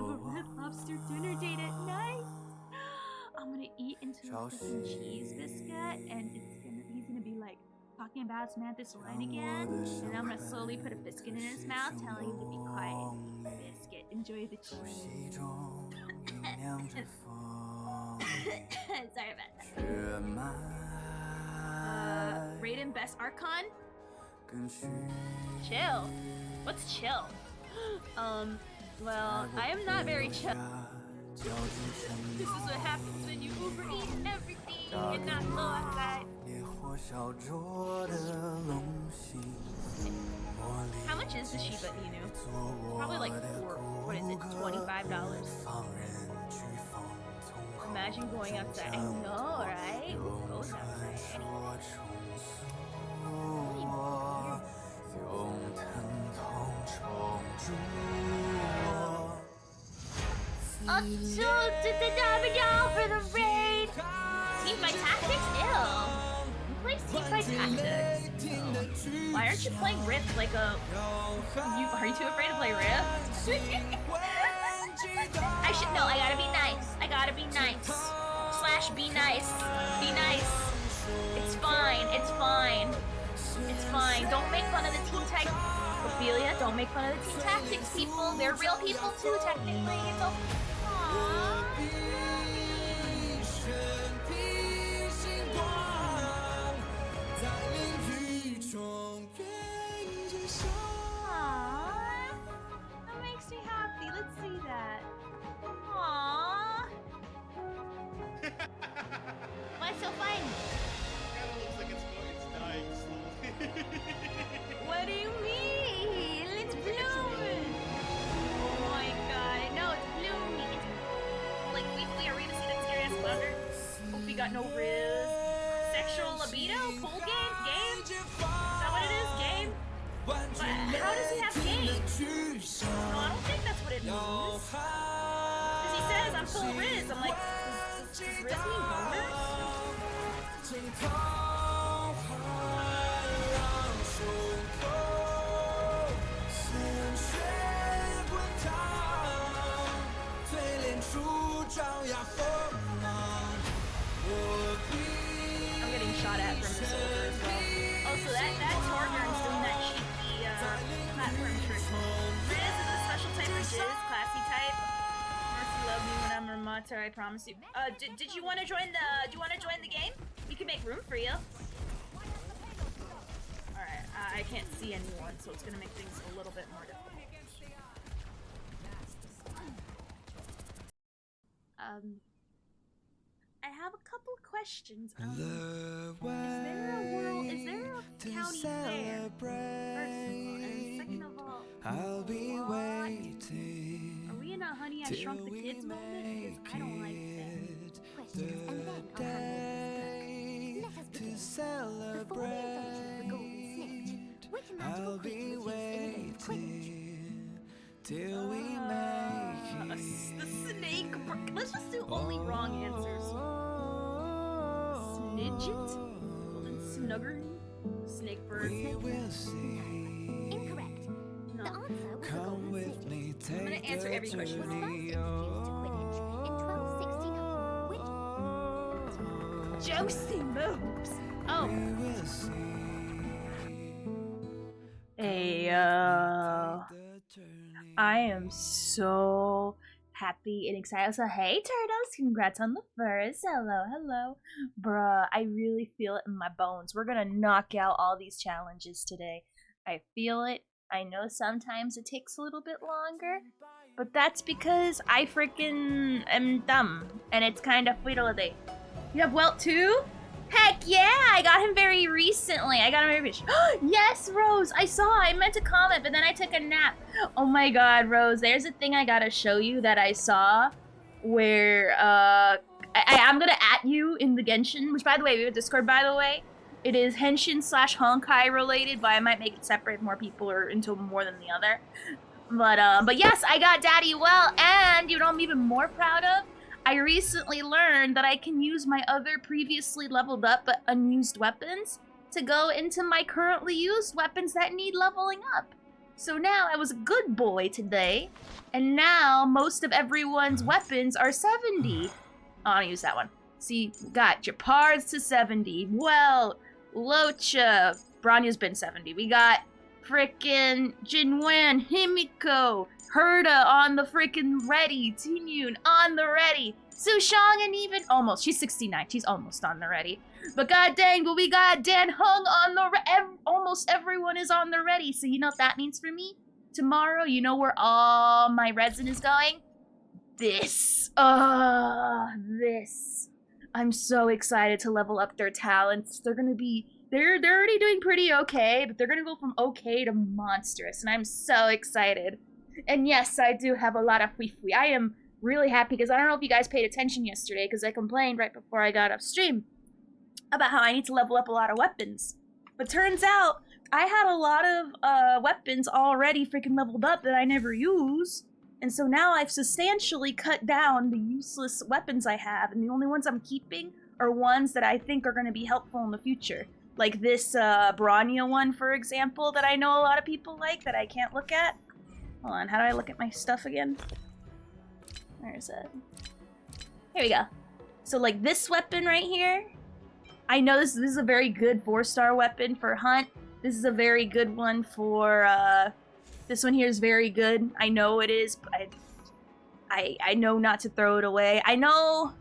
have a red lobster dinner date at night. I'm gonna eat into a freaking cheese biscuit, and he's gonna be like talking about Samantha's line again, and I'm gonna slowly put a biscuit in his mouth, telling him to be quiet. Biscuit, enjoy the cheese. Sorry about that. Raiden best Archon? Chill. What's chill? Well, I am not very chill. This is what happens when you Uber eat everything and not go outside. How much is the Shiba Inu? Probably like what is it, $25? Imagine going outside. I know, right? Who goes outside anyway? For the raid! Team by Tactics? Ew. Who plays Team by Tactics? Why aren't you playing Rift like a... Are you too afraid to play Rift? I should know, I gotta be nice. I gotta be nice. Slash be nice. Be nice. It's fine, it's fine. It's fine. Don't make fun of the Team Tactics. Ophelia, don't make fun of the Team Tactics people. They're real people too, technically. It's okay. That makes me happy. Let's see that. Aww. What's so funny? It kinda looks like it's dying slowly. What do you mean? It's blooming. Oh my god, I know it's blooming. It's like weekly. Are we gonna see that scary ass flounder? Hope we got no riz. Sexual libido? Pool game? Game? Is that what it is? Game? But how does he have game? No, I don't think that's what it means. Because he says I'm full riz. I'm like, does riz mean boners? I'm getting shot at from his shoulder as well. Oh, so that Torgern's doing that cheeky platform trick. Riz is a special type of jizz, classy type. Mercy love me when I'm Ramata, I promise you. Did you want to join the game? We can make room for you. Alright, I can't see anyone, so it's gonna make things a little bit more difficult. I have a couple of questions. Is there a county fair? First of all, and second of all, I'll be waiting. are we in a Honey I Shrunk the Kids moment? Because I don't like that. Questions, and then I'll handle this. Let us begin. Before the invention of the golden snitch, which magical creature was used in the game of Quidditch? Till we make it. The snake. Let's just do only wrong answers. Snidget? Golden Snugger? Snake bird? We will see. Incorrect. No. The answer was the Come golden with snitch. me, I'm gonna take answer the every question. Was first journey. introduced to Quidditch in 1269, which... Josie moves! Oh. We will see. Hey, Take the journey. I am so happy and excited. So, hey, turtles, congrats on the first. Hello, hello. Bruh, I really feel it in my bones. We're gonna knock out all these challenges today. I feel it. I know sometimes it takes a little bit longer, but that's because I freaking am dumb, and it's kind of fiddle-a-day. You have Welt too? Heck yeah! I got him very recently. I got him very recently. Yes, Rose! I saw. I meant to comment, but then I took a nap. Oh my god, Rose. There's a thing I gotta show you that I saw where, I'm gonna at you in the Genshin, which, by the way, we have a Discord, by the way. It is Henshin / Honkai related, but I might make it separate if more people are into more than the other. But yes, I got Daddy well, and you know what I'm even more proud of? I recently learned that I can use my other previously leveled up but unused weapons to go into my currently used weapons that need leveling up. So now I was a good boy today, and now most of everyone's weapons are 70. Oh, I'll use that one. See, got your parts to 70. Well, Locha, Branya's been 70. We got frickin' Jinwen, Himiko, Herda on the frickin' ready, Tinyun on the ready, Sushang, and even almost, she's 69, she's almost on the ready. But god dang, but we got Dan Hung on the almost everyone is on the ready. So you know what that means for me? Tomorrow, you know where all my resin is going? This. This. I'm so excited to level up their talents. They're already doing pretty okay, but they're gonna go from okay to monstrous, and I'm so excited. And yes, I do have a lot of fui. I am really happy because I don't know if you guys paid attention yesterday because I complained right before I got off stream about how I need to level up a lot of weapons. But turns out I had a lot of weapons already freaking leveled up that I never use. And so now I've substantially cut down the useless weapons I have, and the only ones I'm keeping are ones that I think are going to be helpful in the future. Like this Branya one, for example, that I know a lot of people like that I can't look at. Hold on, how do I look at my stuff again? Where is it? Here we go. So like this weapon right here, I know this is a very good 4-star weapon for Hunt. This is a very good one for, this one here is very good. I know it is, but I know not to throw it away. I know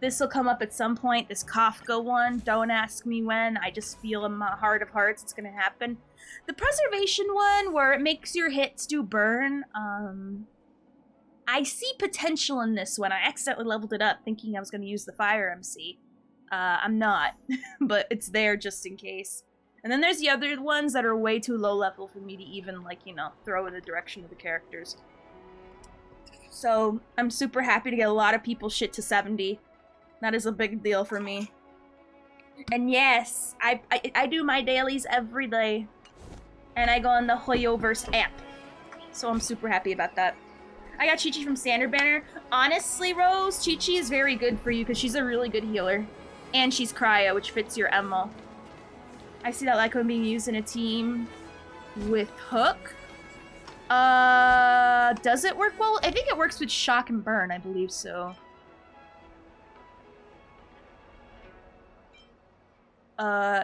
this will come up at some point, this Kafka one. Don't ask me when. I just feel in my heart of hearts it's gonna happen. The preservation one, where it makes your hits do burn, I see potential in this one. I accidentally leveled it up thinking I was gonna use the Fire MC. I'm not, but it's there just in case. And then there's the other ones that are way too low level for me to even, like, you know, throw in the direction of the characters. So, I'm super happy to get a lot of people shit to 70. That is a big deal for me. And yes, I do my dailies every day. And I go on the Hoyoverse app. So I'm super happy about that. I got Chi-Chi from Standard Banner. Honestly, Rose, Chi-Chi is very good for you because she's a really good healer. And she's cryo, which fits your MO. I see that Lycone being used in a team with Hook. Does it work well? I think it works with Shock and Burn, I believe so.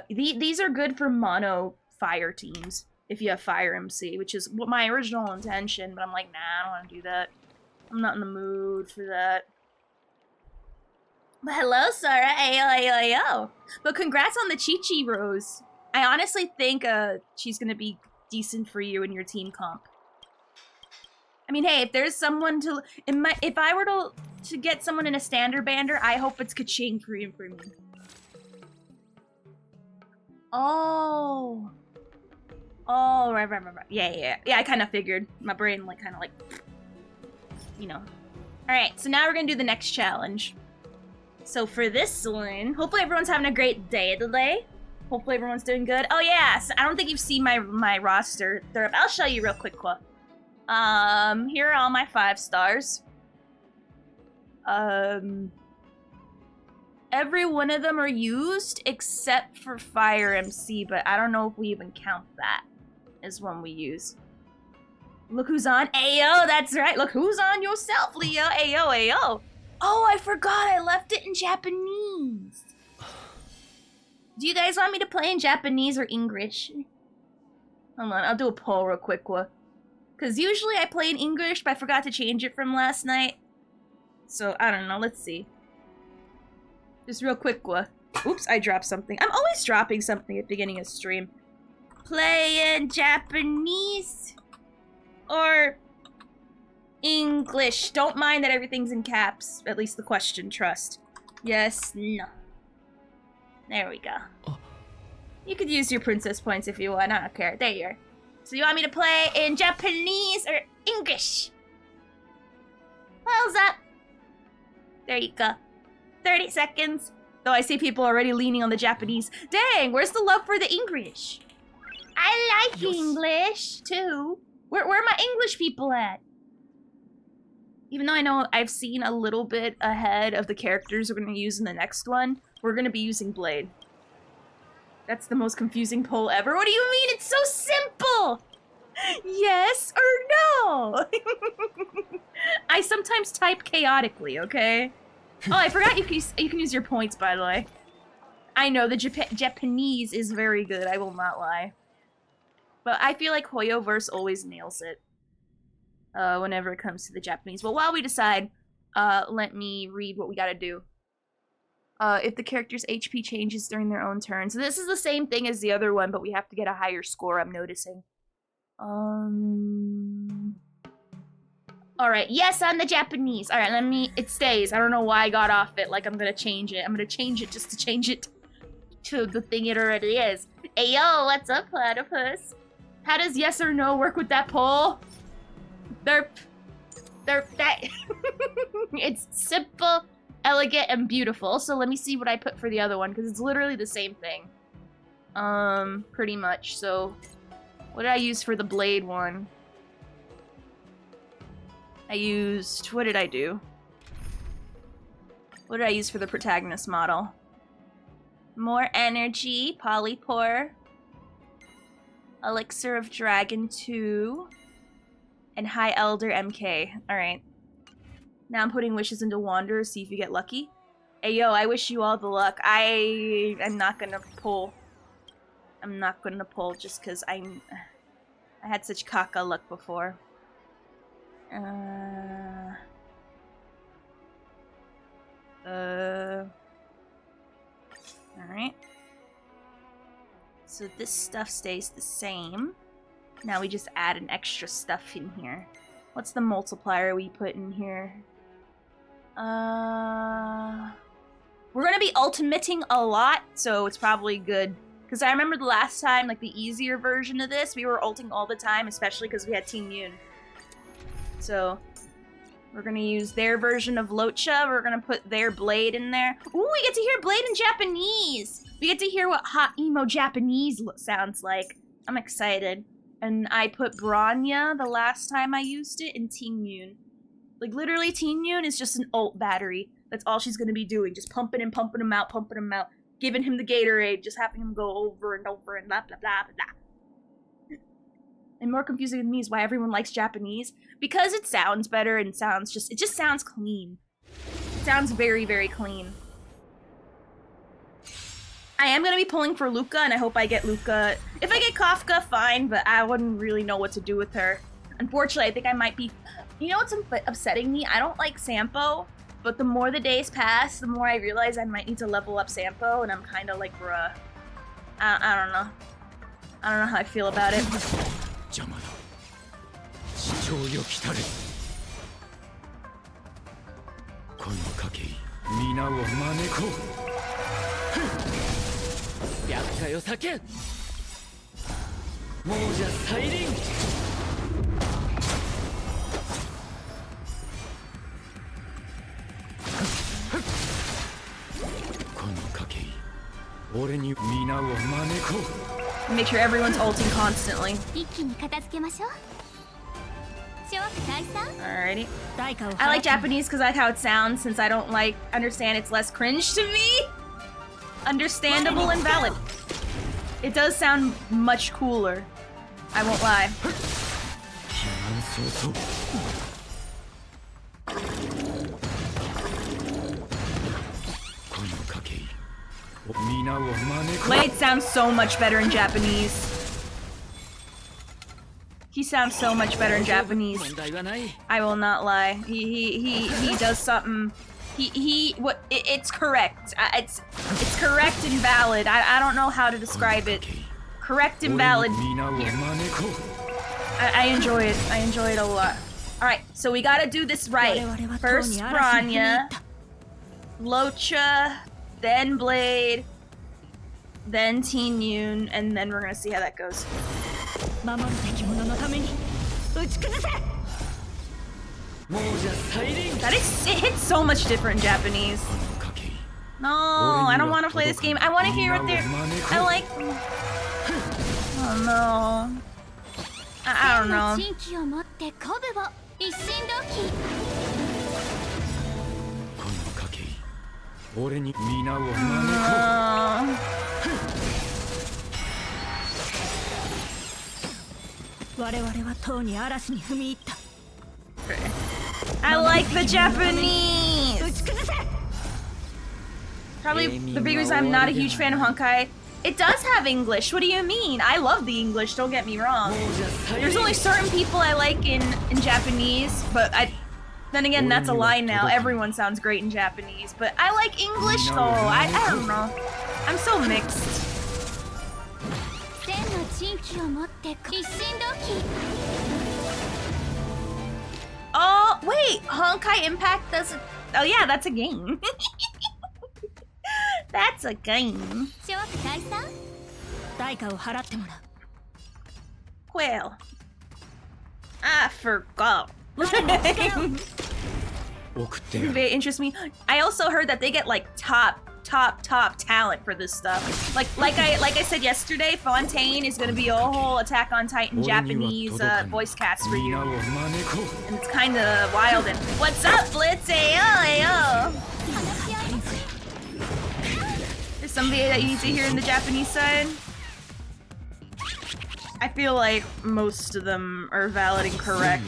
These are good for mono fire teams, if you have Fire MC, which is what my original intention, but I'm like, nah, I don't want to do that. I'm not in the mood for that. But hello, Sarah. Ayo, ayo, ayo. But congrats on the Chi-Chi, Rose. I honestly think she's gonna be decent for you in your team comp. I mean, hey, if there's someone to if I were to get someone in a standard bander, I hope it's Kaching for me. Oh, right. Yeah. I kind of figured. My brain kind of you know. All right, so now we're gonna do the next challenge. So for this one, hopefully everyone's having a great day today. Hopefully everyone's doing good. Oh yeah, so I don't think you've seen my roster. I'll show you real quick. Here are all my 5 stars. Every one of them are used except for Fire MC, but I don't know if we even count that as one we use. Look who's on. Ayo, that's right. Look who's on yourself, Leo. Ayo, ayo. Oh, I forgot I left it in Japanese. Do you guys want me to play in Japanese or English? Hold on, I'll do a poll real quick. Because usually I play in English, but I forgot to change it from last night. So, I don't know, let's see. Just real quick. Oops, I dropped something. I'm always dropping something at the beginning of stream. Play in Japanese or English. Don't mind that everything's in caps. At least the question, trust. Yes, no. There we go. Oh. You could use your princess points if you want. I don't care. There you are. So you want me to play in Japanese or English? What's up? There you go. 30 seconds. Though I see people already leaning on the Japanese. Dang, where's the love for the English? I like English, too. Where are my English people at? Even though I know I've seen a little bit ahead of the characters we're going to use in the next one, we're going to be using Blade. That's the most confusing poll ever. What do you mean? It's so simple! Yes or no? I sometimes type chaotically, okay? Oh, I forgot you can use your points, by the way. I know, the Japanese is very good, I will not lie. But I feel like Hoyoverse always nails it. Whenever it comes to the Japanese. Well, while we decide, let me read what we gotta do. If the character's HP changes during their own turn. So this is the same thing as the other one, but we have to get a higher score, I'm noticing. Alright, yes, on the Japanese. Alright, it stays. I don't know why I got off it, like I'm gonna change it. I'm gonna change it just to change it to the thing it already is. Ayo, what's up, platypus? How does yes or no work with that poll? That. It's simple, elegant, and beautiful. So let me see what I put for the other one, because it's literally the same thing. Pretty much. So, what did I use for the blade one? I used... what did I do? What did I use for the protagonist model? More energy, polypore, elixir of dragon 2, and high elder MK. Alright. Now I'm putting wishes into Wanderer, see if you get lucky. Hey yo, I wish you all the luck. I'm not gonna pull. I'm not gonna pull just because I had such caca luck before. Alright. So this stuff stays the same. Now we just add an extra stuff in here. What's the multiplier we put in here? We're gonna be ultimating a lot, so it's probably good. Because I remember the last time, like the easier version of this, we were ulting all the time, especially because we had Team Yoon. So, we're gonna use their version of Locha. We're gonna put their blade in there. Ooh, we get to hear blade in Japanese! We get to hear what hot emo Japanese sounds like. I'm excited. And I put Branya the last time I used it in Team Yoon. Like, literally, Team Yoon is just an ult battery. That's all she's gonna be doing. Just pumping him out, pumping him out. Giving him the Gatorade, just having him go over and over and blah, blah, blah, blah. And more confusing to me is why everyone likes Japanese. Because it sounds better and sounds just... it just sounds clean. It sounds very, very clean. I am going to be pulling for Luca, and I hope I get Luca. If I get Kafka, fine, but I wouldn't really know what to do with her. Unfortunately, I think I might be... you know what's upsetting me? I don't like Sampo, but the more the days pass, the more I realize I might need to level up Sampo, and I'm kind of like, bruh. I don't know. I don't know how I feel about it. 邪魔だ。市長よ来たれ。声をかけい、皆を招こう。厄介を避けん。亡者再臨。声をかけい、俺に皆を招こう。 Make sure everyone's ulting constantly. Alrighty. I like Japanese because I like how it sounds, since I don't understand it's less cringe to me. Understandable and valid. It does sound much cooler. I won't lie. Blade sounds so much better in Japanese. He sounds so much better in Japanese. I will not lie. He does something. It's correct. It's correct and valid. I don't know how to describe it. Correct and valid. I enjoy it. I enjoy it a lot. All right, so we gotta do this right. First Branya, Locha, then Blade, then Teen Yoon, and then we're gonna see how that goes. It hits so much different in Japanese. No, I don't want to play this game. I want to hear what they're... I like... Oh no. I don't know. I like the Japanese. Probably the big reason I'm not a huge fan of Honkai. It does have English. What do you mean? I love the English. Don't get me wrong. There's only certain people I like in Japanese, but then again, that's a lie now. Everyone sounds great in Japanese, but I like English though. I don't know. I'm so mixed. Oh, wait. Honkai Impact doesn't... Oh yeah, that's a game. That's a game. Well, I forgot. They interest me. I also heard that they get like top talent for this stuff. Like I said yesterday, Fontaine is gonna be a whole Attack on Titan Japanese voice cast for you, and it's kind of wild. And what's up, Blitz? Ayo. There's somebody that you need to hear in the Japanese side. I feel like most of them are valid and correct.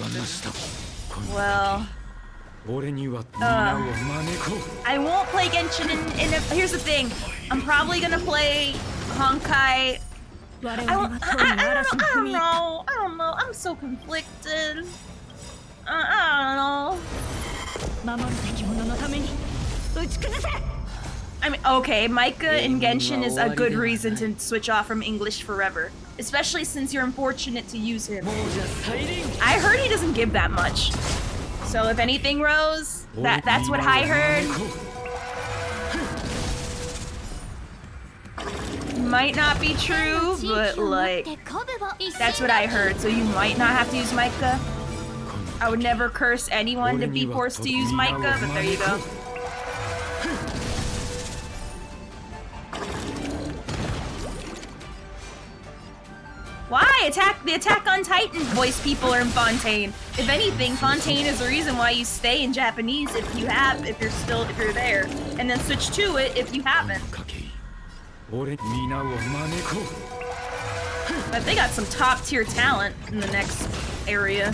Well, I won't play Genshin in here's the thing. I'm probably gonna play Honkai. I don't know. I'm so conflicted. I don't know. I mean, okay, Micah in Genshin is a good reason to switch off from English forever. Especially since you're unfortunate to use him. I heard he doesn't give that much. So if anything, Rose, that's what I heard. Might not be true, but like, that's what I heard. So you might not have to use Micah. I would never curse anyone to be forced to use Micah, but there you go. Why? The Attack on Titan voice people are in Fontaine. If anything, Fontaine is the reason why you stay in Japanese if you're there. And then switch to it if you haven't. But they got some top tier talent in the next area.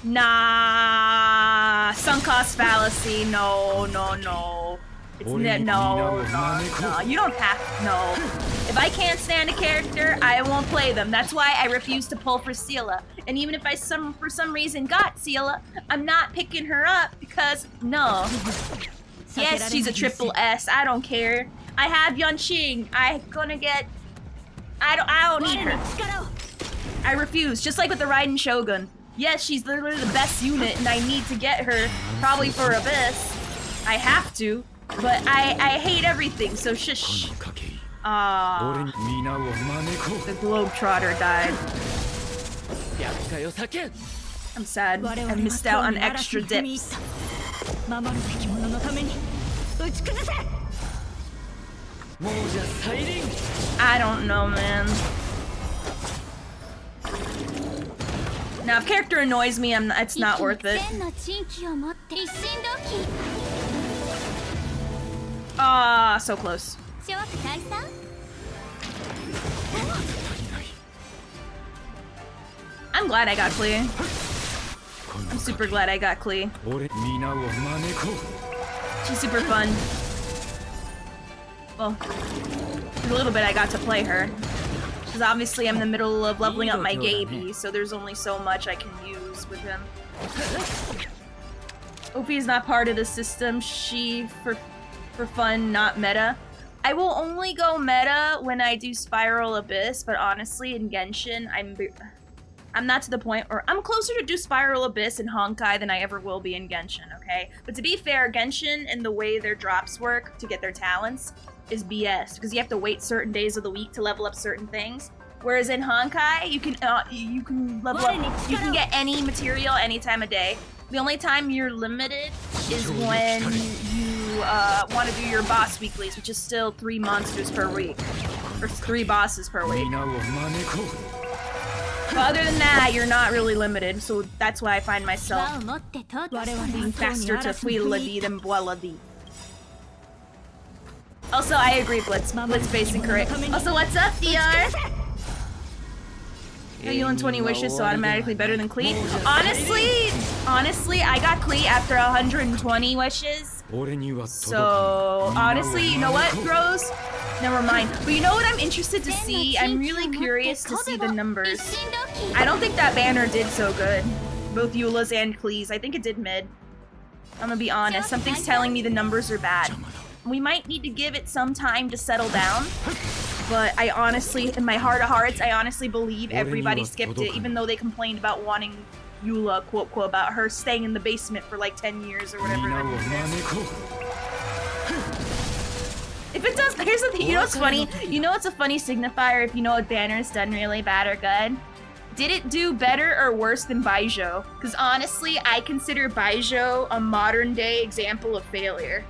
Nah, sunk cost fallacy. No. It's no. You don't have no. If I can't stand a character, I won't play them. That's why I refuse to pull for Seela. And even if I for some reason got Seela, I'm not picking her up because no. Yes, she's a triple S. I don't care. I have Yunqing. I don't need her. I refuse. Just like with the Raiden Shogun. Yes, she's literally the best unit, and I need to get her probably for Abyss. I have to. But I hate everything, so shush. The Globetrotter died. I'm sad. I missed out on extra dips. I don't know, man. Now, if character annoys me, it's not worth it. So close. I'm glad I got Klee. I'm super glad I got Klee. She's super fun. Well, for a little bit I got to play her. Because obviously I'm in the middle of leveling up my Gaby, so there's only so much I can use with him. Ophi is not part of the system. She, for fun, not meta. I will only go meta when I do Spiral Abyss, but honestly, in Genshin, I'm not to the point where I'm closer to do Spiral Abyss in Honkai than I ever will be in Genshin, okay? But to be fair, Genshin and the way their drops work to get their talents is BS, because you have to wait certain days of the week to level up certain things. Whereas in Honkai, you can level up, you can get any material any time of day. The only time you're limited is when you want to do your boss weeklies, which is still 3 monsters per week. Or 3 bosses per week. But other than that, you're not really limited, so that's why I find myself being faster to fouiller la vie than boire la vie. Also, I agree, Blitz. Blitz basing correct. Also, what's up, DR? You and 20 wishes, so automatically better than Clee. Honestly, I got Clee after 120 wishes. So, honestly, you know what, bros? Never mind. But you know what I'm interested to see? I'm really curious to see the numbers. I don't think that banner did so good. Both Eula's and Klee's. I think it did mid. I'm gonna be honest. Something's telling me the numbers are bad. We might need to give it some time to settle down. But I honestly, in my heart of hearts, I honestly believe everybody skipped it, even though they complained about wanting Eula, quote, quote, about her staying in the basement for like 10 years or whatever. If it does, here's the thing, you know what's funny? You know what's a funny signifier if you know a banner's done really bad or good? Did it do better or worse than Baijo? Because honestly, I consider Baijo a modern day example of failure.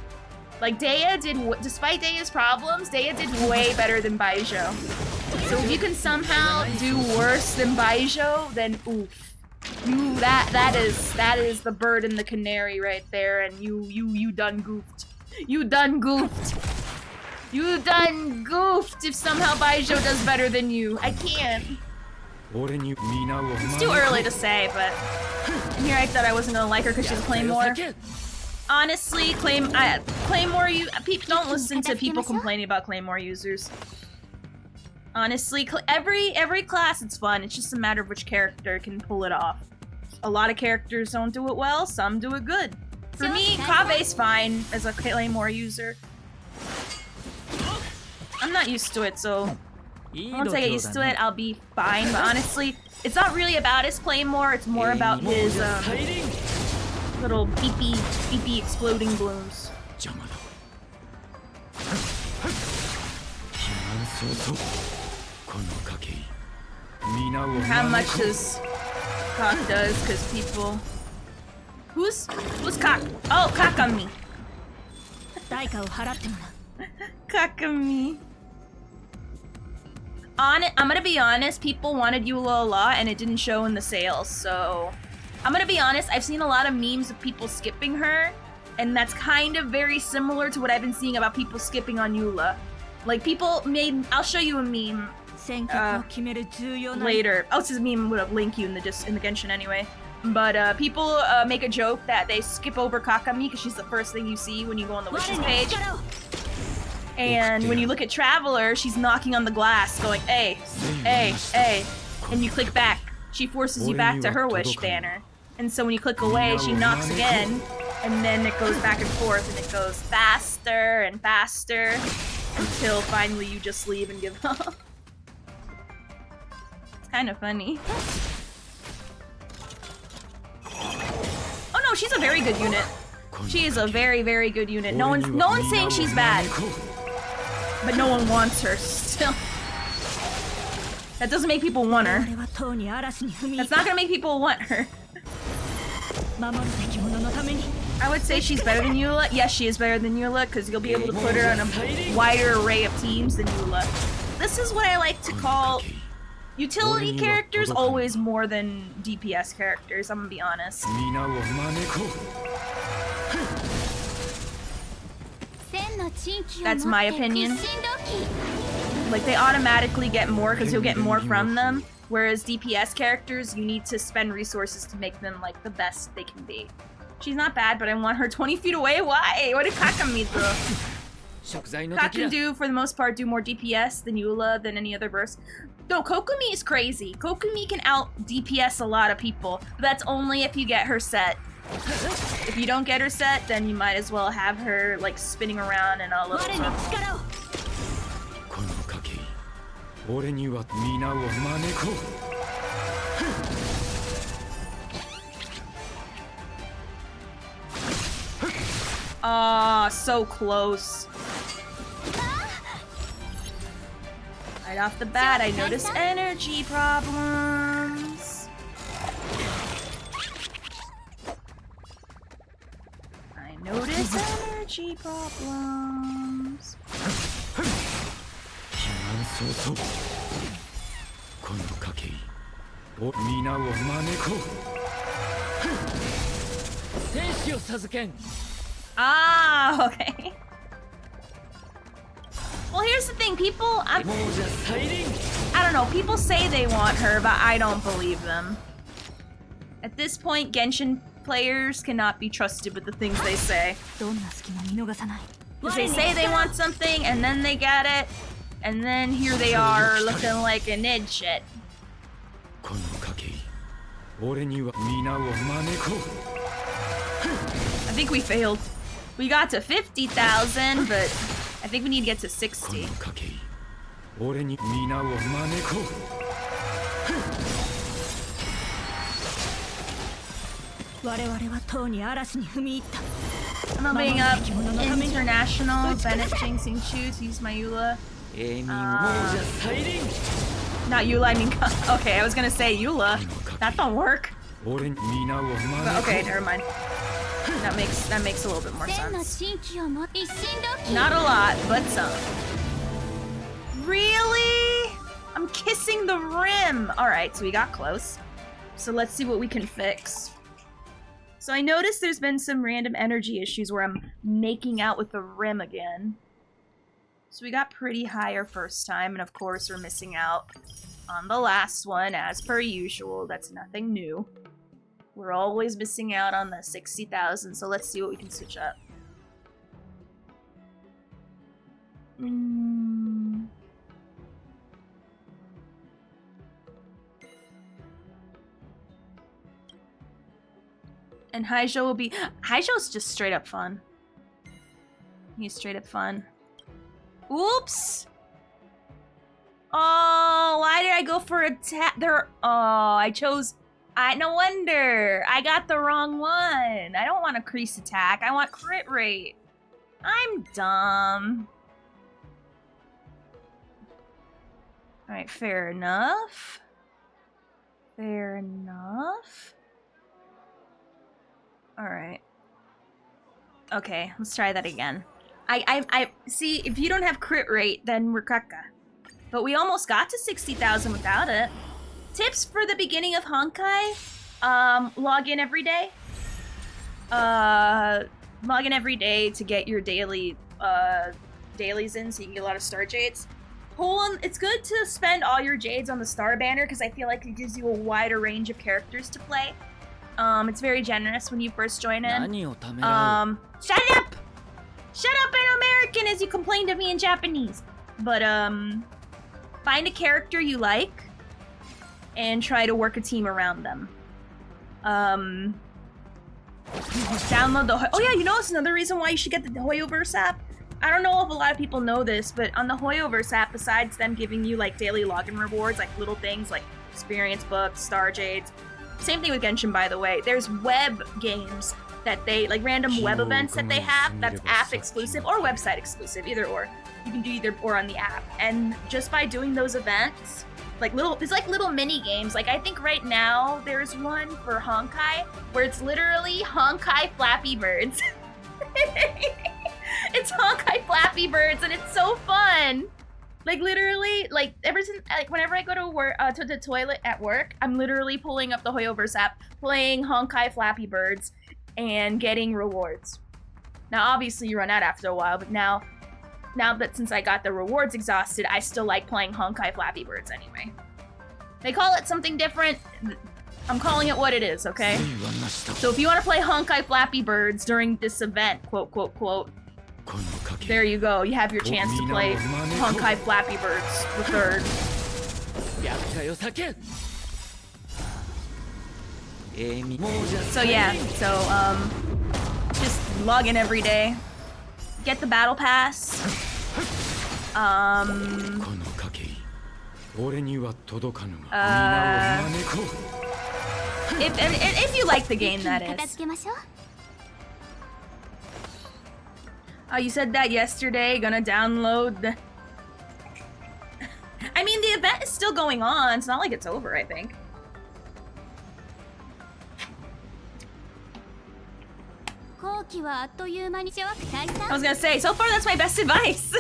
Like, Dea did, despite Dea's problems, Dea did way better than Baijo. So if you can somehow do worse than Baijo, then oof. That is the bird and the canary right there, and you done goofed. You done goofed. You done goofed if somehow Baijo does better than you. I can't. It's too early to say, but here I thought I wasn't gonna like her because she's a Claymore. Honestly, Claymore, people don't listen to people complaining about Claymore users. Honestly, every class it's fun. It's just a matter of which character can pull it off. A lot of characters don't do it well. Some do it good. For me, Kabe's fine as a Claymore user. I'm not used to it, so once I get used to it, I'll be fine. But honestly, it's not really about his Claymore. It's more about his little beepy exploding balloons. How much his cock does, because people... Who's cock? Oh, cock on me. Cock on me. I'm gonna be honest, people wanted Eula a lot and it didn't show in the sales, so... I'm gonna be honest, I've seen a lot of memes of people skipping her, and that's kind of very similar to what I've been seeing about people skipping on Eula. Like, people made... I'll show you a meme later. Oh, it's a meme would link you in the Genshin anyway. But people make a joke that they skip over Kakami because she's the first thing you see when you go on the wishes page. And when you look at Traveler, she's knocking on the glass, going, "Hey, hey, hey," and you click back. She forces you back to her wish banner. And so when you click away, she knocks again, and then it goes back and forth, and it goes faster and faster until finally you just leave and give up. It's kind of funny. Oh no, she's a very good unit. She is a very, very good unit. No one's saying she's bad. But no one wants her still. That doesn't make people want her. That's not gonna make people want her. I would say she's better than Eula. Yes, she is better than Eula, because you'll be able to put her on a wider array of teams than Eula. This is what I like to call utility characters always more than DPS characters, I'm gonna be honest. That's my opinion. Like, they automatically get more because you'll get more from them, whereas DPS characters, you need to spend resources to make them, like, the best they can be. She's not bad, but I want her 20 feet away? Why? What did Kakami do? Kak can do, for the most part, do more DPS than Eula, than any other burst. No, Kokomi is crazy. Kokomi can out DPS a lot of people, but that's only if you get her set. If you don't get her set, then you might as well have her, like, spinning around and all over. Ah, so close. Right off the bat, I notice energy problems. I notice energy problems. Ah, okay. Well, here's the thing, people. もうじゃ再臨 I don't know. People say they want her, but I don't believe them. At this point, Genshin players cannot be trusted with the things they say. どんな隙も見逃さない Because they say they want something, and then they get it, and then here they are looking like an idiot. この賭け俺には皆を招こう I think we failed. We got to 50,000, but I think we need to get to こ 60. の賭け俺に皆を招こう 我々はとうに嵐に踏み入った I'm opening up international. Bennett, Jing, choose. Use my Eula. エイミンもうじゃ再臨 Not Eula, I mean. Okay, I was gonna say Eula. That don't work. 俺に皆を But 招 okay, こ never mind. That makes a little bit more 千の sense. 神器を持って一心同期 Not a lot, but some. Really? I'm kissing the rim. All right, so we got close. So let's see what we can fix. So I noticed there's been some random energy issues where I'm making out with the rim again. So we got pretty high our first time, and of course we're missing out on the last one, as per usual. That's nothing new. We're always missing out on the 60,000, so let's see what we can switch up. And Haijo will be... Haijo's just straight up fun. He's straight up fun. Oops! Oh, why did I go for attack? I chose... no wonder. I got the wrong one. I don't want a crease attack. I want crit rate. I'm dumb. Alright, fair enough. Fair enough. Alright. Okay, let's try that again. I see, if you don't have crit rate, then we're caca. But we almost got to 60,000 without it. Tips for the beginning of Honkai: log in every day. Log in every day to get your dailies in, so you can get a lot of star jades. It's good to spend all your jades on the star banner because I feel like it gives you a wider range of characters to play. It's very generous when you first join in. 何をためらう Shut up! Shut up in American as you complain to me in Japanese. But, find a character you like and try to work a team around them. Download the... Oh yeah, you know it's another reason why you should get the Hoyoverse app? I don't know if a lot of people know this, but on the Hoyoverse app, besides them giving you, like, daily login rewards, like little things like experience books, star jades, same thing with Genshin, by the way, there's web games that they, like random web events that they have, that's app exclusive or website exclusive, either or. You can do either or on the app. And just by doing those events, it's like little mini games. Like I think right now there's one for Honkai where it's literally Honkai Flappy Birds. It's Honkai Flappy Birds and it's so fun. Like literally, like ever since, like whenever I go to work, to the toilet at work, I'm literally pulling up the Hoyoverse app, playing Honkai Flappy Birds, and getting rewards. Now, obviously, you run out after a while, but now that since I got the rewards exhausted, I still like playing Honkai Flappy Birds anyway. They call it something different. I'm calling it what it is, okay? So if you want to play Honkai Flappy Birds during this event, quote, quote, quote, there you go. You have your chance to play Honkai Flappy Birds the third. 厄介を避けんエイミンもうじゃ So yeah, just log in every day. Get the battle pass. この賭け俺には届かぬが皆を招こう If you like the game, that 片 is. 付けましょう You said that yesterday. Gonna download the... I mean, the event is still going on. It's not like it's over, I think. I was gonna say, so far that's my best advice.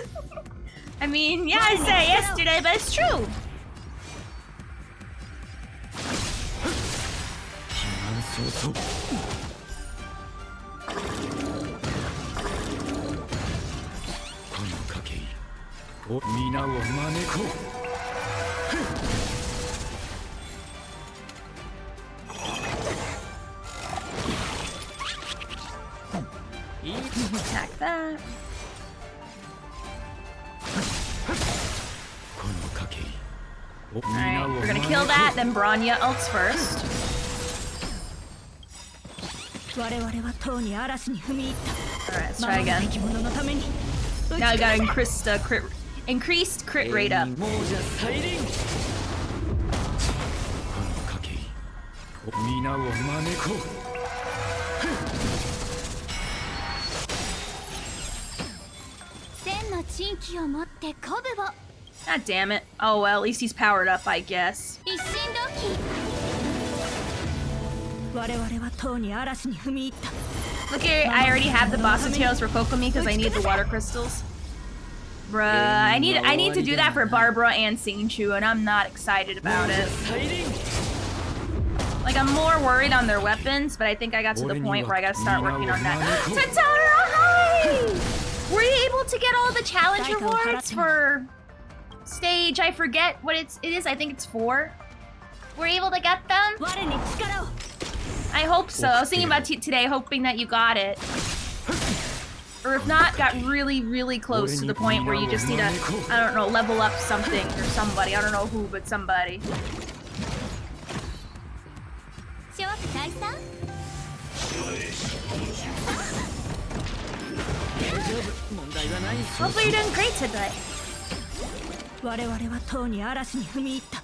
I mean, yeah, I said it yesterday, but it's true. そうそう この賭けお皆を招こう Attack that. この賭けお Alright, 皆を we're gonna 招 kill こ that, then Bronya ults first. 我々はとうに嵐に踏み入った Alright, let's try 守るべ again. き者のために Now I got increased crit rate up. この賭けお皆を招こう千の珍奇を持って鼓舞を God damn it. Oh well, at least he's powered up, I guess. 一心同期 我々はとうに嵐に踏み入った Look here, I already have the boss details for Kokomi because I need the water crystals. Bruh, I need to do that for Barbara and Seinchu, and I'm not excited about it. Like, I'm more worried on their weapons, but I think I got to the point where I gotta start working on that. Tatara, hi! Were you able to get all the challenge rewards for stage? I forget what it is. I think it's 4. Were you able to get them? 我に力を I hope so. I was thinking about today, hoping that you got it. Or if not, got really, really close to the point where you just need to, I don't know, level up something or somebody. I don't know who, but somebody. 諸悪退散 Hopefully you're doing great today. 我々はとうに嵐に踏み入った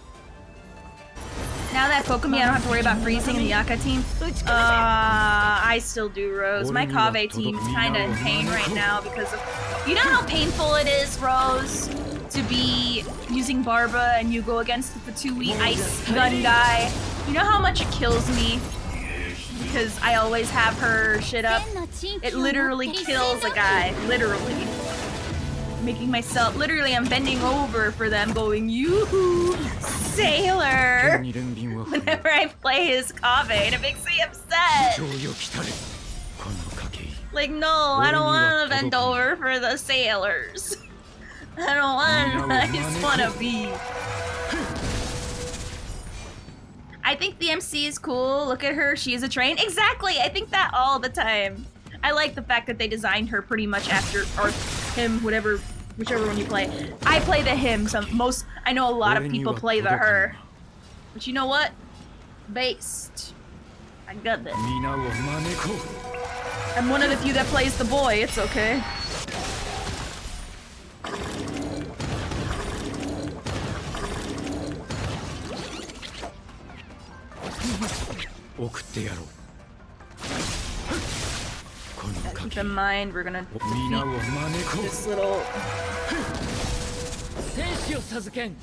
Now that Kokomi, I don't have to worry about freezing in the Yaka team. I still do, Rose. My Kave team's kinda in pain right now because of... You know how painful it is, Rose, to be using Barba and you go against the Fatui ice gun guy? You know how much it kills me? Because I always have her shit up. 千の珍奇 It を持って literally 一心 kills 同 a 期 guy. Literally. Making myself... Literally, I'm bending over for them going, you sailor! 剣に連便は不要 Whenever I play his Kave, and it makes me upset. 上よ来たれこの賭け Like, no, I don't want to bend over for the sailors. I don't want to. I just want to be. I think the MC is cool. Look at her. She is a train. Exactly. I think that all the time. I like the fact that they designed her pretty much after, or him, whatever, whichever one you play. I play the him. I know a lot of people play the her. But you know what? Based. I got this. 皆を招こう I'm one of the few that plays the boy. It's okay. 送ってやろうこの賭 Keep け in mind, we're gonna 皆を defeat 招こう this little. 天使を授けん話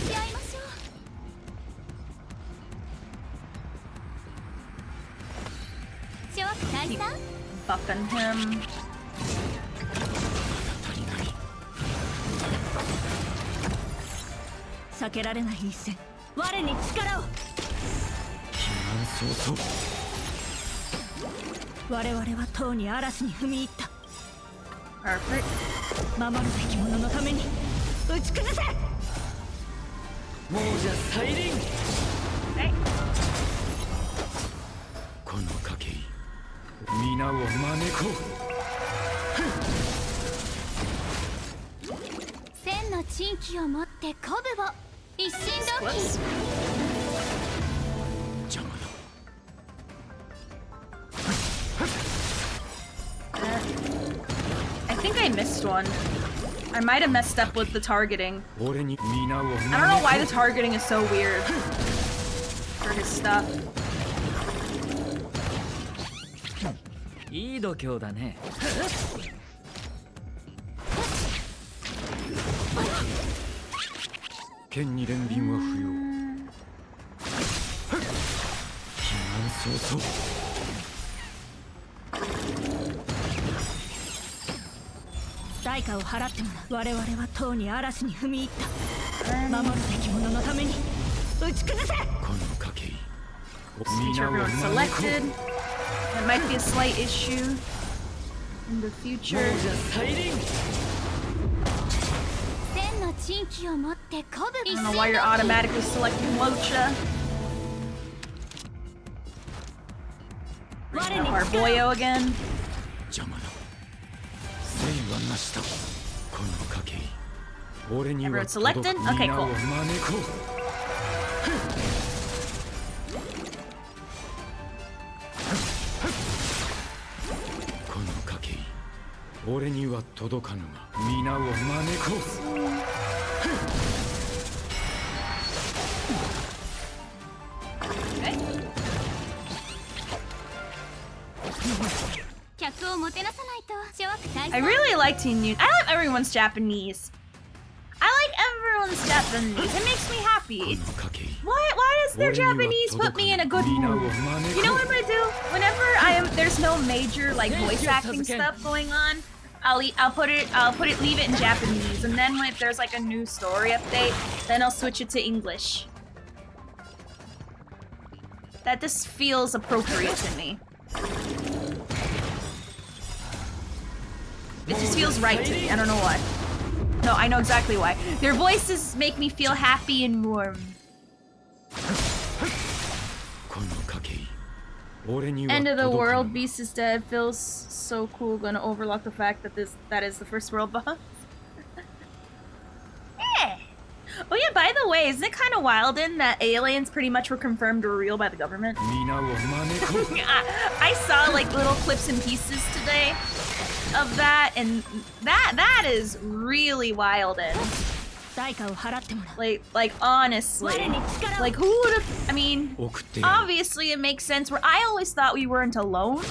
し合いましょう諸悪退散 Buffing him. 足りない避けられない一戦我に力を避難早々我々はとうに嵐に踏み入った Perfect. 守るべき者のために打ち崩せ亡者再臨 Okay. この賭け皆を招こ千の珍奇を持って鼓舞を一心同期 Whoops. う邪魔だ I think I missed one. I might have messed up with the targeting. 俺に皆を I don't know why 招 the こ targeting is so weird for his stuff. いい度胸だねう剣に連便は不要避難早々代価を払ってもらう我々はとうに嵐に踏み入った守るべき者のために打ち崩せこの賭け Make 皆 sure を everyone's 招こ selected. That might be a slight issue in the う future. 亡者再臨珍奇を持って鼓舞 I don't know why you're automatically selecting Locha. Harboyo again. 邪魔だ聖はなしだこの賭け俺には Everyone selected? Okay, 皆を cool. 招こうこの賭け俺には届かぬが皆を招こう Okay. 客をもてなさないと諸悪大 I 祭 really like Teen News. I love everyone's Japanese. I like everyone's Japanese. It makes me happy. この賭け Why does their Japanese put me in a good mood? You know what I'm gonna do? Whenever there's no major like voice acting stuff going on, I'll leave it in Japanese, and then if there's like a new story update, then I'll switch it to English. That just feels appropriate to me. It just feels right to me. I don't know why. No, I know exactly why. Their voices make me feel happy and warm. この賭け俺には End of the 届か world, ぬ Beast is dead. Feels so cool. Gonna overlook the fact that that is the first world boss. Yeah. Oh yeah, by the way, isn't it kind of wild in that aliens pretty much were confirmed or real by the government? 皆を招こう I saw like little clips and pieces today of that, and that is really wild. And 代価を払ってもらう like honestly, like who would have? I mean, 送ってやる obviously it makes sense. Where I always thought we weren't alone,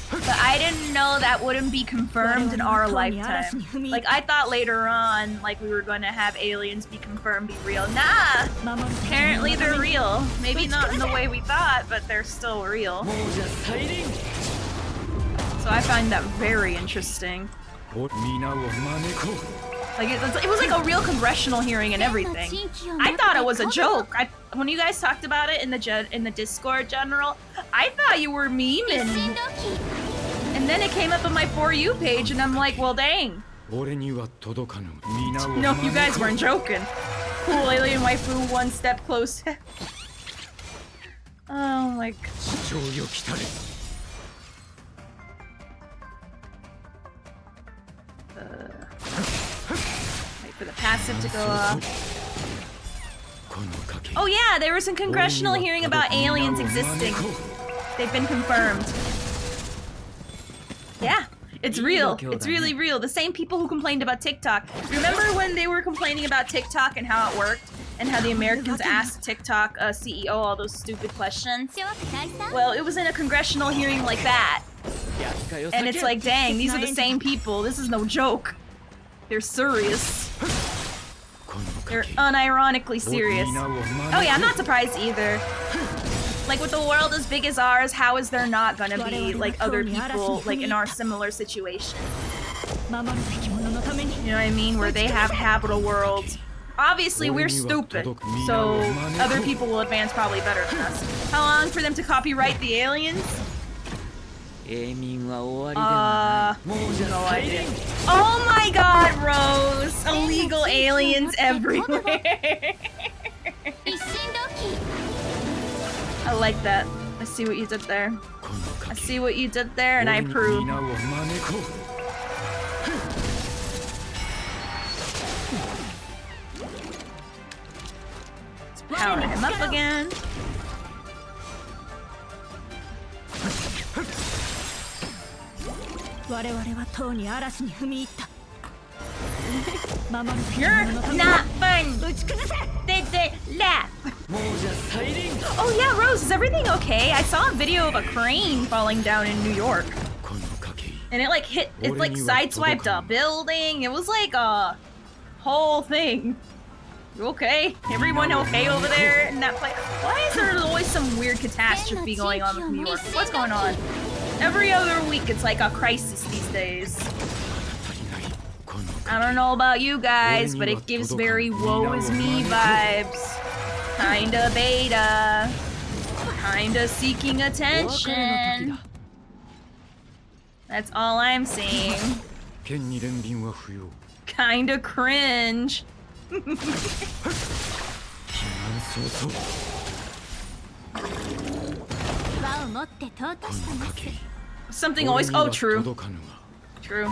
but I didn't know that wouldn't be confirmed in our lifetime. Like I thought later on, like we were going to have aliens be confirmed, be real. Nah, 守る責任 apparently のた they're めに real. Maybe not in the way we thought, but they're still real. もうじゃ再臨 So I find that very interesting. お皆を招こう Like it was like a real congressional hearing and everything. I thought it was a joke. When you guys talked about it in the Discord general, I thought you were 一 memeing. 心同期 And then it came up on my For You page, and I'm like, well, dang. 俺には届かぬ皆を No, 招 you guys こう weren't joking. Cool alien waifu, one step closer. Oh my god. 主張よ来たれ Wait for the passive to go off. この賭け Oh yeah, there was a congressional hearing about aliens existing. They've been confirmed. Yeah, it's real. It's really real. The same people who complained about TikTok. Remember when they were complaining about TikTok and how it worked? And how the Americans asked TikTok CEO all those stupid questions? 諸悪大祭 Well, it was in a congressional hearing like that. And it's like, dang, these are the same people. This is no joke. They're serious. この賭 They're け unironically serious. 皆を招こう Oh yeah, I'm not surprised either. Like with the world as big as ours, how is there not gonna be like other people like in our similar situation? 守るべき者のために You know what I mean? Where they have habitable worlds. Obviously, we're stupid, so other people will advance probably better than us. How long for them to copyright the aliens? 永眠は終わりではない。もうじゃ No 再 idea. 臨 Oh my god, Rose! Illegal aliens everywhere. 一心同期 I like that. I see what you did there. この I 賭け see what you did there, and I 俺に approve. 皆を招こう Power him up again. 我々はとうに嵐に踏み入った守るべき You're 者のために not fun. 打ち崩せ They laugh. もうじゃ再臨 Oh yeah, Rose, is everything okay? I saw a video of a crane falling down in New York, この賭け and it like sideswiped a building. It was like a whole thing. You okay? Everyone okay over there in that place? Why is there always some weird catastrophe going on with New York? What's going on? Every other week, it's like a crisis these days. 足りないこの I don't know about you guys, but it gives very woe is me vibes. Kinda beta. Kinda seeking お別れの時 attention. だ That's all I'm seeing. 剣に連便は不要 Kinda cringe. Something always. Oh, true. True.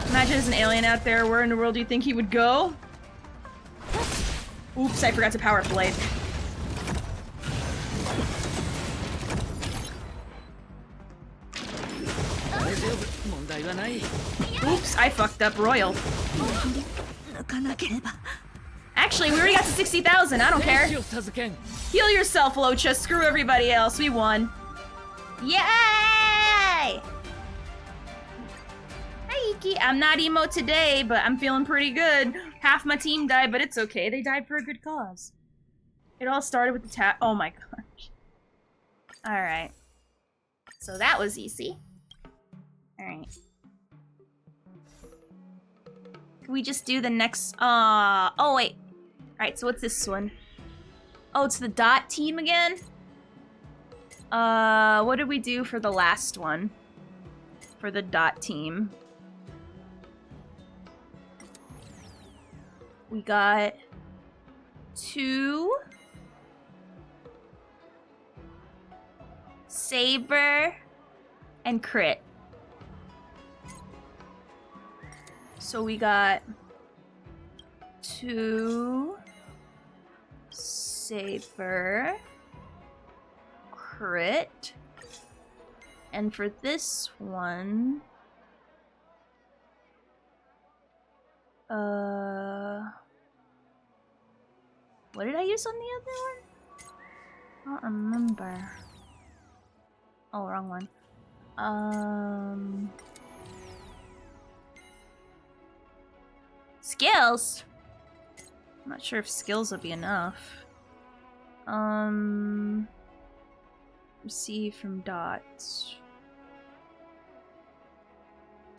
Imagine there's an alien out there. Where in the world do you think he would go? Oops, I forgot to power up Blade. Oops, I fucked up Royal. Actually, we already got to 60,000. I don't care. Heal yourself, Locha. Screw everybody else. We won. Yay! Hi, Iki. I'm not emo today, but I'm feeling pretty good. Half my team died, but it's okay. They died for a good cause. It all started with the tap. Oh my gosh. Alright. So that was easy. Alright. Can we just do the next... oh, wait. Alright, so what's this one? Oh, it's the dot team again? What did we do for the last one? For the dot team. We got 2 Saber and crit. So we got 2 Saber crit. And for this one, what did I use on the other one? I don't remember. Oh, wrong one. Skills? I'm not sure if skills will be enough. Receive from dots.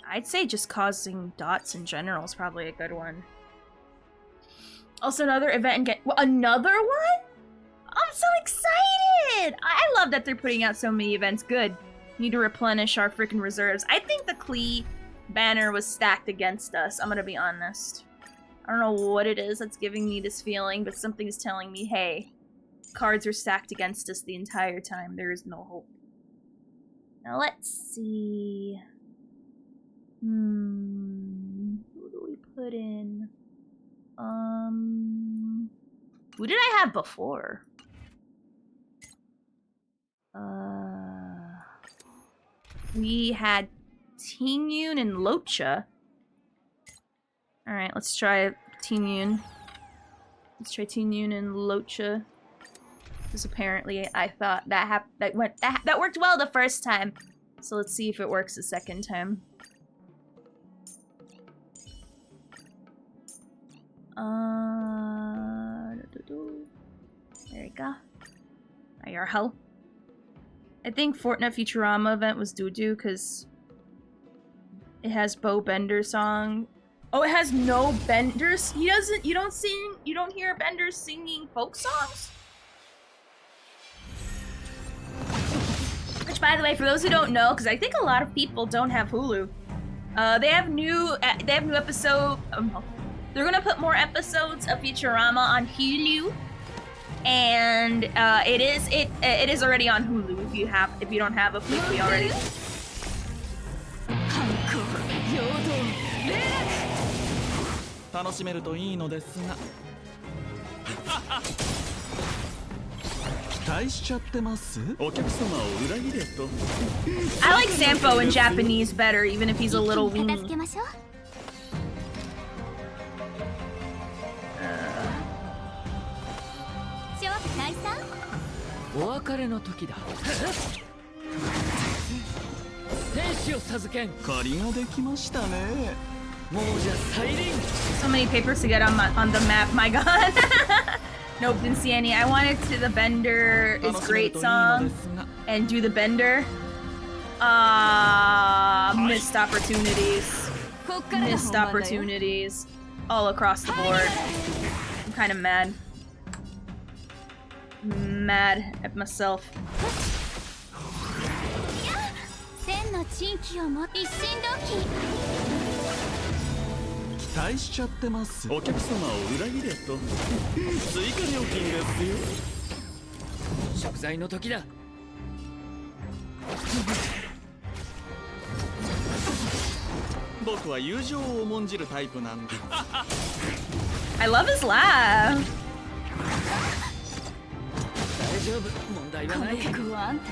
I'd say just causing dots in general is probably a good one. Also, another event and get another one? I'm so excited! I love that they're putting out so many events. Good. Need to replenish our freaking reserves. I think the Klee banner was stacked against us. I'm gonna be honest. I don't know what it is that's giving me this feeling, but something's telling me, hey, cards are stacked against us the entire time. There is no hope. Now let's see. Who do we put in? Who did I have before? We had Tingyun and Locha. Alright, let's try Tingyun. Let's try Tingyun and Locha. Because apparently I thought that that worked well the first time. So let's see if it works the second time. There you go. Your hell. I think Fortnite Futurama event was doo-doo because it has Bo Bender's song. Oh, it has no Benders? You don't hear Benders singing folk songs? Which, by the way, for those who don't know, because I think a lot of people don't have Hulu, they have new episode. They're gonna put more episodes of Futurama on Hulu, and it is already on Hulu if you don't have a Hulu already. 楽しめるといいのですが期待しちゃってますお客様を裏切れと I like Sampo in Japanese better, even if he's a little weenie. So many papers to get on the map, my god. Nope, didn't see any. I wanted to the Bender is great song and do the Bender. Missed opportunities. Missed opportunities all across the board. I'm kind of mad. Mad at myself. 待しちゃってます。お客様を裏切れと追加料金ですよ。食材の時だ。僕は友情を重んじるタイプなんで。I love his laugh. 大丈夫、問題はない。曲はあんた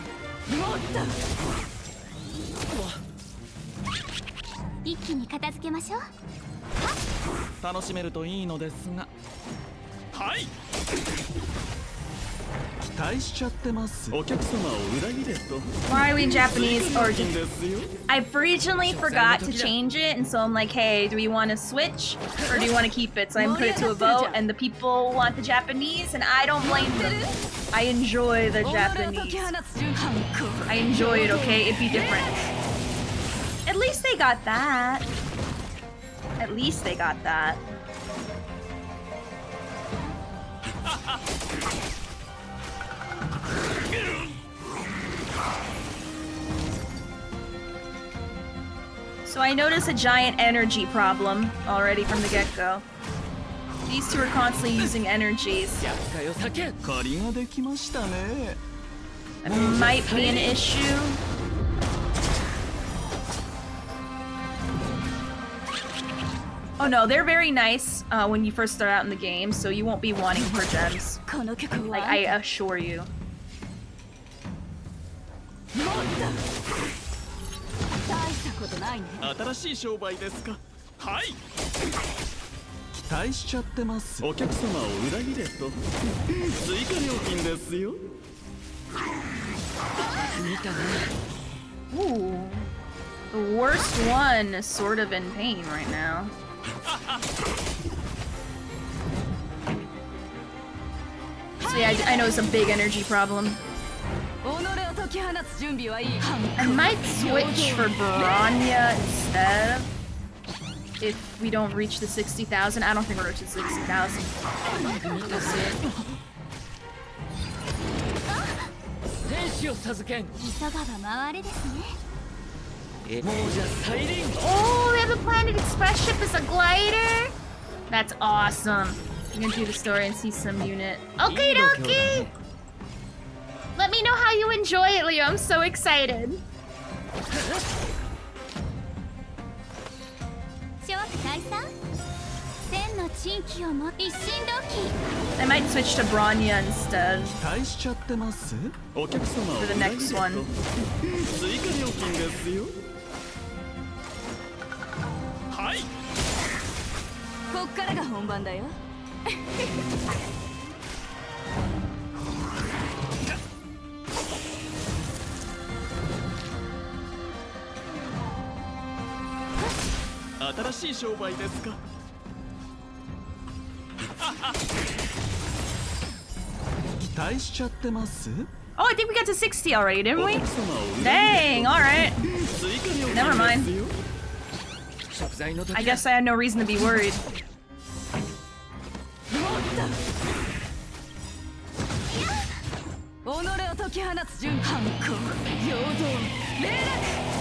一気に片付けましょう。楽しめるといいのですが。はい。期待しちゃってます。お客様を裏切れと。 Why are we in Japanese or 金 just... ですよ。 I originally forgot to change it, and so I'm like, hey, do we want to switch or do you want to keep it? So I put it to a vote, and the people want the Japanese, and I don't blame them. I enjoy the Japanese. I enjoy it, okay? It'd be different. At least they got that. At least they got that. So I notice a giant energy problem already from the get-go. These two are constantly using energies. 厄介を避け。借りができましたね。 That might be an issue. Oh no, they're very nice when you first start out in the game, so you won't be wanting for gems. この曲 Like, は I assure you. 大したことないね。新しい商売ですか。はい。期待しちゃってます。お客様を裏切れと追加料金ですよ。見たな。 Ooh. The worst one is sort of in pain right now. So yeah, I know it's a big energy problem. 己を解き放つ準備はいい。 I might switch for Bronya instead. If we don't reach the 60,000. I don't think we'll reach the 60,000. 天使を授けん。急がば回れですね。もうじゃサイリン。 Oh, they have a Planet Express ship as a glider? That's awesome. I'm gonna do the story and see some unit. Okay, dokie! Let me know how you enjoy it, Leo. I'm so excited. 諸大さん、千の珍奇をも一心同期。 I might switch to Bronya instead. 期待しちゃってます。お客様を For the 裏切 next れと one. 追加料金ですよ。はい。こっからが本番だよ。新しい商売ですか。期待しちゃってます。 Oh, I think we got to 60 already, didn't お we? 客様を裏切れ Dang, alright. と追加料 Never 金 mind. ですよ。食材の時だ。 I guess I had no reason to be worried. 己を解き放つ準備。反抗、陽動、霊落。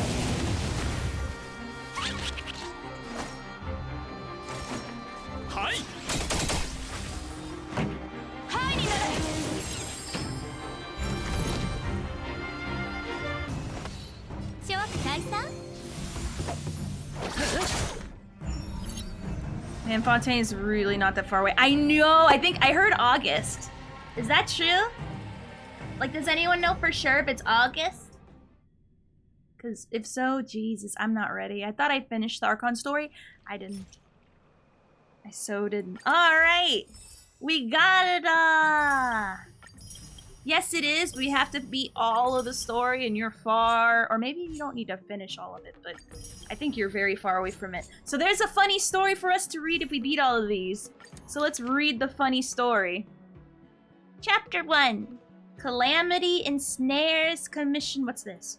はい。はいになれ。 諸大さん、 Man, Fontaine is really not that far away. I know! I think I heard August. Is that true? Like, does anyone know for sure if it's August? Because if so, Jesus, I'm not ready. I thought I finished the Archon story. I didn't. I so didn't. Alright! We got it! Yes, it is. We have to beat all of the story and you're far. Or maybe you don't need to finish all of it, but I think you're very far away from it. So there's a funny story for us to read if we beat all of these. So let's read the funny story. Chapter 1. Calamity Ensnares Commission. What's this?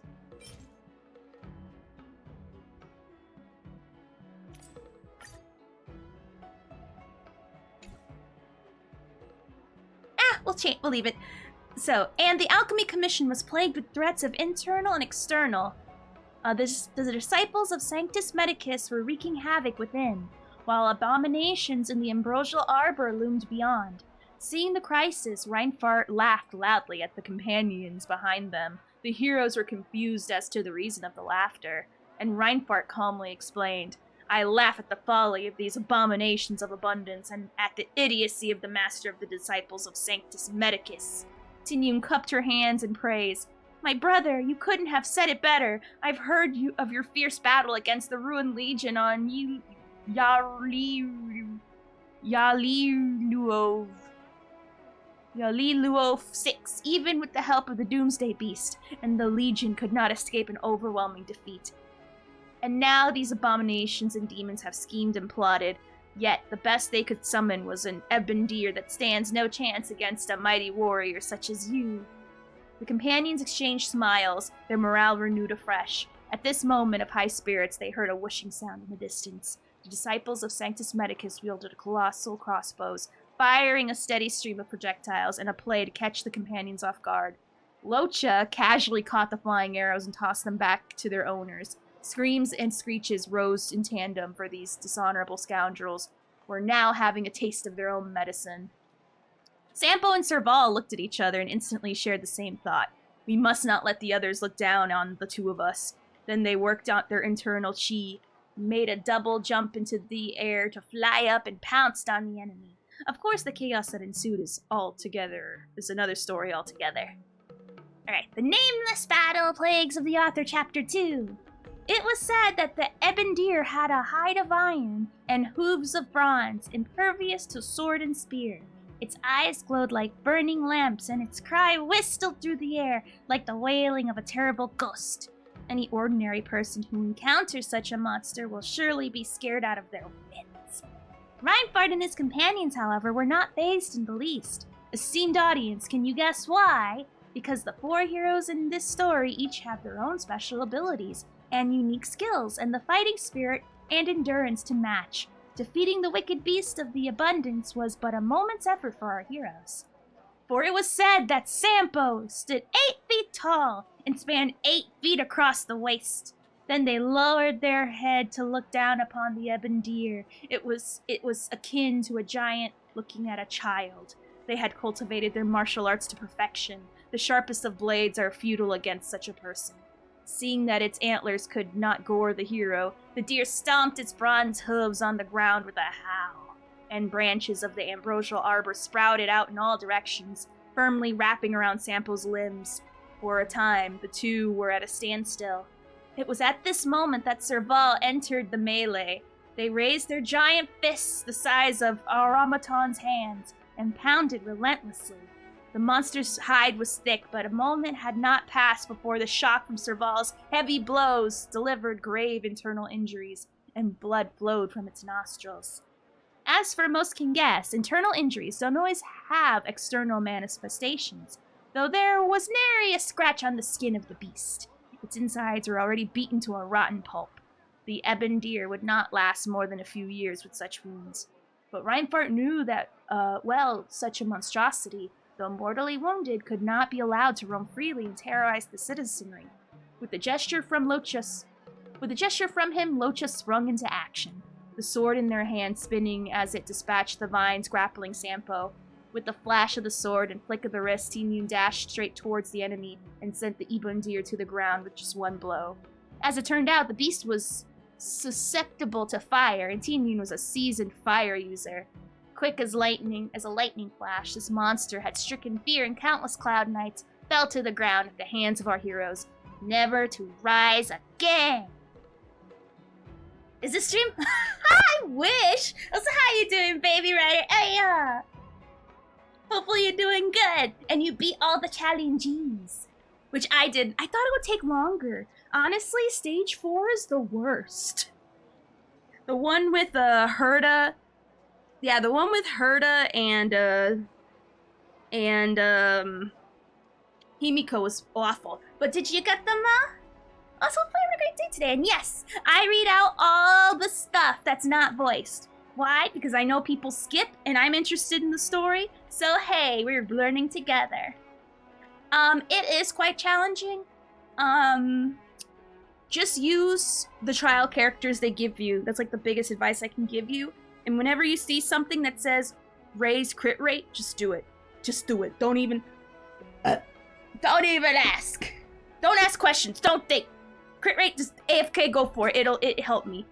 We'll leave it. So, and the Alchemy Commission was plagued with threats of internal and external. The disciples of Sanctus Medicus were wreaking havoc within, while abominations in the ambrosial arbor loomed beyond. Seeing the crisis, Reinfart laughed loudly at the companions behind them. The heroes were confused as to the reason of the laughter, and Reinfart calmly explained, I laugh at the folly of these abominations of abundance, and at the idiocy of the master of the disciples of Sanctus Medicus. Tinian cupped her hands in praise. My brother, you couldn't have said it better. I've heard of your fierce battle against the ruined legion on Yaliluov 6, even with the help of the Doomsday Beast, and the Legion could not escape an overwhelming defeat. And now these abominations and demons have schemed and plotted, yet the best they could summon was an ebon deer that stands no chance against a mighty warrior such as you. The companions exchanged smiles, their morale renewed afresh. At this moment of high spirits, they heard a whooshing sound in the distance. The disciples of Sanctus Medicus wielded colossal crossbows, firing a steady stream of projectiles in a play to catch the companions off guard. Locha casually caught the flying arrows and tossed them back to their owners. Screams and screeches rose in tandem, for these dishonorable scoundrels were now having a taste of their own medicine. Sampo and Serval looked at each other and instantly shared the same thought. We must not let the others look down on the two of us. Then they worked out their internal chi, made a double jump into the air to fly up and pounced on the enemy. Of course, the chaos that ensued is another story altogether. Alright, the nameless battle plagues of the author, chapter 2. It was said that the ebon deer had a hide of iron and hooves of bronze, impervious to sword and spear. Its eyes glowed like burning lamps, and its cry whistled through the air like the wailing of a terrible ghost. Any ordinary person who encounters such a monster will surely be scared out of their wits. Reinfart and his companions, however, were not fazed in the least. Esteemed audience, can you guess why? Because the four heroes in this story each have their own special abilities and unique skills, and the fighting spirit and endurance to match. Defeating the wicked beast of the abundance was but a moment's effort for our heroes. For it was said that Sampo stood 8 feet tall and spanned 8 feet across the waist. Then they lowered their head to look down upon the ebon deer. It was akin to a giant looking at a child. They had cultivated their martial arts to perfection. The sharpest of blades are futile against such a person. Seeing that its antlers could not gore the hero, the deer stomped its bronze hooves on the ground with a howl, and branches of the ambrosial arbor sprouted out in all directions, firmly wrapping around Sampo's limbs. For a time, the two were at a standstill. It was at this moment that Serval entered the melee. They raised their giant fists the size of Aramaton's hands and pounded relentlessly. The monster's hide was thick, but a moment had not passed before the shock from Serval's heavy blows delivered grave internal injuries, and blood flowed from its nostrils. As for most can guess, internal injuries don't always have external manifestations, though there was nary a scratch on the skin of the beast. Its insides were already beaten to a rotten pulp. The ebon deer would not last more than a few years with such wounds. But Reinfart knew that, such a monstrosity, though mortally wounded, could not be allowed to roam freely and terrorize the citizenry. With a gesture from him, Locha sprung into action, the sword in their hand spinning as it dispatched the vines grappling Sampo. With the flash of the sword and flick of the wrist, Tinian dashed straight towards the enemy and sent the ebon deer to the ground with just one blow. As it turned out, the beast was susceptible to fire, and Tinian was a seasoned fire user. Quick as a lightning flash, this monster had stricken fear, and countless cloud knights fell to the ground at the hands of our heroes, never to rise again. Is this stream? I wish! Also, how you doing, baby rider? Hey, hopefully you're doing good, and you beat all the challenges. Which I did. I thought it would take longer. Honestly, stage 4 is the worst. The one with Herda. Yeah, the one with Herda and Himiko was awful. But did you get them, Also, hope you have a great day today. And yes, I read out all the stuff that's not voiced. Why? Because I know people skip, and I'm interested in the story. So hey, we're learning together. It is quite challenging. Just use the trial characters they give you. That's like the biggest advice I can give you. And whenever you see something that says raise crit rate, just do it. Just do it. Don't even ask. Don't ask questions. Don't think. Crit rate, just AFK, go for it. It helped me.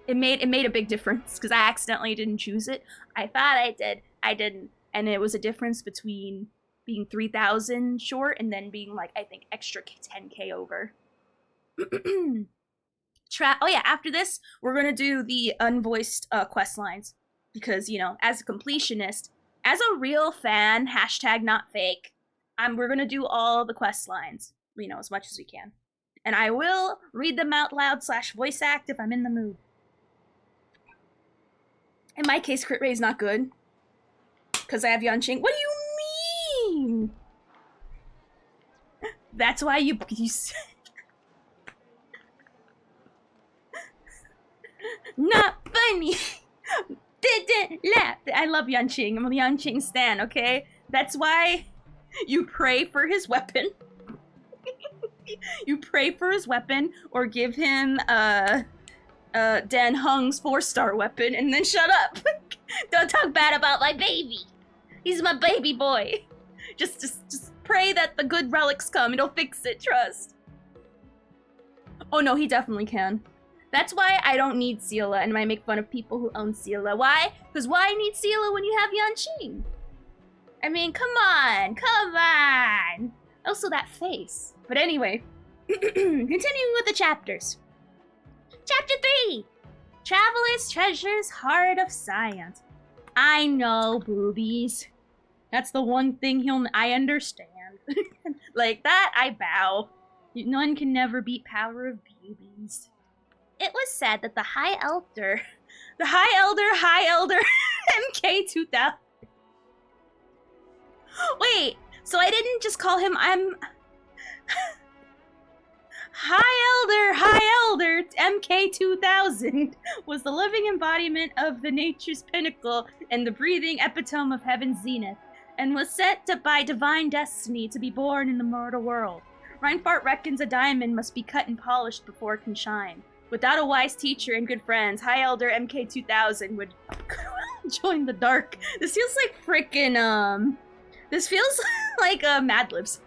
It made a big difference because I accidentally didn't choose it. I thought I did. I didn't. And it was a difference between being 3,000 short and then being like, I think, extra 10k over. Oh yeah, after this, we're gonna do the unvoiced quest lines. Because, you know, as a completionist, as a real fan, hashtag not fake, we're gonna do all the quest lines, you know, as much as we can. And I will read them out loud / voice act if I'm in the mood. In my case, crit rate is not good. Because I have Yunqing. What do you mean? That's why you not funny. Didn't laugh. I love Yunqing. I'm a Yunqing stan, okay? That's why you pray for his weapon. You pray for his weapon, or give him Dan Hung's 4-star weapon, and then shut up. Don't talk bad about my baby. He's my baby boy. Just pray that the good relics come. It'll fix it, trust. Oh no, he definitely can. That's why I don't need Seela, and I make fun of people who own Seela. Why? Because why need Seela when you have Yunqing? I mean, come on. Also, that face. But anyway, continuing with the chapters. Chapter 3! Traveler's Treasure's Heart of Science. I know, boobies. That's the one thing I understand. Like that, I bow. None can never beat power of boobies. It was said that the High Elder MK2000. Wait, so I didn't just call him, High Elder MK2000 was the living embodiment of the nature's pinnacle and the breathing epitome of heaven's zenith, and was set by divine destiny to be born in the mortal world. Reinhardt reckons a diamond must be cut and polished before it can shine. Without a wise teacher and good friends, High Elder MK2000 would join the dark. This feels like frickin', this feels like Mad Libs.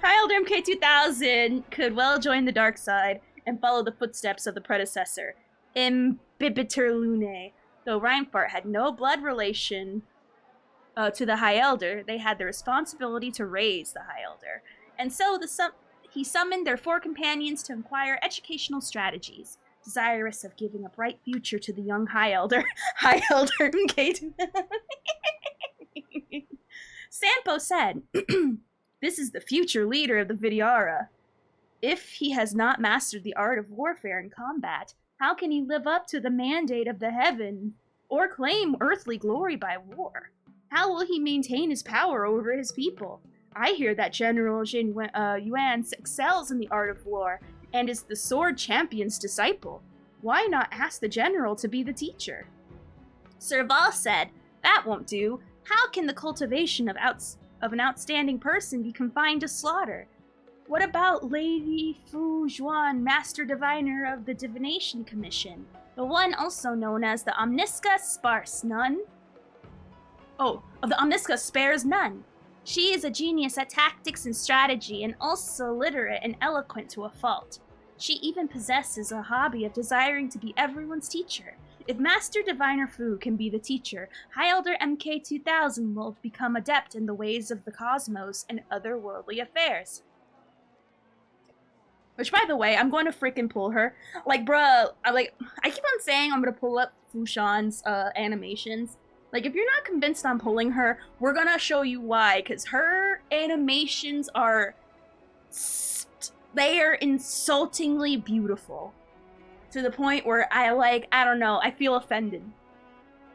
High Elder MK2000 could well join the dark side and follow the footsteps of the predecessor, Imbibitor Lune. Though Reinhardt had no blood relation to the High Elder, they had the responsibility to raise the High Elder. And so he summoned their 4 companions to inquire educational strategies, desirous of giving a bright future to the young High Elder. High Elder MK2000. Sampo said, "This is the future leader of the Vidyara. If he has not mastered the art of warfare and combat, how can he live up to the mandate of the heaven or claim earthly glory by war? How will he maintain his power over his people? I hear that General Jin Yuan excels in the art of war and is the sword champion's disciple. Why not ask the general to be the teacher?" Serval said, "That won't do. How can the cultivation of an outstanding person be confined to slaughter? What about Lady Fu Zhuan, Master Diviner of the Divination Commission, the one also known as the Omnisca Sparse Nun? Oh, of the Omnisca Spares None. She is a genius at tactics and strategy, and also literate and eloquent to a fault. She even possesses a hobby of desiring to be everyone's teacher. If Master Diviner Fu can be the teacher, High Elder MK2000 will become adept in the ways of the cosmos and otherworldly affairs." Which, by the way, I'm going to freaking pull her. Like, bruh, I keep on saying I'm going to pull up Fushan's animations. Like, if you're not convinced I'm pulling her, we're going to show you why. Because her animations are... they are insultingly beautiful. To the point where I don't know, I feel offended.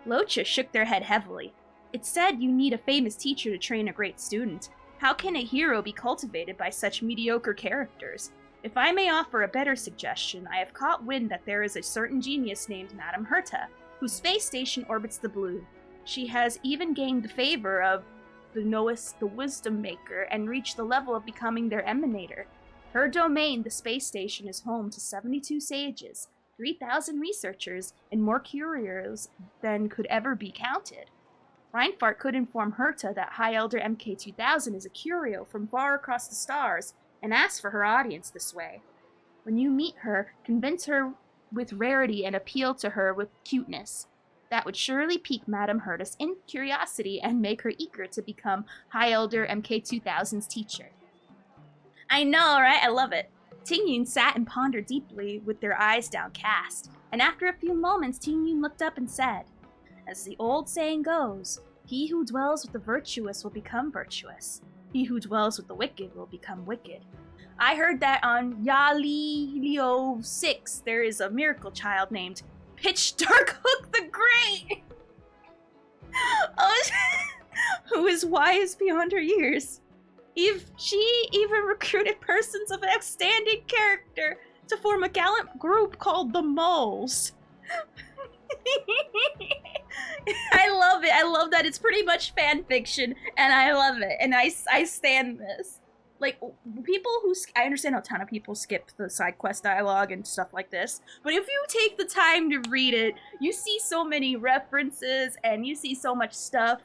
Locha shook their head heavily. "It's said you need a famous teacher to train a great student. How can a hero be cultivated by such mediocre characters? If I may offer a better suggestion, I have caught wind that there is a certain genius named Madame Herta, whose space station orbits the blue. She has even gained the favor of the Wisdom Maker, and reached the level of becoming their emanator. Her domain, the space station, is home to 72 sages. 3,000 researchers, and more curios than could ever be counted. Reinfart could inform Herta that High Elder MK2000 is a curio from far across the stars, and ask for her audience this way. When you meet her, convince her with rarity and appeal to her with cuteness. That would surely pique Madame Herta's curiosity and make her eager to become High Elder MK2000's teacher. I know, right? I love it. Tingyun sat and pondered deeply with their eyes downcast, and after a few moments Tingyun looked up and said, "As the old saying goes, he who dwells with the virtuous will become virtuous. He who dwells with the wicked will become wicked." I heard that on Yalilio 6, there is a miracle child named Pitch Dark Hook the Great, who is wise beyond her years. If she even recruited persons of outstanding character to form a gallant group called the Moles. I love it. I love that it's pretty much fan fiction, and I love it. And I stand this. Like, people who... I understand a ton of people skip the side quest dialogue and stuff like this, but if you take the time to read it, you see so many references, and you see so much stuff.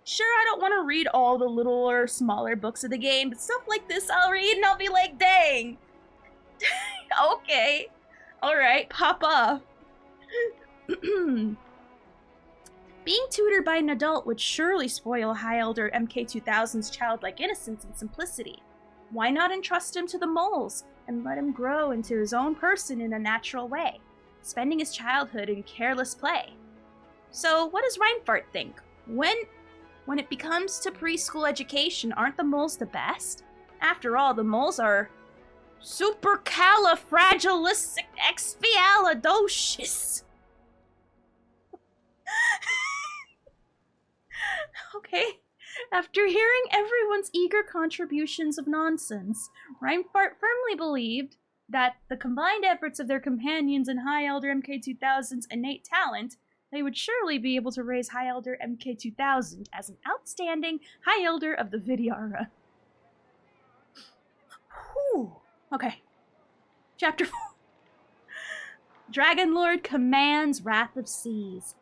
Sure, I don't want to read all the littler, smaller books of the game, but stuff like this I'll read, and I'll be like, dang. Okay. Alright, pop off. Being tutored by an adult would surely spoil High Elder MK2000's childlike innocence and simplicity. Why not entrust him to the moles and let him grow into his own person in a natural way, spending his childhood in careless play? So what does Reinfart think? When it comes to preschool education, aren't the moles the best? After all, the moles are supercalifragilisticexpialidocious. Okay. After hearing everyone's eager contributions of nonsense, Reinfart firmly believed that the combined efforts of their companions and High Elder MK2000's innate talent, they would surely be able to raise High Elder MK2000 as an outstanding High Elder of the Vidyara. Whew. Okay. Chapter 4. Dragon Lord commands Wrath of Seas.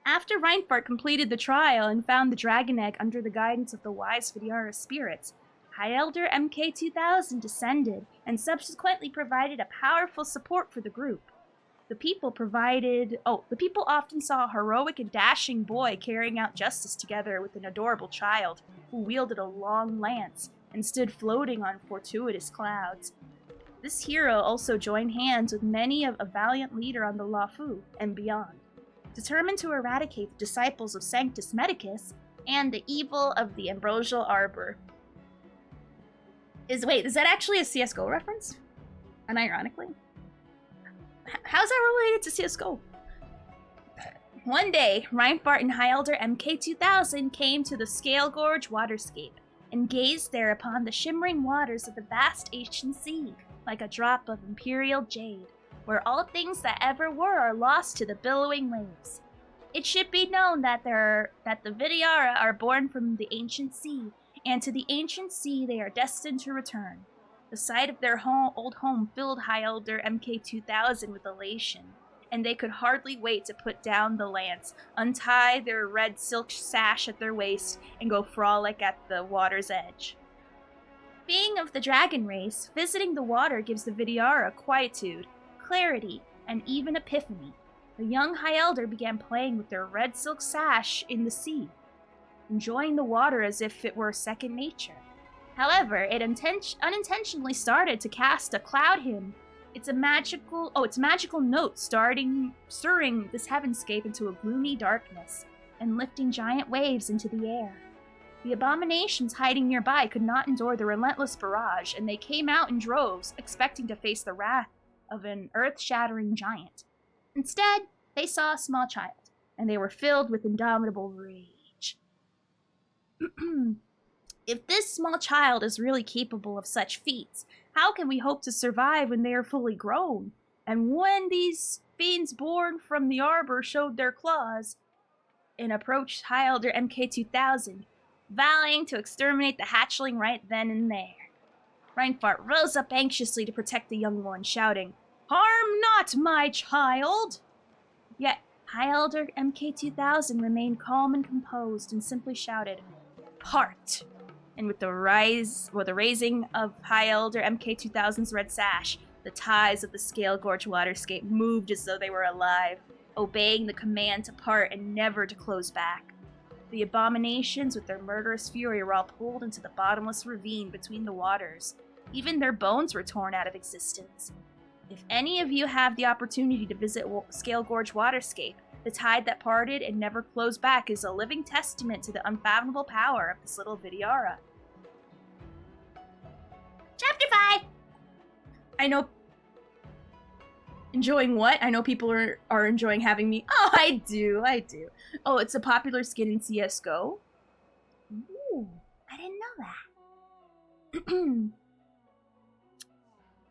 After Reinfart completed the trial and found the dragon egg under the guidance of the wise Vidyara spirits, High Elder MK2000 descended and subsequently provided a powerful support for the group. The people often saw a heroic and dashing boy carrying out justice together with an adorable child who wielded a long lance and stood floating on fortuitous clouds. This hero also joined hands with many of a valiant leader on the Lafu and beyond, determined to eradicate the disciples of Sanctus Medicus and the evil of the Ambrosial Arbor. Is that actually a CSGO reference? Unironically? How's that related to CSGO? One day, Reinfart and High Elder MK2000 came to the Scale Gorge waterscape and gazed there upon the shimmering waters of the vast ancient sea, like a drop of imperial jade, where all things that ever were are lost to the billowing waves. It should be known that the Vidyara are born from the ancient sea, and to the ancient sea they are destined to return. The sight of their old home filled High Elder MK2000 with elation, and they could hardly wait to put down the lance, untie their red silk sash at their waist, and go frolic at the water's edge. Being of the dragon race, visiting the water gives the Vidyara quietude, clarity, and even epiphany. The young High Elder began playing with their red silk sash in the sea, enjoying the water as if it were second nature. However, it unintentionally started to cast a cloud hymn. Its magical notes stirring this heavenscape into a gloomy darkness, and lifting giant waves into the air. The abominations hiding nearby could not endure the relentless barrage, and they came out in droves, expecting to face the wrath of an earth-shattering giant. Instead, they saw a small child, and they were filled with indomitable rage. If this small child is really capable of such feats, how can we hope to survive when they are fully grown? And when these fiends born from the arbor showed their claws and approached High Elder MK2000, vowing to exterminate the hatchling right then and there. Reinfart rose up anxiously to protect the young one, shouting, Harm not, my child! Yet High Elder MK2000 remained calm and composed and simply shouted, "Part!" And with the raising of High Elder MK2000's red sash, the ties of the Scale Gorge waterscape moved as though they were alive, obeying the command to part and never to close back. The abominations with their murderous fury were all pulled into the bottomless ravine between the waters. Even their bones were torn out of existence. If any of you have the opportunity to visit Scale Gorge waterscape, the tide that parted and never closed back is a living testament to the unfathomable power of this little Vidyara. Chapter 5! I know... Enjoying what? I know people are enjoying having me. Oh, I do. Oh, it's a popular skin in CSGO. Ooh, I didn't know that.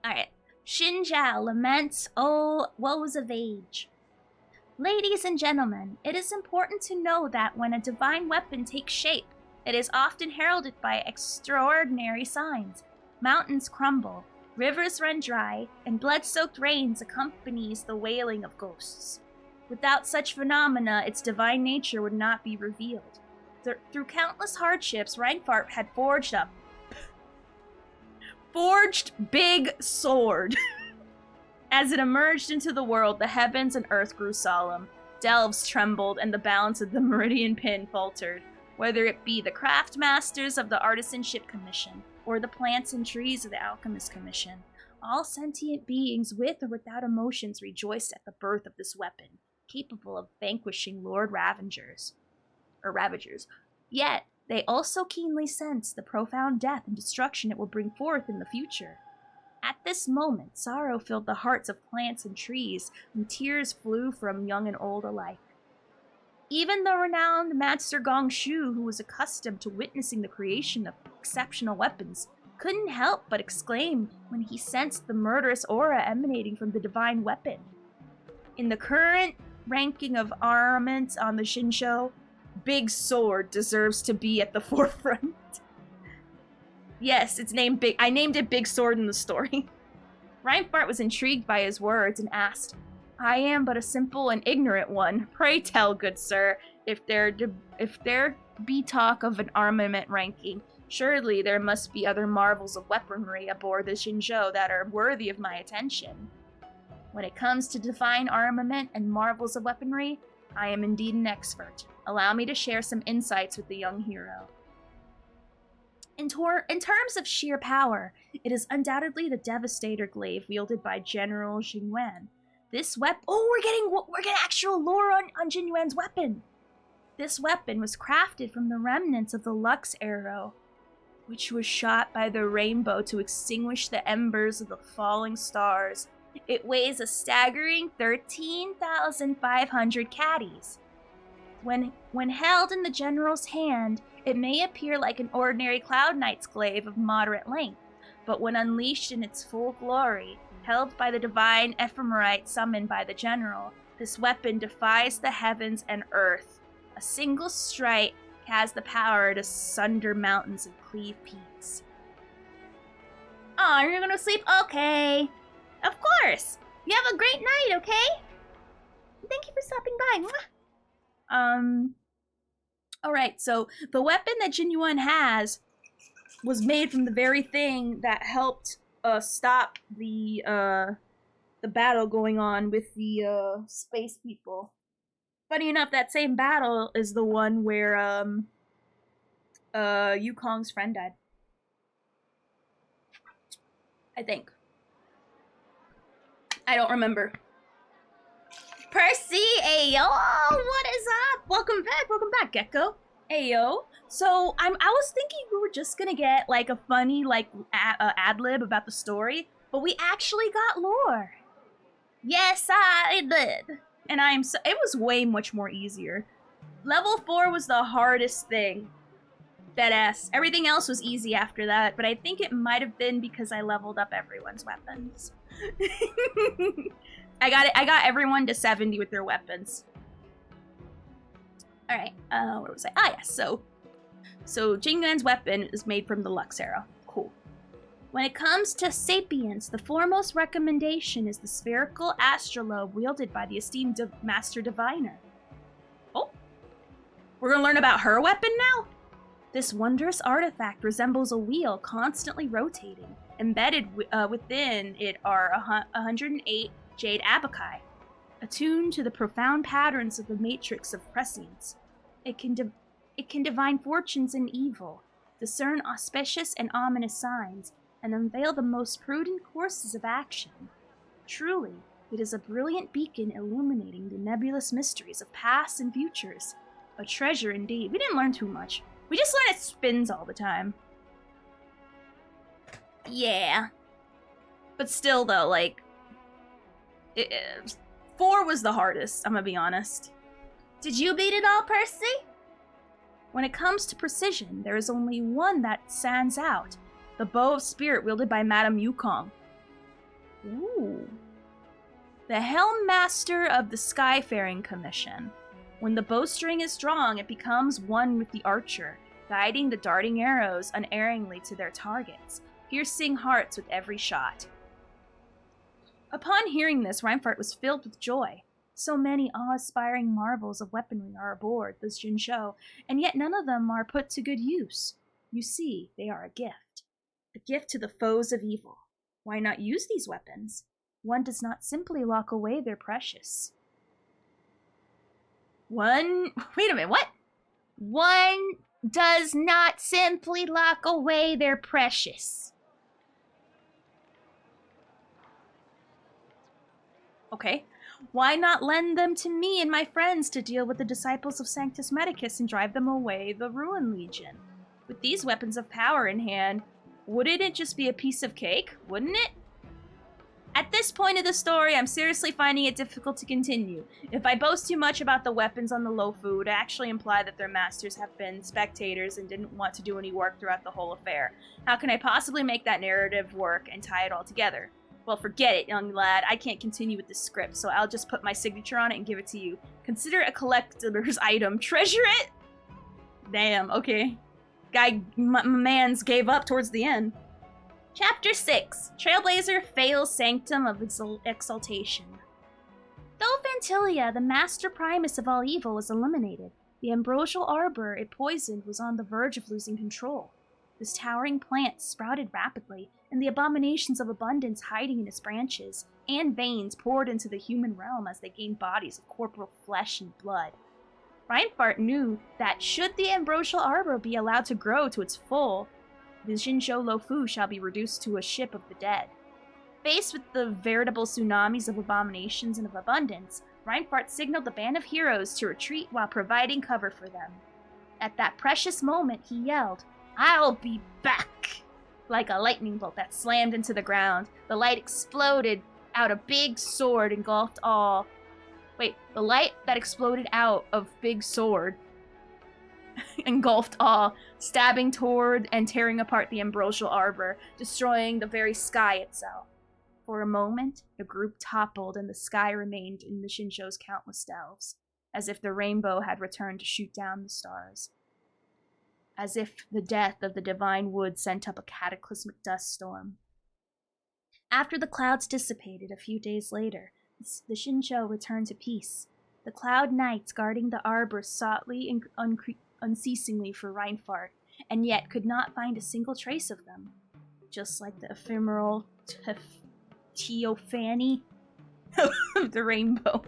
Alright. Shinjao laments, oh, woes of age. Ladies and gentlemen, it is important to know that when a divine weapon takes shape, it is often heralded by extraordinary signs. Mountains crumble, rivers run dry, and blood-soaked rains accompanies the wailing of ghosts. Without such phenomena, its divine nature would not be revealed. Through countless hardships, Reinfarth had forged big sword. As it emerged into the world, the heavens and earth grew solemn. Delves trembled, and the balance of the meridian pin faltered. Whether it be the craft masters of the Artisanship Commission, or the plants and trees of the Alchemist Commission, all sentient beings with or without emotions rejoiced at the birth of this weapon, capable of vanquishing Lord Ravagers. Yet, they also keenly sensed the profound death and destruction it will bring forth in the future. At this moment, sorrow filled the hearts of plants and trees, and tears flew from young and old alike. Even the renowned Master Gong Shu, who was accustomed to witnessing the creation of exceptional weapons, couldn't help but exclaim when he sensed the murderous aura emanating from the divine weapon. In the current ranking of armaments on the Shinsho, Big Sword deserves to be at the forefront. Yes, it's named Big. I named it Big Sword in the story. Reinfarth was intrigued by his words and asked, "I am but a simple and ignorant one. Pray tell, good sir, if there be talk of an armament ranking, surely there must be other marvels of weaponry aboard the Shinjo that are worthy of my attention. When it comes to divine armament and marvels of weaponry, I am indeed an expert. Allow me to share some insights with the young hero. In terms of sheer power, it is undoubtedly the Devastator glaive wielded by General Jingyuan. This weapon— oh, we're getting actual lore on Jingyuan's weapon! This weapon was crafted from the remnants of the Lux arrow, which was shot by the rainbow to extinguish the embers of the falling stars. It weighs a staggering 13,500 caddies. When held in the general's hand, it may appear like an ordinary Cloud Knight's glaive of moderate length, but when unleashed in its full glory, held by the divine ephemerite summoned by the general, this weapon defies the heavens and earth. A single strike has the power to sunder mountains and cleave peaks. Oh, you're gonna sleep? Okay. Of course. You have a great night, okay? Thank you for stopping by. Mwah. Alright, so the weapon that Jingyuan has was made from the very thing that helped stop the battle going on with the space people. Funny enough, that same battle is the one where Yukong's friend died. I think. I don't remember. Percy, ayo, what is up? Welcome back, Gecko. Ayo. So I was thinking we were just gonna get like a funny ad lib about the story, but we actually got lore. Yes, I did, and it was way much more easier. Level 4 was the hardest thing. Deadass. Everything else was easy after that, but I think it might have been because I leveled up everyone's weapons. I got everyone to 70 with their weapons. Alright, where was I? Ah, yes, so Jingyuan's weapon is made from the Lux arrow. Cool. When it comes to sapience, the foremost recommendation is the spherical astrolabe wielded by the esteemed Master Diviner. Oh, we're gonna learn about her weapon now? This wondrous artifact resembles a wheel constantly rotating. Embedded within it are 108 jade abaci, attuned to the profound patterns of the matrix of prescience. It can divine fortunes and evil, discern auspicious and ominous signs, and unveil the most prudent courses of action. Truly, it is a brilliant beacon illuminating the nebulous mysteries of past and futures. A treasure indeed. We didn't learn too much. We just learned it spins all the time. Yeah. But still, though, like... 4 was the hardest, I'm gonna be honest. Did you beat it all, Percy? When it comes to precision, there is only one that stands out. The Bow of Spirit wielded by Madame Yukong. Ooh. The Helm Master of the Skyfaring Commission. When the bowstring is drawn, it becomes one with the archer, guiding the darting arrows unerringly to their targets, piercing hearts with every shot. Upon hearing this, Reinhardt was filled with joy. So many awe-inspiring marvels of weaponry are aboard the Jinzhou, and yet none of them are put to good use. You see, they are a gift. A gift to the foes of evil. Why not use these weapons? One does not simply lock away their precious. Wait a minute, what? One does not simply lock away their precious. Okay. Why not lend them to me and my friends to deal with the disciples of Sanctus Medicus and drive them away the Ruin Legion? With these weapons of power in hand, wouldn't it just be a piece of cake? Wouldn't it? At this point of the story, I'm seriously finding it difficult to continue. If I boast too much about the weapons on the Lofu, it would actually imply that their masters have been spectators and didn't want to do any work throughout the whole affair. How can I possibly make that narrative work and tie it all together? Well, forget it, young lad. I can't continue with this script, so I'll just put my signature on it and give it to you. Consider it a collector's item. Treasure it? Damn, okay. My man's gave up towards the end. Chapter 6. Trailblazer fails Sanctum of Exaltation. Though Vantilia, the master primus of all evil, was eliminated, the ambrosial arbor it poisoned was on the verge of losing control. This towering plant sprouted rapidly, and the abominations of abundance hiding in its branches and veins poured into the human realm as they gained bodies of corporal flesh and blood. Reinhardt knew that should the ambrosial arbor be allowed to grow to its full, the Jinzhou Lofu shall be reduced to a ship of the dead. Faced with the veritable tsunamis of abominations and of abundance, Reinhardt signaled the band of heroes to retreat while providing cover for them. At that precious moment, he yelled, "I'll be back!" Like a lightning bolt that slammed into the ground, the light exploded out a big sword engulfed all. The light that exploded out of big sword engulfed all, stabbing toward and tearing apart the ambrosial arbor, destroying the very sky itself. For a moment, the group toppled and the sky remained in the Jinzhou's countless delves, as if the rainbow had returned to shoot down the stars. As if the death of the divine wood sent up a cataclysmic dust storm. After the clouds dissipated a few days later, the Jinzhou returned to peace. The cloud knights guarding the arbor soughtly and unceasingly for Reinhardt, and yet could not find a single trace of them. Just like the ephemeral Theophany of the rainbow.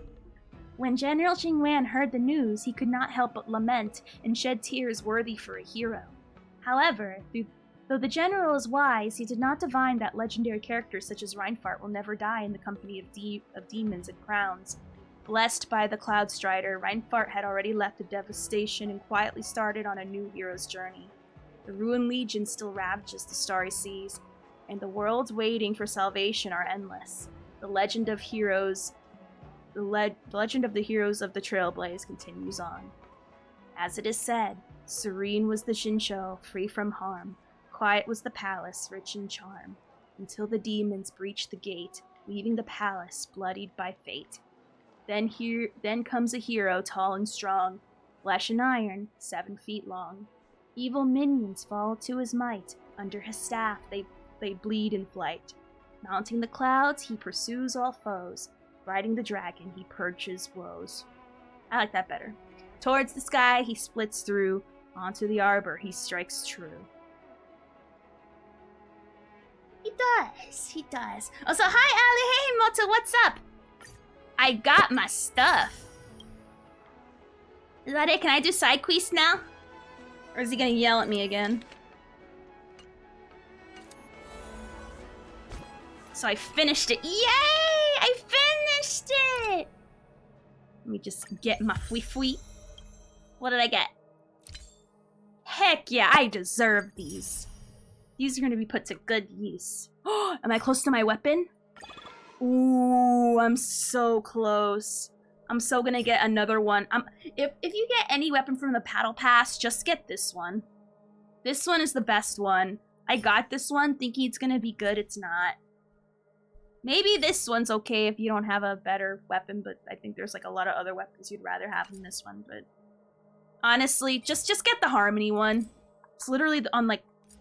When General Jingwan heard the news, he could not help but lament and shed tears worthy for a hero. However, though the general is wise, he did not divine that legendary characters such as Reinhardt will never die in the company of demons and crowns. Blessed by the Cloud Strider, Reinhardt had already left the devastation and quietly started on a new hero's journey. The Ruin Legion still ravages the starry seas, and the worlds waiting for salvation are endless. The legend of the heroes of the Trailblaze continues on. As it is said, serene was the Jinzhou, free from harm. Quiet was the palace, rich in charm, until the demons breached the gate, leaving the palace bloodied by fate. Then comes a hero tall and strong, flesh and iron, 7 feet long. Evil minions fall to his might. Under his staff they they bleed in flight. Mounting the clouds, he pursues all foes. Riding the dragon, he purges woes. I like that better. Towards the sky, he splits through. Onto the arbor, he strikes true. He does. Also, hi, Ali. Hey, Moto, what's up? I got my stuff. Is that it? Can I do side quests now? Or is he gonna yell at me again? So I finished it. Yay! I finished it! Let me just get my fwee. What did I get? Heck yeah, I deserve these. These are gonna be put to good use. Am I close to my weapon? Ooh, I'm so close. I'm so gonna get another one. If you get any weapon from the Battle Pass, just get this one. This one is the best one. I got this one thinking it's gonna be good. It's not. Maybe this one's okay if you don't have a better weapon, but I think there's like a lot of other weapons you'd rather have than this one. But honestly, just get the Harmony one. It's literally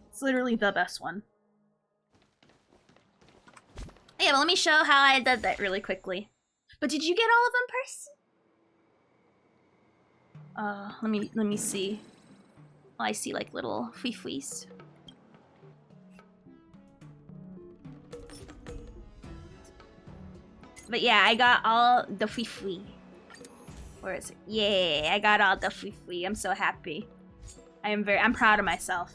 it's literally the best one. Yeah, but let me show how I did that really quickly. But did you get all of them, Percy? Let me see. Oh, I see like little fwees. But yeah, I got all the fwee. Where is it? Yeah, I got all the fwee. I'm so happy. I'm proud of myself.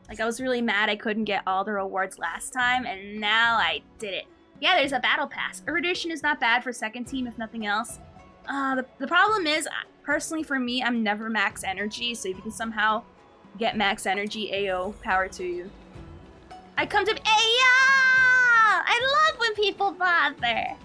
Like, I was really mad I couldn't get all the rewards last time, and now I did it. Yeah, there's a battle pass. Erudition is not bad for second team, if nothing else. The problem is, personally for me, I'm never max energy, so if you can somehow get max energy, AO, power to you. I come to... Ayo! I love when people bother.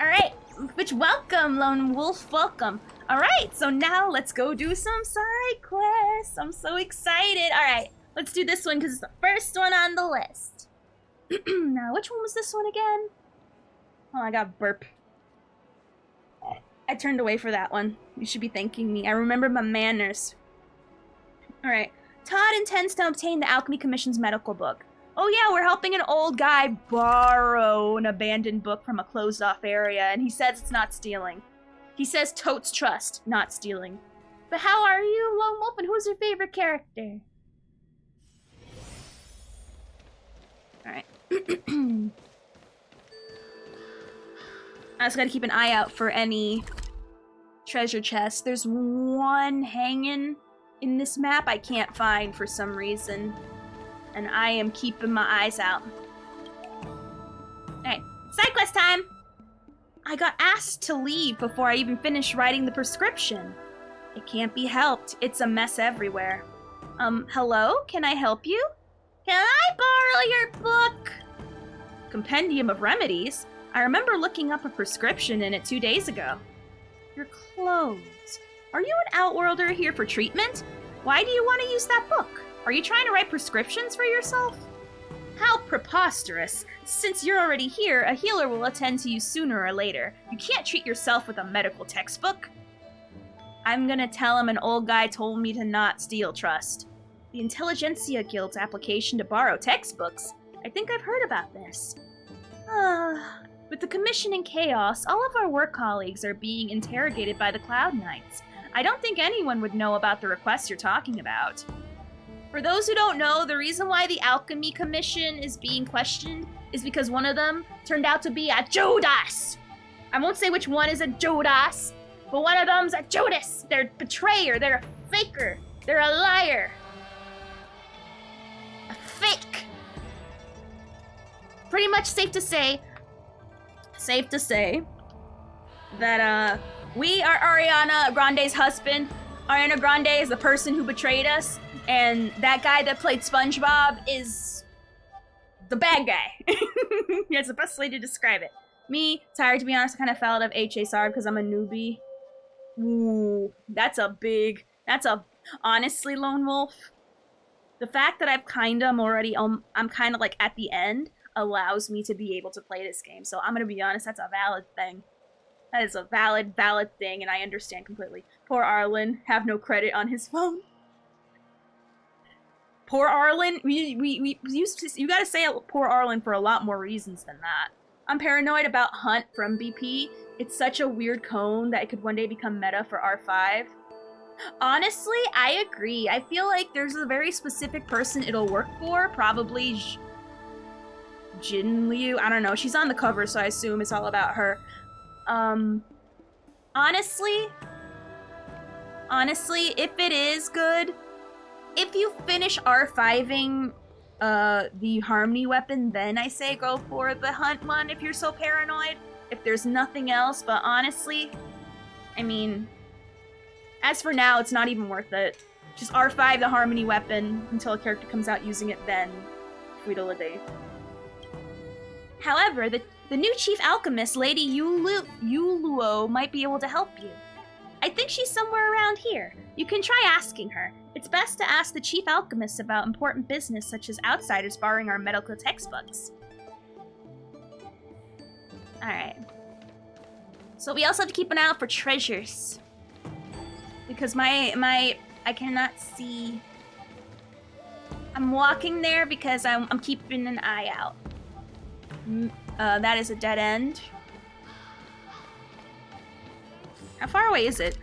Alright, which welcome, Lone Wolf, welcome. Alright, so now let's go do some side quests. I'm so excited. Alright, let's do this one because it's the first one on the list. Now, which one was this one again? Oh, I got burp. I turned away for that one. You should be thanking me. I remember my manners. Alright, Todd intends to obtain the Alchemy Commission's medical book. Oh yeah, we're helping an old guy borrow an abandoned book from a closed-off area, and he says it's not stealing. He says totes trust, not stealing. But how are you, Lone Wolf, and who's your favorite character? Alright. I just gotta keep an eye out for any treasure chests. There's one hanging in this map I can't find for some reason. And I am keeping my eyes out. Alright, side quest time! I got asked to leave before I even finished writing the prescription. It can't be helped. It's a mess everywhere. Hello? Can I help you? Can I borrow your book? Compendium of Remedies? I remember looking up a prescription in it 2 days ago. Your clothes. Are you an Outworlder here for treatment? Why do you want to use that book? Are you trying to write prescriptions for yourself? How preposterous. Since you're already here, a healer will attend to you sooner or later. You can't treat yourself with a medical textbook. I'm gonna tell him an old guy told me to not steal trust. The Intelligentsia Guild's application to borrow textbooks. I think I've heard about this. With the Commission in chaos, all of our work colleagues are being interrogated by the Cloud Knights. I don't think anyone would know about the request you're talking about. For those who don't know, the reason why the Alchemy Commission is being questioned is because one of them turned out to be a Judas! I won't say which one is a Judas, but one of them's a Judas! They're a betrayer, they're a faker, they're a liar. A fake! Pretty much safe to say that, we are Ariana Grande's husband. Ariana Grande is the person who betrayed us. And that guy that played SpongeBob is the bad guy. That's the best way to describe it. Me, tired to be honest, I kind of fell out of HSR because I'm a newbie. Ooh, honestly, Lone Wolf, the fact that I'm kind of like at the end allows me to be able to play this game. So I'm going to be honest, that's a valid thing. That is a valid thing, and I understand completely. Poor Arlen, have no credit on his phone. Poor Arlen. We used to, you gotta say poor Arlen for a lot more reasons than that. I'm paranoid about Hunt from BP. It's such a weird cone that it could one day become meta for R5. Honestly, I agree. I feel like there's a very specific person it'll work for. Probably Jin Liu. I don't know. She's on the cover, so I assume it's all about her. Honestly, if it is good, if you finish R5ing the Harmony weapon, then I say go for the Hunt one if you're so paranoid. If there's nothing else, but honestly, I mean, as for now, it's not even worth it. Just R5 the Harmony weapon until a character comes out using it, then Tweedledee. However, the new chief alchemist, Lady Yuluo, might be able to help you. I think she's somewhere around here. You can try asking her. It's best to ask the chief alchemist about important business such as outsiders borrowing our medical textbooks. Alright. So we also have to keep an eye out for treasures. Because I cannot see. I'm walking there because I'm keeping an eye out. That is a dead end. How far away is it?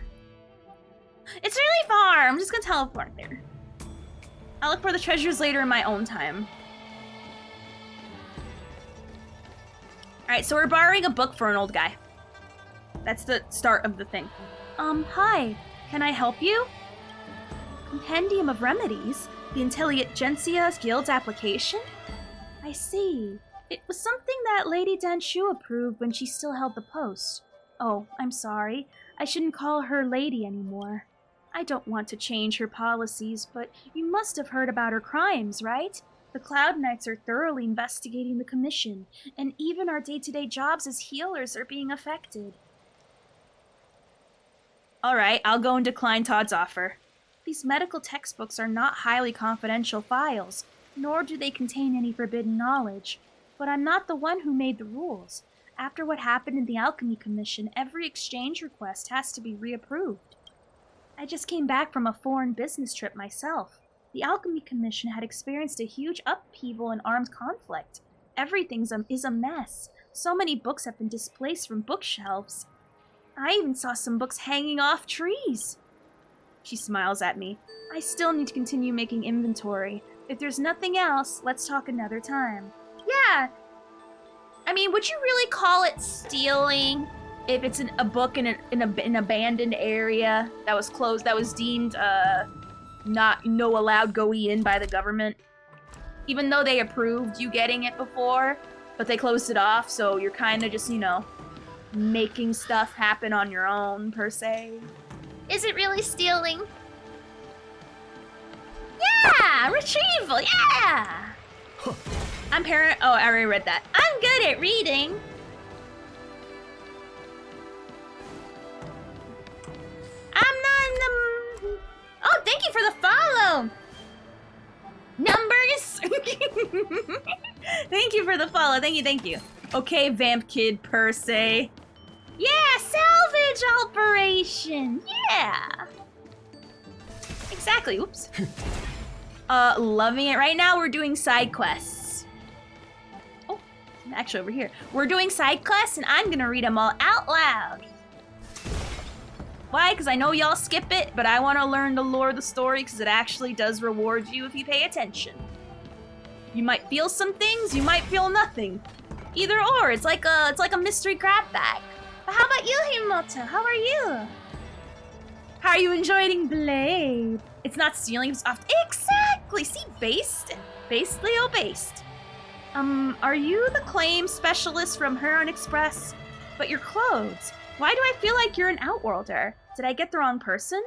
It's really far! I'm just gonna teleport there. I'll look for the treasures later in my own time. Alright, so we're borrowing a book for an old guy. That's the start of the thing. Hi. Can I help you? Compendium of Remedies? The Intelligentsia Guild's application? I see. It was something that Lady Danshu approved when she still held the post. Oh, I'm sorry. I shouldn't call her Lady anymore. I don't want to change her policies, but you must have heard about her crimes, right? The Cloud Knights are thoroughly investigating the Commission, and even our day-to-day jobs as healers are being affected. Alright, I'll go and decline Todd's offer. These medical textbooks are not highly confidential files, nor do they contain any forbidden knowledge. But I'm not the one who made the rules. After what happened in the Alchemy Commission, every exchange request has to be reapproved. I just came back from a foreign business trip myself. The Alchemy Commission had experienced a huge upheaval and armed conflict. Everything is a mess. So many books have been displaced from bookshelves. I even saw some books hanging off trees. She smiles at me. I still need to continue making inventory. If there's nothing else, let's talk another time. Yeah. I mean, would you really call it stealing if it's a book in an abandoned area that was closed, that was deemed no allowed go in by the government? Even though they approved you getting it before, but they closed it off, so you're kind of just, making stuff happen on your own, per se. Is it really stealing? Yeah! Retrieval, yeah! I'm parent. Oh, I already read that. I'm good at reading. I'm not. Oh, thank you for the follow. Numbers. Thank you for the follow. Thank you. Okay, Vamp Kid per se. Yeah, salvage operation. Yeah. Exactly. Oops. Loving it. Right now, we're doing side quests. Oh, actually over here. We're doing side quests, and I'm gonna read them all out loud. Why? Because I know y'all skip it, but I want to learn the lore of the story because it actually does reward you if you pay attention. You might feel some things, you might feel nothing. Either or, it's like a mystery grab bag. But how about you, Himoto? How are you? How are you enjoying Blade? It's not stealing, it's off. Exactly! See, based, Leo, based. Are you the claim specialist from Huron Express? But your clothes. Why do I feel like you're an Outworlder? Did I get the wrong person?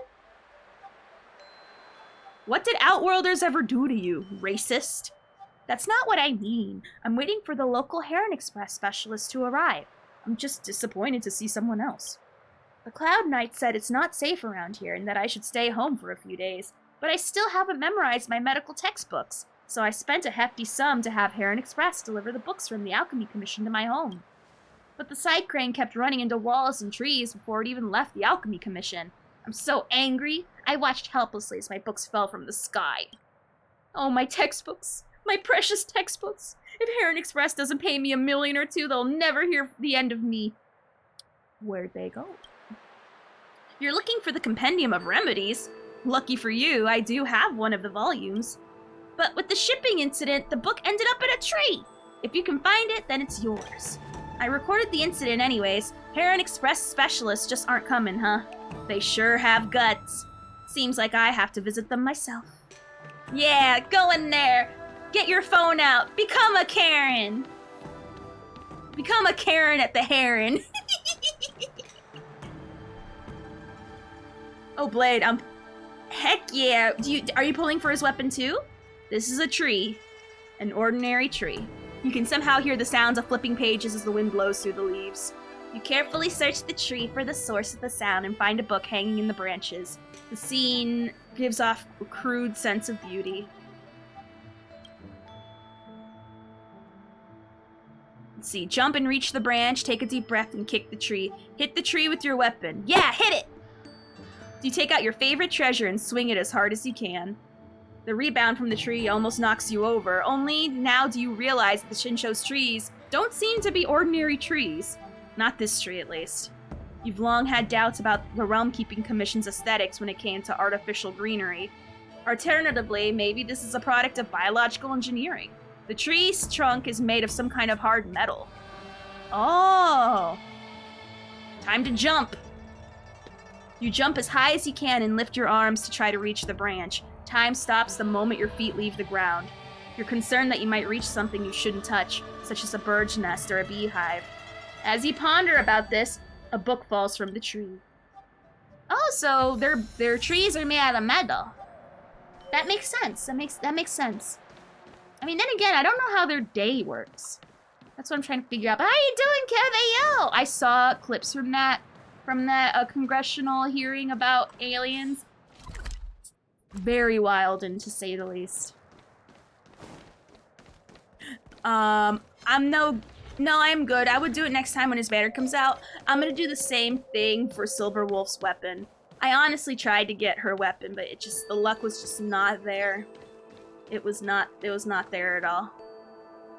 What did Outworlders ever do to you, racist? That's not what I mean. I'm waiting for the local Heron Express specialist to arrive. I'm just disappointed to see someone else. The Cloud Knight said it's not safe around here and that I should stay home for a few days, but I still haven't memorized my medical textbooks, so I spent a hefty sum to have Heron Express deliver the books from the Alchemy Commission to my home. But the side crane kept running into walls and trees before it even left the Alchemy Commission. I'm so angry, I watched helplessly as my books fell from the sky. Oh, my textbooks. My precious textbooks. If Heron Express doesn't pay me $1 million or $2 million, they'll never hear the end of me. Where'd they go? You're looking for the Compendium of Remedies. Lucky for you, I do have one of the volumes. But with the shipping incident, the book ended up in a tree. If you can find it, then it's yours. I recorded the incident anyways. Heron Express specialists just aren't coming, huh? They sure have guts. Seems like I have to visit them myself. Yeah, go in there. Get your phone out. Become a Karen. Become a Karen at the Heron. Oh, Blade, heck yeah. Are you pulling for his weapon too? This is a tree. An ordinary tree. You can somehow hear the sounds of flipping pages as the wind blows through the leaves. You carefully search the tree for the source of the sound and find a book hanging in the branches. The scene gives off a crude sense of beauty. Let's see. Jump and reach the branch, take a deep breath, and kick the tree. Hit the tree with your weapon. Yeah, hit it! You take out your favorite treasure and swing it as hard as you can. The rebound from the tree almost knocks you over, only now do you realize that the Shinsho's trees don't seem to be ordinary trees. Not this tree, at least. You've long had doubts about the Realm Keeping Commission's aesthetics when it came to artificial greenery. Alternatively, maybe this is a product of biological engineering. The tree's trunk is made of some kind of hard metal. Oh! Time to jump! You jump as high as you can and lift your arms to try to reach the branch. Time stops the moment your feet leave the ground. You're concerned that you might reach something you shouldn't touch, such as a bird's nest or a beehive. As you ponder about this, a book falls from the tree. Oh, so their trees are made out of metal. That makes sense. That makes sense. I mean, then again, I don't know how their day works. That's what I'm trying to figure out. But how you doing, Kev? I saw clips from that congressional hearing about aliens. Very wild, and to say the least. I'm good. I would do it next time when his banner comes out. I'm gonna do the same thing for Silver Wolf's weapon. I honestly tried to get her weapon, but the luck was just not there. It was not there at all.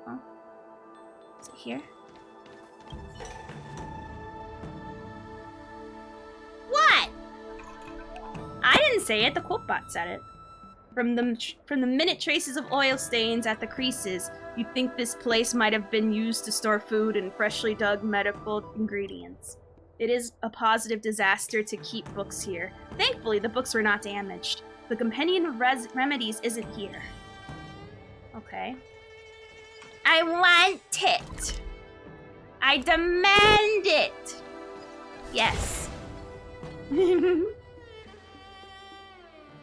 Oh. Is it here? What? I didn't say it, the quotebot said it. From the minute traces of oil stains at the creases, you'd think this place might have been used to store food and freshly dug medical ingredients. It is a positive disaster to keep books here. Thankfully, the books were not damaged. The Compendium of Remedies isn't here. Okay. I want it! I demand it! Yes.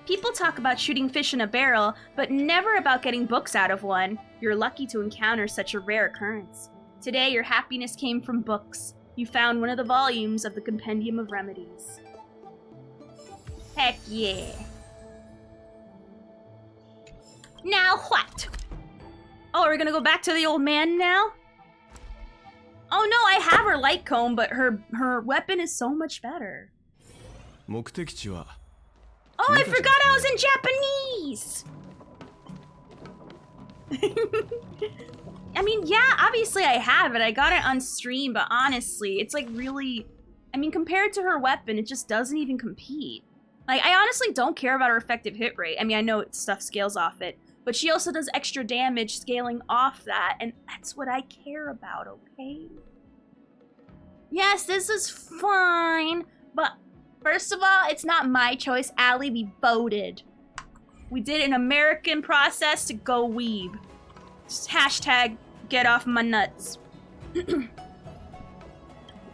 People talk about shooting fish in a barrel, but never about getting books out of one. You're lucky to encounter such a rare occurrence. Today, your happiness came from books. You found one of the volumes of the Compendium of Remedies. Heck yeah. Now what? Oh, we're gonna go back to the old man now? Oh no, I have her light comb, but her weapon is so much better. Oh, I forgot I was in Japanese! I mean, yeah, obviously I have it. I got it on stream, but honestly, it's like really... I mean, compared to her weapon, it just doesn't even compete. Like, I honestly don't care about her effective hit rate. I mean, I know stuff scales off it, but she also does extra damage scaling off that, and that's what I care about, okay? Yes, this is fine, but first of all, it's not my choice, Allie. We voted. We did an American process to go weeb. Just hashtag get off my nuts. Let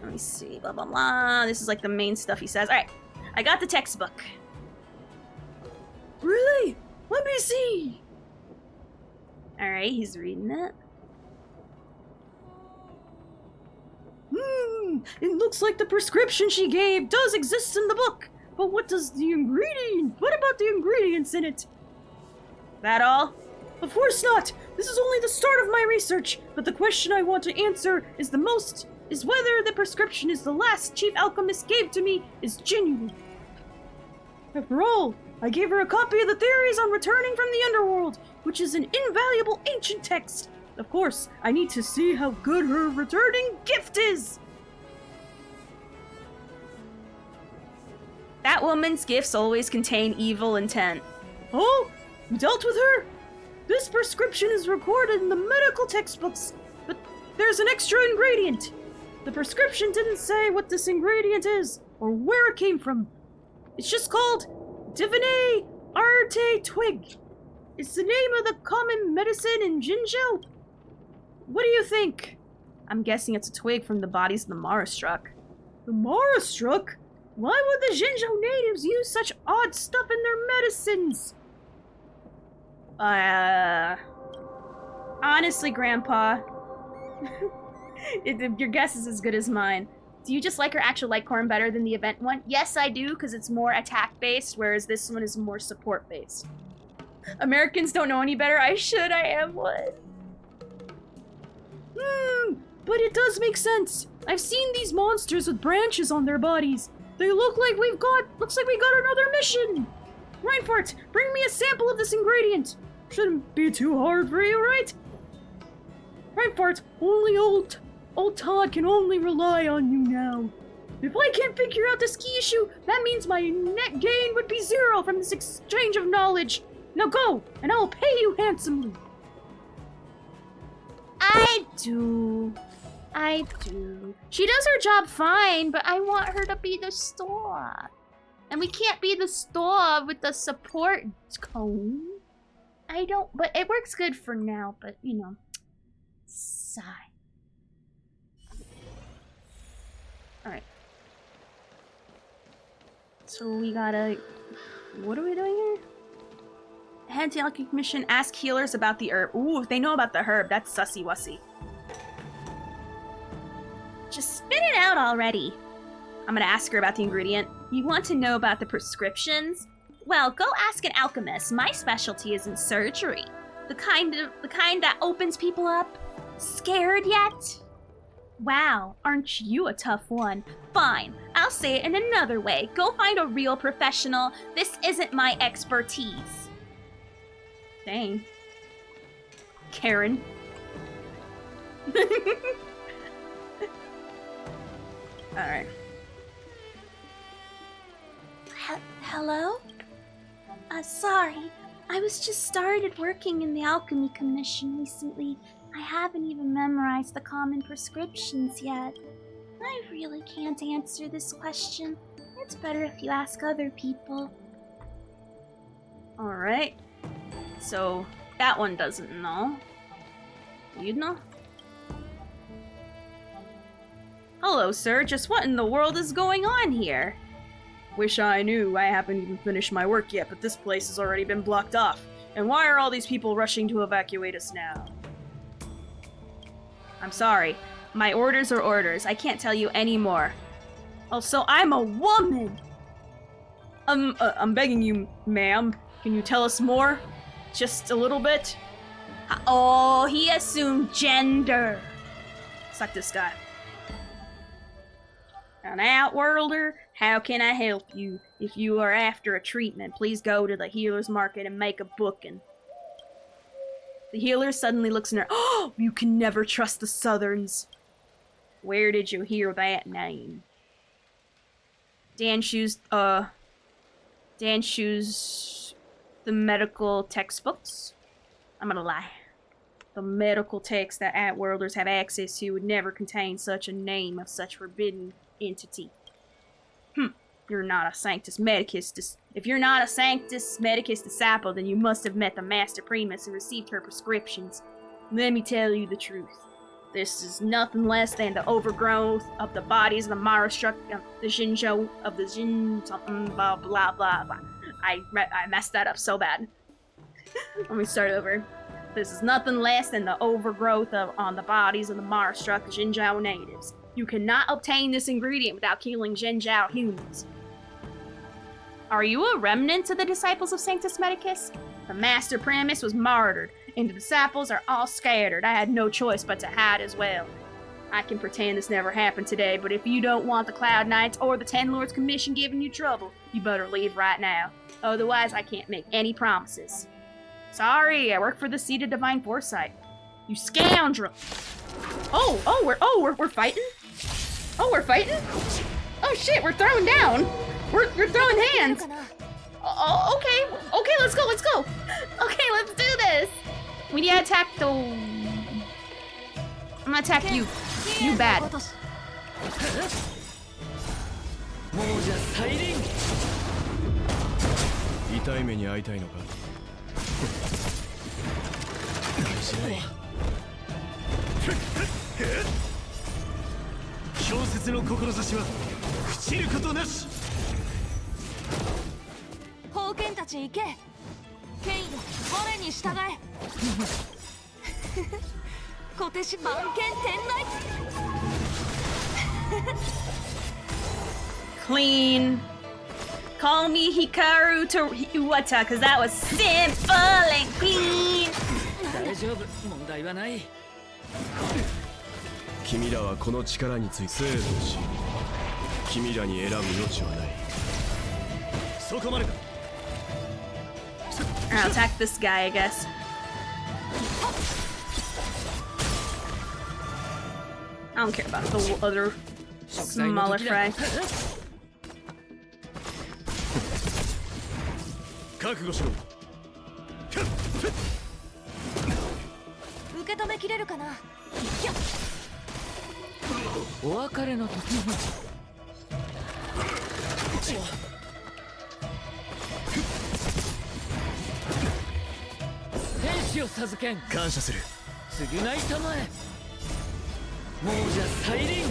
me see, blah, blah, blah. This is like the main stuff he says. All right, I got the textbook. Really? Let me see. All right, he's reading it. It looks like the prescription she gave does exist in the book. But what about the ingredients in it? That all? Of course not. This is only the start of my research. But the question I want to answer is whether the prescription is the last Chief Alchemist gave to me is genuine. After all, I gave her a copy of the theories on returning from the underworld, which is an invaluable ancient text. Of course, I need to see how good her returning gift is. That woman's gifts always contain evil intent. Oh, you dealt with her? This prescription is recorded in the medical textbooks, but there's an extra ingredient. The prescription didn't say what this ingredient is, or where it came from. It's just called Divine Arte Twig. It's the name of the common medicine in Jinzhou. What do you think? I'm guessing it's a twig from the bodies of the Marastruck. The Marastruck? Why would the Jinzhou natives use such odd stuff in their medicines? Honestly, Grandpa, your guess is as good as mine. Do you just like her actual light corn better than the event one? Yes, I do, because it's more attack-based, whereas this one is more support-based. Americans don't know any better. I am one. But it does make sense. I've seen these monsters with branches on their bodies. They looks like we got another mission. Reinfort, bring me a sample of this ingredient. Shouldn't be too hard for you, right? Reinfort, only old Todd can only rely on you now. If I can't figure out this key issue, that means my net gain would be 0 from this exchange of knowledge. Now go, and I will pay you handsomely. I do. She does her job fine, but I want her to be the store. And we can't be the store with the support cone. But it works good for now, but you know. Sigh. Alright. So we gotta... What are we doing here? Head to Alchemy Mission, ask healers about the herb. Ooh, if they know about the herb, that's sussy-wussy. Just spit it out already. I'm gonna ask her about the ingredient. You want to know about the prescriptions? Well, go ask an alchemist. My specialty is in surgery. The kind that opens people up. Scared yet? Wow, aren't you a tough one? Fine, I'll say it in another way. Go find a real professional. This isn't my expertise. Dang. Karen. Alright. Hello? Sorry. I was just started working in the Alchemy Commission recently. I haven't even memorized the common prescriptions yet. I really can't answer this question. It's better if you ask other people. Alright. So, that one doesn't know. You'd know? Hello, sir. Just what in the world is going on here? Wish I knew. I haven't even finished my work yet, but this place has already been blocked off. And why are all these people rushing to evacuate us now? I'm sorry. My orders are orders. I can't tell you any more. Also, I'm a woman! I'm begging you, ma'am. Can you tell us more? Just a little bit? Oh, he assumed gender. Suck this guy. An outworlder? How can I help you? If you are after a treatment, please go to the healer's market and make a booking. The healer suddenly looks in her. Oh, you can never trust the Southerns. Where did you hear that name? Dan Shoes, the medical textbooks? I'm gonna lie. The medical texts that outworlders have access to would never contain such a name of such forbidden entity. You're not a Sanctus Medicus. If you're not a Sanctus Medicus disciple, then you must have met the Master Primus and received her prescriptions. Let me tell you the truth. This is nothing less than the overgrowth of the bodies of the Marastruck, the Jinzhou, of the Jin something, blah, blah, blah, blah. I messed that up so bad. Let me start over. This is nothing less than the overgrowth on the bodies of the Marastruck Jinzhou natives. You cannot obtain this ingredient without killing Jinzhou humans. Are you a remnant of the disciples of Sanctus Medicus? The Master Primus was martyred, and the disciples are all scattered. I had no choice but to hide as well. I can pretend this never happened today, but if you don't want the Cloud Knights or the Ten Lords Commission giving you trouble, you better leave right now. Otherwise, I can't make any promises. Sorry, I work for the Seat of Divine Foresight. You scoundrel! We're fighting? Oh, we're fighting? Oh shit, we're throwing down! We're throwing hands! Oh, okay, let's go! Okay, let's do this! We need to attack the... I'm gonna attack you. You bad. もうじゃ再臨。痛い目に遭いたいのか。氷雪の志は朽ちることなし。宝剣たち行け。剣よ、我に従え。小手し番剣天内。Clean. Call me Hikaru to Iwata, cause that was simple and clean. 大丈夫、問題はない。君らはこの力について生存し、君らに選ぶ余地はない。そこまでか。I'll attack this guy, I guess. I don't care about the other smaller fry. 覚悟しろ。受け止めきれるかな。お別れの時。天使を授けん。感謝する。償いたまえ。もうじゃ再臨。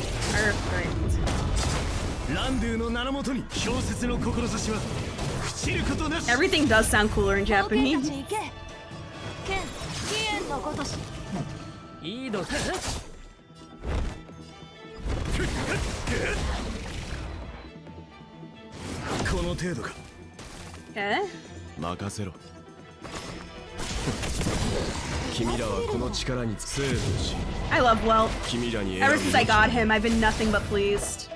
ランドゥの名のもとに氷雪の志は朽ちることなし。 Everything does sound cooler in 宝剣 Japanese. たち行け。剣、飛燕のごとし。いいど。この程度か。Okay. 任せろ。君らはこの力に生存し、 I love Welt. 君らに選ぶ Ever since I got him, I've been nothing but pleased.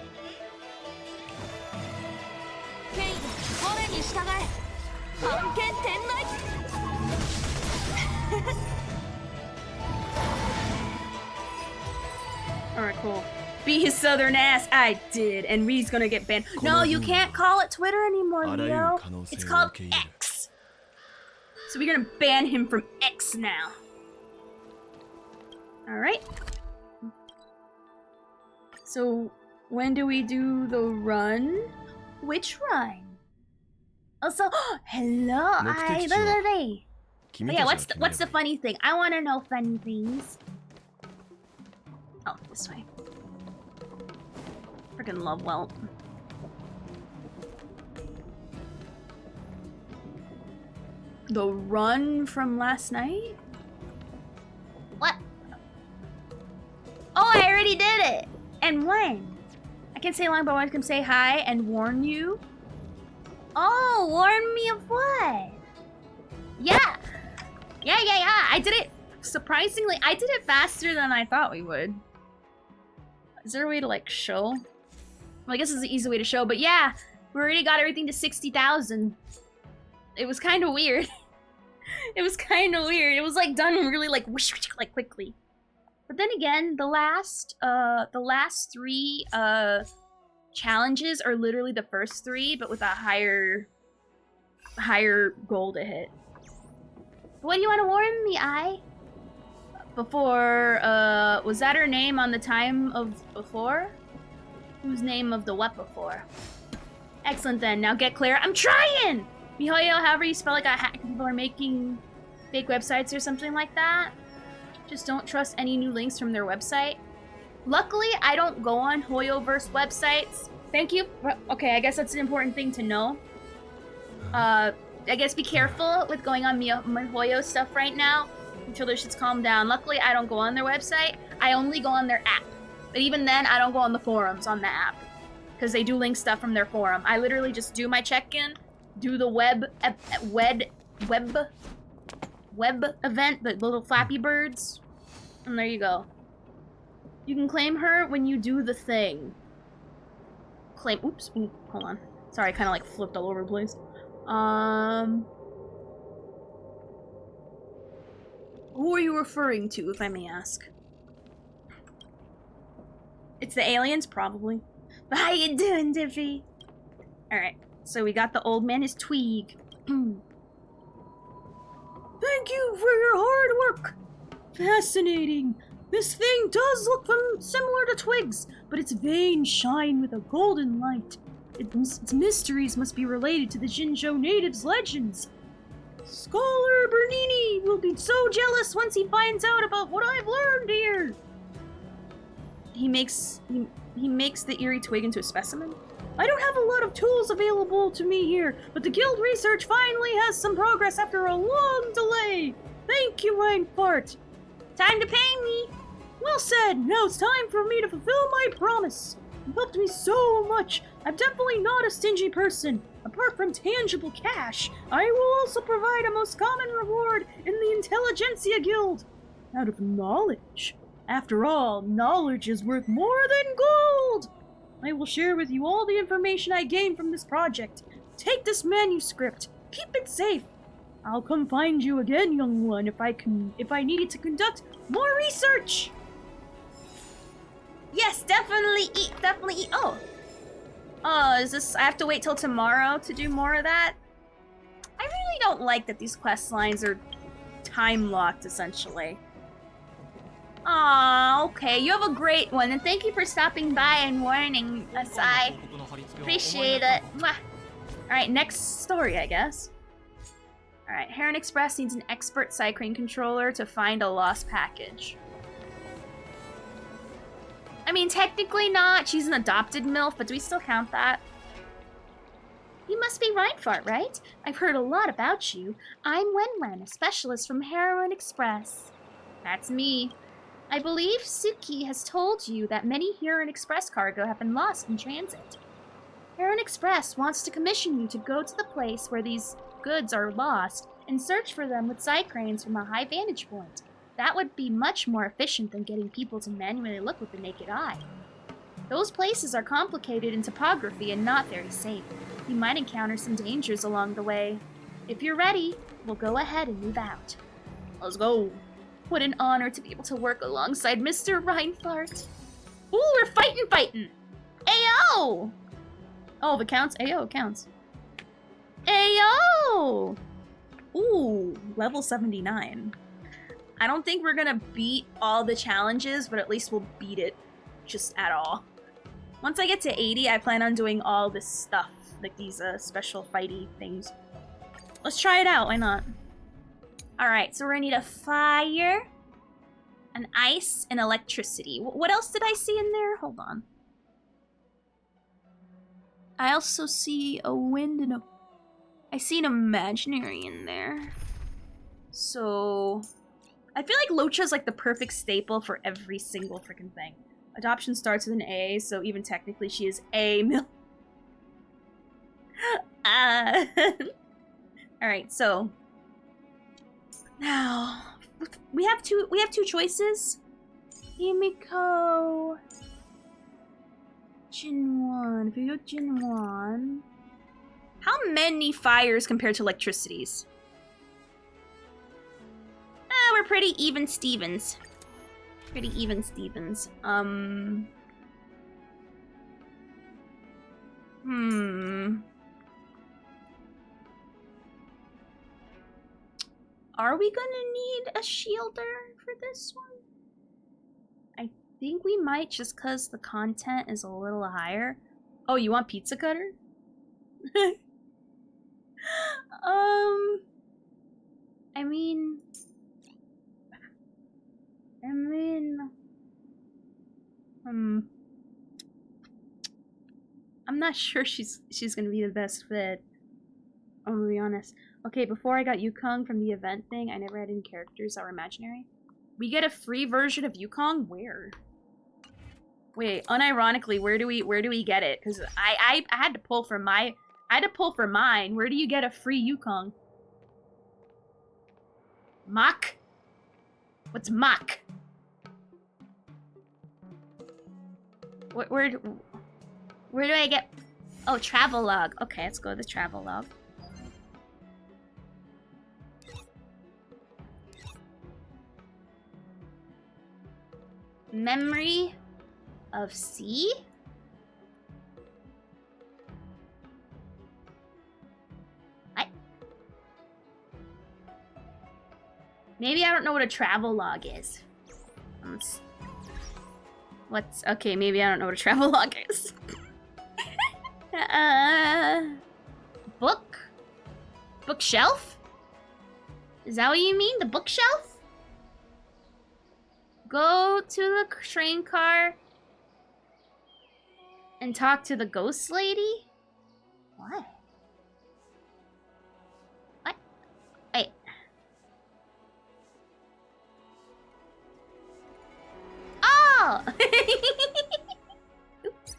剣よ、我に従え。番剣天内。Alright, cool. Beat his southern ass. I did. And Reed's gonna get banned. No, you can't call it Twitter anymore, Leo. It's called X. So we're gonna ban him from X now. Alright. So, when do we do the run? Which run? Also, hello, But yeah, what's the funny thing? I want to know funny things. Oh, this way. Freaking love Welt. The run from last night? What? Oh, I already did it! And when? I can say long, but I can say hi and warn you. Oh, warn me of what? Yeah. Yeah. I did it, surprisingly, I did it faster than I thought we would. Is there a way to, like, show? Well, I guess it's an easy way to show, but yeah, we already got everything to 60,000. It was kind of weird. It was kind of weird. It was, like, done really, like, whoosh, like, quickly. But then again, the last three, challenges are literally the first three, but with a higher goal to hit. What do you want to warn me, Before, was that her name on the time of before? Whose name of the what before? Excellent then, now get clear. I'm trying! Mihoyo, however you spell it, got hacked. People are making fake websites or something like that. Just don't trust any new links from their website. Luckily, I don't go on Hoyoverse websites. Thank you. Okay, I guess that's an important thing to know. I guess be careful with going on Mihoyo stuff right now until their shit's calmed down. Luckily, I don't go on their website. I only go on their app. But even then, I don't go on the forums on the app because they do link stuff from their forum. I literally just do my check-in, do the web event, the little Flappy Birds, and there you go. You can claim her when you do the thing. Claim. Oops. Ooh, hold on. Sorry, I kind of like flipped all over the place. Who are you referring to, if I may ask? It's the aliens, probably. How you doing, Diffy? Alright, so we got the old man is Tweeg. Thank you for your hard work! Fascinating! This thing does look similar to twigs, but its veins shine with a golden light. Its mysteries must be related to the Jinzhou natives' legends. Scholar Bernini will be so jealous once he finds out about what I've learned here. He makes the eerie twig into a specimen. I don't have a lot of tools available to me here, but the guild research finally has some progress after a long delay. Thank you, Reinfart. Time to pay me. Well said. Now it's time for me to fulfill my promise. You've helped me so much. I'm definitely not a stingy person. Apart from tangible cash, I will also provide a most common reward in the Intelligentsia Guild. Out of knowledge. After all, knowledge is worth more than gold. I will share with you all the information I gained from this project. Take this manuscript. Keep it safe. I'll come find you again, young one, if I needed to conduct more research. Yes, definitely eat. Oh. Oh, is this... I have to wait till tomorrow to do more of that? I really don't like that these quest lines are time-locked, essentially. Aw, okay. You have a great one, and thank you for stopping by and warning us. I appreciate it. Mwah. Alright, next story, I guess. Alright, Heron Express needs an expert cycling controller to find a lost package. I mean, technically not. She's an adopted MILF, but do we still count that? You must be Reinfart, right? I've heard a lot about you. I'm Wenwen, a specialist from Heron Express. That's me. I believe Suki has told you that many Heron Express cargo have been lost in transit. Heron Express wants to commission you to go to the place where these goods are lost and search for them with side cranes from a high vantage point. That would be much more efficient than getting people to manually look with the naked eye. Those places are complicated in topography and not very safe. You might encounter some dangers along the way. If you're ready, we'll go ahead and move out. Let's go. What an honor to be able to work alongside Mr. Reinfart. Ooh, we're fighting! Ayo! Oh, if it counts? Ayo, it counts. Ayo! Ooh, level 79. I don't think we're gonna beat all the challenges, but at least we'll beat it just at all. Once I get to 80, I plan on doing all this stuff, like these special fighty things. Let's try it out, why not? Alright, so we're gonna need a fire, an ice, and electricity. What else did I see in there? Hold on. I also see a wind and a... I see an imaginary in there. So... I feel like Locha's like the perfect staple for every single freaking thing. Adoption starts with an A, so even technically she is a MILF. Alright, so... Now... We have two choices. Himiko... Jinwan. If you go Jinwan... How many fires compared to electricities? We're pretty even Stevens. Are we gonna need a shielder for this one? I think we might, just because the content is a little higher. Oh, you want pizza cutter? I mean, I'm not sure she's gonna be the best fit. I'm gonna be honest. Okay, before I got Yukong from the event thing, I never had any characters that were imaginary. We get a free version of Yukong? Where? Wait, unironically, where do we get it? Because I had to pull for mine. Where do you get a free Yukong? Mach? What's Mach? Where do I get... Oh, travel log. Okay, let's go to the travel log. Memory of sea? Maybe I don't know what a travel log is. What's... Okay, maybe I don't know what a travel log is. Book? Bookshelf? Is that what you mean? The bookshelf? Go to the train car and talk to the ghost lady? What? What? Wait. Oh! Oops.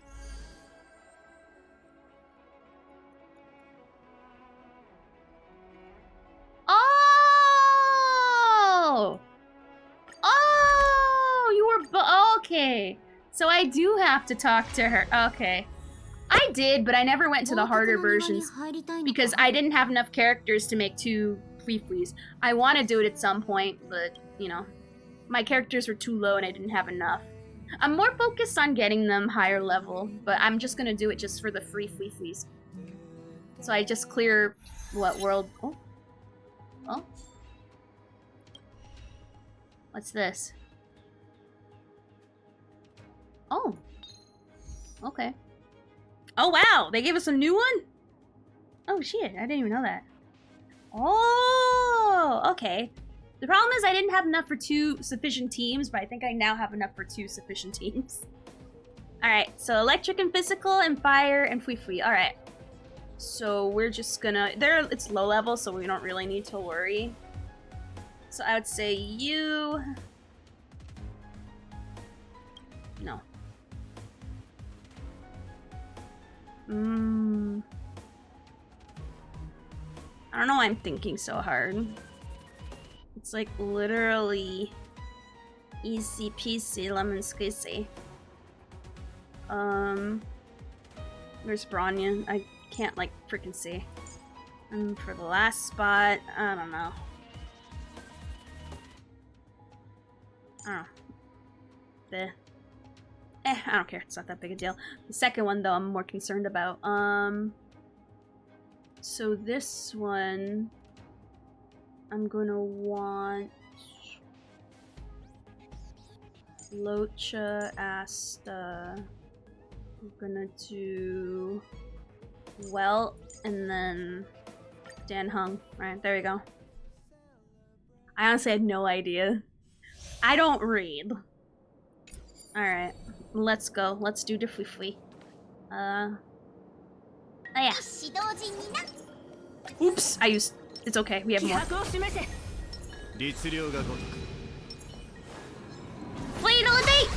Oh! Oh! You were okay. So I do have to talk to her. Okay. I did, but I never went to the harder versions because I didn't have enough characters to make 2 Fleeflees. I want to do it at some point, but, you know, my characters were too low and I didn't have enough. I'm more focused on getting them higher level, but I'm just gonna do it just for the free Fleeflees. So I just clear, what, world... Oh. Oh. What's this? Oh. Okay. Oh, wow! They gave us a new one? Oh, shit. I didn't even know that. Oh, okay. The problem is I didn't have enough for 2 sufficient teams, but I think I now have enough for 2 sufficient teams. Alright, so electric and physical and fire and Fui. Alright. So we're just gonna... It's low level, so we don't really need to worry. So I would say you... No. I don't know why I'm thinking so hard. It's like literally easy peasy lemon squeezy. Where's Branya? I can't like freaking see. And for the last spot, I don't know. I don't care. It's not that big a deal. The second one, though, I'm more concerned about. So this one, I'm gonna want Locha, Asta. I'm gonna do Well, and then Dan Hung. Right, there we go. I honestly had no idea. I don't read. Alright, let's go. Let's do the Fui. Oh yeah. Oops, I used... It's okay, we have more. Wait, no, they...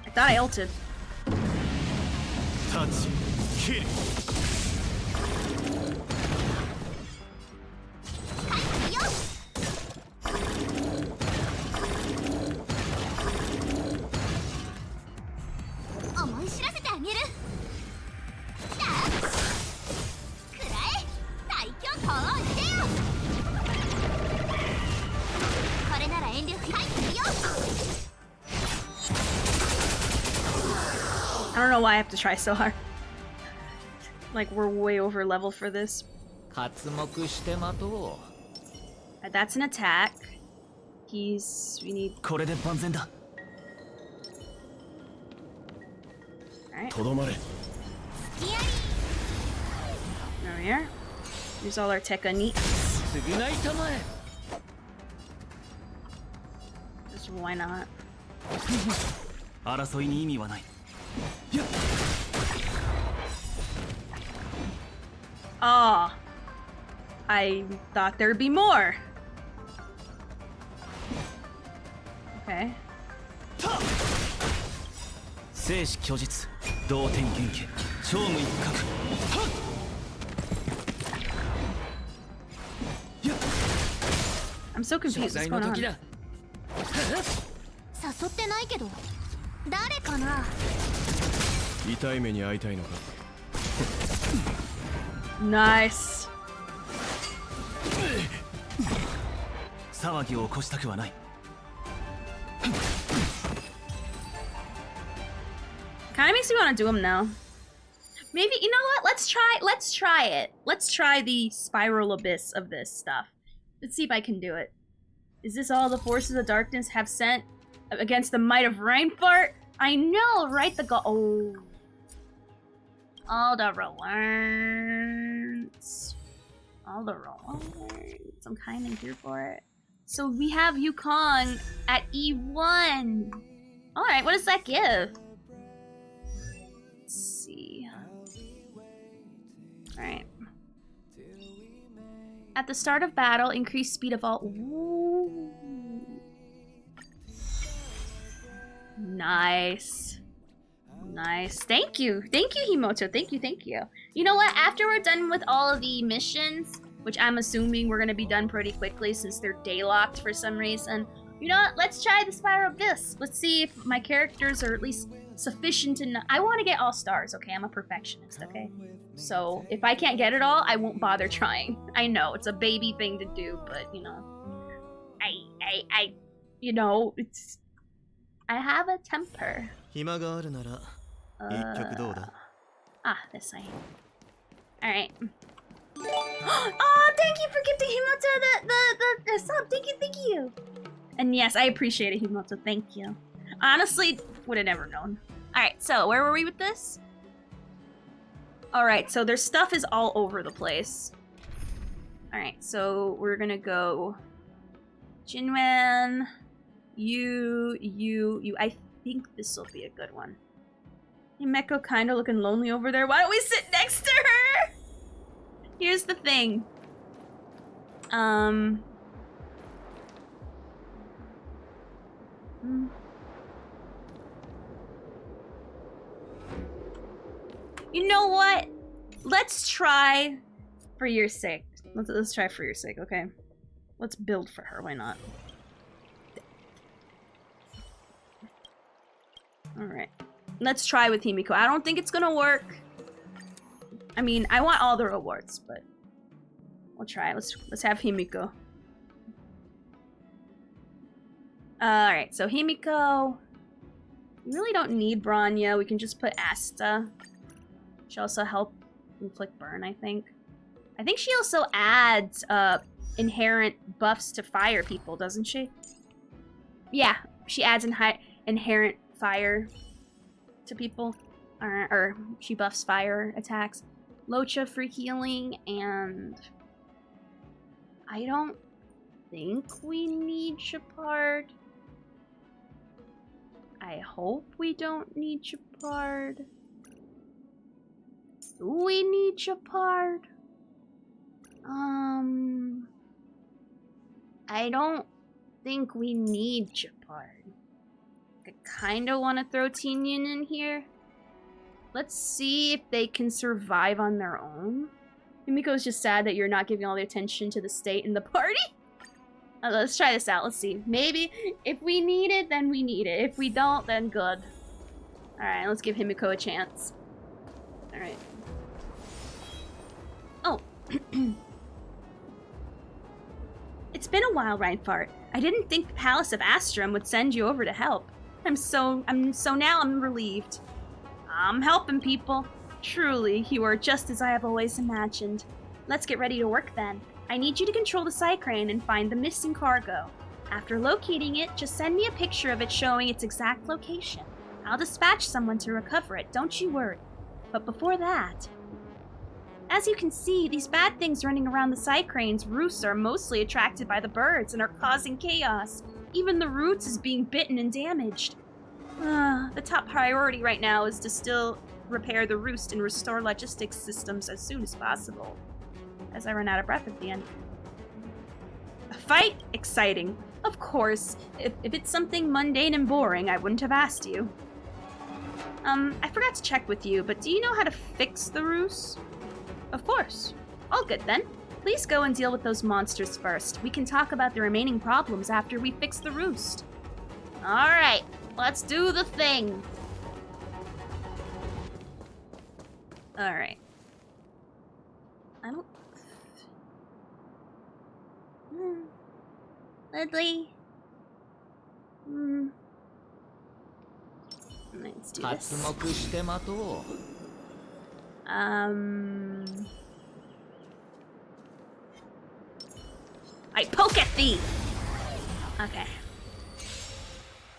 I thought I ulted. I don't know why I have to try so hard. Like, we're way over level for this. That's an attack. We need... Alright. There we are. Use all our techniques. Just why not? Oh. I thought there'd be more. Okay. 生死虚実同点元気超無一角 I'm so confused. What's going on? 誘ってないけど誰かな。痛い目に遭いたいのか。 Nice. 騒ぎを起こしたくはない Kind of makes me want to do them now. Maybe, you know what? Let's try it. Let's try the spiral abyss of this stuff. Let's see if I can do it. Is this all the forces of darkness have sent against the might of Reinfart? I know, right? Oh. All the rewards. All the rewards. I'm kind of here for it. So we have Yukong at E1. Alright, what does that give? Let's see. Alright. At the start of battle, increase speed of all. Ooh. Nice. Nice. Thank you. Thank you, Himoto. Thank you, thank you. You know what? After we're done with all of the missions, which I'm assuming we're gonna be done pretty quickly since they're day-locked for some reason, you know what? Let's try the Spiral Abyss. Let's see if my characters are at least sufficient enough. I want to get all stars, okay? I'm a perfectionist, okay? So if I can't get it all, I won't bother trying. I know, it's a baby thing to do, but, you know, you know, it's... I have a temper. 暇があるなら一曲どうだ This way. Alright. Oh, thank you for gifting Himoto the sub. Thank you. And yes, I appreciate it, Himoto. Thank you. Honestly, would have never known. Alright, so where were we with this? Alright, so their stuff is all over the place. Alright, so we're gonna go Jinwan, you. I think this will be a good one. Himeko kinda looking lonely over there. Why don't we sit next to her? Here's the thing. You know what? Let's try for your sake. Let's try for your sake, okay? Let's build for her, why not? Alright. Let's try with Himiko. I don't think it's gonna work. I mean, I want all the rewards, but we'll try. Let's have Himiko. Alright, so Himiko. We really don't need Bronya. We can just put Asta. She'll also help inflict burn, I think. I think she also adds inherent buffs to fire people, doesn't she? Yeah, she adds inherent fire to people. Or she buffs fire attacks. Locha for healing, and I don't think we need Shepard. I hope we don't need Shepard. Do we need Shepard? I don't think we need Shepard. I kinda wanna throw Tinyin in here. Let's see if they can survive on their own. Himiko's just sad that you're not giving all the attention to the state and the party. Let's try this out. Let's see. Maybe if we need it, then we need it. If we don't, then good. Alright, let's give Himiko a chance. Alright. Oh. It's been a while, Reinfart. I didn't think the Palace of Astrum would send you over to help. So now I'm relieved. I'm helping people. Truly, you are just as I have always imagined. Let's get ready to work then. I need you to control the Psycrane and find the missing cargo. After locating it, just send me a picture of it showing its exact location. I'll dispatch someone to recover it, don't you worry. But before that... As you can see, these bad things running around the Psycrane's roosts are mostly attracted by the birds and are causing chaos. Even the roots is being bitten and damaged. The top priority right now is to still repair the roost and restore logistics systems as soon as possible. as I run out of breath at the end. A fight? Exciting. Of course. If it's something mundane and boring, I wouldn't have asked you. I forgot to check with you, but do you know how to fix the ruse? Of course. All good then. Please go and deal with those monsters first. We can talk about the remaining problems after we fix the roost. Alright, let's do the thing. Alright. I don't... Ledley. Let's do 発 this. 目して待とう。I poke at thee! Okay.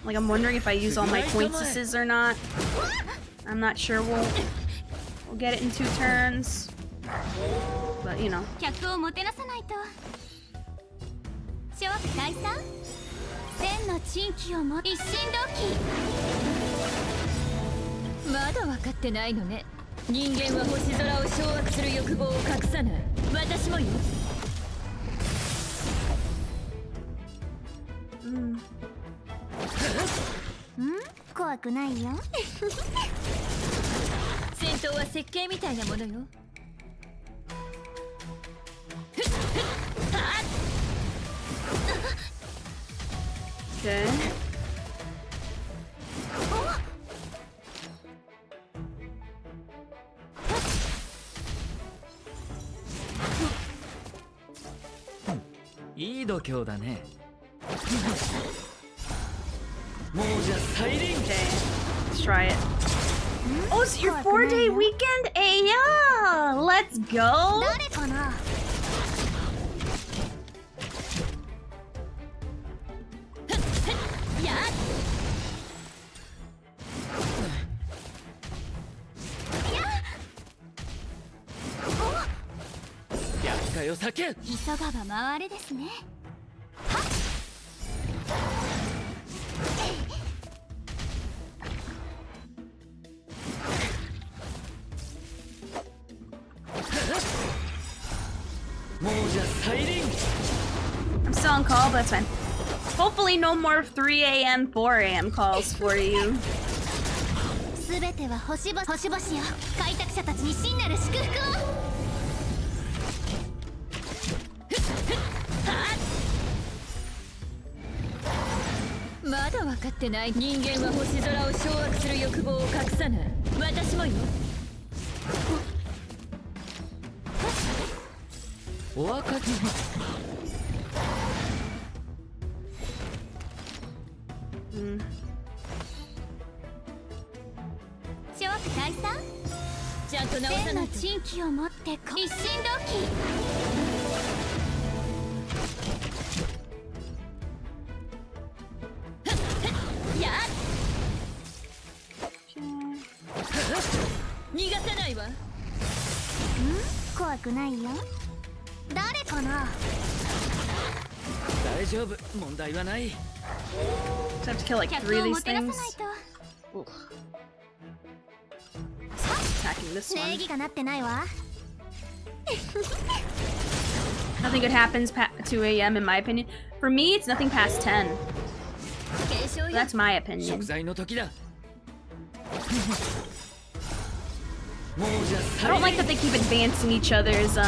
Like, I'm wondering if I use all my pointses or not. I'm not sure we'll get it in 2 turns. But, you know. 客をもてなさないと。諸悪退散。千の珍奇をも一心同期。まだ分かってないのね。人間は星空を掌握する欲望を隠さない。私もよ。怖くないよ。戦闘は設計みたいなものよ。Okay. I い度胸だね。もうじゃ再臨。 Okay. Let's try it. Oh, it's your 4-day weekend? Hey, yeah! Let's go! 誰かな。やっ。厄介を避け。急がば回れですね。もうじゃ再臨。 I'm still on call, but that's fine. Hopefully no more 3 a.m., 4 a.m. calls for you. すべては星々よ。開拓者たちに真なる祝福を。まだ分かってない。人間は星空を掌握する欲望を隠さない。私もよ。お分かり。諸悪退散。ちゃんと直さ千のないと。珍奇を持って一心同期。やっ。逃がさないわ。怖くないよ。誰かな。大丈夫、問題はない。 So I have to kill like 3 of 客を these もてなさない things. と。 Attacking this 礼 one. 儀がなってないわ。 Nothing good happens past 2 a.m. in my opinion. For me, it's nothing past 10. 継承よ。 That's my opinion. 食材の時だ。もうじゃ I don't 再 like 臨。 that they keep advancing each other's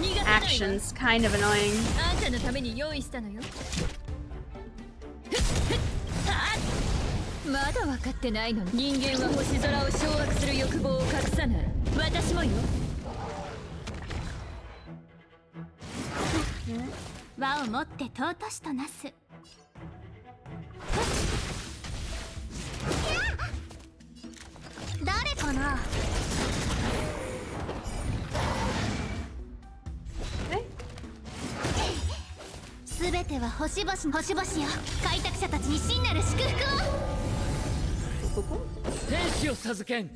逃がさないわ。 actions. Kind of annoying. あんたのために用意したのよ。まだ分かってないの。人間は星空を掌握する欲望を隠さない。私もよ。輪を持って尊しとなす。誰かな。すべては星々よ。開拓者たちに真なる祝福を。天使を授けん。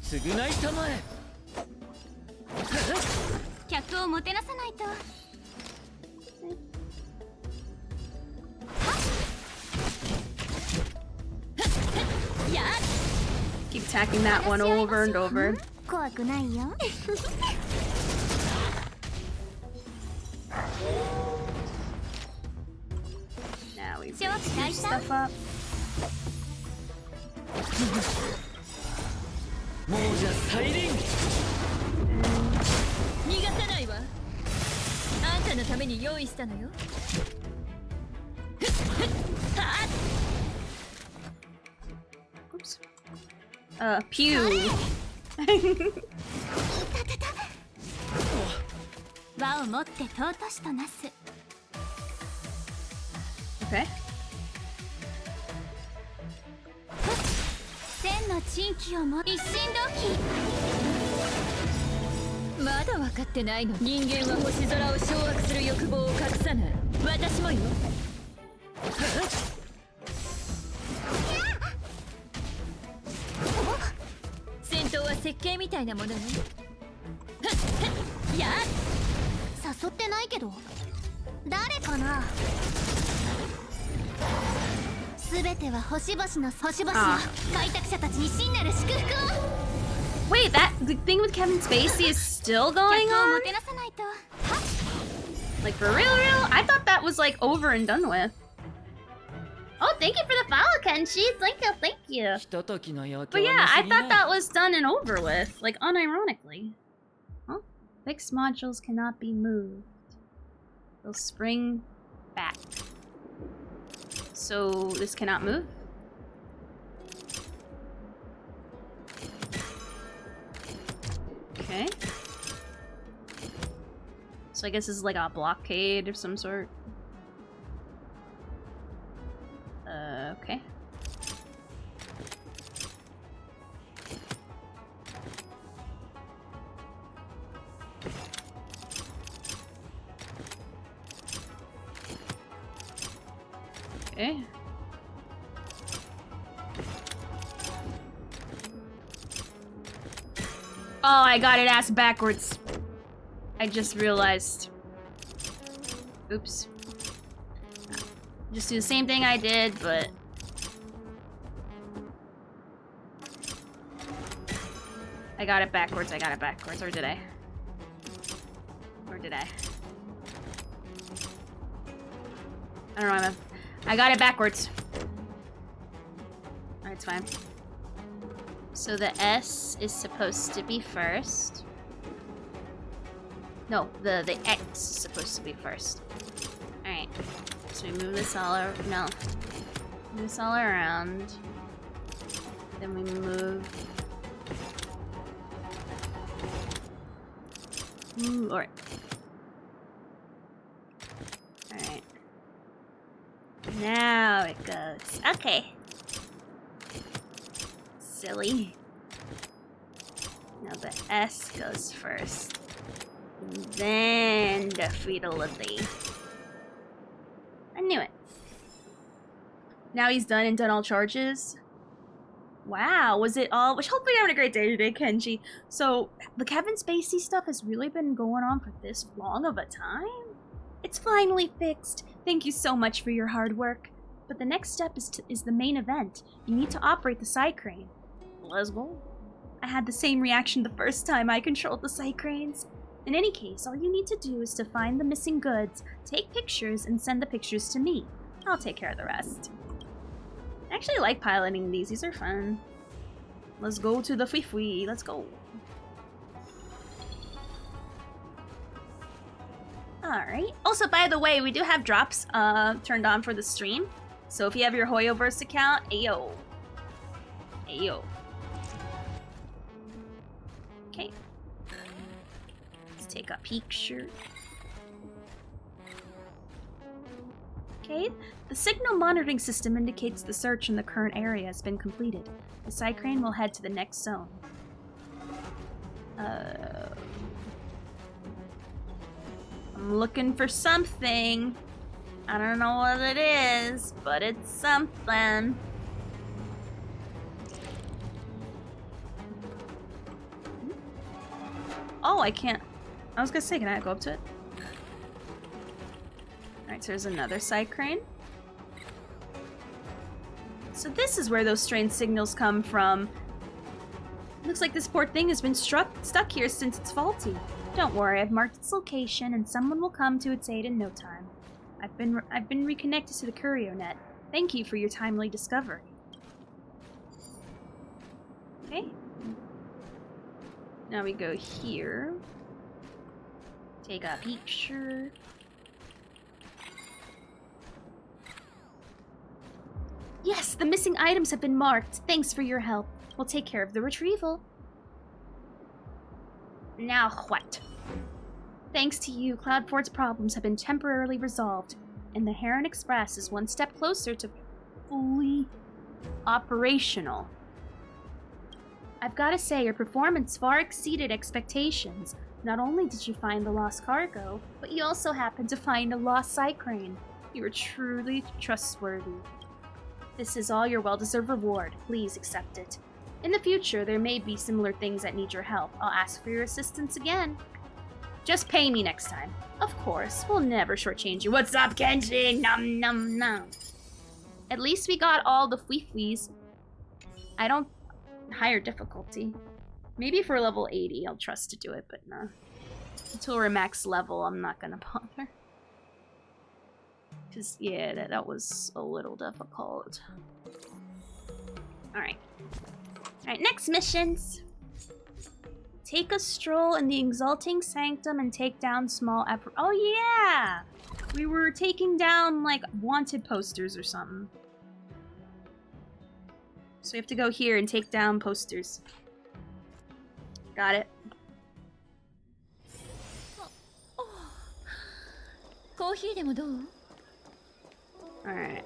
償いたまえ。客をもてなさないと。やっ。 Keep attacking that one over and over. 怖くないよ。Now we bring some stuff up. もうじゃサイリン逃がさないわ。あんたのために用意したのよ。Oops. Pew. 輪を持って尊しとなす。 Okay. 千の珍奇をも一心同期。まだ分かってないの。人間は星空を掌握する欲望を隠さない。私もよ。戦闘は設計みたいなものね。やっ誘ってないけど誰かな。すべては星々の星々が開拓者たちに真なる祝福を。 Wait, the thing with Kevin Spacey is still going 客を on? もてなさないと。 Like for real? I thought that was like over and done with. Oh, thank you for the follow, Kenshi. Thank you. ひとときの陽気 But は yeah, な I すぎ thought な that was done and over with, like unironically. Huh? Fixed modules cannot be moved. They'll spring back. So this cannot move? Okay. So I guess this is like a blockade of some sort. Okay. Okay. Oh, I got it ass backwards. I just realized. Oops. Just do the same thing I did, but... I got it backwards, or did I? Or did I? I don't know, I got it backwards. Alright, it's fine. So the S is supposed to be first. No, the X is supposed to be first. Alright. So we move this all move this all around. Then we move. Ooh, alright. Alright. Now it goes. Okay. Silly. Now the S goes first. And then the fidelity. I knew it. Now he's done and done all charges. Wow, was it all? Which hopefully you're having a great day today, Kenji. So the Kevin Spacey stuff has really been going on for this long of a time? It's finally fixed. Thank you so much for your hard work. But the next step is the main event. You need to operate the side crane. Let's go. I had the same reaction the first time I controlled the side cranes. In any case, all you need to do is to find the missing goods, take pictures, and send the pictures to me. I'll take care of the rest. I actually like piloting these. These are fun. Let's go to the Fui. Let's go. Alright. Also, by the way, we do have drops turned on for the stream. So if you have your Hoyoverse account, ayo. Ayo. Okay. Let's take a picture. Okay. The signal monitoring system indicates the search in the current area has been completed. The side crane will head to the next zone. I'm looking for something. I don't know what it is, but it's something. Oh, I can't. I was gonna say, can I go up to it? Alright, so there's another side crane. So this is where those strange signals come from. Looks like this poor thing has been stuck here since it's faulty. Don't worry, I've marked its location and someone will come to its aid in no time. I've been reconnected to the Curio net. Thank you for your timely discovery. Okay. Now we go here. Take a picture. Yes, the missing items have been marked. Thanks for your help. We'll take care of the retrieval. Now what? Thanks to you, Cloudfort's problems have been temporarily resolved, and the Heron Express is one step closer to fully operational. I've got to say, your performance far exceeded expectations. Not only did you find the lost cargo, but you also happened to find a lost side crane. You were truly trustworthy. This is all your well-deserved reward. Please accept it. In the future, there may be similar things that need your help. I'll ask for your assistance again. Just pay me next time. Of course, we'll never shortchange you. What's up, Kenji? Num num num. At least we got all the fweefwees. I don't... Higher difficulty. Maybe for level 80, I'll trust to do it, but no. Until we're max level, I'm not gonna bother. Because, yeah, that was a little difficult. Alright. Alright, next missions. Take a stroll in the Exalting Sanctum and take down small Oh, yeah! We were taking down, like, wanted posters or something. So we have to go here and take down posters. Got it. Alright.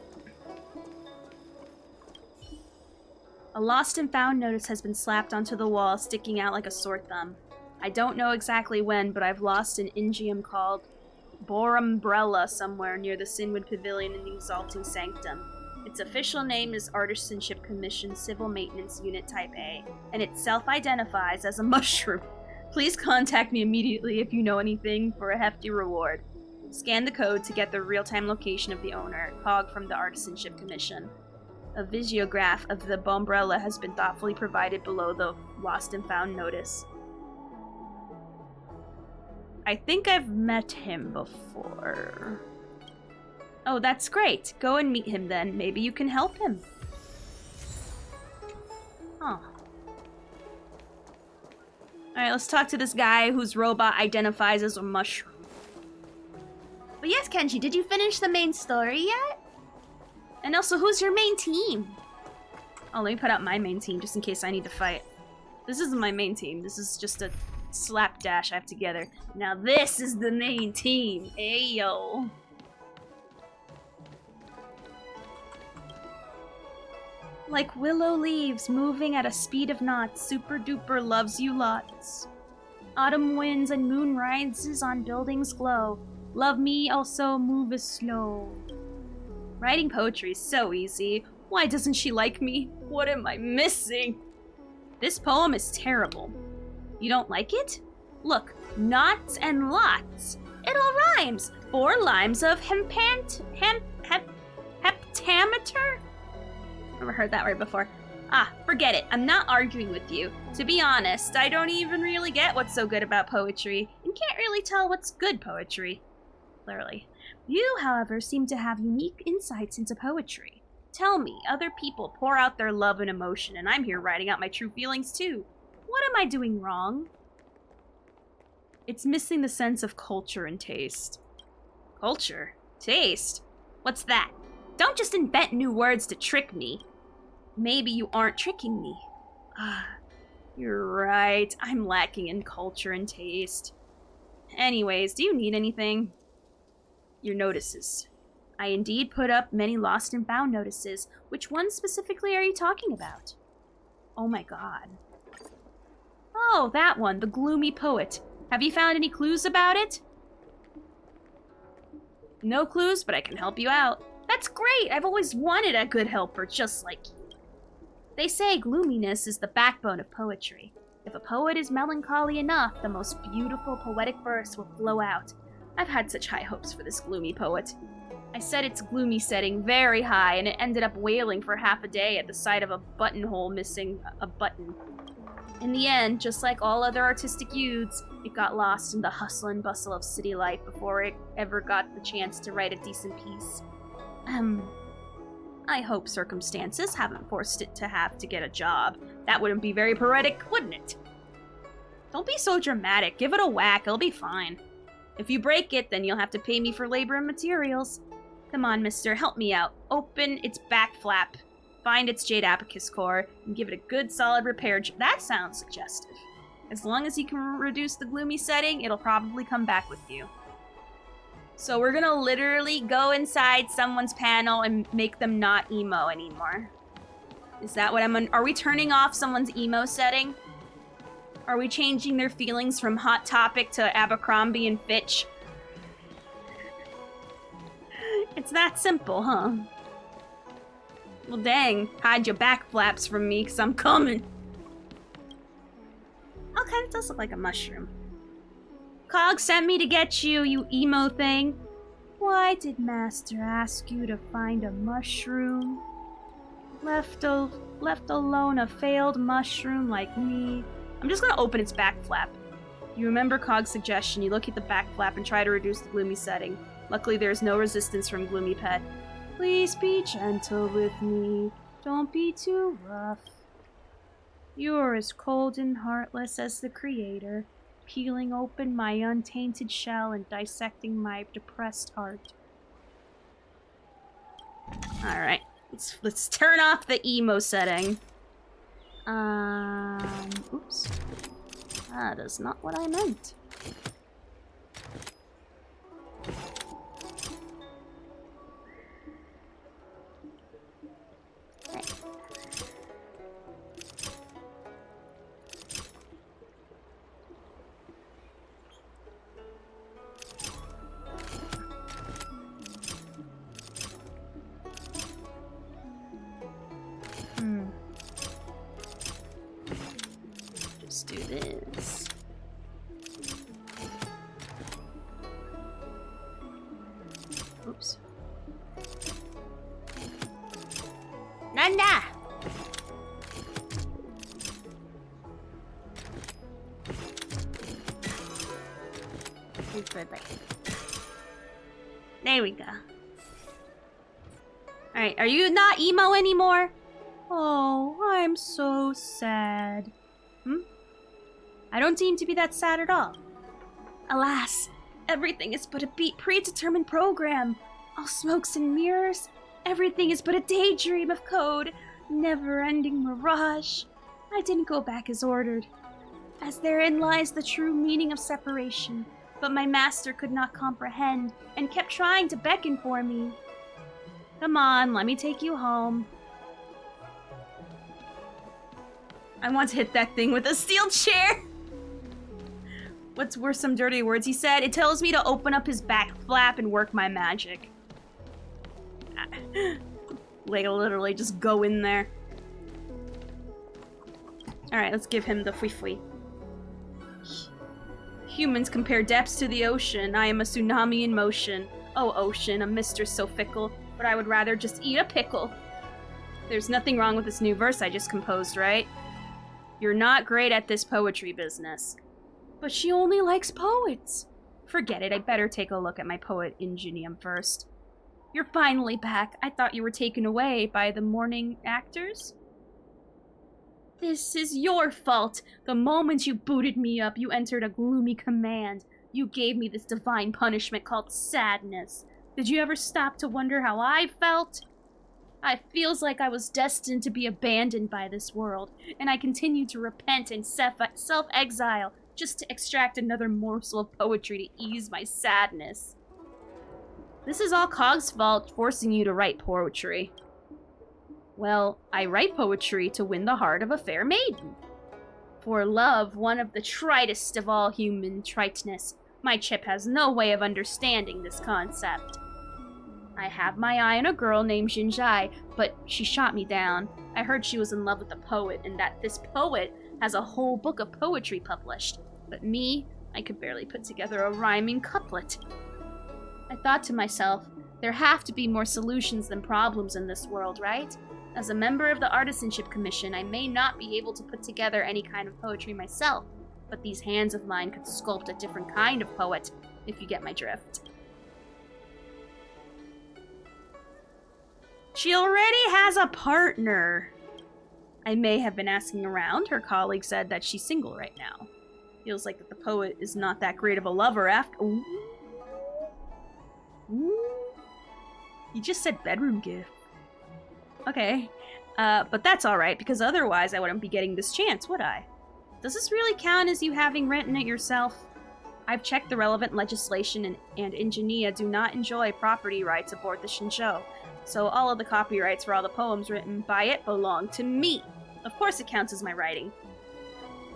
A lost and found notice has been slapped onto the wall, sticking out like a sore thumb. I don't know exactly when, but I've lost an Ingium called Borumbrella somewhere near the Sinwood Pavilion in the Exalting Sanctum. Its official name is Artisanship Commission Civil Maintenance Unit Type A, and it self-identifies as a mushroom. Please contact me immediately if you know anything for a hefty reward. Scan the code to get the real-time location of the owner, Cog from the Artisanship Commission. A visiograph of the Bombrella has been thoughtfully provided below the lost and found notice. I think I've met him before. Oh, that's great. Go and meet him then. Maybe you can help him. Huh. Alright, let's talk to this guy whose robot identifies as a mushroom. But yes, Kenji, did you finish the main story yet? And also, who's your main team? Oh, let me put out my main team just in case I need to fight. This isn't my main team. This is just a slapdash I have together. Now this is the main team. Ayo. Like willow leaves moving at a speed of knots, Super Duper loves you lots. Autumn winds and moon rises on buildings glow. Love me also move as slow. Writing poetry is so easy. Why doesn't she like me? What am I missing? This poem is terrible. You don't like it? Look, knots and lots. It all rhymes. 4 limes of heptameter? Never heard that word before. Ah, forget it. I'm not arguing with you. To be honest, I don't even really get what's so good about poetry, and can't really tell what's good poetry. Clearly. You, however, seem to have unique insights into poetry. Tell me, other people pour out their love and emotion, and I'm here writing out my true feelings too. What am I doing wrong? It's missing the sense of culture and taste. Culture? Taste? What's that? Don't just invent new words to trick me. Maybe you aren't tricking me. Ah, you're right. I'm lacking in culture and taste. Anyways, do you need anything? Your notices. I indeed put up many lost and found notices. Which one specifically are you talking about? Oh my god. Oh, that one, the gloomy poet. Have you found any clues about it? No clues, but I can help you out. That's great! I've always wanted a good helper just like you. They say gloominess is the backbone of poetry. If a poet is melancholy enough, the most beautiful poetic verse will flow out. I've had such high hopes for this gloomy poet. I set its gloomy setting very high, and it ended up wailing for half a day at the sight of a buttonhole missing a button. In the end, just like all other artistic youths, it got lost in the hustle and bustle of city life before it ever got the chance to write a decent piece. I hope circumstances haven't forced it to have to get a job. That wouldn't be very poetic, wouldn't it? Don't be so dramatic. Give it a whack. It'll be fine. If you break it, then you'll have to pay me for labor and materials. Come on, mister. Help me out. Open its back flap. Find its jade abacus core, and give it a good solid repair. That sounds suggestive. As long as you can reduce the gloomy setting, it'll probably come back with you. So we're gonna literally go inside someone's panel and make them not emo anymore. Is that what are we turning off someone's emo setting? Are we changing their feelings from Hot Topic to Abercrombie and Fitch? It's that simple, huh? Well, dang. Hide your back flaps from me, because I'm coming. Okay, it does look like a mushroom. Cog sent me to get you, you emo thing. Why did Master ask you to find a mushroom? Left alone a failed mushroom like me. I'm just gonna open its back flap. You remember Cog's suggestion. You look at the back flap and try to reduce the gloomy setting. Luckily, there's no resistance from Gloomy Pet. Please be gentle with me. Don't be too rough. You're as cold and heartless as the Creator, peeling open my untainted shell and dissecting my depressed heart. Alright, let's turn off the emo setting. Oops. That is not what I meant. Right. Just do this. Oops. Nanda! There we go. Alright, are you not emo anymore? Oh, I'm so sad. I don't seem to be that sad at all. Alas, everything is but a predetermined program. All smokes and mirrors. Everything is but a daydream of code. Never-ending mirage. I didn't go back as ordered. As therein lies the true meaning of separation. But my master could not comprehend, and kept trying to beckon for me. Come on, let me take you home. I want to hit that thing with a steel chair! What's worse, some dirty words he said? It tells me to open up his back flap and work my magic. Like, literally just go in there. Alright, let's give him the fui-fui. Humans compare depths to the ocean. I am a tsunami in motion. Oh, ocean, a mistress so fickle. But I would rather just eat a pickle. There's nothing wrong with this new verse I just composed, right? You're not great at this poetry business. But she only likes poets. Forget it, I better take a look at my poet ingenium first. You're finally back. I thought you were taken away by the morning actors? This is your fault. The moment you booted me up, you entered a gloomy command. You gave me this divine punishment called sadness. Did you ever stop to wonder how I felt? I feels like I was destined to be abandoned by this world, and I continue to repent and self-exile just to extract another morsel of poetry to ease my sadness. This is all Cog's fault, forcing you to write poetry. Well, I write poetry to win the heart of a fair maiden. For love, one of the tritest of all human triteness, my chip has no way of understanding this concept. I have my eye on a girl named Jinjai, but she shot me down. I heard she was in love with a poet, and that this poet has a whole book of poetry published. But me, I could barely put together a rhyming couplet. I thought to myself, there have to be more solutions than problems in this world, right? As a member of the Artisanship Commission, I may not be able to put together any kind of poetry myself, but these hands of mine could sculpt a different kind of poet, if you get my drift. She already has a partner. I may have been asking around. Her colleague said that she's single right now. Feels like that the poet is not that great of a lover after. Ooh. Ooh. You just said bedroom gift. Okay. But that's alright, because otherwise I wouldn't be getting this chance, would I? Does this really count as you having written it yourself? I've checked the relevant legislation, and Ingenia do not enjoy property rights aboard the Shinsho, so all of the copyrights for all the poems written by it belong to me. Of course it counts as my writing.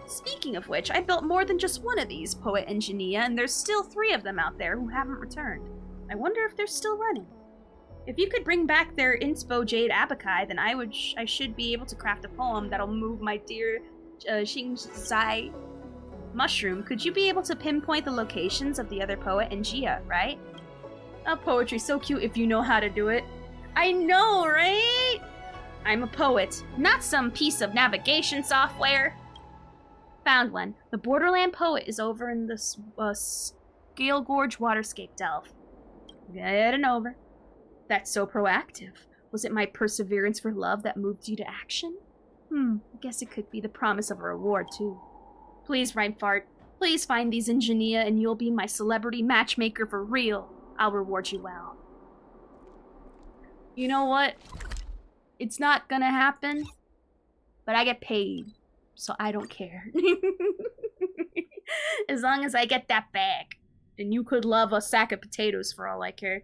Speaking of which, I built more than just one of these, Poet Ingenia, and there's still 3 of them out there who haven't returned. I wonder if they're still running. If you could bring back their Inspo Jade Abakai, then I should be able to craft a poem that'll move my dear Xingzai mushroom. Could you be able to pinpoint the locations of the other poet and Gia, right? Oh, poetry's so cute if you know how to do it. I know, right? I'm a poet, not some piece of navigation software. Found one. The Borderland Poet is over in the Scale Gorge Waterscape Delve. Heading over. That's so proactive. Was it my perseverance for love that moved you to action? I guess it could be the promise of a reward, too. Please, Reinfart, please find these Ingenia and you'll be my celebrity matchmaker for real. I'll reward you well. You know what? It's not gonna happen, but I get paid, so I don't care. As long as I get that bag. And you could love a sack of potatoes for all I care.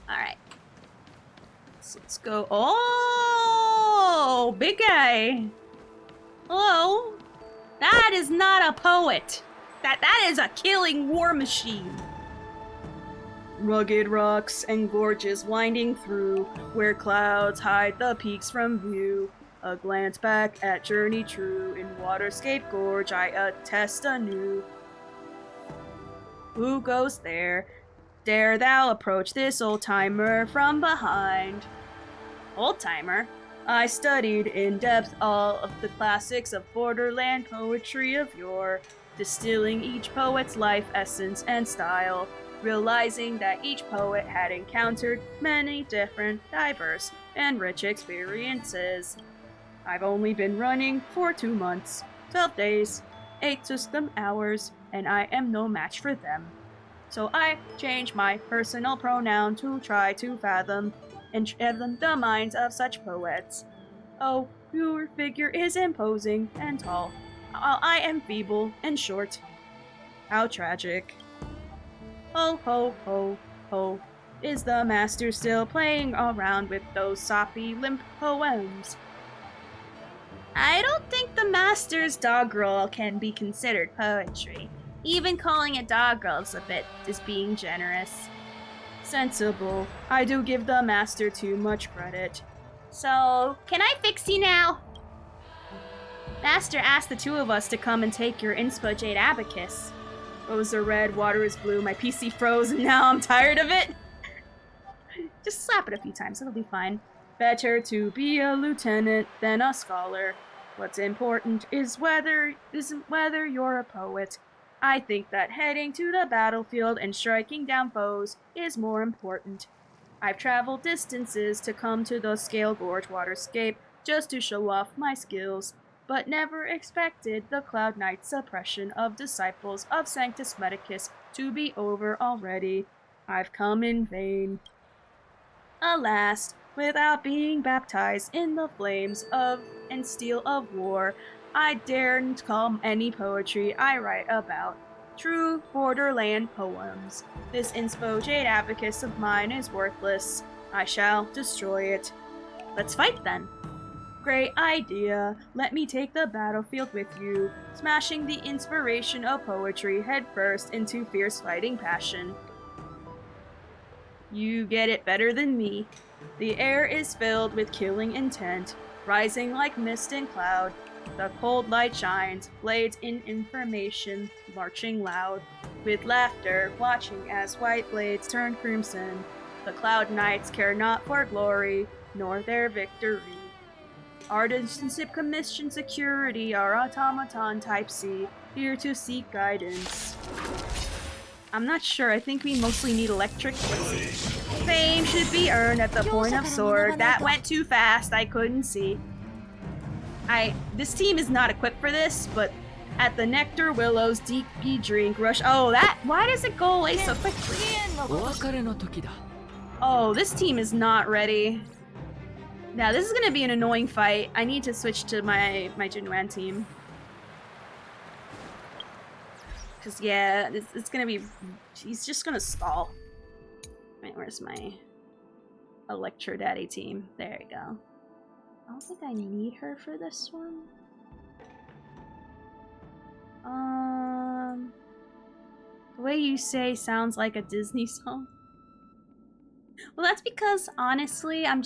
Alright. So let's go. Oh, big guy. Hello. That is not a poet. That is a killing war machine. Rugged rocks and gorges winding through, where clouds hide the peaks from view. A glance back at Journey True, in Waterscape Gorge I attest anew. Who goes there? Dare thou approach this old-timer from behind? Old-timer? I studied in depth all of the classics of borderland poetry of yore, distilling each poet's life essence and style, realizing that each poet had encountered many different, diverse, and rich experiences. I've only been running for 2 months, 12 days, 8 system hours, and I am no match for them. So I changed my personal pronoun to try to fathom the minds of such poets. Oh, your figure is imposing and tall, while I am feeble and short. How tragic. Ho ho ho ho. Is the master still playing around with those soppy, limp poems? I don't think the master's doggerel can be considered poetry. Even calling it doggerels a bit is being generous. Sensible. I do give the master too much credit. So, can I fix you now? Master asked the 2 of us to come and take your Inspo Jade Abacus. Roses are red, water is blue, my PC froze, and now I'm tired of it. Just slap it a few times, it'll be fine. Better to be a lieutenant than a scholar. What's important isn't whether you're a poet. I think that heading to the battlefield and striking down foes is more important. I've traveled distances to come to the Scale Gorge Waterscape just to show off my skills, but never expected the Cloud Knight suppression of disciples of Sanctus Medicus to be over already. I've come in vain. Alas, without being baptized in the flames of and steel of war, I daren't call any poetry I write about true borderland poems. This Inspo Jade Abacus of mine is worthless. I shall destroy it. Let's fight then. Great idea. Let me take the battlefield with you, smashing the inspiration of poetry headfirst into fierce fighting passion. You get it better than me. The air is filled with killing intent, rising like mist and cloud. The cold light shines, blades in information, marching loud. With laughter, watching as white blades turn crimson. The Cloud Knights care not for glory, nor their victory. Artisanship Commission Security are automaton type C, here to seek guidance. I'm not sure, I think we mostly need electric. Let's see. Fame should be earned at the point of sword. That went too fast, I couldn't see. This team is not equipped for this, but at the Nectar Willows Deepy Drink Rush. Oh, why does it go away so quickly? Oh, this team is not ready. Now, this is gonna be an annoying fight. I need to switch to my Jinwan team. Cause yeah, it's gonna be, he's just gonna stall. Wait, where's my Electro Daddy team? There you go. I don't think I need her for this one. The way you say sounds like a Disney song. Well, that's because, honestly, I'm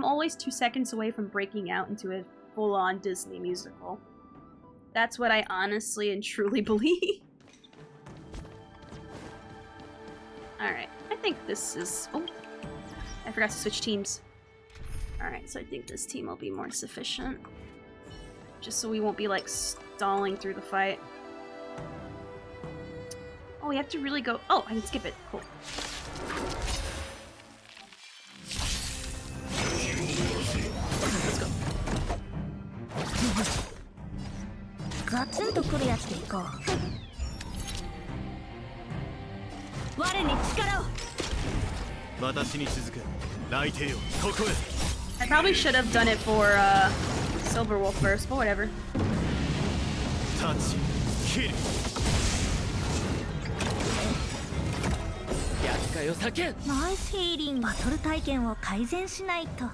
always 2 seconds away from breaking out into a full-on Disney musical. That's what I honestly and truly believe. Alright, I think this is... Oh, I forgot to switch teams. Alright, so I think this team will be more sufficient. Just so we won't be, like, stalling through the fight. Oh, we have to really go... Oh, I can skip it. Cool. Let's go. ガツンとくるやつでいこう。我に力を。私に続け、来帝よ、ここへ。I probably should have done it for Silverwolf first, but whatever. Touch, kill. 厄介を避け。ナイスヒーリング。バトル体験を改善しないと。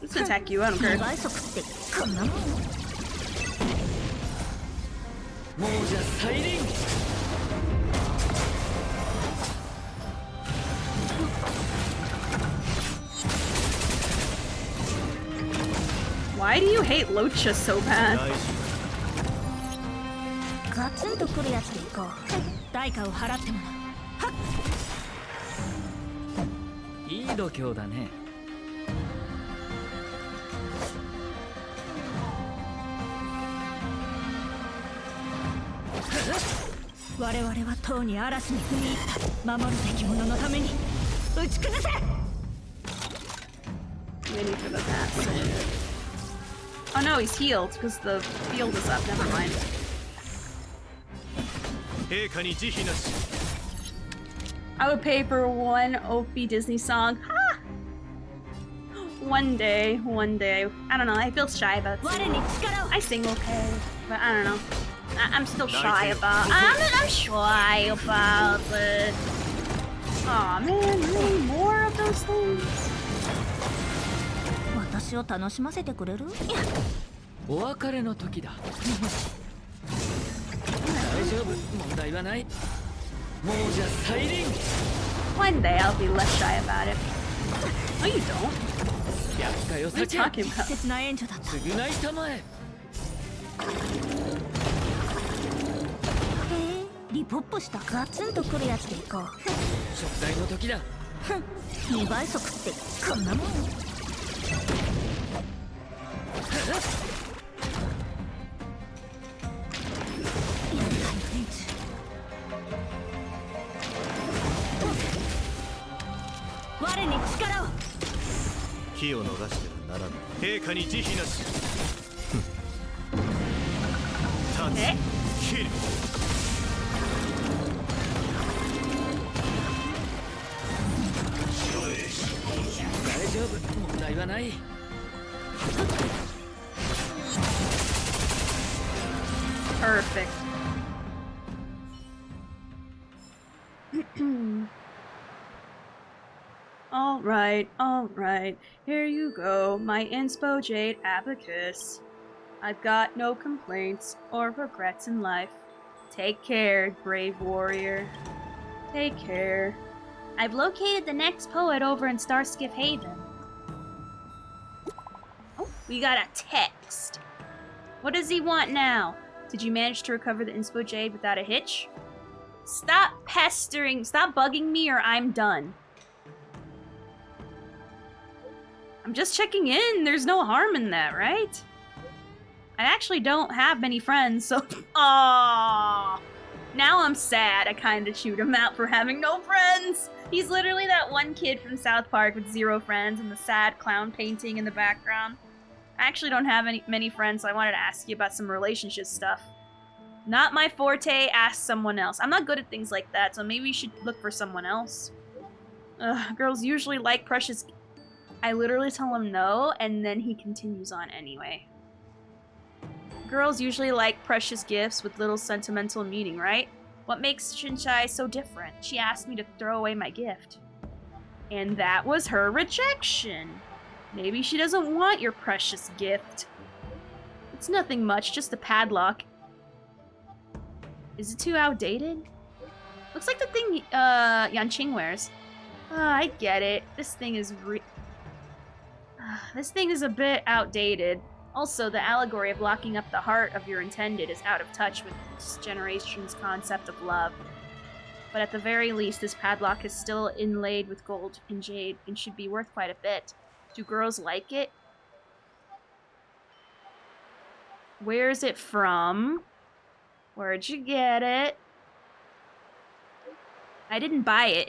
Let's attack you, I don't care. 2倍速ってこんなもん。亡者再臨。 Why do you hate Locha so bad? ガツンとくるやつでいこう。代価を払ってもらう。はっ。いい度胸だね。我々はとうに嵐に踏み入った。守るべき者のために打ち崩せ。 Waiting for the bat. Oh no, he's healed because the field is up. Never mind. 陛下に慈悲なし。 I would pay for one OP Disney song. Ha! One day. I don't know. I feel shy about singing. I sing okay, but I don't know. I'm still shy about. I'm shy about it. Aw, man, really more of those things. 私を楽しませてくれる？お別れの時だ。大丈夫、問題はない。亡者再臨。 One day I'll be less shy about it. No, you don't. 厄介を What are you 避け。 talking 適 about? 切な援助だった。償いたまえ。へえ、リポップした。ガツンとくるやつでいこう。食材の時だ。ふん、2倍速ってこんなもん。 我に力を。気を逃してはならぬ。陛下に慈悲なし。Touch, kill. 大丈夫、問題はない。 Perfect. All right. Here you go, my Inspo Jade Abacus. I've got no complaints or regrets in life. Take care, brave warrior. Take care. I've located the next poet over in Starskiff Haven. Oh, we got a text. What does he want now? Did you manage to recover the Inspo Jade without a hitch? Stop pestering, stop bugging me or I'm done. I'm just checking in. There's no harm in that, right? I actually don't have many friends, so... Aww. Now I'm sad I kind of chewed him out for having no friends. He's literally that one kid from South Park with 0 friends and the sad clown painting in the background. I actually don't have many friends, so I wanted to ask you about some relationship stuff. Not my forte, ask someone else. I'm not good at things like that, so maybe you should look for someone else. Girls usually like precious... I literally tell him no, and then he continues on anyway. Girls usually like precious gifts with little sentimental meaning, right? What makes Shinchai so different? She asked me to throw away my gift. And that was her rejection. Maybe she doesn't want your precious gift. It's nothing much, just a padlock. Is it too outdated? Looks like the thing Yanqing wears. I get it. This thing is this thing is a bit outdated. Also, the allegory of locking up the heart of your intended is out of touch with this generation's concept of love. But at the very least, this padlock is still inlaid with gold and jade and should be worth quite a bit. Do girls like it? Where's it from? Where'd you get it? I didn't buy it.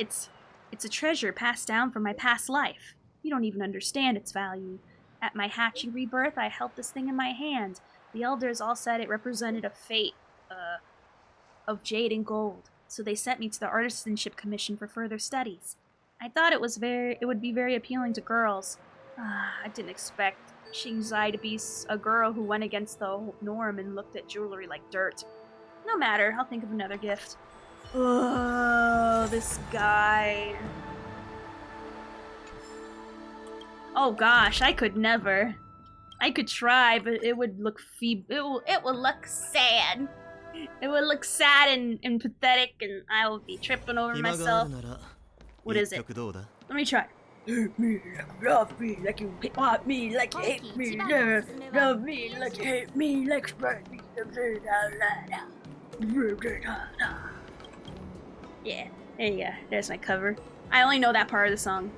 It's a treasure passed down from my past life. You don't even understand its value. At my hatching rebirth, I held this thing in my hand. The elders all said it represented a fate, of jade and gold. So they sent me to the artisanship commission for further studies. I thought it would be very appealing to girls. I didn't expect Xingzai to be a girl who went against the norm and looked at jewelry like dirt. No matter, I'll think of another gift. Oh, this guy. Oh gosh, I could never. I could try, but it would look feeble. It would look sad. It would look sad and pathetic, and I would be tripping over myself. What is it? Let me try. Hate me like love me like you want me like you hate me. Love me like you hate me like spread me. Yeah, there you go. There's my cover. I only know that part of the song.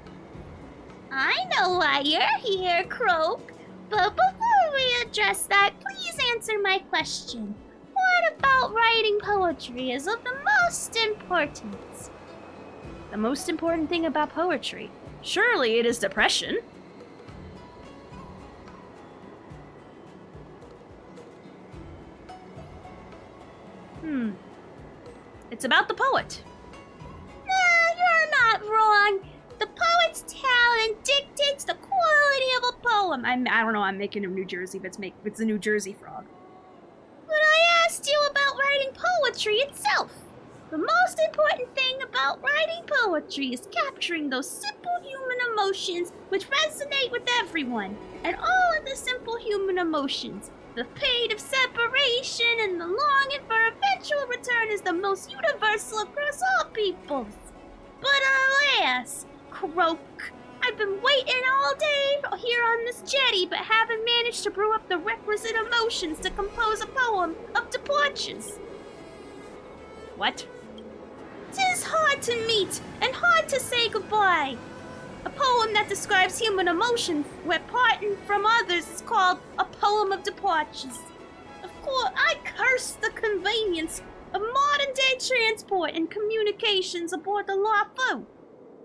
I know why you're here, Croak. But before we address that, please answer my question. What about writing poetry is of the most importance? The most important thing about poetry? Surely it is depression. It's about the poet. You're not wrong. The poet's talent dictates the quality of a poem. I don't know, I'm making a New Jersey, but it's a New Jersey frog. But I asked you about writing poetry itself. The most important thing about writing poetry is capturing those simple human emotions which resonate with everyone. And all of the simple human emotions, the pain of separation and the longing for eventual return, is the most universal across all peoples. But alas, Croak, I've been waiting all day here on this jetty, but haven't managed to brew up the requisite emotions to compose a poem of debauches. What? 'Tis hard to meet and hard to say goodbye. A poem that describes human emotions where parting from others is called a poem of debauches. Of course, I curse the convenience of modern-day transport and communications aboard the Lafu.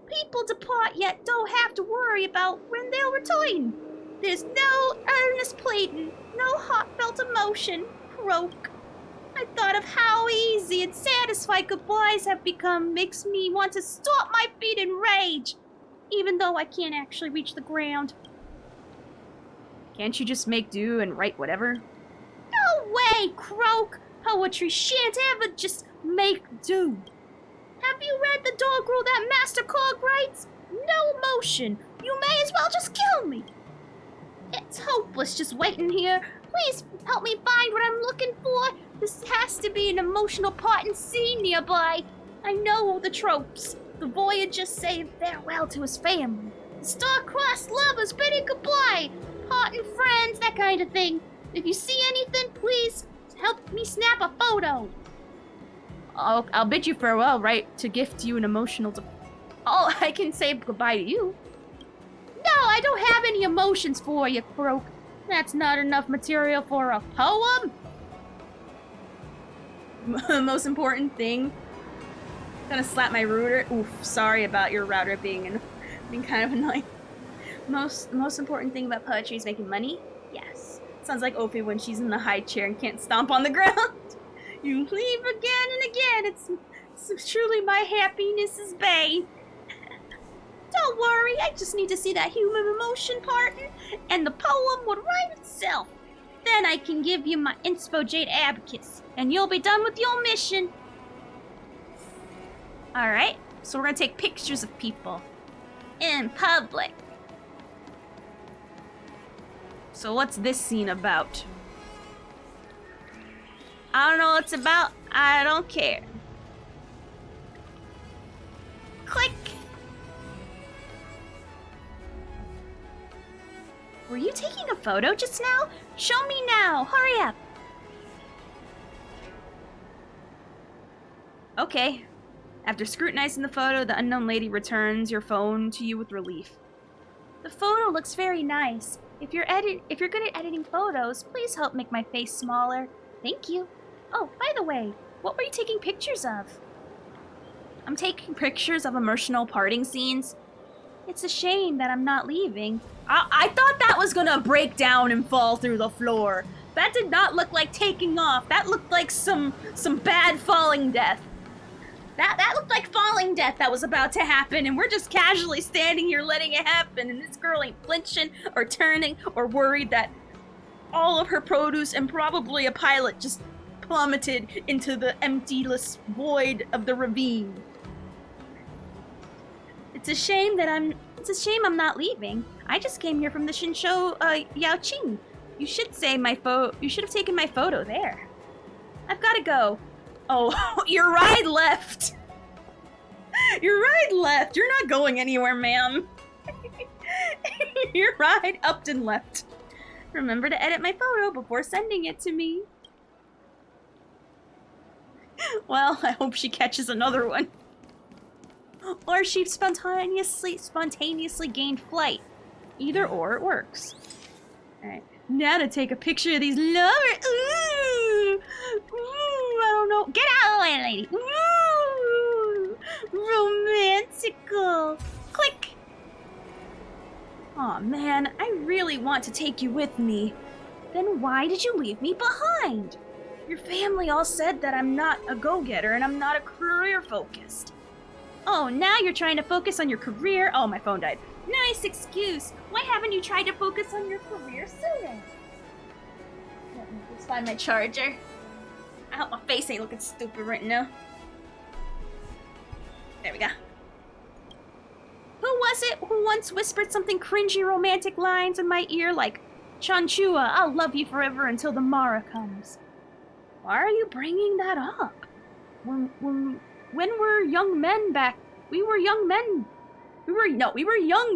People depart yet don't have to worry about when they'll return. There's no earnest pleading, no heartfelt emotion, Croak. I thought of how easy and satisfied goodbyes have become makes me want to stomp my feet in rage, even though I can't actually reach the ground. Can't you just make do and write whatever? No way, Croak! Poetry shan't ever just make do. Have you read the doggerel that Master Cog writes? No emotion. You may as well just kill me. It's hopeless just waiting here. Please help me find what I'm looking for. This has to be an emotional parting scene nearby. I know the tropes. The voyager saying farewell to his family. The star-crossed lovers bidding goodbye. Parting friends, that kind of thing. If you see anything, please help me snap a photo. I'll bid you farewell, right? To gift you an emotional... Oh, I can say goodbye to you. No, I don't have any emotions for you, Croak. That's not enough material for a poem. Most important thing. Gonna slap my router. Oof, sorry about your router being kind of annoying. Most important thing about poetry is making money? Yes. Sounds like Ophi when she's in the high chair and can't stomp on the ground. You leave again and again. It's truly my happiness' bane. Don't worry, I just need to see that human emotion part, and the poem would write itself. Then I can give you my inspo jade abacus, and you'll be done with your mission. Alright, so we're gonna take pictures of people. In public. So what's this scene about? I don't know what it's about. I don't care. Click. Were you taking a photo just now? Show me now. Hurry up. Okay. After scrutinizing the photo, the unknown lady returns your phone to you with relief. The photo looks very nice. If you're good at editing photos, please help make my face smaller. Thank you. Oh, by the way, what were you taking pictures of? I'm taking pictures of emotional parting scenes. It's a shame that I'm not leaving. I thought that was gonna break down and fall through the floor. That did not look like taking off. That looked like some bad falling death. That looked like falling death that was about to happen, and we're just casually standing here letting it happen, and this girl ain't flinching or turning or worried that all of her produce and probably a pilot just plummeted into the emptyless void of the ravine. It's a shame I'm not leaving. I just came here from the Shinsho Yaoqing. You should have taken my photo there. I've gotta go. Oh, your ride left. Your ride left. You're not going anywhere, ma'am. Your ride upped and left. Remember to edit my photo before sending it to me. Well, I hope she catches another one. Or she spontaneously gained flight. Either or, it works. Alright, now to take a picture of these lovers. Ooh! Ooh, I don't know. Get out of the way, lady. Ooh! Romantical. Click! Aw, man, I really want to take you with me. Then why did you leave me behind? Your family all said that I'm not a go-getter and I'm not a career-focused. Oh, now you're trying to focus on your career? Oh, my phone died. Nice excuse. Why haven't you tried to focus on your career sooner? Let me just find my charger. I hope my face ain't looking stupid right now. There we go. Who was it who once whispered something cringy romantic lines in my ear like, Chanchua, I'll love you forever until the Mara comes? Why are you bringing that up? When we're young men back, we were young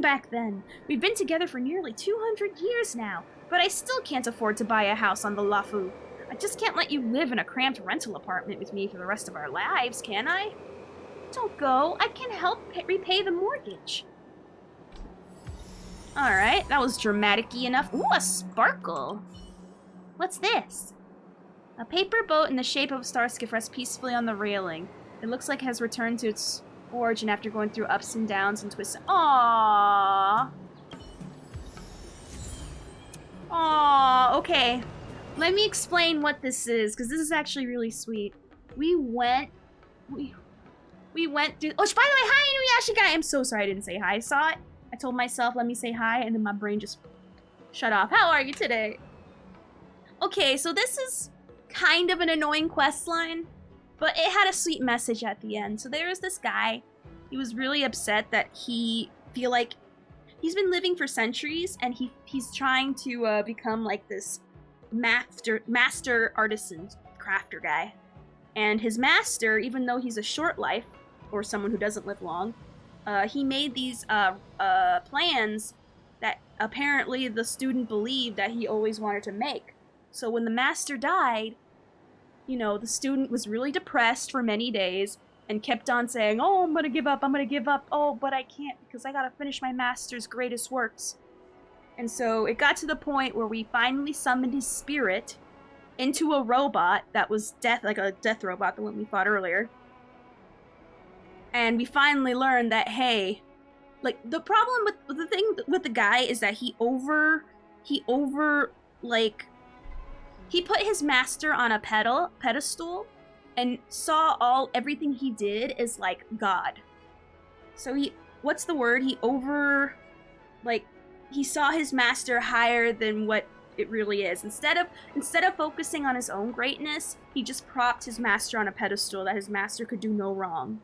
back then. We've been together for nearly 200 years now, but I still can't afford to buy a house on the Lafu. I just can't let you live in a cramped rental apartment with me for the rest of our lives, can I? Don't go. I can help repay the mortgage. Alright, that was dramatic-y enough. Ooh, a sparkle. What's this? A paper boat in the shape of a star skiff rests peacefully on the railing. It looks like it has returned to its origin after going through ups and downs and twists. Aww. Aww, okay. Let me explain what this is, because this is actually really sweet. We went through... Oh, by the way, hi, Inuyasha! I'm so sorry I didn't say hi. I saw it. I told myself, let me say hi, and then my brain just shut off. How are you today? Okay, so this is kind of an annoying quest line, but it had a sweet message at the end. So there was this guy. He was really upset that he's been living for centuries, and he's trying to become like this master artisan crafter guy. And his master, even though he's a short life, or someone who doesn't live long, he made these plans that apparently the student believed that he always wanted to make. So when the master died, you know, the student was really depressed for many days, and kept on saying, "Oh, I'm gonna give up, I'm gonna give up. Oh, but I can't because I gotta finish my master's greatest works." And so it got to the point where we finally summoned his spirit into a robot that was like a death robot, the one we fought earlier. And we finally learned that, hey, like, the problem with the thing with the guy is that he put his master on a pedestal and saw everything he did as like God. So he saw his master higher than what it really is. Instead of focusing on his own greatness, he just propped his master on a pedestal that his master could do no wrong.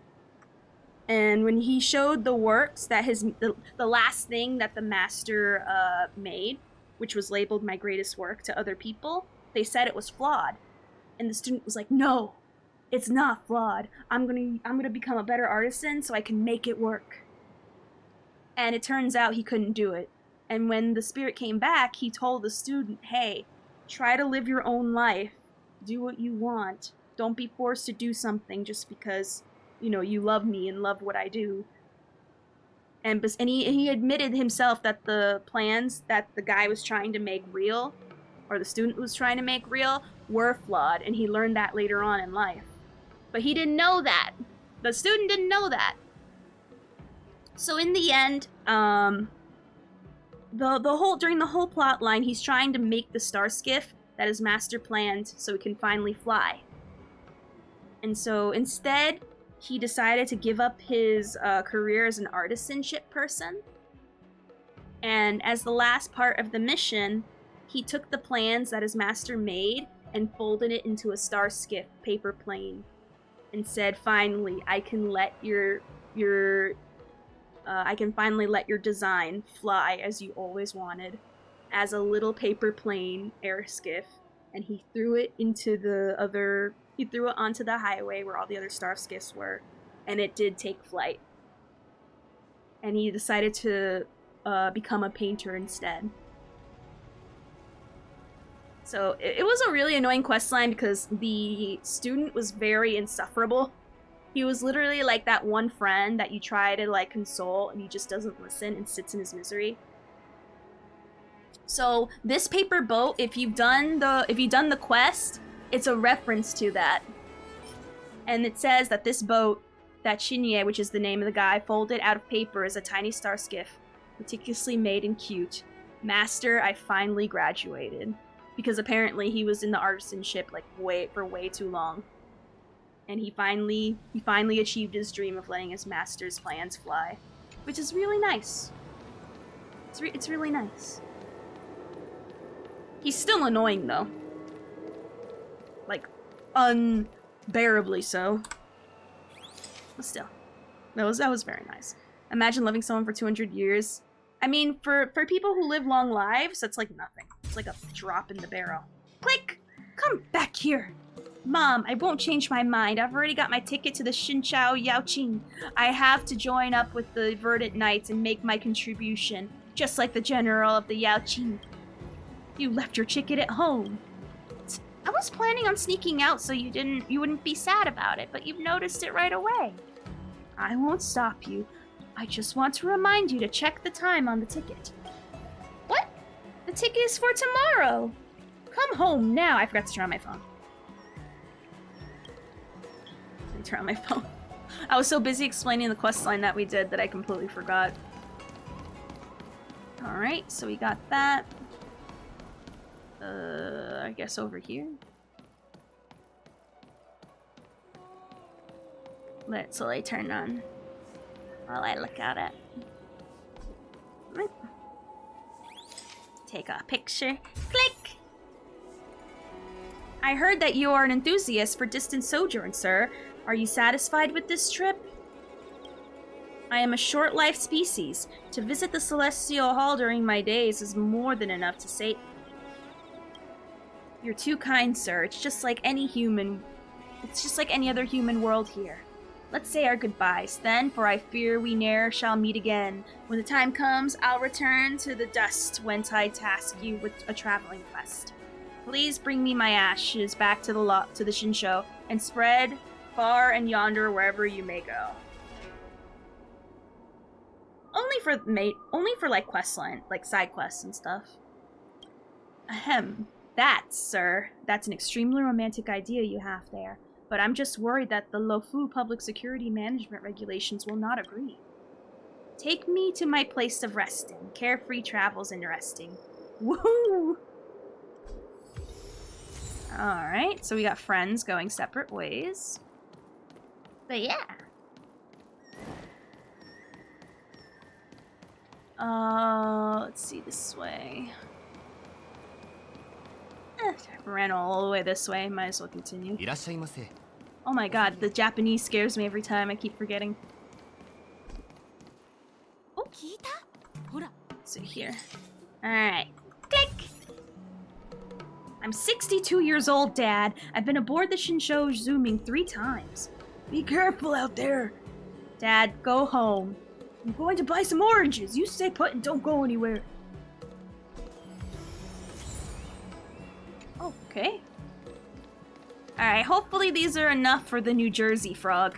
And when he showed the works that the last thing that the master made, which was labeled my greatest work, to other people, they said it was flawed. And the student was like, "No, it's not flawed. I'm gonna become a better artisan so I can make it work." And it turns out he couldn't do it. And when the spirit came back, he told the student, "Hey, try to live your own life. Do what you want. Don't be forced to do something just because, you know, you love me and love what I do." And he admitted himself that the plans that the guy was trying to make real, or the student was trying to make real, were flawed, and he learned that later on in life. But he didn't know that. The student didn't know that. So in the end, during the whole plot line, he's trying to make the star skiff that his master planned so he can finally fly. And so instead, he decided to give up his career as an artisanship person. And as the last part of the mission, he took the plans that his master made and folded it into a star skiff paper plane and said, "Finally, I can let finally let your design fly as you always wanted, as a little paper plane air skiff." And he threw it onto the highway where all the other star skiffs were, and it did take flight. And he decided to become a painter instead. So it was a really annoying questline because the student was very insufferable. He was literally like that one friend that you try to like console and he just doesn't listen and sits in his misery. So this paper boat, if you've done the quest, it's a reference to that. And it says that this boat, that Shinnie, which is the name of the guy, folded out of paper, is a tiny star skiff, meticulously made and cute. Master, I finally graduated. Because apparently he was in the artisanship like for way too long. And he finally achieved his dream of letting his master's plans fly, which is really nice. It's really nice. He's still annoying though. Like, unbearably so. But still, that was very nice. Imagine loving someone for 200 years. I mean, for people who live long lives, that's like nothing. It's like a drop in the barrel. Click! Come back here! Mom, I won't change my mind. I've already got my ticket to the Xinqiao Yaoqing. I have to join up with the Verdant Knights and make my contribution, just like the general of the Yaoqing. You left your ticket at home. I was planning on sneaking out so you wouldn't be sad about it, but you've noticed it right away. I won't stop you. I just want to remind you to check the time on the ticket. What? The ticket is for tomorrow. Come home now. I forgot to turn on my phone. Turn on my phone. I was so busy explaining the quest line that we did that I completely forgot. Alright, so we got that. I guess over here. Let's let turn on while I look at it. Take a picture. Click! I heard that you are an enthusiast for distant sojourn, sir. Are you satisfied with this trip? I am a short-life species. To visit the Celestial Hall during my days is more than enough to say. You're too kind, sir. It's just like any other human world here. Let's say our goodbyes, then, for I fear we ne'er shall meet again. When the time comes, I'll return to the dust whence I task you with a traveling quest. Please bring me my ashes back to the Shincho and spread Far and yonder, wherever you may go. Only for like questline, like side quests and stuff. Ahem. That, sir, that's an extremely romantic idea you have there. But I'm just worried that the Lofu Public Security Management regulations will not agree. Take me to my place of resting. Carefree travel's interesting. Woohoo! Alright, so we got friends going separate ways. But yeah. Let's see, this way. Ran all the way this way, might as well continue. Oh my god, the Japanese scares me every time, I keep forgetting. Oh, let's see here. Alright. Click! I'm 62 years old, Dad. I've been aboard the Shinsho Zooming 3 times. Be careful out there. Dad, go home. I'm going to buy some oranges. You stay put and don't go anywhere. Okay. Alright, hopefully these are enough for the New Jersey frog.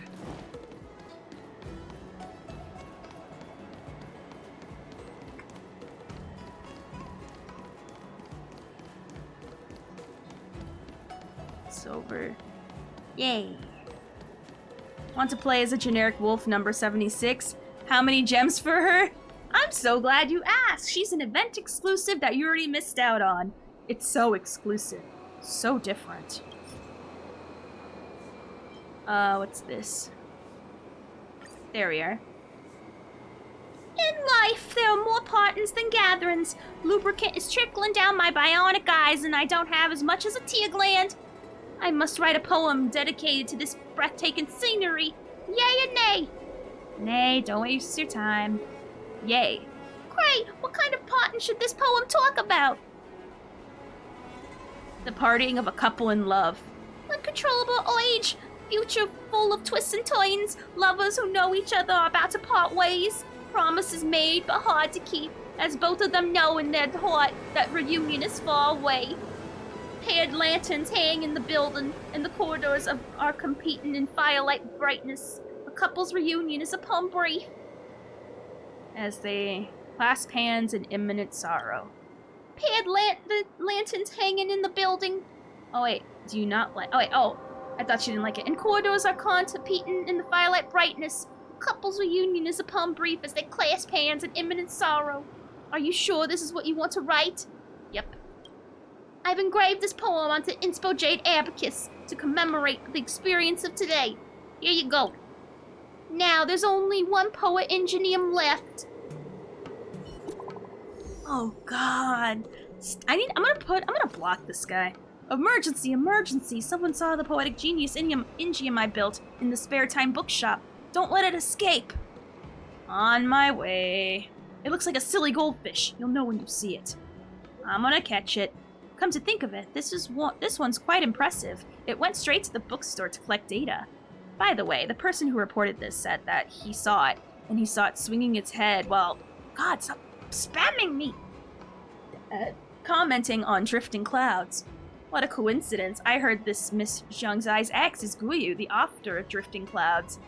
It's over. Yay. Want to play as a generic wolf number 76? How many gems for her? I'm so glad you asked. She's an event exclusive that you already missed out on. It's so exclusive. So different. What's this? There we are. In life, there are more partings than gatherings. Lubricant is trickling down my bionic eyes, and I don't have as much as a tear gland. I must write a poem dedicated to this breathtaking scenery. Yay and nay? Nay, don't waste your time. Yay. Great! What kind of parting should this poem talk about? The parting of a couple in love. Uncontrollable age. Future full of twists and turns. Lovers who know each other are about to part ways. Promises made but hard to keep, as both of them know in their heart that reunion is far away. Paired lanterns hang in the building, and the corridors are competing in firelight brightness. A couple's reunion is upon brief. As they clasp hands in imminent sorrow. Paired lanterns hanging in the building. Oh wait, do you not like? Oh wait, I thought you didn't like it. And corridors are competing in the firelight brightness. Couple's reunion is upon brief as they clasp hands in imminent sorrow. Are you sure this is what you want to write? Yep. I've engraved this poem onto Inspo Jade Abacus to commemorate the experience of today. Here you go. Now, there's only one poet ingenium left. Oh God. I'm gonna block this guy. Emergency, emergency. Someone saw the poetic genius ingium I built in the spare time bookshop. Don't let it escape. On my way. It looks like a silly goldfish. You'll know when you see it. I'm gonna catch it. Come to think of it, this one's quite impressive. It went straight to the bookstore to collect data. By the way, the person who reported this said that he saw it, and he saw it swinging its head while... God, stop spamming me! Commenting on drifting clouds. What a coincidence. I heard this Miss Zhangzai's ex is Guyu, the author of Drifting Clouds.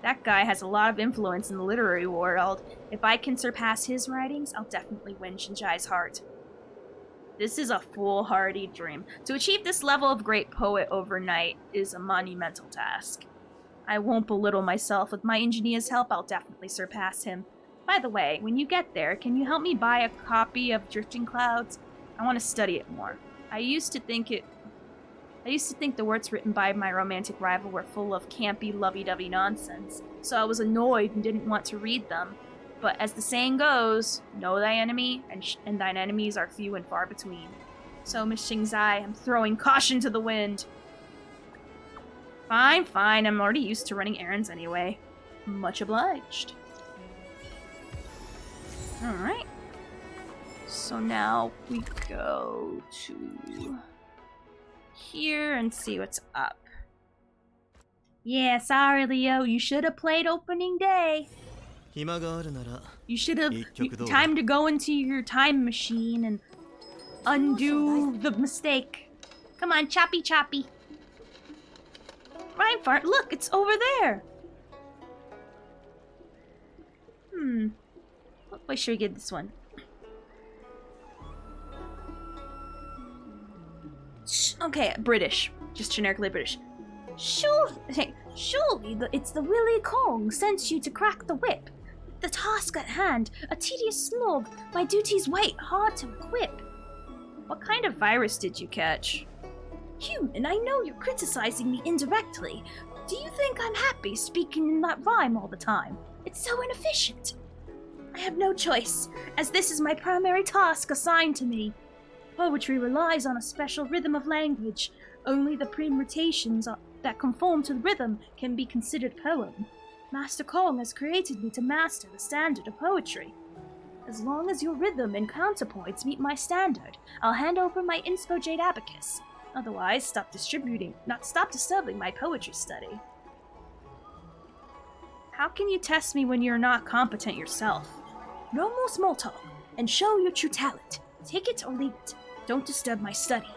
That guy has a lot of influence in the literary world. If I can surpass his writings, I'll definitely win Shinjai's heart. This is a foolhardy dream. To achieve this level of great poet overnight is a monumental task. I won't belittle myself. With my engineer's help, I'll definitely surpass him. By the way, when you get there, can you help me buy a copy of Drifting Clouds? I want to study it more. I used to think the words written by my romantic rival were full of campy, lovey-dovey nonsense, so I was annoyed and didn't want to read them. But as the saying goes, know thy enemy, and thine enemies are few and far between. So, Miss Xingzai, I'm throwing caution to the wind. Fine, I'm already used to running errands anyway. Much obliged. Alright. So now we go to here and see what's up. Yeah, sorry, Leo. You should have played opening day. You should have time to go into your time machine and undo the mistake. Come on, choppy. Reinfart, look, it's over there. What way should we get this one? Okay, British. Just generically British. Surely it's the Willy Kong sent you to crack the whip. The task at hand, a tedious slog, my duty's weight, hard to equip. What kind of virus did you catch? Human, I know you're criticizing me indirectly. Do you think I'm happy speaking in that rhyme all the time? It's so inefficient. I have no choice, as this is my primary task assigned to me. Poetry relies on a special rhythm of language. Only the permutations that conform to the rhythm can be considered poem. Master Kong has created me to master the standard of poetry. As long as your rhythm and counterpoints meet my standard, I'll hand over my Inspo Jade Abacus. Otherwise, stop distributing, not stop disturbing my poetry study. How can you test me when you're not competent yourself? No more small talk, and show your true talent. Take it or leave it. Don't disturb my study.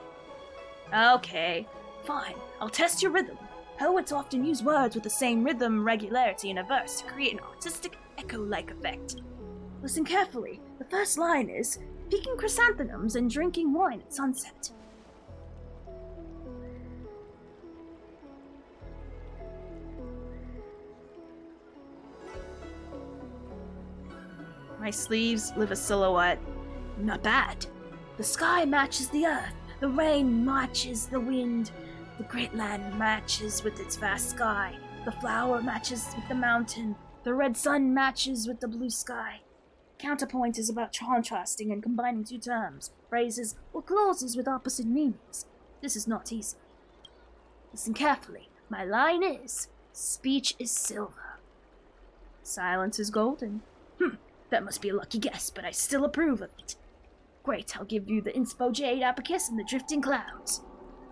Okay, fine. I'll test your rhythm. Poets often use words with the same rhythm regularity in a verse to create an artistic echo-like effect. Listen carefully. The first line is, picking chrysanthemums and drinking wine at sunset. My sleeves leave a silhouette. Not bad. The sky matches the earth. The rain matches the wind. The great land matches with its vast sky. The flower matches with the mountain. The red sun matches with the blue sky. Counterpoint is about contrasting and combining two terms, phrases, or clauses with opposite meanings. This is not easy. Listen carefully. My line is, speech is silver. Silence is golden. That must be a lucky guess, but I still approve of it. Great, I'll give you the Inspo Jade Abacus and the Drifting Clouds.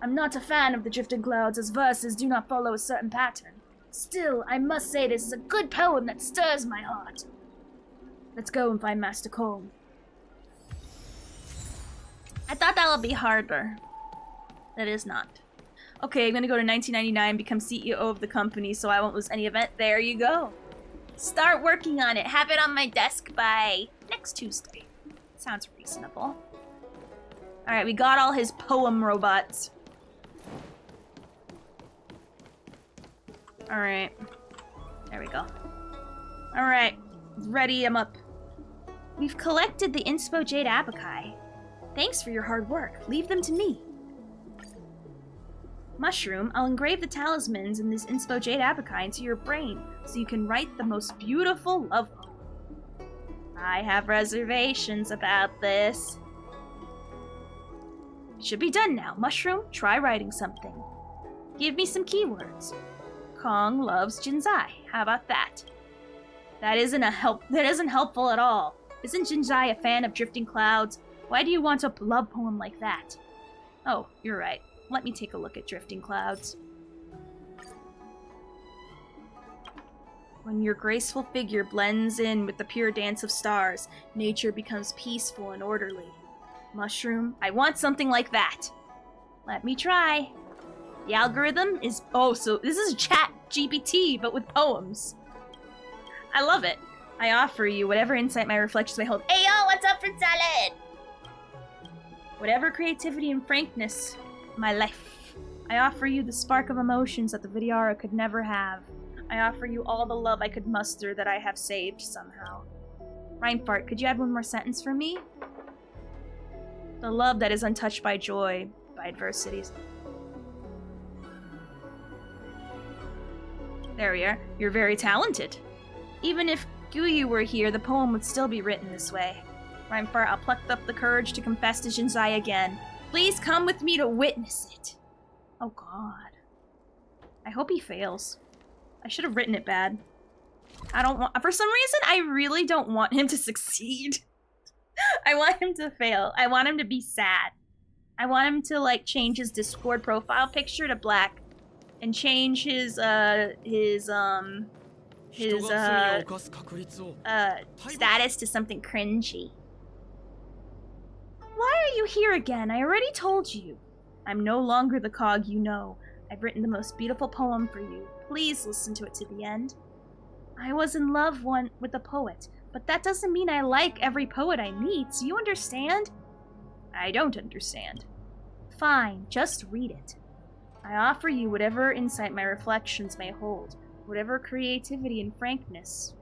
I'm not a fan of the Drifting Clouds as verses do not follow a certain pattern. Still, I must say this is a good poem that stirs my heart. Let's go and find Master Kong. I thought that would be harder. It is not. Okay, I'm gonna go to 1999, become CEO of the company so I won't lose any event. There you go. Start working on it. Have it on my desk by next Tuesday. Sounds reasonable. Alright, we got all his poem robots. Alright. There we go. Alright. Ready, I'm up. We've collected the Inspo Jade Abakai. Thanks for your hard work. Leave them to me. Mushroom, I'll engrave the talismans in this Inspo Jade Abakai into your brain so you can write the most beautiful love poem. I have reservations about this. It should be done now. Mushroom, try writing something. Give me some keywords. Kong loves Jinzai. How about that? That isn't helpful at all. Isn't Jinzai a fan of Drifting Clouds? Why do you want a love poem like that? Oh, you're right. Let me take a look at Drifting Clouds. When your graceful figure blends in with the pure dance of stars, nature becomes peaceful and orderly. Mushroom, I want something like that. Let me try. The algorithm is... Oh, so this is Chat GPT, but with poems. I love it. I offer you whatever insight my reflections may hold. Hey, yo, what's up, Fruit Salad? Whatever creativity and frankness, my life. I offer you the spark of emotions that the Vidyara could never have. I offer you all the love I could muster that I have saved somehow. Reinfart, could you add one more sentence for me? The love that is untouched by joy, by adversities. There we are. You're very talented. Even if Guyu were here, the poem would still be written this way. Reinfart, I'll pluck up the courage to confess to Jinzai again. Please come with me to witness it. Oh god. I hope he fails. I should have written it bad. I don't want- for some reason, I really don't want him to succeed. I want him to fail. I want him to be sad. I want him to, like, change his Discord profile picture to black. And change his status to something cringy. Why are you here again? I already told you. I'm no longer the cog you know. I've written the most beautiful poem for you. Please listen to it to the end. I was in love with a poet, but that doesn't mean I like every poet I meet. Do you understand? I don't understand. Fine, just read it. I offer you whatever insight my reflections may hold, whatever creativity and frankness.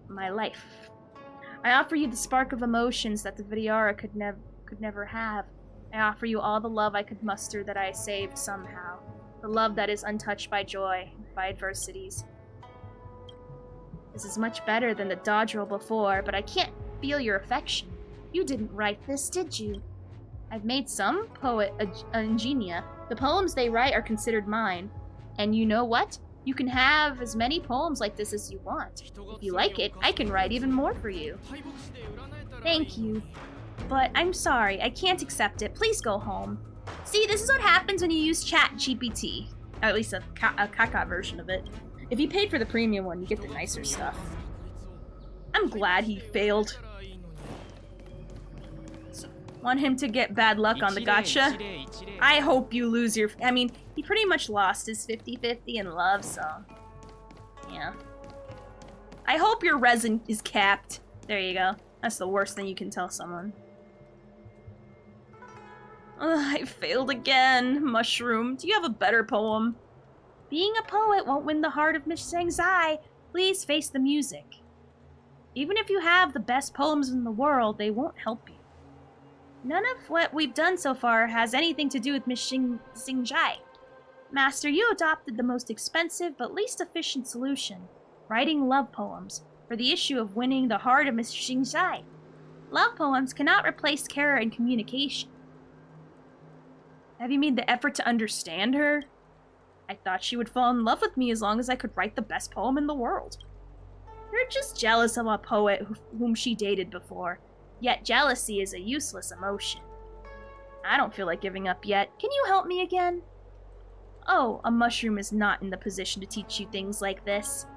My life. I offer you the spark of emotions that the Vidyara could never have. I offer you all the love I could muster that I saved somehow. The love that is untouched by joy, by adversities. This is much better than the dodgerel before, but I can't feel your affection. You didn't write this, did you? I've made some poet ingenia. The poems they write are considered mine. And you know what? You can have as many poems like this as you want. If you like it, I can write even more for you. Thank you. But I'm sorry, I can't accept it. Please go home. See, this is what happens when you use ChatGPT. At least a caca version of it. If you paid for the premium one, you get the nicer stuff. I'm glad he failed. Want him to get bad luck on the gotcha? I hope you lose your... I mean, he pretty much lost his 50-50 in love, so... Yeah. I hope your resin is capped. There you go. That's the worst thing you can tell someone. Ugh, I failed again. Mushroom, do you have a better poem? Being a poet won't win the heart of Miss Zhangzai. Please face the music. Even if you have the best poems in the world, they won't help you. None of what we've done so far has anything to do with Miss Zhangzai. Master, you adopted the most expensive but least efficient solution, writing love poems, for the issue of winning the heart of Miss Zhangzai. Love poems cannot replace care and communication. Have you made the effort to understand her? I thought she would fall in love with me as long as I could write the best poem in the world. You're just jealous of a poet whom she dated before. Yet jealousy is a useless emotion. I don't feel like giving up yet. Can you help me again? Oh, a mushroom is not in the position to teach you things like this.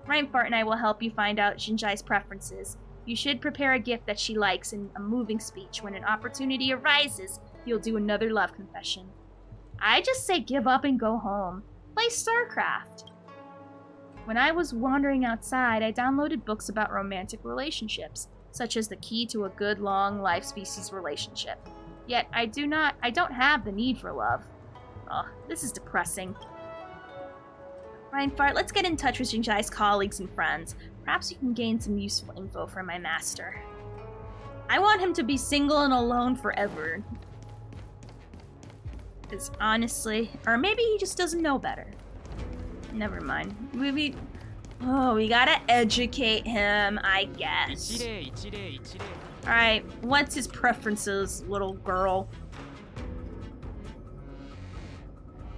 Reinfart and I will help you find out Xinjai's preferences. You should prepare a gift that she likes in a moving speech. When an opportunity arises, you'll do another love confession. I just say give up and go home. Play StarCraft. When I was wandering outside, I downloaded books about romantic relationships, such as the key to a good long life species relationship. Yet I don't have the need for love. Oh, this is depressing. Reinfart, let's get in touch with Xinjai's colleagues and friends. Perhaps you can gain some useful info from my master. I want him to be single and alone forever. Because honestly, or maybe he just doesn't know better. Never mind. We gotta educate him, I guess. Alright, what's his preferences, little girl?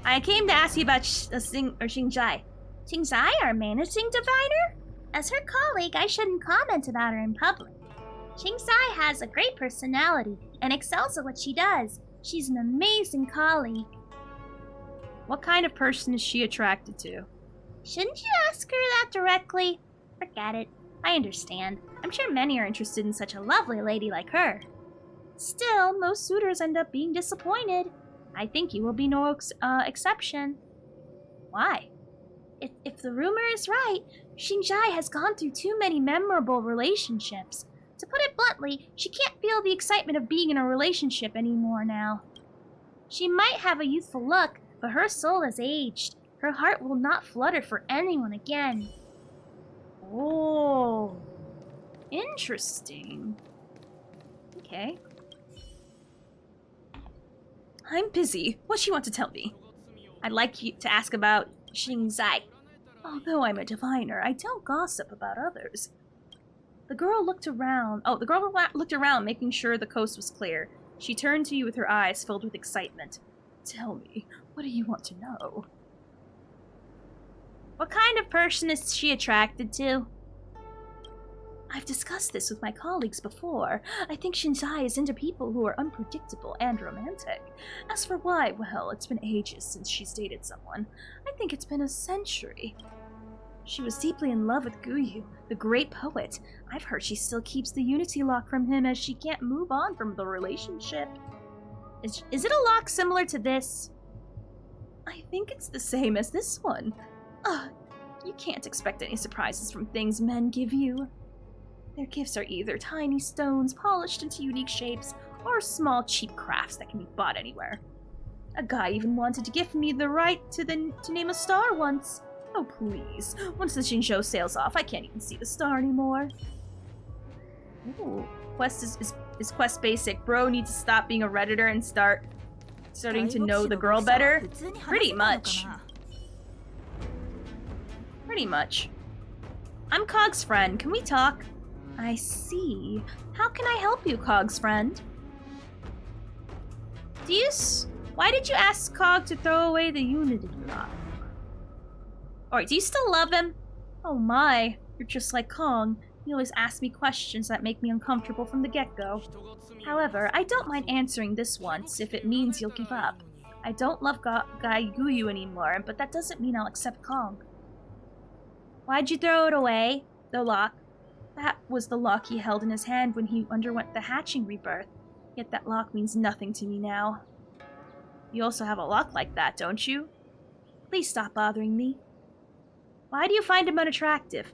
I came to ask you about Xinjai. Xinjai, our managing diviner? As her colleague, I shouldn't comment about her in public. Xinjai has a great personality and excels at what she does. She's an amazing colleague. What kind of person is she attracted to? Shouldn't you ask her that directly? Forget it. I understand. I'm sure many are interested in such a lovely lady like her. Still, most suitors end up being disappointed. I think you will be no exception. Why? If the rumor is right, Xinjai has gone through too many memorable relationships. To put it bluntly, she can't feel the excitement of being in a relationship anymore now. She might have a youthful look, but her soul has aged. Her heart will not flutter for anyone again. Oh, interesting. Okay. I'm busy. What do you want to tell me? I'd like you to ask about Xinjai. Although I'm a diviner, I don't gossip about others. The girl looked around. Looked around, making sure the coast was clear. She turned to you with her eyes filled with excitement. Tell me, what do you want to know? What kind of person is she attracted to? I've discussed this with my colleagues before. I think Xinjai is into people who are unpredictable and romantic. As for why, well, it's been ages since she's dated someone. I think it's been a century. She was deeply in love with Guyu, the great poet. I've heard she still keeps the unity lock from him as she can't move on from the relationship. Is it a lock similar to this? think it's the same as this one. Ugh, you can't expect any surprises from things men give you. Their gifts are either tiny stones polished into unique shapes, or small cheap crafts that can be bought anywhere. A guy even wanted to gift me the right to name a star once. Oh please, once the Shinsho sails off, I can't even see the star anymore. Ooh, quest is quest basic. Bro needs to stop being a Redditor and starting to know the girl better. Pretty much. Pretty much. I'm Cog's friend. Can we talk? I see. How can I help you, Cog's friend? Why did you ask Cog to throw away the Unity lock? Alright, do you still love him? Oh my, you're just like Kong. You always ask me questions that make me uncomfortable from the get-go. However, I don't mind answering this once if it means you'll give up. I don't love Guy Guyu anymore, but that doesn't mean I'll accept Kong. Why'd you throw it away? The lock. That was the lock he held in his hand when he underwent the hatching rebirth. Yet that lock means nothing to me now. You also have a lock like that, don't you? Please stop bothering me. Why do you find him unattractive?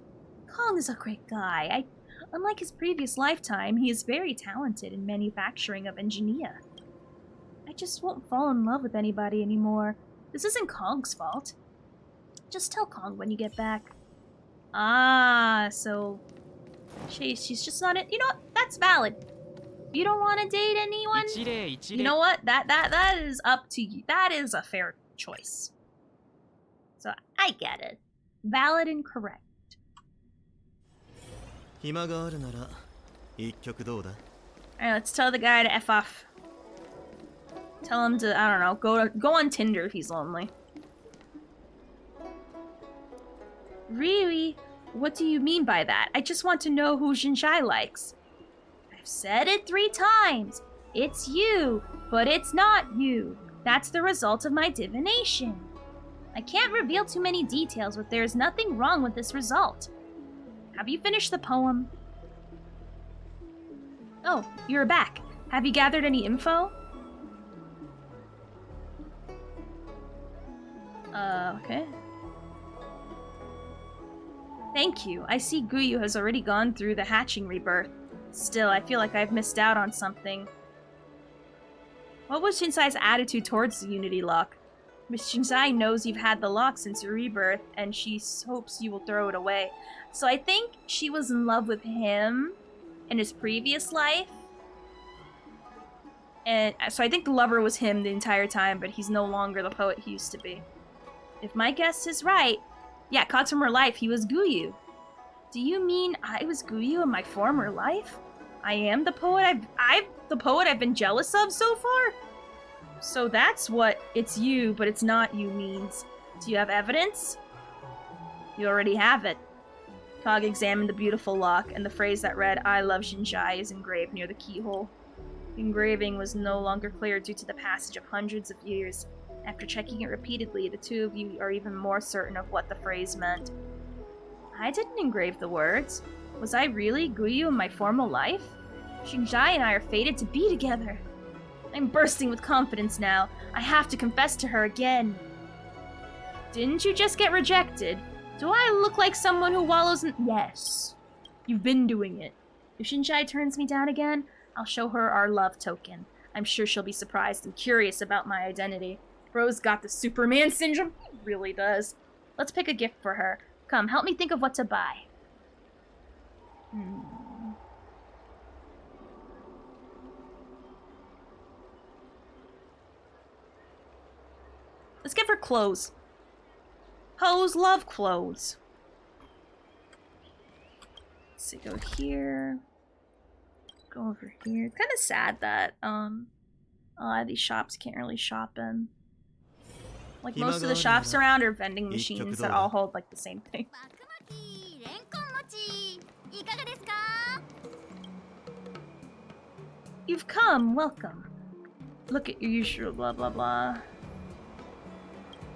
Kong is a great guy. Unlike his previous lifetime, he is very talented in manufacturing of engineer. I just won't fall in love with anybody anymore. This isn't Kong's fault. Just tell Kong when you get back. Ah, so she's just not it. You know what? That's valid. You don't want to date anyone? You know what? That is up to you. That is a fair choice. So I get it. Valid and correct. 暇があるなら一曲どうだ? Alright, let's tell the guy to F off. Tell him to, I don't know, go on Tinder if he's lonely. Really? What do you mean by that? I just want to know who Jinshai likes. I've said it 3 times. It's you, but it's not you. That's the result of my divination. I can't reveal too many details, but there's nothing wrong with this result. Have you finished the poem? Oh, you're back. Have you gathered any info? Okay. Thank you. I see Guyu has already gone through the hatching rebirth. Still, I feel like I've missed out on something. What was Shinsai's attitude towards the Unity lock? Miss Shinsai knows you've had the lock since your rebirth, and she hopes you will throw it away. So I think she was in love with him in his previous life. And so I think the lover was him the entire time, but he's no longer the poet he used to be. If my guess is right, yeah, Cog's former life, he was Guyu. Do you mean I was Guyu in my former life? I am the poet I've been jealous of so far? So that's what it's you, but it's not you means. Do you have evidence? You already have it. Cog examined the beautiful lock, and the phrase that read, I love Jinshai, is engraved near the keyhole. The engraving was no longer clear due to the passage of hundreds of years. After checking it repeatedly, the two of you are even more certain of what the phrase meant. I didn't engrave the words. Was I really Guyu in my former life? Jinshai and I are fated to be together. I'm bursting with confidence now. I have to confess to her again. Didn't you just get rejected? Do I look like someone who wallows in— Yes. You've been doing it. If Jinshai turns me down again, I'll show her our love token. I'm sure she'll be surprised and curious about my identity. Bro's got the Superman syndrome. He really does. Let's pick a gift for her. Come, help me think of what to buy. Let's give her clothes. Hoes love clothes. Let's see, go here. Go over here. It's kind of sad that a lot of these shops can't really shop in. Like most of the shops around are vending machines that all hold like the same thing. You've come, welcome. Look at your usual blah blah blah.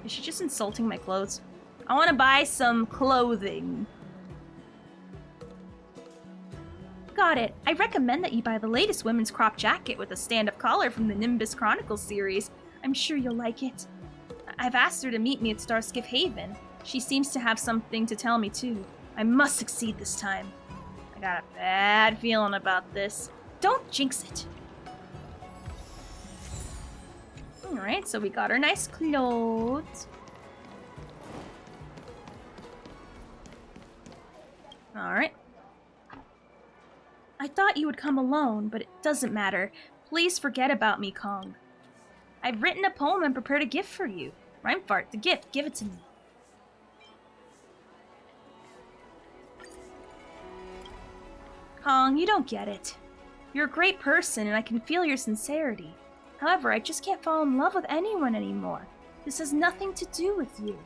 Is she just insulting my clothes? I want to buy some clothing. Got it. I recommend that you buy the latest women's crop jacket with a stand-up collar from the Nimbus Chronicles series. I'm sure you'll like it. I've asked her to meet me at Starskiff Haven. She seems to have something to tell me too. I must succeed this time. I got a bad feeling about this. Don't jinx it. Alright, so we got our nice clothes. Alright. I thought you would come alone, but it doesn't matter. Please forget about me, Kong. I've written a poem and prepared a gift for you. Rhymefart, the gift, give it to me. Kong, you don't get it. You're a great person and I can feel your sincerity. However, I just can't fall in love with anyone anymore. This has nothing to do with you.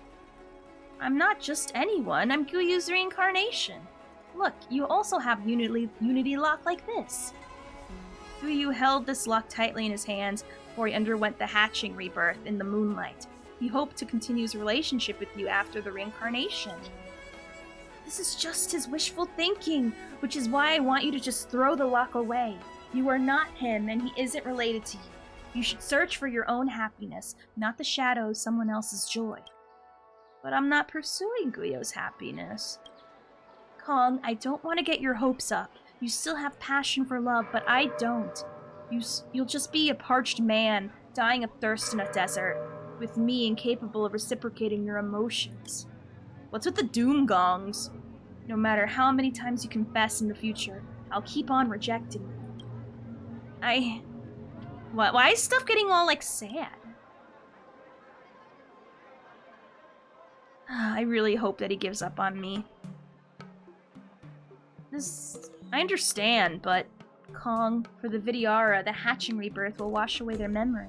I'm not just anyone, I'm Guyu's reincarnation. Look, you also have Unity lock like this. Guyu held this lock tightly in his hands before he underwent the hatching rebirth in the moonlight. He hoped to continue his relationship with you after the reincarnation. This is just his wishful thinking, which is why I want you to just throw the lock away. You are not him, and he isn't related to you. You should search for your own happiness, not the shadow of someone else's joy. But I'm not pursuing Guyu's happiness. Kong, I don't want to get your hopes up. You still have passion for love, but I don't. You'll just be a parched man, dying of thirst in a desert, with me incapable of reciprocating your emotions. What's with the doom gongs? No matter how many times you confess in the future, I'll keep on rejecting you. Why is stuff getting all, like, sad? I really hope that he gives up on me. I understand, but Kong, for the Vidyara, the hatching rebirth will wash away their memory.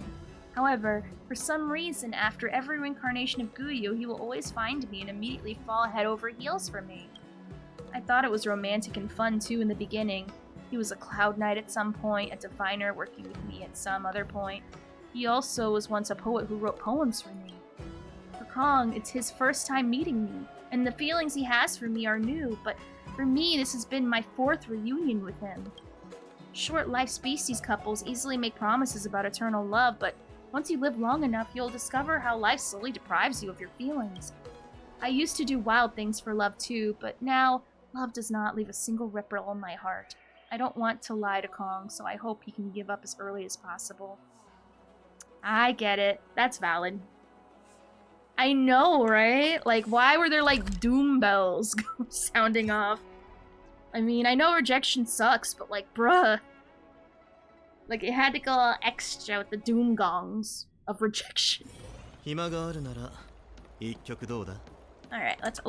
However, for some reason, after every reincarnation of Guyu, he will always find me and immediately fall head over heels for me. I thought it was romantic and fun too in the beginning. He was a Cloud Knight at some point, a diviner working with me at some other point. He also was once a poet who wrote poems for me. For Kong, it's his first time meeting me, and the feelings he has for me are new, but for me, this has been my 4th reunion with him. Short-life species couples easily make promises about eternal love, but once you live long enough, you'll discover how life slowly deprives you of your feelings. I used to do wild things for love too, but now, love does not leave a single ripple in my heart. I don't want to lie to Kong, so I hope he can give up as early as possible. I get it. That's valid. I know, right? Like, why were there, like, doom bells sounding off? I mean, I know rejection sucks, but, like, bruh. Like, it had to go all extra with the doom gongs of rejection. Alright, let's...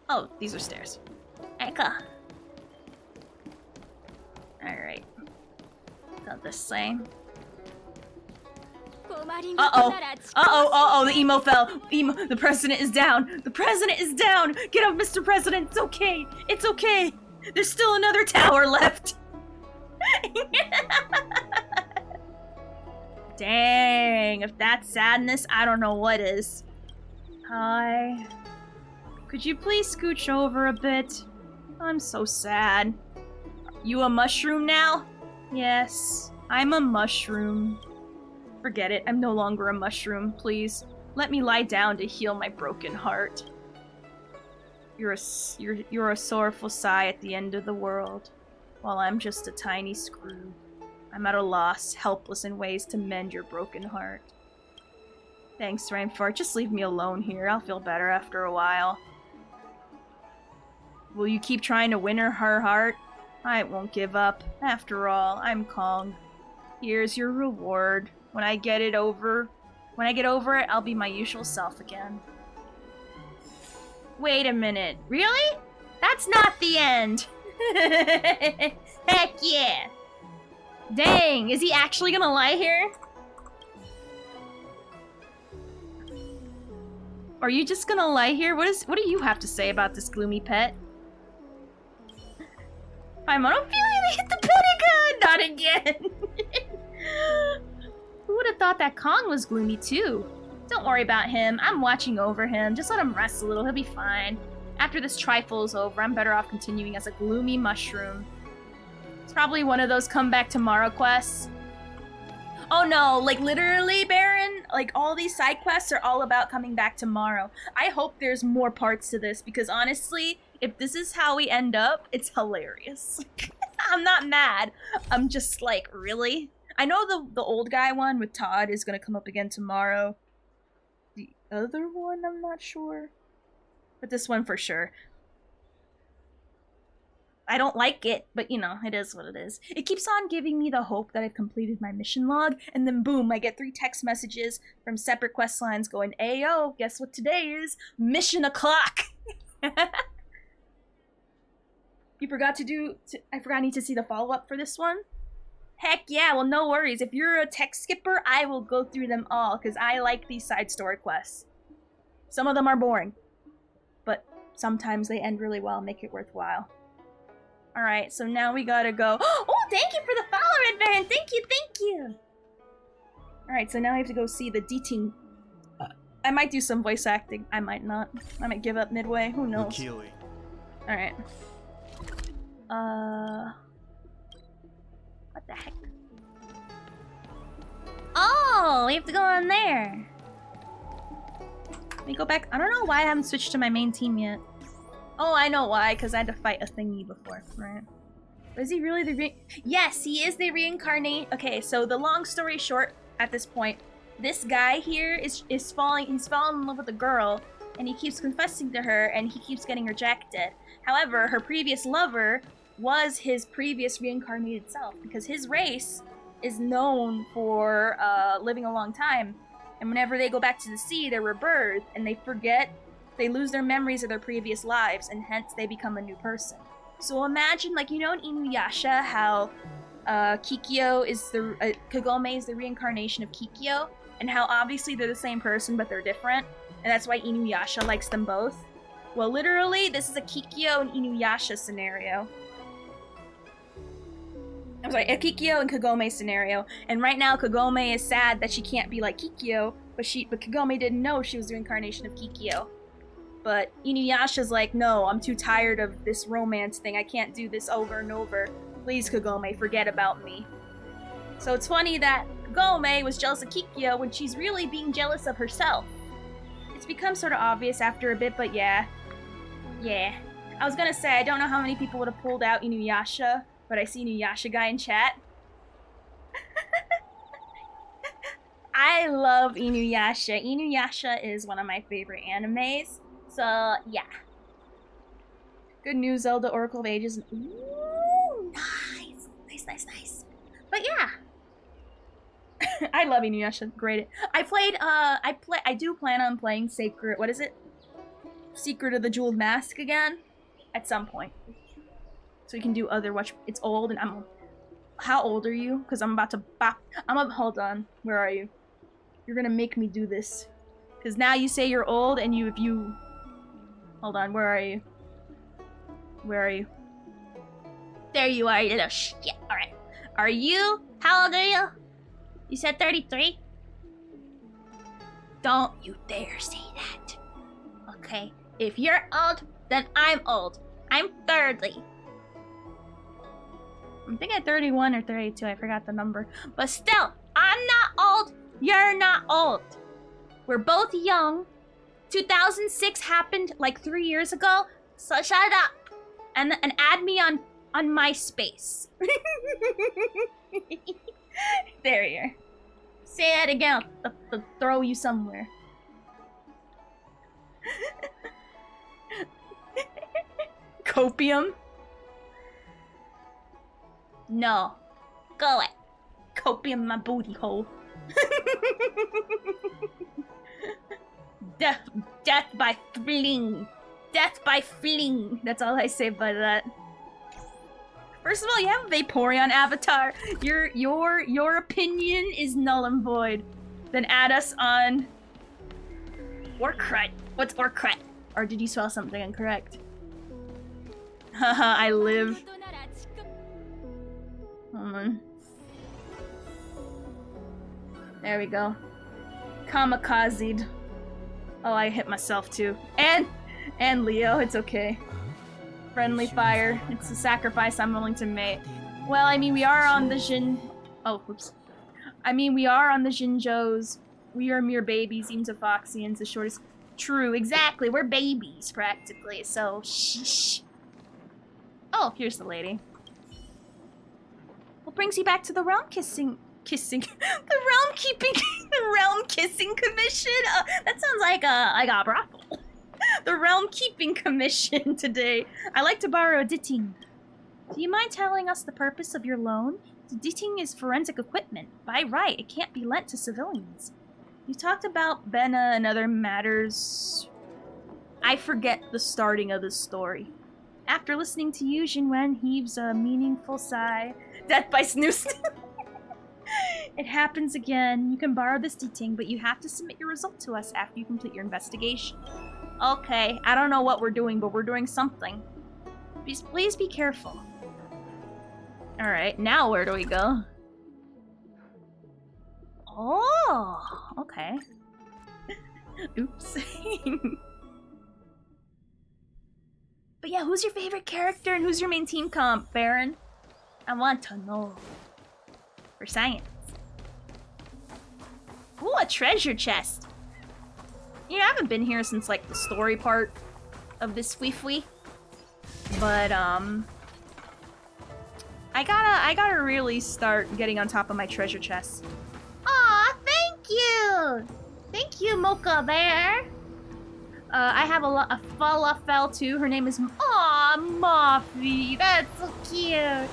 Oh, these are stairs. Eka. Alright. Got this same. Uh-oh, the emo fell. The president is down. The president is down. Get up, Mr. President. It's okay. It's okay. There's still another tower left. Dang, if that's sadness, I don't know what is. Hi. Could you please scooch over a bit? I'm so sad. You a mushroom now? Yes, I'm a mushroom. Forget it, I'm no longer a mushroom, please. Let me lie down to heal my broken heart. You're a sorrowful sigh at the end of the world, while I'm just a tiny screw. I'm at a loss, helpless in ways to mend your broken heart. Thanks, Rhymefart. Just leave me alone here. I'll feel better after a while. Will you keep trying to win her heart? I won't give up. After all, I'm Kong. Here's your reward. When I get over it, I'll be my usual self again. Wait a minute. Really? That's not the end. Heck yeah. Dang, is he actually gonna lie here? Are you just gonna lie here? What do you have to say about this gloomy pet? I'm feeling they hit the pet again! Not again! Who would have thought that Kong was gloomy too? Don't worry about him. I'm watching over him. Just let him rest a little. He'll be fine. After this trifle is over, I'm better off continuing as a gloomy mushroom. It's probably one of those come back tomorrow quests. Oh no, like literally, Baron, like all these side quests are all about coming back tomorrow. I hope there's more parts to this because honestly, if this is how we end up, it's hilarious. I'm not mad. I'm just like, really? I know the old guy one with Todd is gonna come up again tomorrow. The other one, I'm not sure. But this one for sure. I don't like it, but you know, it is what it is. It keeps on giving me the hope that I've completed my mission log, and then boom, I get 3 text messages from separate quest lines going, Ayo, guess what today is? Mission o'clock! You forgot to do, I forgot I need to see the follow-up for this one? Heck yeah, well no worries. If you're a text skipper, I will go through them all, because I like these side story quests. Some of them are boring, but sometimes they end really well and make it worthwhile. Alright, so now we gotta go. Oh, thank you for the follow, Red Baron! Thank you, thank you! Alright, so now I have to go see the D-Team. I might do some voice acting. I might not. I might give up midway. Who knows? Alright. What the heck? Oh, we have to go on there. Let me go back. I don't know why I haven't switched to my main team yet. Oh, I know why, because I had to fight a thingy before, right? But is he really the Yes, he is the reincarnate. Okay, so the long story short, at this point, this guy here he's fallen in love with a girl, and he keeps confessing to her, and he keeps getting rejected. However, her previous lover was his previous reincarnated self, because his race is known for living a long time, and whenever they go back to the sea, they're rebirthed, and they lose their memories of their previous lives, and hence they become a new person. So imagine, like, you know in Inuyasha, how Kikyo is Kagome is the reincarnation of Kikyo, and how obviously they're the same person, but they're different, and that's why Inuyasha likes them both? Well, literally, this is a Kikyo and Inuyasha scenario. I'm sorry, a Kikyo and Kagome scenario, and right now Kagome is sad that she can't be like Kikyo, but Kagome didn't know she was the reincarnation of Kikyo. But Inuyasha's like, no, I'm too tired of this romance thing. I can't do this over and over. Please, Kagome, forget about me. So it's funny that Kagome was jealous of Kikyo when she's really being jealous of herself. It's become sort of obvious after a bit, but yeah. Yeah. I was gonna say, I don't know how many people would have pulled out Inuyasha, but I see Inuyasha guy in chat. I love Inuyasha. Inuyasha is one of my favorite animes. So, yeah. Good news, Zelda Oracle of Ages. Ooh, nice. Nice. But yeah. I love Inuyasha. Great. I do plan on playing Sacred, what is it? Secret of the Jeweled Mask again at some point. So we can do other watch. It's old and how old are you? Because I'm about to hold on. Where are you? You're gonna make me do this. Because now you say you're old and if you hold on, where are you? Where are you? There you are, you little shit. Alright. Are you? How old are you? You said 33? Don't you dare say that. Okay. If you're old, then I'm old. I'm 30. I'm thinking 31 or 32. I forgot the number. But still, I'm not old. You're not old. We're both young. 2006 happened like 3 years ago, so shut up and add me on MySpace. There you are. Say that again. I'll throw you somewhere. Copium? No. Go away. Copium my booty hole. Death by fling. Death by fling. That's all I say by that. First of all, you have a Vaporeon avatar. Your opinion is null and void. Then add us on Orcrut. What's Orcrut? Or did you spell something incorrect? Haha, I live. Hold on. There we go. Kamikazed. Oh, I hit myself too. And Leo, it's okay. Friendly fire. It's a sacrifice I'm willing to make. Well, I mean, we are on the Jin... Oh, oops. I mean, we are on the Jinjos. We are mere babies, even to Foxians, the shortest. True, exactly. We're babies, practically, so shh. Oh, here's the lady. What brings you back to the realm kissing? The realm keeping, the realm kissing commission? That sounds like a brothel. The realm keeping commission today. I like to borrow a ditting. Do you mind telling us the purpose of your loan? The ditting is forensic equipment. By right, it can't be lent to civilians. You talked about Benna and other matters. I forget the starting of this story. After listening to you, Jinwen heaves a meaningful sigh. Death by snooze. It happens again. You can borrow this ditting, but you have to submit your result to us after you complete your investigation. Okay, I don't know what we're doing, but we're doing something. Please be careful. Alright, now where do we go? Oh, okay. Oops. But yeah, who's your favorite character and who's your main team comp, Baron? I want to know. For science. Ooh, a treasure chest. Yeah, I haven't been here since like the story part of this fwee. But I gotta really start getting on top of my treasure chest. Aw, thank you! Thank you, Mocha Bear! I have a falafel too. Her name is... Aw, Moffy! That's so cute!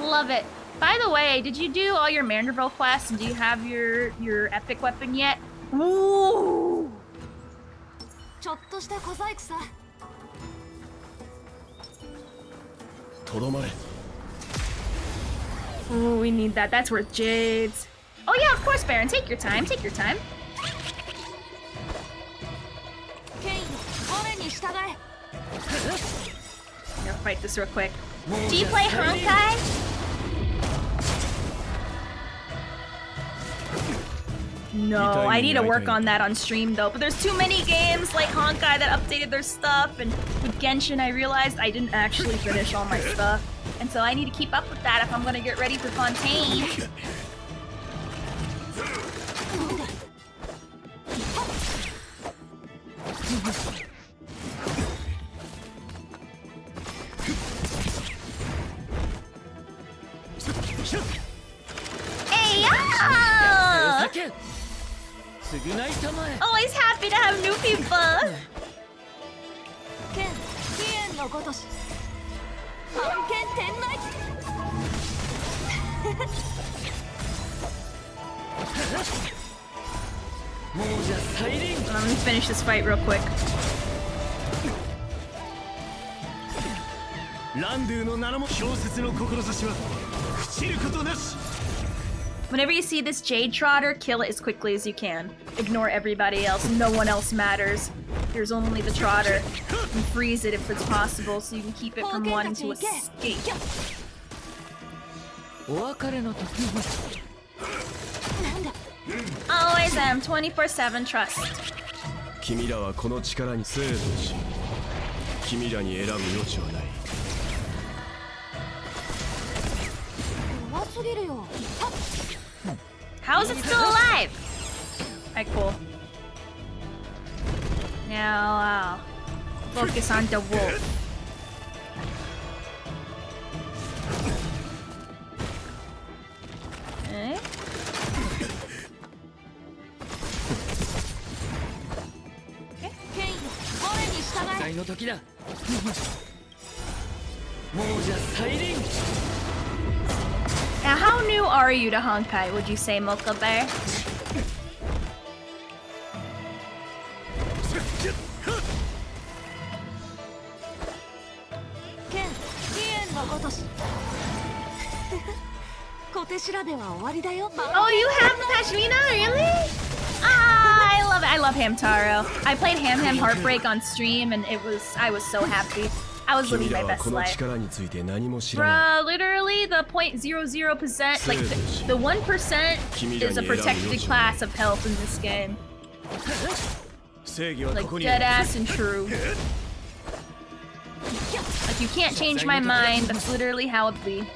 Love it. By the way, did you do all your Manderville quests? And do you have your epic weapon yet? Ooh! Ooh, we need that. That's worth jades. Oh yeah, of course, Baron. Take your time. Take your time. I'm gonna fight this real quick. Do you play Honkai? No, I need to work on that on stream though. But there's too many games like Honkai that updated their stuff, and with Genshin I realized I didn't actually finish all my stuff. And so I need to keep up with that if I'm gonna get ready for Fontaine. Hey, yeah! Always happy to have new people. Let me finish this fight real quick. Whenever you see this Jade Trotter, kill it as quickly as you can. Ignore everybody else. No one else matters. There's only the Trotter. And freeze it if it's possible so you can keep it from wanting to escape. Always am. 24/7 trust. 君らはこの力に生とし、君らに選ぶ余地はない。How is it still alive? Alright, cool. Now, focus on the wolf. Okay. Now, how new are you to Honkai, would you say, Mocha Bear? Oh, you have the Pashmina, really? Ah, I love it. I love Hamtaro. I played Ham Heartbreak on stream, and I was so happy. I was living my best life. Bruh, literally the 0.00%, like the 1% is a protected class of health in this game. Like dead ass and true. Like you can't change my mind, that's literally how it be.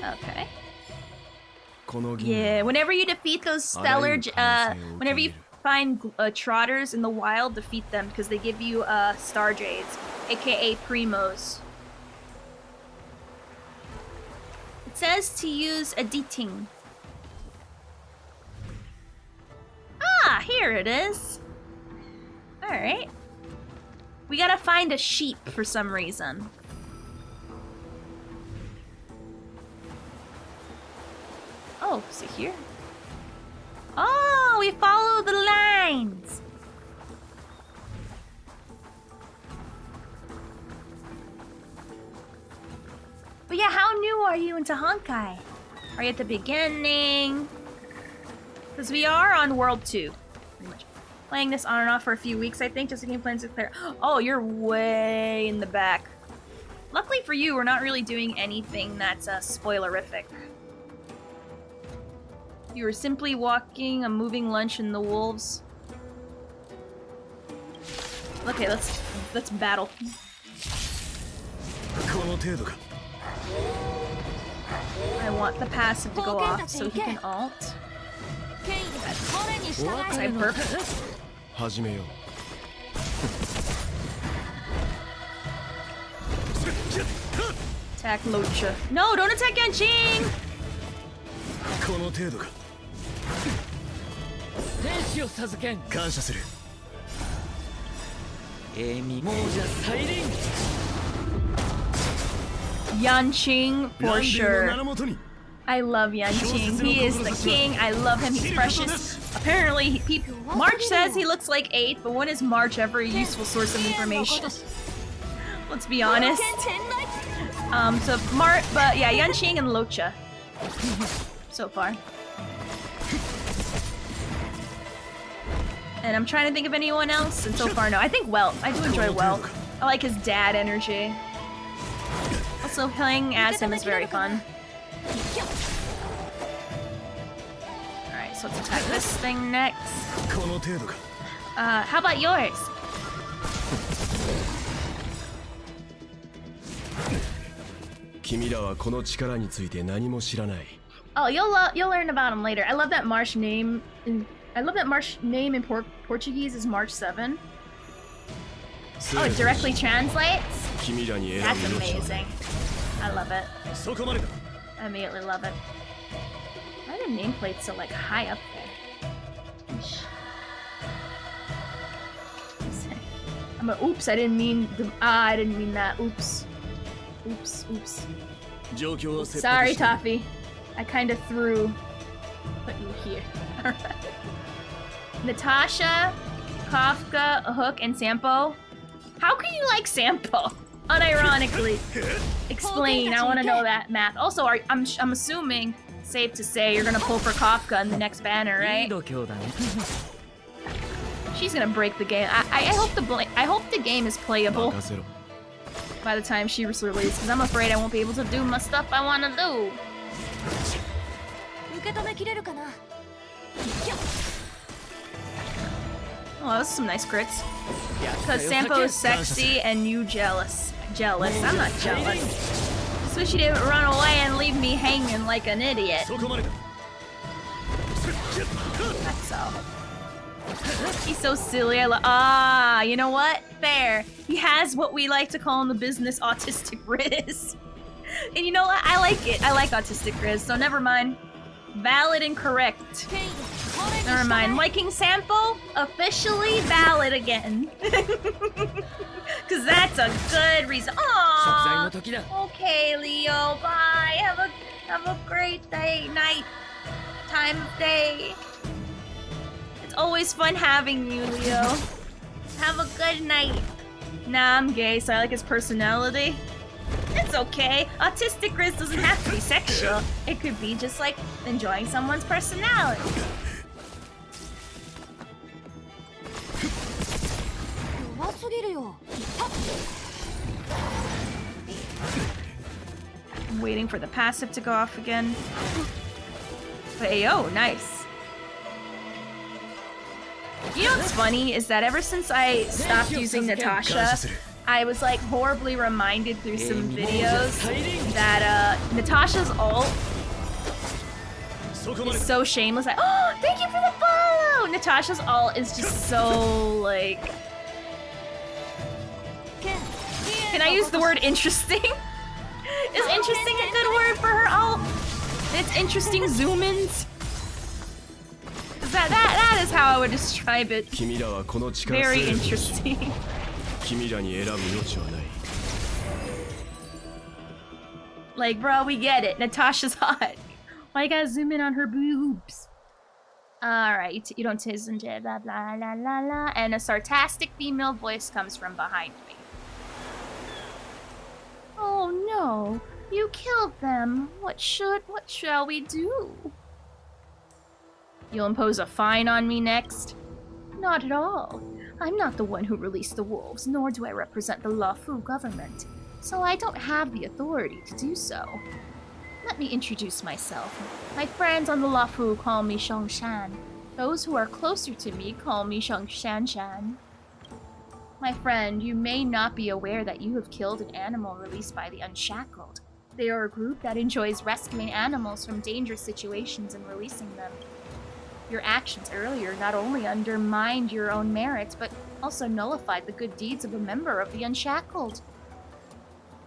Okay. Yeah, whenever you defeat those stellar, whenever you find trotters in the wild, defeat them because they give you star jades, aka primos. It says to use editing. Ah, here it is. Alright. We gotta find a sheep for some reason. Oh, is it here? Oh, we follow the lines. But yeah, how new are you into Honkai? Are you at the beginning? Because we are on World 2. Pretty much. Playing this on and off for a few weeks, I think, just to gain plans to clear. Oh, you're way in the back. Luckily for you, we're not really doing anything that's spoilerific. You were simply walking a moving lunch in the wolves. Okay, let's battle. I want the passive to go off so he can alt. I burp. Attack Locha. No, don't attack Yanqing! Yanqing for sure. I love Yanqing. He is the king. I love him. He's precious. Apparently, March says he looks like 8, but when is March ever a useful source of information? Let's be honest. But yeah, Yanqing and Locha. So far. And I'm trying to think of anyone else, and so far no. I think Welt. I do enjoy Welt. I like his dad energy. Also, playing as him is very fun. Alright, so let's attack this thing next. How about yours? Oh, you'll learn about him later. I love that Marsh name. In Portuguese is March 7. Oh, it directly translates? That's amazing. I love it. I immediately love it. Why are the nameplates so like high up there? Oops, I didn't mean I didn't mean that. Oops. Sorry, Toffee. I kind of put you here. Alright. Natasha, Kafka, Hook, and Sampo. How can you like Sampo? Unironically. Explain. I want to know that math. Also, I'm assuming, safe to say, you're gonna pull for Kafka in the next banner, right? She's gonna break the game. I hope the game is playable by the time she was released, because I'm afraid I won't be able to do my stuff I want to do. Oh, those are some nice crits. Because Sampo is sexy and you jealous. Jealous. I'm not jealous. Just wish you didn't run away and leave me hanging like an idiot. That's all. He's so silly. You know what? Fair. He has what we like to call in the business autistic Riz. And you know what? I like it. I like autistic Riz, so never mind. Valid and correct. Never mind. Liking Sampo? Officially valid again. Because that's a good reason. Aww. Okay, Leo. Bye. Have a great day. Night. Time of day. It's always fun having you, Leo. Have a good night. Nah, I'm gay, so I like his personality. It's okay. Autistic Riz doesn't have to be sexual. It could be just like enjoying someone's personality. I'm waiting for the passive to go off again. But ayo, nice. You know what's funny is that ever since I stopped using Natasha, I was like horribly reminded through some videos that Natasha's ult is so shameless. Like, oh, thank you for the follow! Natasha's ult is just so like. Can I use the word interesting? Is interesting a good word for her ult? It's interesting zoom-ins. That is how I would describe it. 君らはこの力 Very セーブし interesting. 君らに選ぶ余地はない Like, bro, we get it. Natasha's hot. Why you gotta zoom in on her boobs? Alright, you don't isn't it? Blah blah la la la. And a sarcastic female voice comes from behind me. Oh no, you killed them. What shall we do? You'll impose a fine on me next? Not at all. I'm not the one who released the wolves, nor do I represent the Lafu government, so I don't have the authority to do so. Let me introduce myself. My friends on the Lafu call me Shongshan. Those who are closer to me call me Shongshanshan. My friend, you may not be aware that you have killed an animal released by the Unshackled. They are a group that enjoys rescuing animals from dangerous situations and releasing them. Your actions earlier not only undermined your own merits, but also nullified the good deeds of a member of the Unshackled.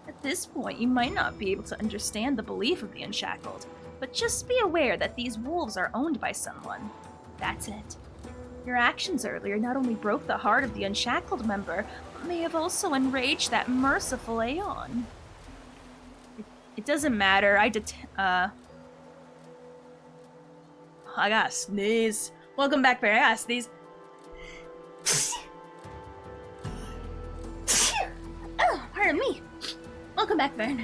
At this point, you might not be able to understand the belief of the Unshackled, but just be aware that these wolves are owned by someone. That's it. Your actions earlier not only broke the heart of the Unshackled member, but may have also enraged that merciful Aeon. It doesn't matter, I gotta sneeze. Welcome back, Barry. I gotta sneeze. Oh, pardon me. Welcome back, Barry.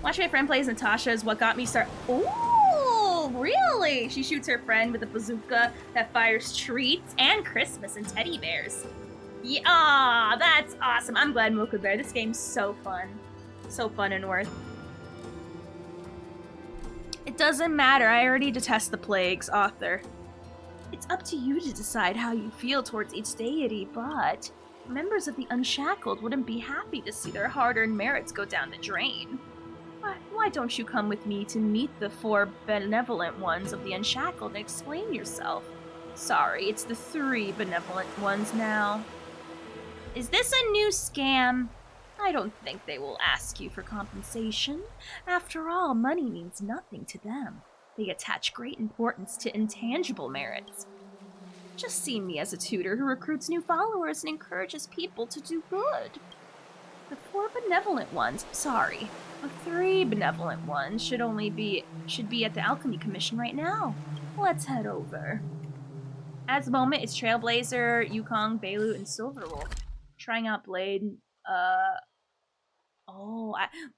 Watch my friend play as Natasha is what got me started. Ooh, really? She shoots her friend with a bazooka that fires treats and Christmas and teddy bears. Yeah, that's awesome. I'm glad Mocha Bear. This game's so fun. So fun and worth. It doesn't matter, I already detest the plagues, author. It's up to you to decide how you feel towards each deity, but members of the Unshackled wouldn't be happy to see their hard-earned merits go down the drain. Why don't you come with me to meet the 4 benevolent ones of the Unshackled and explain yourself? Sorry, it's the 3 benevolent ones now. Is this a new scam? I don't think they will ask you for compensation. After all, money means nothing to them. They attach great importance to intangible merits. Just see me as a tutor who recruits new followers and encourages people to do good. The 4 benevolent ones, sorry, the 3 benevolent ones should be at the Alchemy Commission right now. Let's head over. At the moment, it's Trailblazer, Yukong, Bailu, and Silverwolf. Trying out Blade,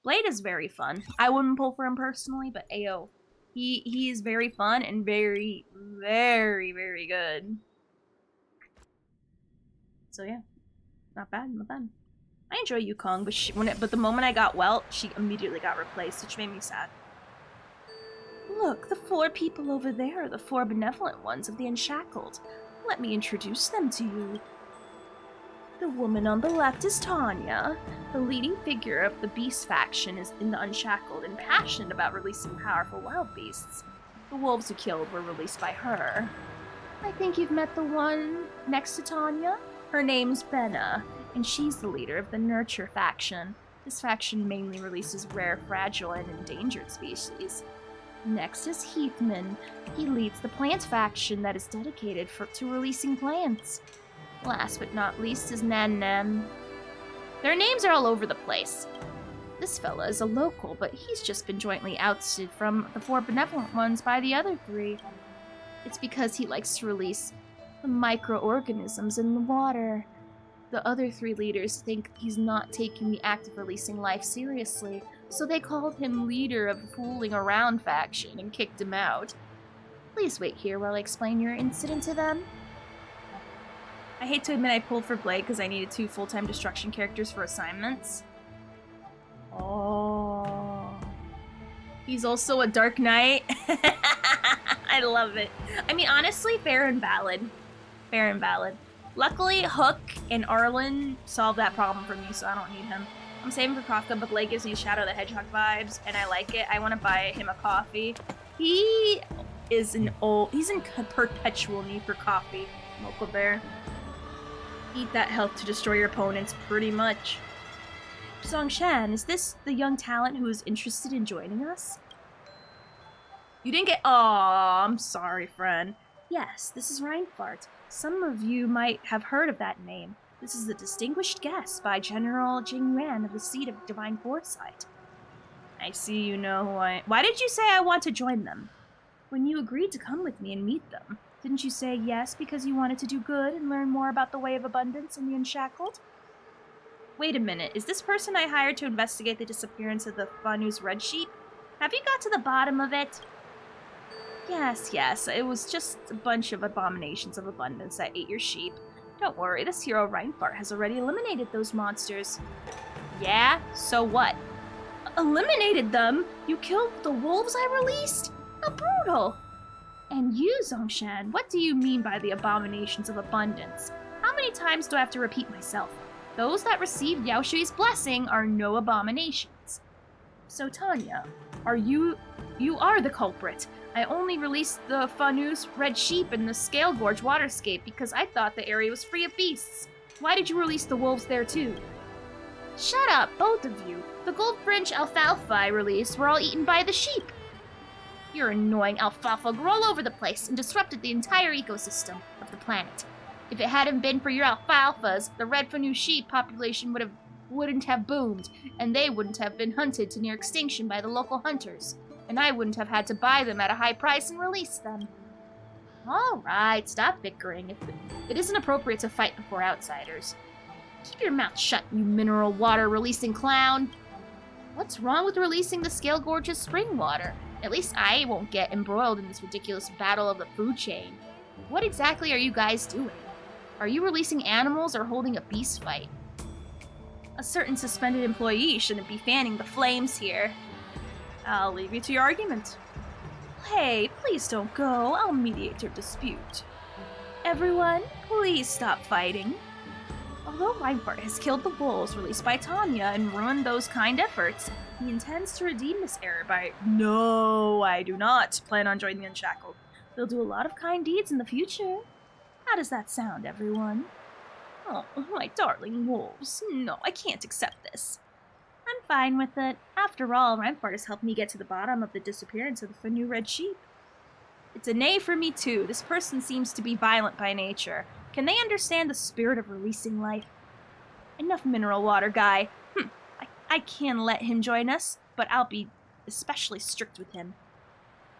Blade is very fun. I wouldn't pull for him personally, but Ayo, he is very fun and very, very, very good. So yeah, not bad, not bad. I enjoy Yukong, but the moment I got Welt, she immediately got replaced, which made me sad. Look, the 4 people over there are the 4 benevolent ones of the Unshackled. Let me introduce them to you. The woman on the left is Tanya. The leading figure of the Beast faction is in the Unshackled and passionate about releasing powerful wild beasts. The wolves you killed were released by her. I think you've met the one next to Tanya. Her name's Benna, and she's the leader of the Nurture faction. This faction mainly releases rare, fragile, and endangered species. Next is Heathman. He leads the Plant faction that is dedicated to releasing plants. Last but not least is Nan Nan. Their names are all over the place. This fella is a local, but he's just been jointly ousted from the 4 benevolent ones by the other 3. It's because he likes to release the microorganisms in the water. The other 3 leaders think he's not taking the act of releasing life seriously, so they called him leader of the fooling around faction and kicked him out. Please wait here while I explain your incident to them. I hate to admit I pulled for Blade because I needed 2 full-time destruction characters for assignments. Oh. He's also a Dark Knight. I love it. I mean, honestly, fair and valid. Fair and valid. Luckily, Hook and Arlen solved that problem for me, so I don't need him. I'm saving for Kafka, but Blake gives me Shadow the Hedgehog vibes, and I like it. I want to buy him a coffee. He's in perpetual need for coffee, Mocha Bear. Eat that health to destroy your opponents, pretty much. Songshan, is this the young talent who is interested in joining us? You didn't get— Aw, I'm sorry, friend. Yes, this is Reinfart. Some of you might have heard of that name. This is the distinguished guest by General Jing Yuan of the Seat of Divine Foresight. I see you know who I— Why did you say I want to join them? When you agreed to come with me and meet them, didn't you say yes because you wanted to do good and learn more about the Way of Abundance and the Unshackled? Wait a minute, is this person I hired to investigate the disappearance of the Fanu's red sheep? Have you got to the bottom of it? Yes, it was just a bunch of abominations of abundance that ate your sheep. Don't worry, this hero Reinfart has already eliminated those monsters. Yeah? So what? Eliminated them? You killed the wolves I released? How brutal! And you, Zongshan, what do you mean by the abominations of abundance? How many times do I have to repeat myself? Those that received Yao Shui's blessing are no abominations. So Tanya, you are the culprit. I only released the Fanu's red sheep in the Scale Gorge waterscape because I thought the area was free of beasts. Why did you release the wolves there too? Shut up, both of you. The gold fringe alfalfa I released were all eaten by the sheep. Your annoying alfalfa grew all over the place and disrupted the entire ecosystem of the planet. If it hadn't been for your alfalfas, the red Fanu sheep population wouldn't have boomed, and they wouldn't have been hunted to near extinction by the local hunters. And I wouldn't have had to buy them at a high price and release them. Alright, stop bickering. It isn't appropriate to fight before outsiders. Keep your mouth shut, you mineral water releasing clown. What's wrong with releasing the Scale Gorge's spring water? At least I won't get embroiled in this ridiculous battle of the food chain. What exactly are you guys doing? Are you releasing animals or holding a beast fight? A certain suspended employee shouldn't be fanning the flames here. I'll leave you to your argument. Hey, please don't go. I'll mediate your dispute. Everyone, please stop fighting. Although Reinfart has killed the wolves released by Tanya and ruined those kind efforts, he intends to redeem this error by— No, I do not plan on joining the Unshackled. They'll do a lot of kind deeds in the future. How does that sound, everyone? Oh, my darling wolves. No, I can't accept this. I'm fine with it. After all, Reinfart has helped me get to the bottom of the disappearance of the Fanu red sheep. It's a nay for me too. This person seems to be violent by nature. Can they understand the spirit of releasing life? Enough mineral water, guy. I can let him join us, but I'll be especially strict with him.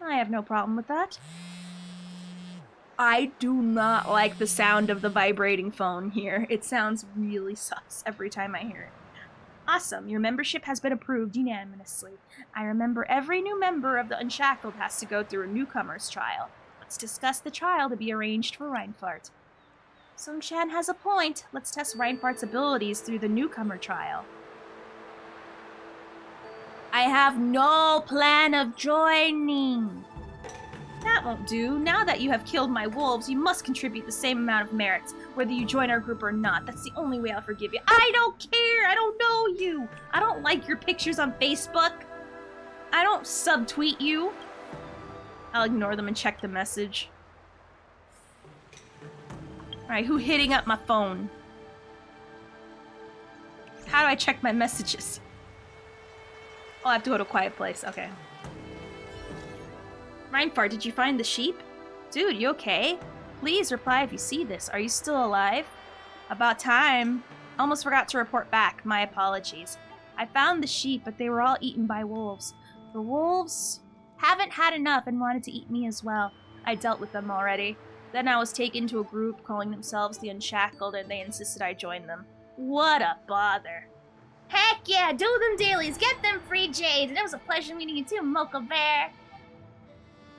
I have no problem with that. I do not like the sound of the vibrating phone here. It sounds really sus every time I hear it. Awesome, your membership has been approved unanimously. I remember every new member of the Unshackled has to go through a newcomer's trial. Let's discuss the trial to be arranged for Reinfart. Songshan has a point. Let's test Reinfart's abilities through the newcomer trial. I have no plan of joining. That won't do. Now that you have killed my wolves, you must contribute the same amount of merits, whether you join our group or not. That's the only way I'll forgive you. I don't care! I don't know you! I don't like your pictures on Facebook. I don't subtweet you. I'll ignore them and check the message. Alright, who hitting up my phone? How do I check my messages? Oh, I have to go to a quiet place. Okay. Reinfart, did you find the sheep? Dude, you okay? Please reply if you see this. Are you still alive? About time. Almost forgot to report back. My apologies. I found the sheep, but they were all eaten by wolves. The wolves haven't had enough and wanted to eat me as well. I dealt with them already. Then I was taken to a group calling themselves the Unshackled, and they insisted I join them. What a bother. Heck yeah, do them dailies. Get them free jades. And it was a pleasure meeting you too, Mocha Bear.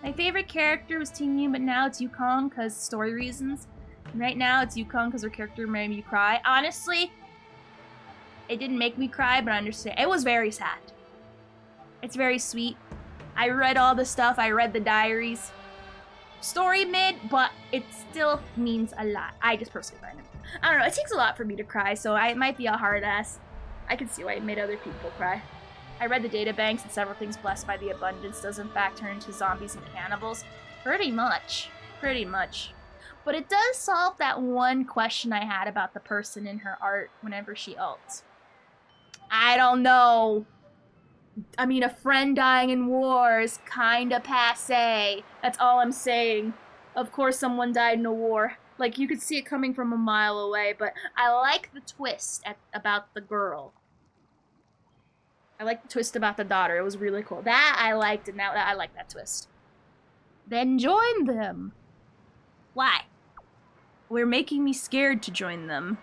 My favorite character was Team Yu, but now it's Yukong because story reasons. And right now it's Yukong because her character made me cry. Honestly, it didn't make me cry, but I understand. It was very sad. It's very sweet. I read all the stuff. I read the diaries. story mid, but it still means a lot. I just personally find it. I don't know, it takes a lot for me to cry, so it might be a hard ass. I can see why it made other people cry. I read the databanks and several things blessed by the abundance does in fact turn into zombies and cannibals. Pretty much. But it does solve that one question I had about the person in her art whenever she ults. I don't know. I mean, a friend dying in war is kinda passe. That's all I'm saying. Of course someone died in a war. Like, you could see it coming from a mile away, but I like the twist about the girl. I like the twist about the daughter. It was really cool. That I liked, and now I like that twist. Then join them. Why? We're making me scared to join them.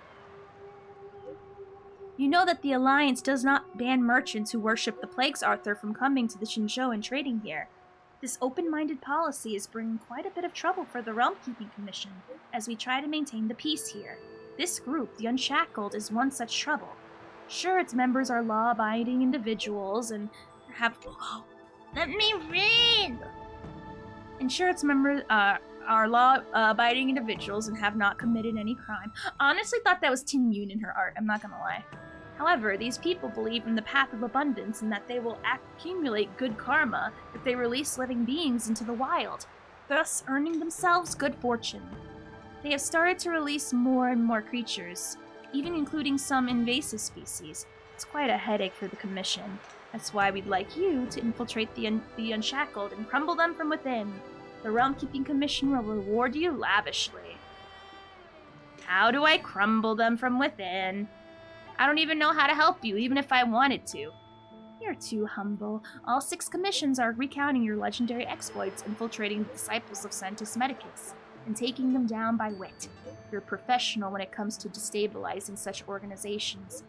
You know that the Alliance does not ban merchants who worship the Plagues Arthur from coming to the Shinjo and trading here. This open-minded policy is bringing quite a bit of trouble for the Realm Keeping Commission as we try to maintain the peace here. This group, the Unshackled, is one such trouble. Sure, its members are law-abiding individuals and have... Let me read! And sure, its members are law-abiding individuals and have not committed any crime. Honestly thought that was Tin Yoon in her art, I'm not gonna lie. However, these people believe in the path of abundance and that they will accumulate good karma if they release living beings into the wild, thus earning themselves good fortune. They have started to release more and more creatures, even including some invasive species. It's quite a headache for the Commission. That's why we'd like you to infiltrate the Unshackled and crumble them from within. The Realm Keeping Commission will reward you lavishly. How do I crumble them from within? I don't even know how to help you, even if I wanted to. You're too humble. All 6 commissions are recounting your legendary exploits, infiltrating the disciples of Santus Medicus, and taking them down by wit. You're professional when it comes to destabilizing such organizations.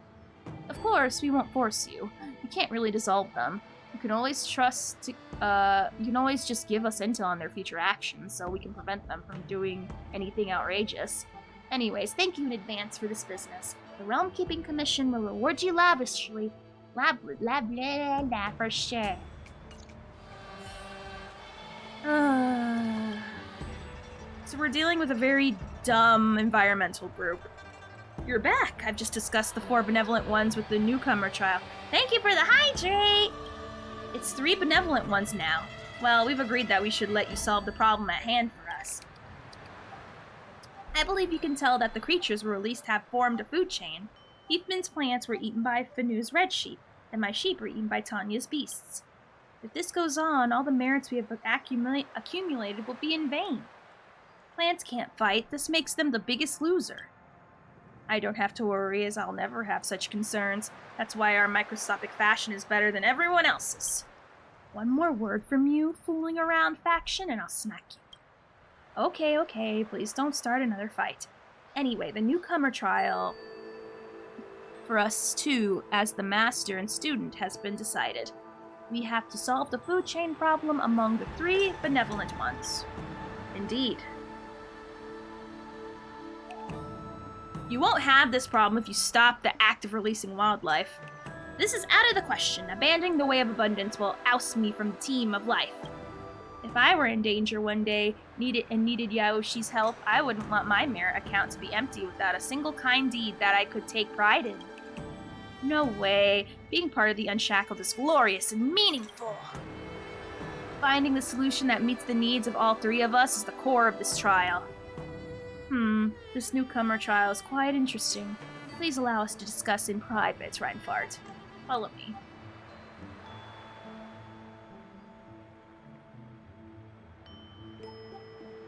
Of course, we won't force you. You can't really dissolve them. You can always you can always just give us intel on their future actions, so we can prevent them from doing anything outrageous. Anyways, thank you in advance for this business. The Realm Keeping Commission will reward you lavishly. Blah, blah, blah, blah, blah, for sure. So we're dealing with a very dumb environmental group. You're back. I've just discussed the 4 benevolent ones with the newcomer trial. Thank you for the hydrate! It's 3 benevolent ones now. Well, we've agreed that we should let you solve the problem at hand for us. I believe you can tell that the creatures were released have formed a food chain. Heathman's plants were eaten by Fanu's red sheep, and my sheep were eaten by Tanya's beasts. If this goes on, all the merits we have accumulated will be in vain. Plants can't fight. This makes them the biggest loser. I don't have to worry, as I'll never have such concerns. That's why our microscopic fashion is better than everyone else's. One more word from you, fooling around faction, and I'll smack you. Okay, please don't start another fight. Anyway, the newcomer trial for us two, as the master and student, has been decided. We have to solve the food chain problem among the 3 benevolent ones. Indeed. You won't have this problem if you stop the act of releasing wildlife. This is out of the question. Abandoning the way of abundance will oust me from the team of life. If I were in danger one day, needed Yaoshi's help, I wouldn't want my merit account to be empty without a single kind deed that I could take pride in. No way. Being part of the Unshackled is glorious and meaningful. Finding the solution that meets the needs of all 3 of us is the core of this trial. This newcomer trial is quite interesting. Please allow us to discuss in private, Reinhardt. Follow me.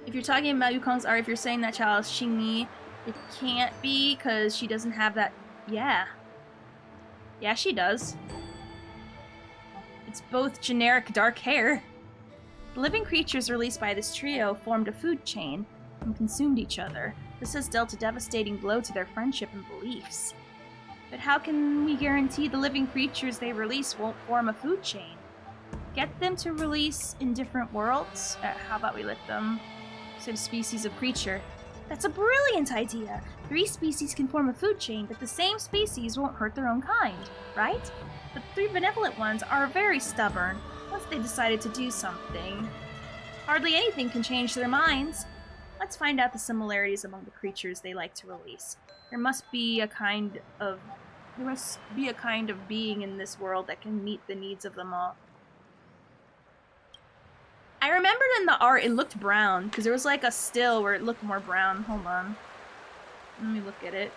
If you're talking about Yukong's art, if you're saying that child is Shinny, it can't be, because she doesn't have that... Yeah, she does. It's both generic dark hair. The living creatures released by this trio formed a food chain and consumed each other. This has dealt a devastating blow to their friendship and beliefs. But how can we guarantee the living creatures they release won't form a food chain? Get them to release in different worlds? How about we let them... Same species of creature. That's a brilliant idea! 3 species can form a food chain, but the same species won't hurt their own kind, right? But the 3 benevolent ones are very stubborn. Once they decided to do something, Hardly anything can change their minds. Let's find out the similarities among the creatures they like to release. There must be a kind of being in this world that can meet the needs of them all. I remembered in the art it looked brown, because there was like a still where it looked more brown. Hold on. Let me look at it.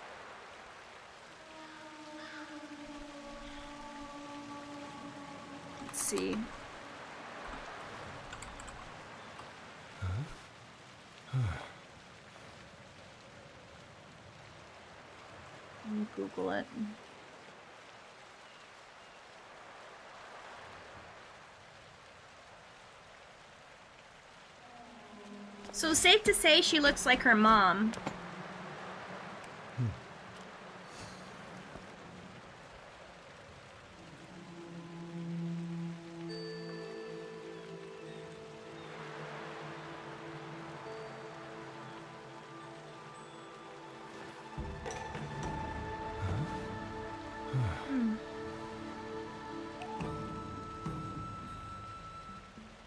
Let's see. Let me Google it. So safe to say she looks like her mom.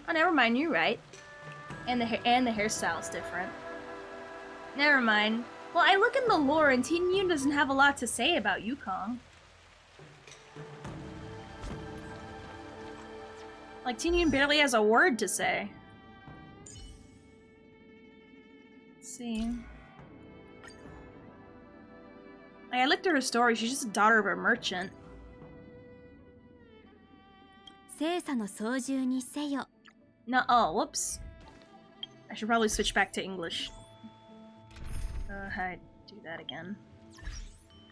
Oh, never mind, you're right. And the hairstyle's different. Never mind. Well, I look in the lore and Teen Yun doesn't have a lot to say about Yukong. Like, Teen Yun barely has a word to say. Let's see. Like, I looked at her story, she's just a daughter of a merchant. 精査の操縦にせよ。 No, oh, whoops. I should probably switch back to English. How do I do that again?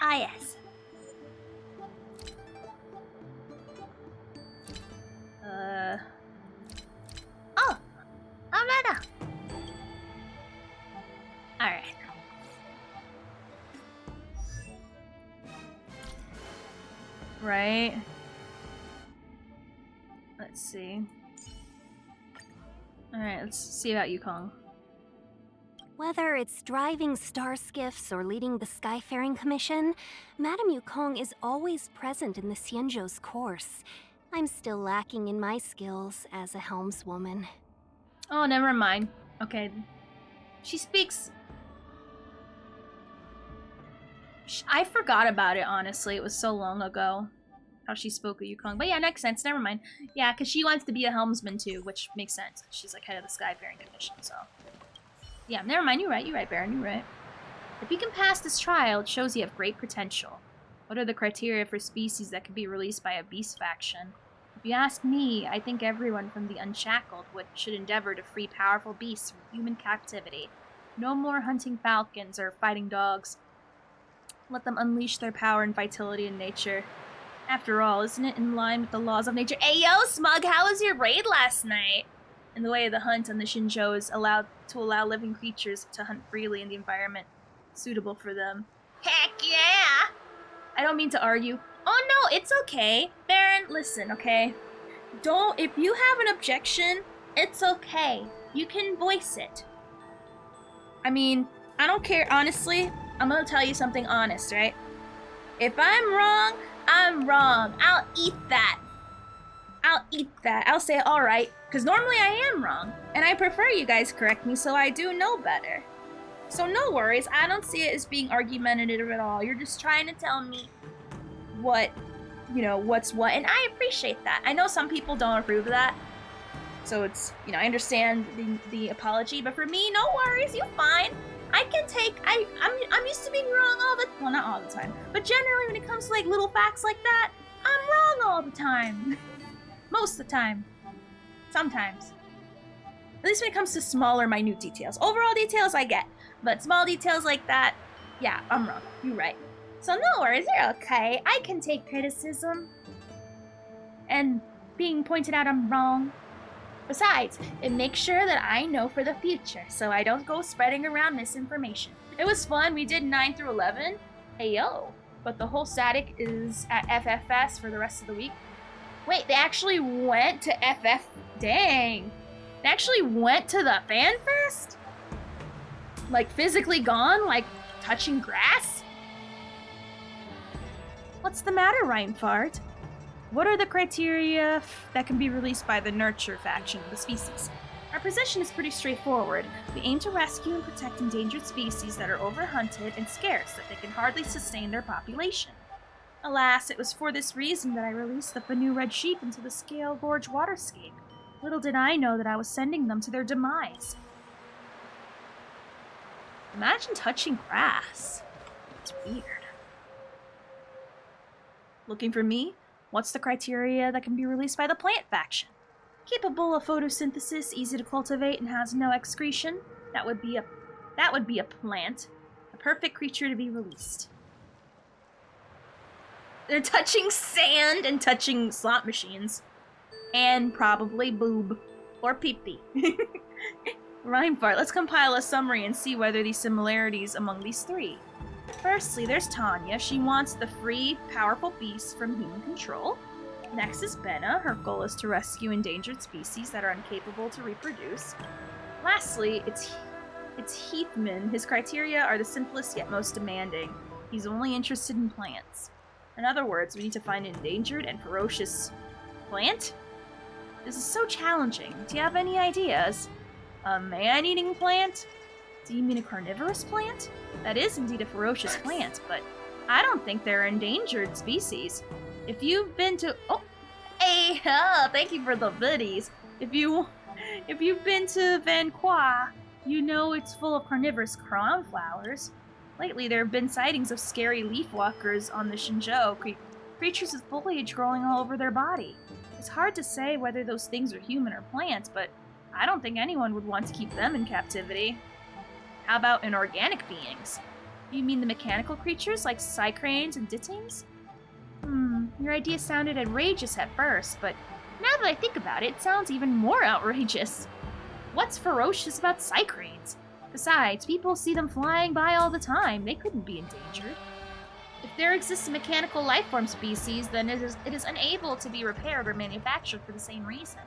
Ah, yes. Oh! Amanda! Alright. Right. Let's see. Alright, let's see about Yukong. Whether it's driving star skiffs or leading the Skyfaring Commission, Madame Yukong is always present in the Xianzhou's course. I'm still lacking in my skills as a helmswoman. Oh, never mind. Okay. She speaks... I forgot about it, honestly. It was so long ago. How she spoke of Yukong. But yeah, makes sense. Never mind. Yeah, because she wants to be a helmsman too, which makes sense. She's like head of the Skyfaring Commission, so... Yeah, never mind. You're right, Baron. You're right. If you can pass this trial, it shows you have great potential. What are the criteria for species that can be released by a beast faction? If you ask me, I think everyone from the Unshackled should endeavor to free powerful beasts from human captivity. No more hunting falcons or fighting dogs. Let them unleash their power and vitality in nature. After all, isn't it in line with the laws of nature? Hey yo, Smug, how was your raid last night? In the way of the hunt on the Shinjo is allowed to allow living creatures to hunt freely in the environment suitable for them. Heck yeah! I don't mean to argue. Oh no, it's okay. Baron, listen, okay? If you have an objection, it's okay. You can voice it. I mean, I don't care, honestly. I'm gonna tell you something honest, right? If I'm wrong, I'm wrong. I'll eat that. I'll say, alright, because normally I am wrong, and I prefer you guys correct me so I do know better. So no worries, I don't see it as being argumentative at all. You're just trying to tell me what's what, and I appreciate that. I know some people don't approve of that, so it's, I understand the apology, but for me, no worries, you're fine. I can take, I'm used to being wrong well, not all the time, but generally when it comes to like little facts like that, I'm wrong all the time. Most of the time. Sometimes. At least when it comes to smaller, minute details. Overall details I get, but small details like that, yeah, I'm wrong. You're right. So no worries, you're okay. I can take criticism. And being pointed out I'm wrong. Besides, it makes sure that I know for the future, so I don't go spreading around misinformation. It was fun, we did 9 through 11. Hey yo. But the whole static is at FFS for the rest of the week. Wait, they actually went to FF... Dang. They actually went to the fan fest? Like, physically gone? Like, touching grass? What's the matter, Reinfart? What are the criteria that can be released by the Nurture faction of the species? Our position is pretty straightforward. We aim to rescue and protect endangered species that are overhunted and scarce, that they can hardly sustain their population. Alas, it was for this reason that I released the Fanu red sheep into the Scale Gorge waterscape. Little did I know that I was sending them to their demise. Imagine touching grass. It's weird. Looking for me? What's the criteria that can be released by the plant faction? Capable of photosynthesis, easy to cultivate, and has no excretion. That would be a plant. A perfect creature to be released. They're touching sand and touching slot machines. And probably boob. Or pee-pee. Rhyme fart. Let's compile a summary and see whether these similarities among these three. Firstly, there's Tanya. She wants the free, powerful beasts from human control. Next is Benna. Her goal is to rescue endangered species that are incapable to reproduce. Lastly, it's Heathman. His criteria are the simplest yet most demanding. He's only interested in plants. In other words, we need to find an endangered and ferocious plant? This is so challenging. Do you have any ideas? A man-eating plant? Do you mean a carnivorous plant? That is indeed a ferocious plant, but I don't think they're endangered species. If you've been to thank you for the biddies. If you've been to Van Qua, you know it's full of carnivorous crownflowers. Lately, there have been sightings of scary leafwalkers on the Shinjo, creatures with foliage growing all over their body. It's hard to say whether those things are human or plants, but I don't think anyone would want to keep them in captivity. How about inorganic beings? You mean the mechanical creatures like cycranes and dittings? Your idea sounded outrageous at first, but now that I think about it, it sounds even more outrageous. What's ferocious about cycranes? Besides, people see them flying by all the time. They couldn't be endangered. If there exists a mechanical lifeform species, then it is unable to be repaired or manufactured for the same reason.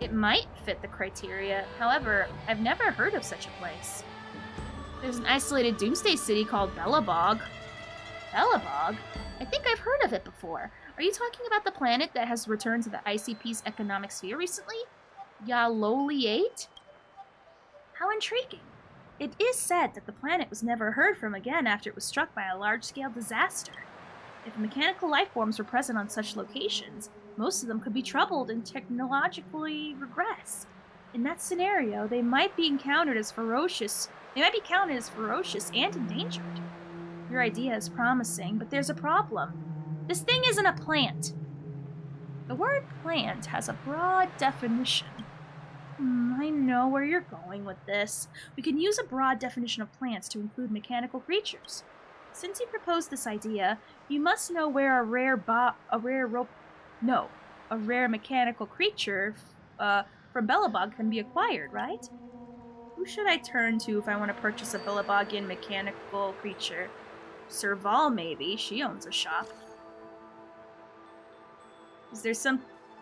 It might fit the criteria, however, I've never heard of such a place. There's an isolated doomsday city called Belobog. Belobog? I think I've heard of it before. Are you talking about the planet that has returned to the ICP's economic sphere recently? Yaloliate? How intriguing. It is said that the planet was never heard from again after it was struck by a large-scale disaster. If mechanical lifeforms were present on such locations, most of them could be troubled and technologically regress. In that scenario, they might be counted as ferocious and endangered. Your idea is promising, but there's a problem. This thing isn't a plant. The word plant has a broad definition. I know where you're going with this. We can use a broad definition of plants to include mechanical creatures. Since you proposed this idea, you must know where a rare mechanical creature from Belobog can be acquired, right? Who should I turn to if I want to purchase a Belobogian mechanical creature? Serval, maybe. She owns a shop. Is there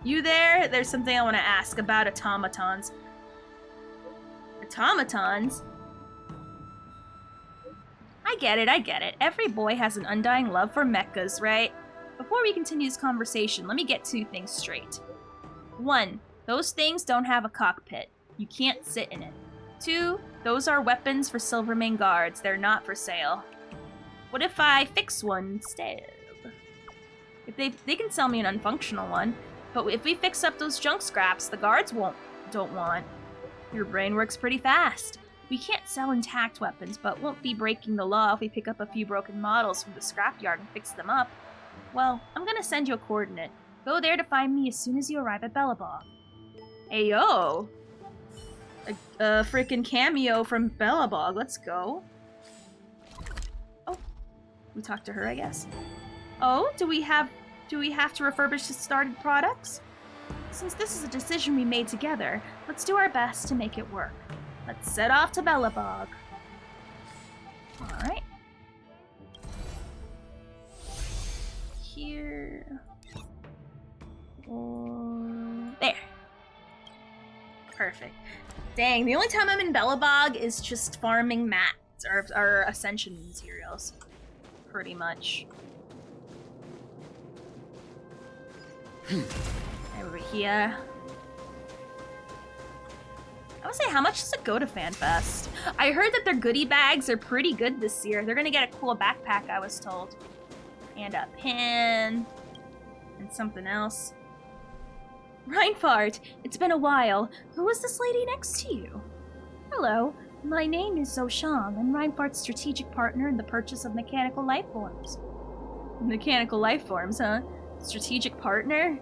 you there? There's something I want to ask about automatons. Automatons? I get it. Every boy has an undying love for mechas, right? Before we continue this conversation, let me get two things straight. 1, those things don't have a cockpit. You can't sit in it. 2, those are weapons for Silvermane guards. They're not for sale. What if I fix one instead? If they can sell me an unfunctional one, but if we fix up those junk scraps, the guards don't want. Your brain works pretty fast. We can't sell intact weapons, but won't be breaking the law if we pick up a few broken models from the scrapyard and fix them up. Well, I'm gonna send you a coordinate. Go there to find me as soon as you arrive at Belobog. Hey yo! A freaking cameo from Belobog. Let's go. Oh, we talked to her, I guess. Oh, do we have to refurbish the started products? Since this is a decision we made together, let's do our best to make it work. Let's set off to Belobog. Alright. Here. There. Perfect. Dang, the only time I'm in Belobog is just farming mats or ascension materials. Pretty much. Over here. I would say, how much does it go to FanFest? I heard that their goodie bags are pretty good this year. They're gonna get a cool backpack, I was told. And a pin. And something else. Reinfart, it's been a while. Who is this lady next to you? Hello, my name is Zoshang. I'm Reinfart's strategic partner in the purchase of mechanical life forms. Mechanical life forms, huh? Strategic partner?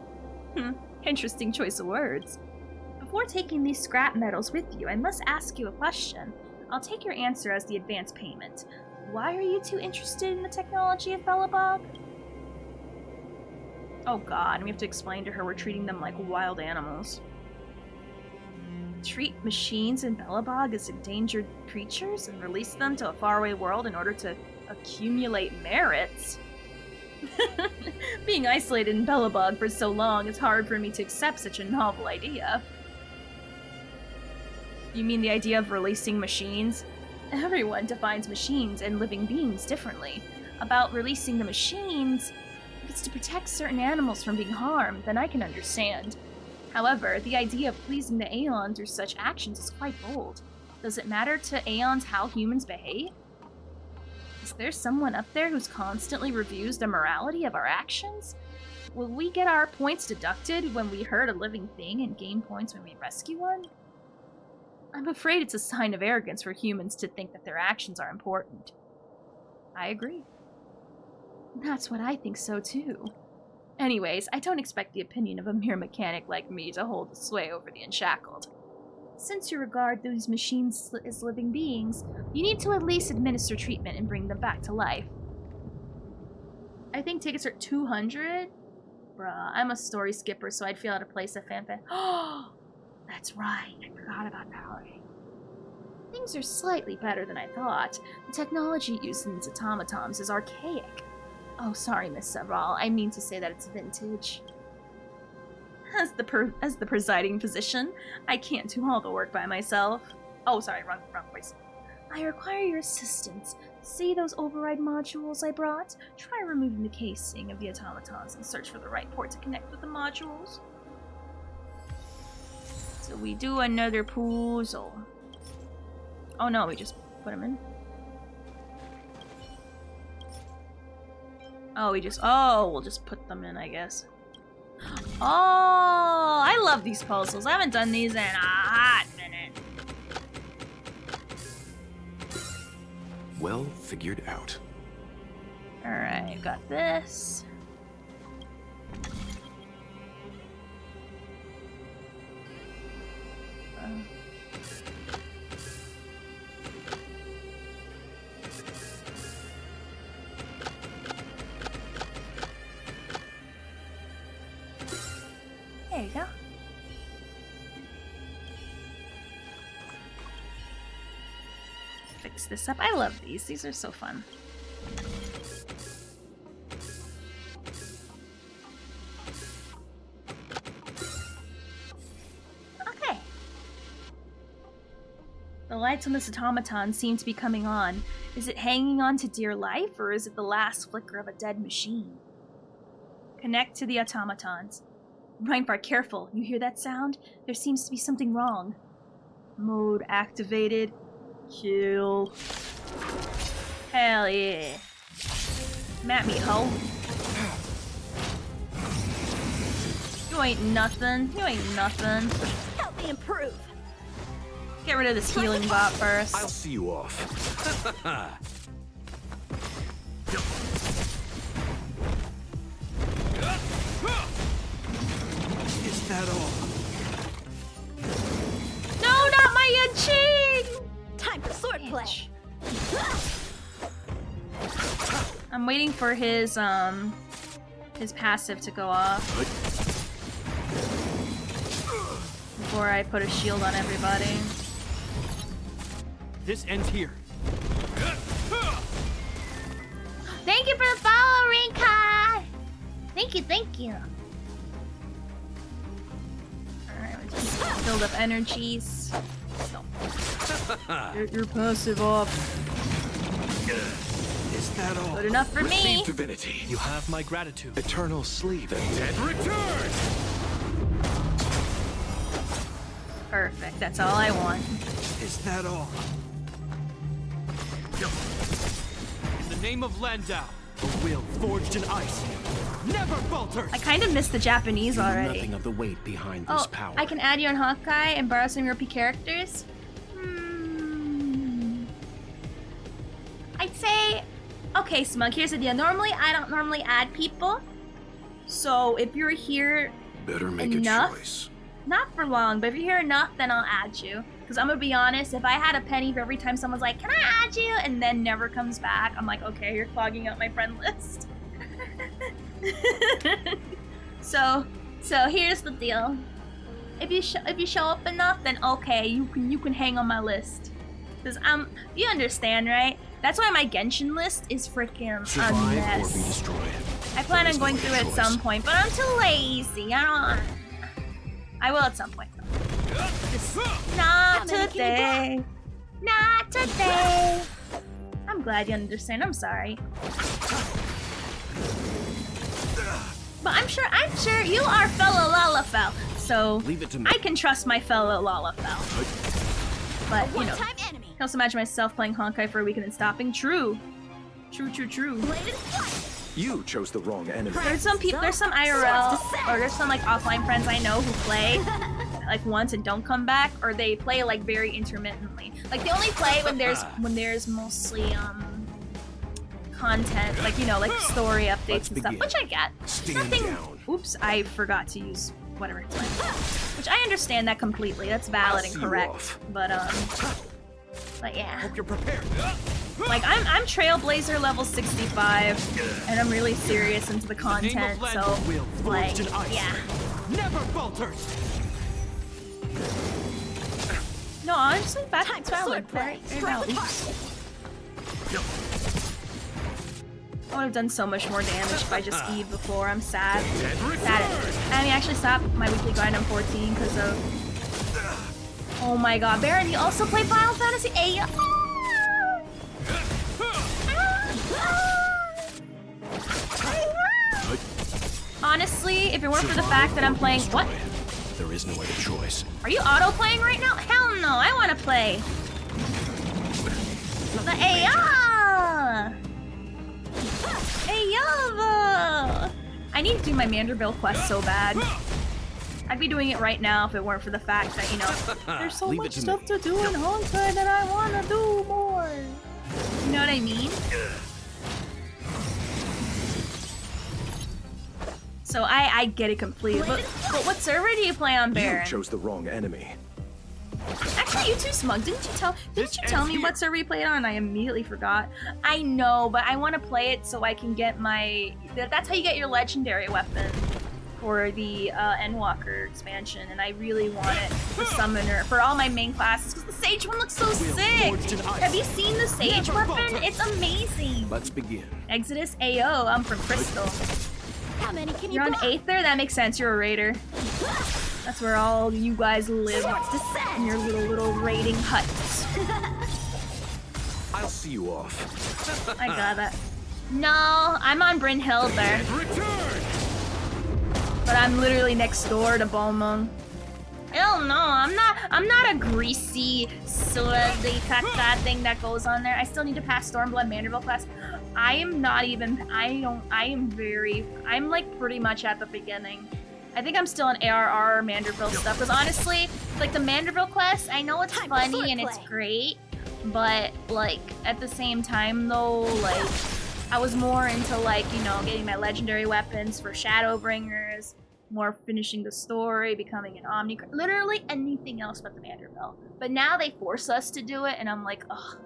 Interesting choice of words. Before taking these scrap metals with you, I must ask you a question. I'll take your answer as the advance payment. Why are you two interested in the technology of Belobog? Oh god, we have to explain to her we're treating them like wild animals. Treat machines in Belobog as endangered creatures and release them to a faraway world in order to accumulate merits? Being isolated in Belobog for so long, it's hard for me to accept such a novel idea. You mean the idea of releasing machines? Everyone defines machines and living beings differently. About releasing the machines, if it's to protect certain animals from being harmed, then I can understand. However, the idea of pleasing the Aeon through such actions is quite bold. Does it matter to Aeons how humans behave? Is there someone up there who's constantly reviews the morality of our actions? Will we get our points deducted when we hurt a living thing and gain points when we rescue one? I'm afraid it's a sign of arrogance for humans to think that their actions are important. I agree. That's what I think so too. Anyways, I don't expect the opinion of a mere mechanic like me to hold the sway over the unshackled. Since you regard these machines as living beings, you need to at least administer treatment and bring them back to life. I think tickets are 200? Bruh, I'm a story skipper, so I'd feel out of place at FanFest. Oh, that's right. I forgot about that already. Things are slightly better than I thought. The technology used in these automatons is archaic. Oh, sorry, Miss Several. I mean to say that it's vintage. As the presiding physician, I can't do all the work by myself. Oh, sorry, wrong voice. I require your assistance. See those override modules I brought? Try removing the casing of the automatons and search for the right port to connect with the modules. So we do another puzzle. Oh no, we just put them in. Oh, we'll just put them in, I guess. Oh, I love these puzzles. I haven't done these in a hot minute. Well figured out. Alright, got this. There you go. Fix this up. I love these. These are so fun. Okay. The lights on this automaton seem to be coming on. Is it hanging on to dear life, or is it the last flicker of a dead machine? Connect to the automatons. Reinfart, careful. You hear that sound? There seems to be something wrong. Mode activated. Kill. Hell yeah. Come at me, ho. You ain't nothing. You ain't nothing. Help me improve. Get rid of this healing bot first. I'll see you off. Is that all? No, not my Yanqing! Time for swordplay. I'm waiting for his passive to go off before I put a shield on everybody. This ends here. Thank you for the follow, Rinka! Thank you. Alright, we just build up energies. So. Get your passive off. Is that all? Good enough for me. Receive divinity. You have my gratitude. Eternal sleep. The dead return. Perfect. That's all I want. Is that all? In the name of Landau, a will forged in ice never falters. I kind of missed the Japanese already. Nothing of the weight behind this power. I can add you on Hawkeye and borrow some European characters? I'd say... Okay, Smug, here's the deal. Normally, I don't normally add people. So, if you're here Better make enough, a choice. not for long, but if you're here enough, then I'll add you. Because I'm gonna be honest, if I had a penny for every time someone's like, can I add you? And then never comes back, I'm like, okay, you're clogging up my friend list. So here's the deal. If you show up enough, then okay, you can hang on my list. Cause you understand, right? That's why my Genshin list is freaking a Survive or be mess. destroyed. I plan There on is going no through it at choice. some point, but I'm too lazy. I will at some point. Not today. Not today. I'm glad you understand. I'm sorry. But I'm sure you are fellow Lalafell, so Leave it to me. I can trust my fellow Lalafell. But you know, I can also imagine myself playing Honkai for a week and then stopping. True. You chose the wrong enemy. There's some people, there's some IRL, or there's some like offline friends I know who play like once and don't come back, or they play like very intermittently. Like they only play when there's mostly content, like you know, like story updates Let's and stuff, begin. which I get. Stand Nothing. down. Oops, I forgot to use whatever. Which I understand that completely. That's valid and see you correct. off. But yeah. Hope you're prepared. Like I'm Trailblazer level 65, and I'm really serious into the content, so like yeah. Never falters. No, honestly, that's valid. Right now. I would have done so much more damage if I just E'd before. I'm sad. Sad. I mean, I actually stopped my weekly grind on 14 because of. Oh my God, Baron! You also play Final Fantasy VIII. Honestly, if it weren't for the fact that I'm playing what? There is no other choice. Are you auto-playing right now? Hell no, I want to play. The AI! Ayava! I need to do my Manderville quest so bad. I'd be doing it right now if it weren't for the fact that, you know, there's so Leave much it to stuff me. to do in Honkai that I want to do more. You know what I mean? So I get it completely. But what server do you play on, Baron? You chose the wrong enemy. Actually, you too, Smug. Didn't you tell me what server you played on? I immediately forgot. I know, but I want to play it so I can get my... That's how you get your legendary weapon for the Endwalker expansion, and I really want it, the Summoner, for all my main classes, because the Sage one looks so sick! Have you seen the Sage weapon? It's amazing! Let's begin. Exodus AO, I'm from Crystal. How many can You're on 8th there? That makes sense, you're a raider. That's where all you guys live, in your little raiding huts. I'll see you off. I got that. No, I'm on Brynhilde, but I'm literally next door to Balmung. Hell no, I'm not a greasy, sweaty caca thing that goes on there. I still need to pass Stormblood Manderville class. I'm like pretty much at the beginning. I think I'm still in ARR Manderville stuff, because honestly, like the Manderville quest, I know it's funny and it's great, but like at the same time though, like I was more into like, you know, getting my legendary weapons for Shadowbringers, more finishing the story, becoming an Omni, literally anything else but the Manderville. But now they force us to do it, and I'm like, ugh,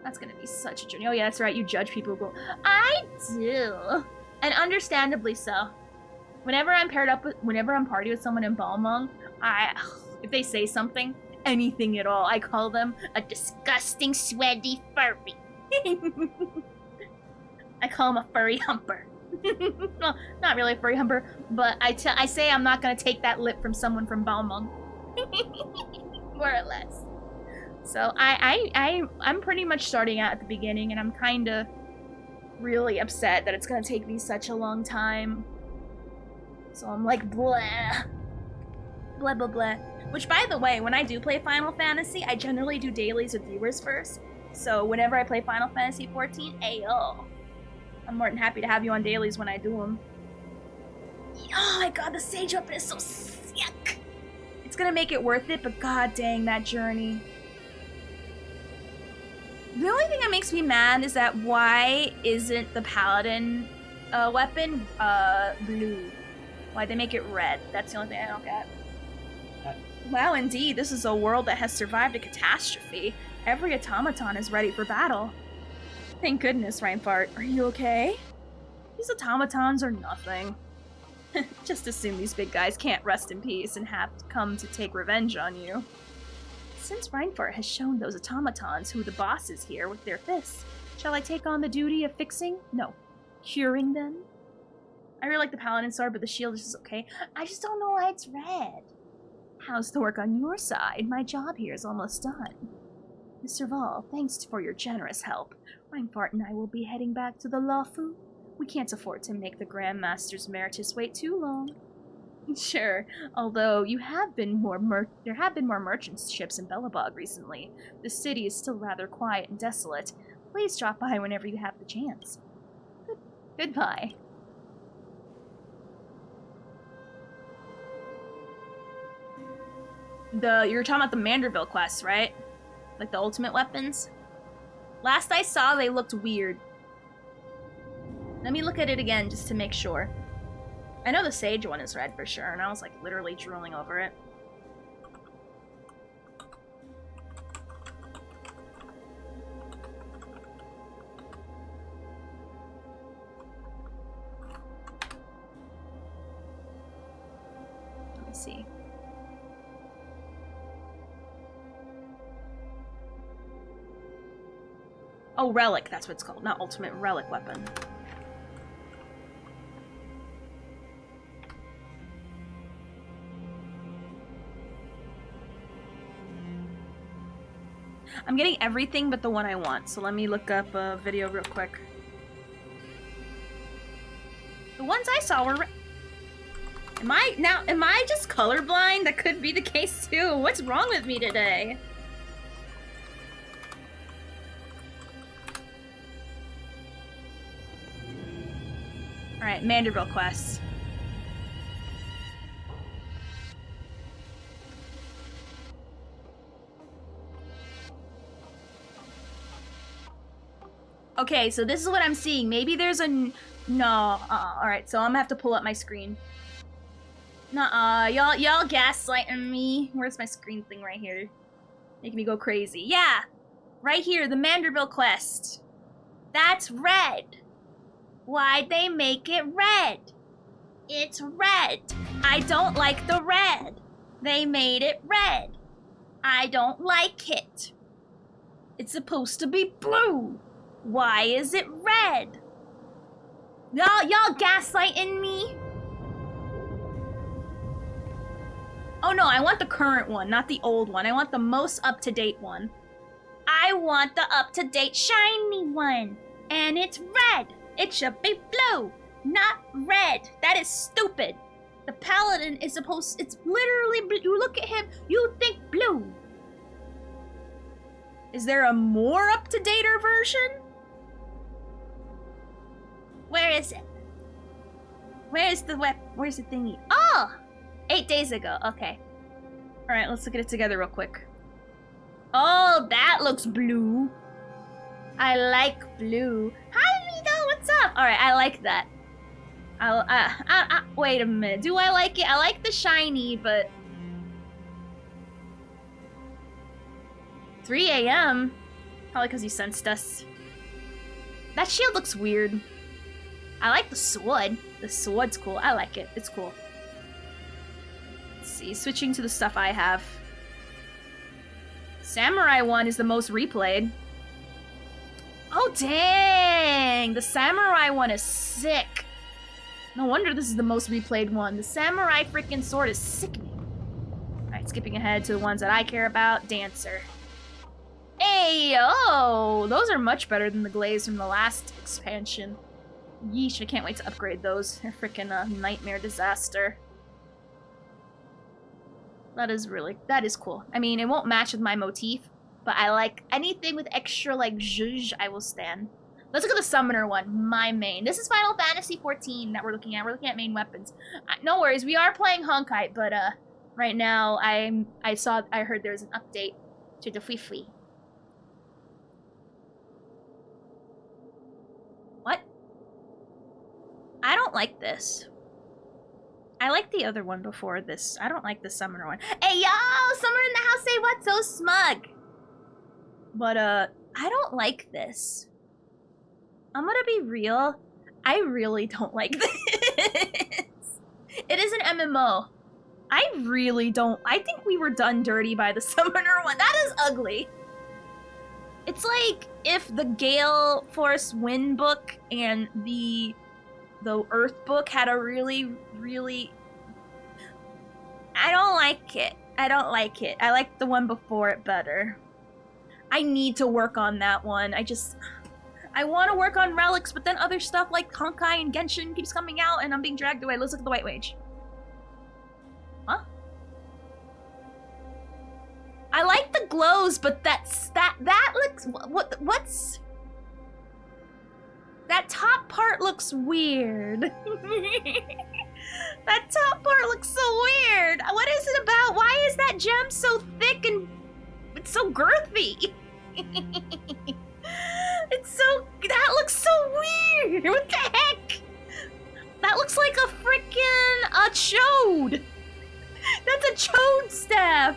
that's gonna be such a journey. Oh yeah, that's right, you judge people who go, I do, and understandably so. Whenever I'm party with someone in Balmung, if they say something, anything at all, I call them a disgusting, sweaty furry. I call them a furry humper. Well, not really a furry humper, but I say I'm not gonna take that lip from someone from Balmung. More or less. So I'm pretty much starting out at the beginning, and I'm kinda really upset that it's gonna take me such a long time. So I'm like, blah. Blah, blah, blah. Which, by the way, when I do play Final Fantasy, I generally do dailies with viewers first. So whenever I play Final Fantasy 14, ayo. I'm more than happy to have you on dailies when I do them. Oh my god, the sage weapon is so sick. It's gonna make it worth it, but god dang that journey. The only thing that makes me mad is that why isn't the paladin weapon blue? Why'd they make it red? That's the only thing I don't get. Wow, indeed, this is a world that has survived a catastrophe. Every automaton is ready for battle. Thank goodness, Reinhardt. Are you okay? These automatons are nothing. Just assume these big guys can't rest in peace and have to come to take revenge on you. Since Reinhardt has shown those automatons who the boss is here with their fists, shall I take on the duty of fixing? No, curing them? I really like the paladin sword, but the shield is just okay. I just don't know why it's red. How's the work on your side? My job here is almost done. Mr. Val, thanks for your generous help. Reinhardt and I will be heading back to the Lafu. We can't afford to make the Grandmaster's Emeritus wait too long. Sure, although there have been more merchant ships in Belobog recently. The city is still rather quiet and desolate. Please drop by whenever you have the chance. Goodbye. You're talking about the Manderville quest, right? Like the ultimate weapons? Last I saw, they looked weird. Let me look at it again just to make sure. I know the Sage one is red for sure, and I was like literally drooling over it. Let me see. Oh, relic, that's what it's called, not ultimate relic weapon. I'm getting everything but the one I want, so let me look up a video real quick. The ones I saw were Am I just colorblind? That could be the case too. What's wrong with me today? Alright, Manderville quest. Okay, so this is what I'm seeing. Maybe there's a... No. Alright, so I'm gonna have to pull up my screen. Nuh-uh. Y'all gaslighting me. Where's my screen thing right here? Making me go crazy. Yeah! Right here, the Manderville quest. That's red. Why'd they make it red? It's red. I don't like the red. They made it red. I don't like it. It's supposed to be blue. Why is it red? Y'all gaslighting me? Oh no, I want the current one, not the old one. I want the most up-to-date one. I want the up-to-date shiny one. And it's red. It should be blue, not red. That is stupid. The paladin is supposed... It's literally blue. You look at him, you think blue. Is there a more up-to-dater version? Where is it? Where's the thingy? Oh! 8 days ago. Okay. Alright, let's look at it together real quick. Oh, that looks blue. I like blue. Hi, Mito, what's up? Alright, I like that. Wait a minute. Do I like it? I like the shiny, but... 3 a.m.? Probably because you sensed us. That shield looks weird. I like the sword. The sword's cool. I like it. It's cool. Let's see. Switching to the stuff I have. Samurai one is the most replayed. Oh, dang! The samurai one is sick. No wonder this is the most replayed one. The samurai freaking sword is sickening. Alright, skipping ahead to the ones that I care about. Dancer. Hey, oh! Those are much better than the glaives from the last expansion. Yeesh, I can't wait to upgrade those. They're freaking a nightmare disaster. That is cool. I mean, it won't match with my motif, but I like anything with extra, like, zhuzh, I will stand. Let's look at the summoner one, my main. This is Final Fantasy 14 that we're looking at. We're looking at main weapons. No worries, we are playing Honkai, but, right now, I heard there's an update to the Fifi. What? I don't like this. I like the other one before this. I don't like the summoner one. Hey, y'all! Summoner in the house, say what? So smug! But, I don't like this. I'm gonna be real. I really don't like this. It is an MMO. I really don't. I think we were done dirty by the summoner one. That is ugly. It's like if the Gale Force Wind book and the Earth book had a really, really... I don't like it. I don't like it. I like the one before it better. I need to work on that one. I want to work on relics, but then other stuff like Honkai and Genshin keeps coming out and I'm being dragged away. Let's look at the White Mage. Huh? I like the glows, but that looks... What's... That top part looks weird. That top part looks so weird. What is it about? Why is that gem so thick and it's so girthy? That looks so weird. What the heck? That looks like a freaking chode. That's a chode staff.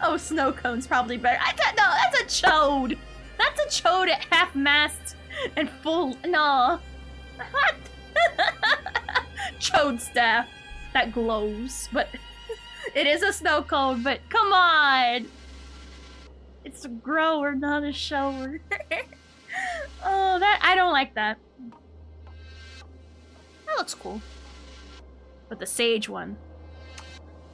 Oh, snow cone's probably better. No, that's a chode. That's a chode at half mast and full. No. What? Chode staff that glows, but it is a snow cone. But come on. It's a grower, not a shower. Oh, I don't like that. That looks cool. But the sage one.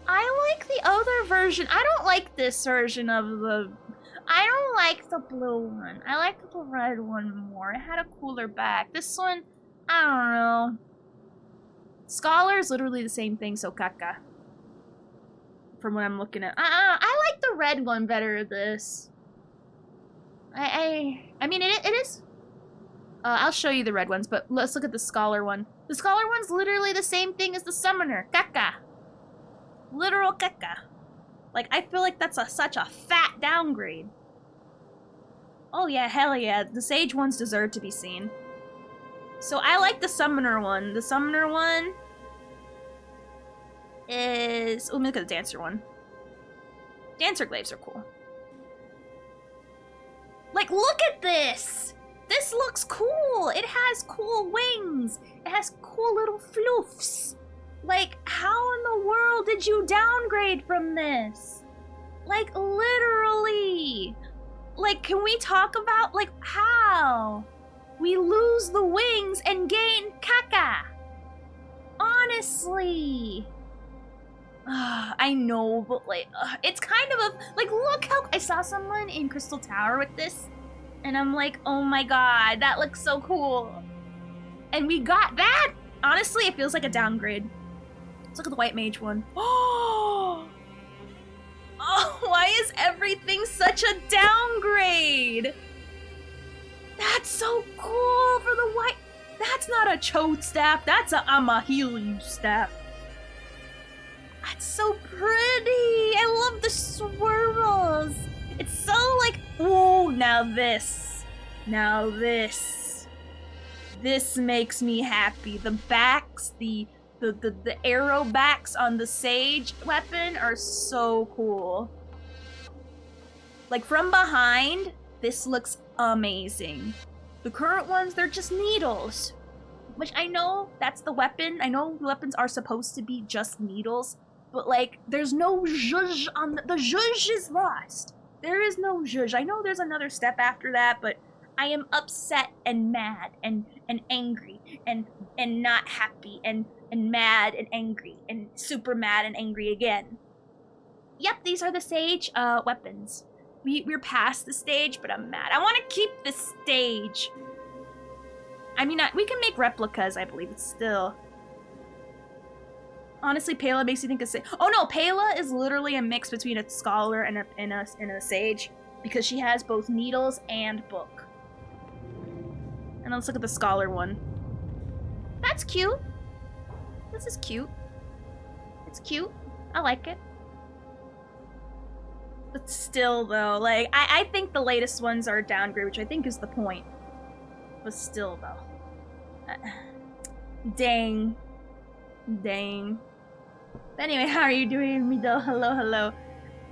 I like the other version. I don't like this version of the... I don't like the blue one. I like the red one more. It had a cooler back. This one, I don't know. Scholar is literally the same thing, so caca. From what I'm looking at. I like the red one better, this. I mean, it is... I'll show you the red ones, but let's look at the Scholar one. The Scholar one's literally the same thing as the Summoner. Caca. Literal caca. Like, I feel like that's such a fat downgrade. Oh yeah, hell yeah. The Sage ones deserve to be seen. So I like the Summoner one. The Summoner one is... Oh, let me look at the Dancer one. Dancer glaives are cool. Like, look at this! This looks cool! It has cool wings! It has cool little floofs! Like, how in the world did you downgrade from this? Like, literally! Like, can we talk about, like, how? We lose the wings and gain caca! Honestly! I know, but, like, it's kind of a... Like, look how... I saw someone in Crystal Tower with this, and I'm like, oh my god, that looks so cool. And we got that! Honestly, it feels like a downgrade. Let's look at the White Mage one. Oh, why is everything such a downgrade? That's so cool for the white... That's not a chode staff, that's a I'ma heal you staff. That's so pretty. I love the swirls. It's so like, ooh, now this. Now this. This makes me happy. The backs, the arrow backs on the Sage weapon are so cool. Like, from behind, this looks amazing. The current ones, they're just needles. Which I know that's the weapon. I know weapons are supposed to be just needles. But, like, there's no zhuzh on the zhuzh is lost. There is no zhuzh. I know there's another step after that, but I am upset and mad and angry and not happy and mad and angry and super mad and angry again. Yep, these are the Sage weapons. We're past the stage, but I'm mad. I want to keep the stage. I mean, we can make replicas, I believe. It's still... Honestly, Pela makes you think of sage. Oh no, Pela is literally a mix between a scholar and a sage because she has both needles and book. And let's look at the scholar one. That's cute. This is cute. It's cute. I like it. But still, though, like, I think the latest ones are downgrade, which I think is the point. But still, though. Dang. Dang. But anyway, how are you doing, Mido? Hello, hello.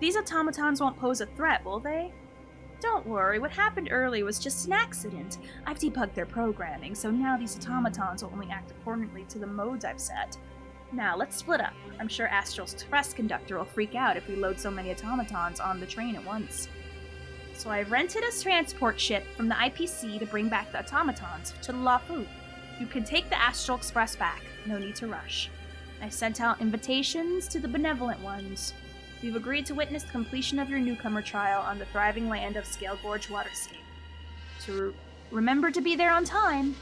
These automatons won't pose a threat, will they? Don't worry, what happened earlier was just an accident. I've debugged their programming, so now these automatons will only act accordingly to the modes I've set. Now, let's split up. I'm sure Astral's express conductor will freak out if we load so many automatons on the train at once. So I've rented a transport ship from the IPC to bring back the automatons to Lafu. You can take the Astral Express back. No need to rush. I sent out invitations to the benevolent ones. We've agreed to witness the completion of your newcomer trial on the thriving land of Scale Gorge Waterscape. To remember to be there on time.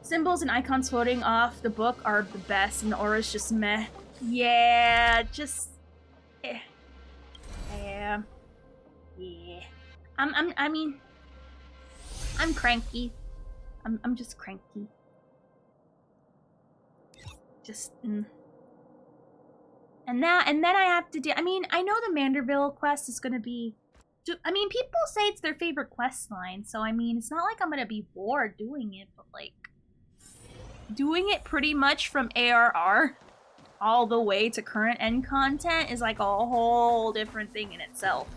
Symbols and icons floating off the book are the best, and the aura's just meh. Yeah, just... Yeah. I mean... I'm cranky. I'm just cranky. Just, And then I have to do... I mean, I know the Manderville quest is gonna be... I mean, people say it's their favorite quest line, so I mean, it's not like I'm gonna be bored doing it, but like... Doing it pretty much from ARR all the way to current end content is like a whole different thing in itself.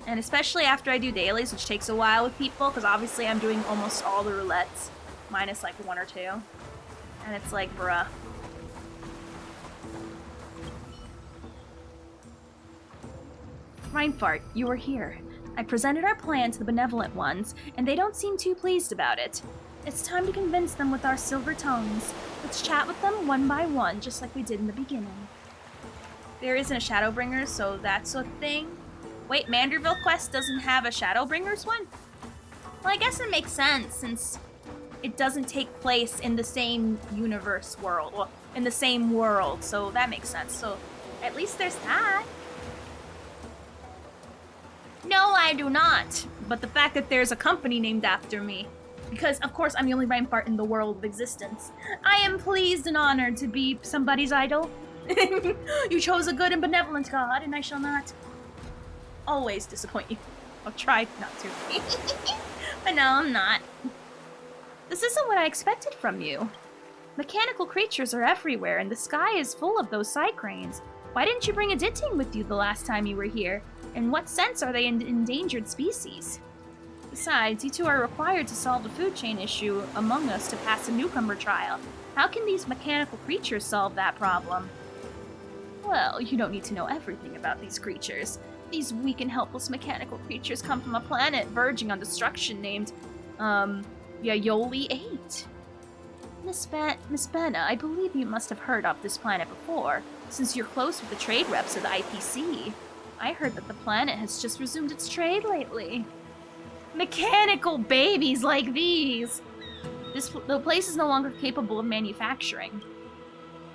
And especially after I do dailies, which takes a while with people, because obviously I'm doing almost all the roulettes, minus like 1 or 2. And it's like, bruh. Reinfart, you are here. I presented our plan to the benevolent ones, and they don't seem too pleased about it. It's time to convince them with our silver tongues. Let's chat with them one by one, just like we did in the beginning. There isn't a Shadowbringers, so that's a thing. Wait, Manderville Quest doesn't have a Shadowbringers one? Well, I guess it makes sense, since it doesn't take place in the same universe world. Well, in the same world, so that makes sense. So, at least there's that. No, I do not. But the fact that there's a company named after me, because, of course, I'm the only Reinfart in the world of existence. I am pleased and honored to be somebody's idol. You chose a good and benevolent god, and I shall not always disappoint you. I'll try not to. But no, I'm not. This isn't what I expected from you. Mechanical creatures are everywhere, and the sky is full of those cycranes. Why didn't you bring a Ditting with you the last time you were here? In what sense are they an endangered species? Besides, you two are required to solve the food chain issue among us to pass a newcomer trial. How can these mechanical creatures solve that problem? Well, you don't need to know everything about these creatures. These weak and helpless mechanical creatures come from a planet verging on destruction named, Yayoli 8. Miss Benna, I believe you must have heard of this planet before, since you're close with the trade reps of the IPC. I heard that the planet has just resumed its trade lately. Mechanical babies like these! The place is no longer capable of manufacturing.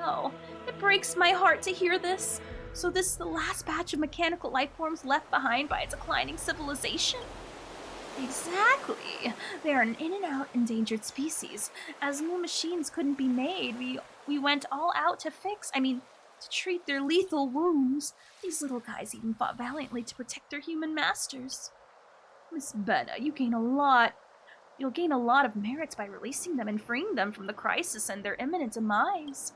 Oh, it breaks my heart to hear this. So this is the last batch of mechanical life forms left behind by a declining civilization? Exactly. They are an in-and-out endangered species. As new machines couldn't be made, we went all out to to treat their lethal wounds. These little guys even fought valiantly to protect their human masters. Miss Benna, you'll gain a lot of merits by releasing them and freeing them from the crisis and their imminent demise.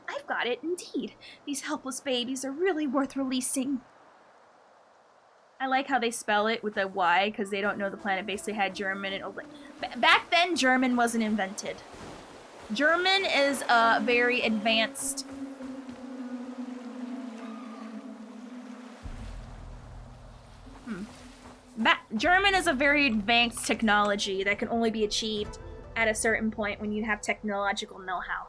I've got it, indeed. These helpless babies are really worth releasing. I like how they spell it with a Y, because they don't know the planet basically had German and back then, German wasn't invented. German is a very advanced... German is a very advanced technology that can only be achieved at a certain point when you have technological know-how.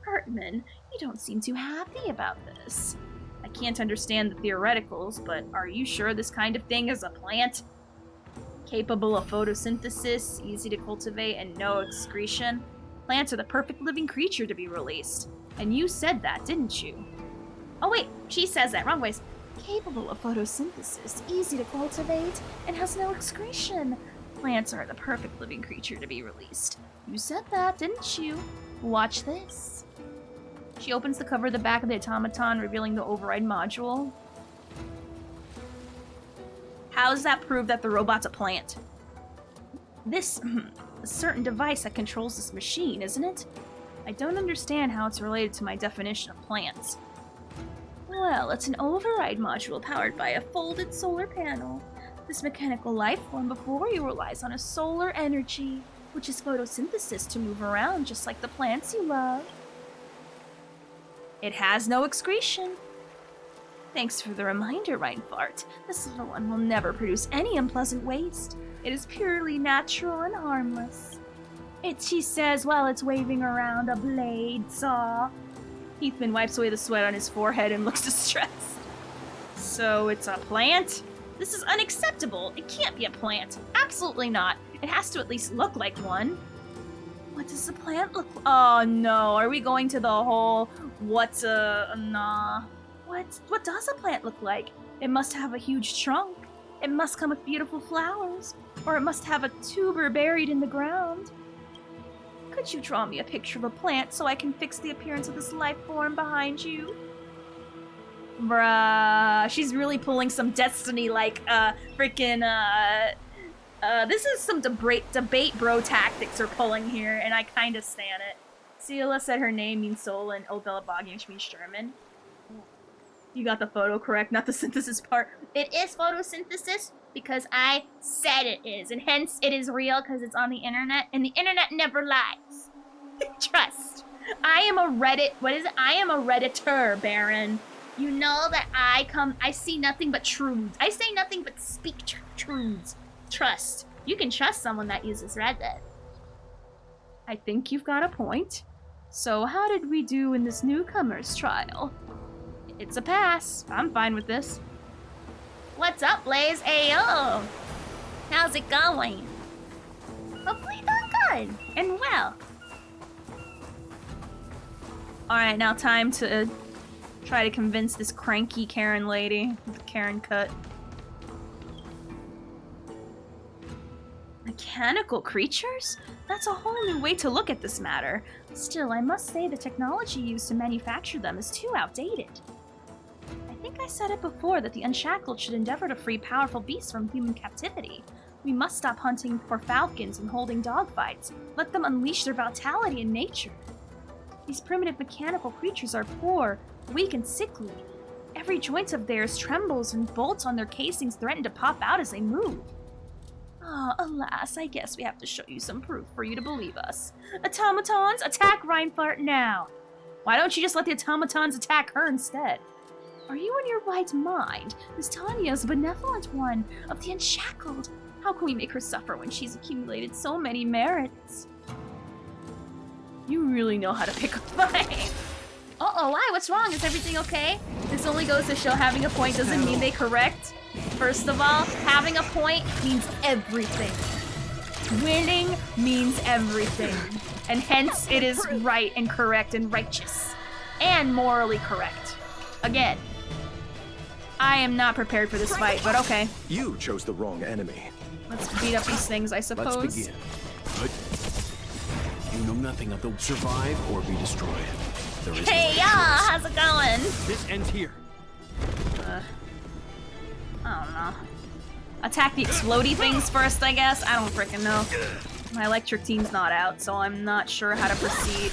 Hartman, you don't seem too happy about this. I can't understand the theoreticals, but are you sure this kind of thing is a plant? Capable of photosynthesis, easy to cultivate, and no excretion? Plants are the perfect living creature to be released. And you said that, didn't you? Oh wait, she says that, wrong ways. Capable of photosynthesis, easy to cultivate, and has no excretion. Plants are the perfect living creature to be released. You said that, didn't you? Watch this. She opens the cover of the back of the automaton, revealing the override module. How does that prove that the robot's a plant? This a certain device that controls this machine, isn't it? I don't understand how it's related to my definition of plants. Well, it's an override module powered by a folded solar panel. This mechanical life form before you relies on a solar energy, which is photosynthesis to move around just like the plants you love. It has no excretion. Thanks for the reminder, Reinfart. This little one will never produce any unpleasant waste. It is purely natural and harmless. She says while it's waving around a blade saw. Heathman wipes away the sweat on his forehead and looks distressed. So it's a plant? This is unacceptable. It can't be a plant. Absolutely not. It has to at least look like one. What does the plant look like? Oh no, are we going to the whole nah. What does a plant look like? It must have a huge trunk. It must come with beautiful flowers. Or it must have a tuber buried in the ground. Could you draw me a picture of a plant so I can fix the appearance of this life form behind you? Bruh, she's really pulling some Destiny like freaking this is some debate bro tactics are pulling here, and I kinda stan it. Ciela said her name means soul in Old Belabogian, which means German. You got the photo correct, not the synthesis part. It is photosynthesis because I said it is, and hence it is real because it's on the internet, and the internet never lies. Trust. I am a I am a Redditor, Baron. You know that I see nothing but truths. I say nothing but speak truths. Trust. You can trust someone that uses Reddit. I think you've got a point. So how did we do in this newcomer's trial? It's a pass. I'm fine with this. What's up, Blaze? Ayo! How's it going? Hopefully done good and well. Alright, now time to try to convince this cranky Karen lady with the Karen cut. Mechanical creatures? That's a whole new way to look at this matter. Still, I must say the technology used to manufacture them is too outdated. I think I said it before that the Unshackled should endeavor to free powerful beasts from human captivity. We must stop hunting for falcons and holding dogfights. Let them unleash their vitality in nature. These primitive mechanical creatures are poor, weak, and sickly. Every joint of theirs trembles and bolts on their casings threaten to pop out as they move. Ah, alas, I guess we have to show you some proof for you to believe us. Automatons, attack Reinfart now! Why don't you just let the automatons attack her instead? Are you in your right mind? Miss Tanya is a benevolent one of the Unshackled. How can we make her suffer when she's accumulated so many merits? You really know how to pick a fight. Uh-oh, why? What's wrong? Is everything okay? This only goes to show having a point doesn't mean they correct. First of all, having a point means everything. Winning means everything. And hence it is right and correct and righteous. And morally correct. Again, I am not prepared for this fight, but okay. You chose the wrong enemy. Let's beat up these things, I suppose. Let's begin. You know nothing of the survive or be destroyed. There is Hey, y'all, how's it going? This ends here. I don't know. Attack the explodey things first, I guess? I don't freaking know. My electric team's not out, so I'm not sure how to proceed.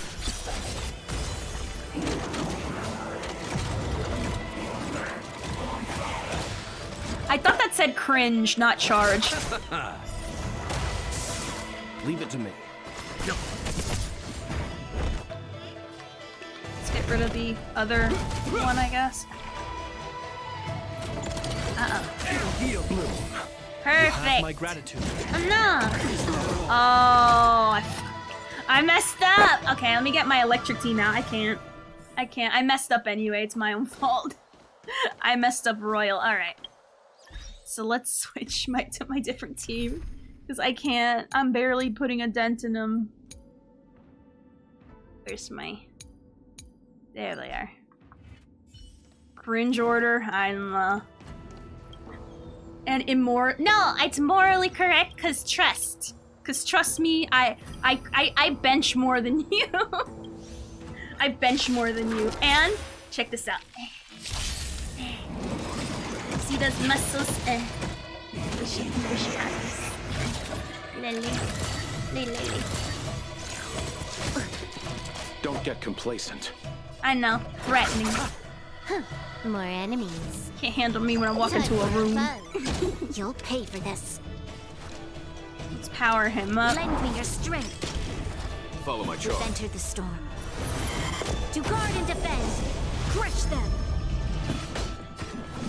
I thought that said cringe, not charge. Leave it to me. No. Let's get rid of the other one, I guess. Perfect. My gratitude. Enough. Oh, I messed up. Okay, let me get my electric team out. I can't. I messed up anyway. It's my own fault. I messed up royal. All right. So let's switch to my different team because I can't. I'm barely putting a dent in them. Where's my... There they are. Cringe order, I don't know. And no, it's morally correct because trust. Because trust me, I bench more than you. I bench more than you. And check this out. See those muscles? Wish you had this. Lily. Don't get complacent. I know, threatening. More enemies. Can't handle me when I walk into a room. You'll pay for this. Let's power him up. Lend me your strength. Follow my We've charge. entered the storm. To guard and defend. Crush them.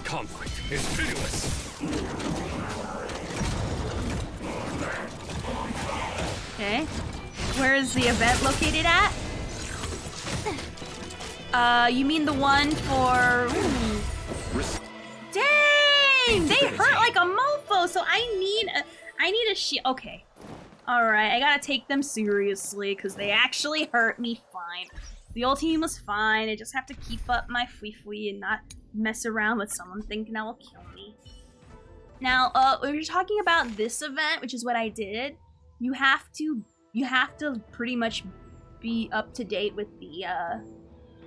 Conflict is pitiless. Okay. Where is the event located at? You mean the one for... Dang! They hurt like a mofo, so I need a shield. Okay. Alright, I gotta take them seriously, because they actually hurt me fine. The old team was fine, I just have to keep up my fui and not mess around with someone thinking that will kill me. Now, when you're talking about this event, which is what I did, you have to pretty much be up to date with the,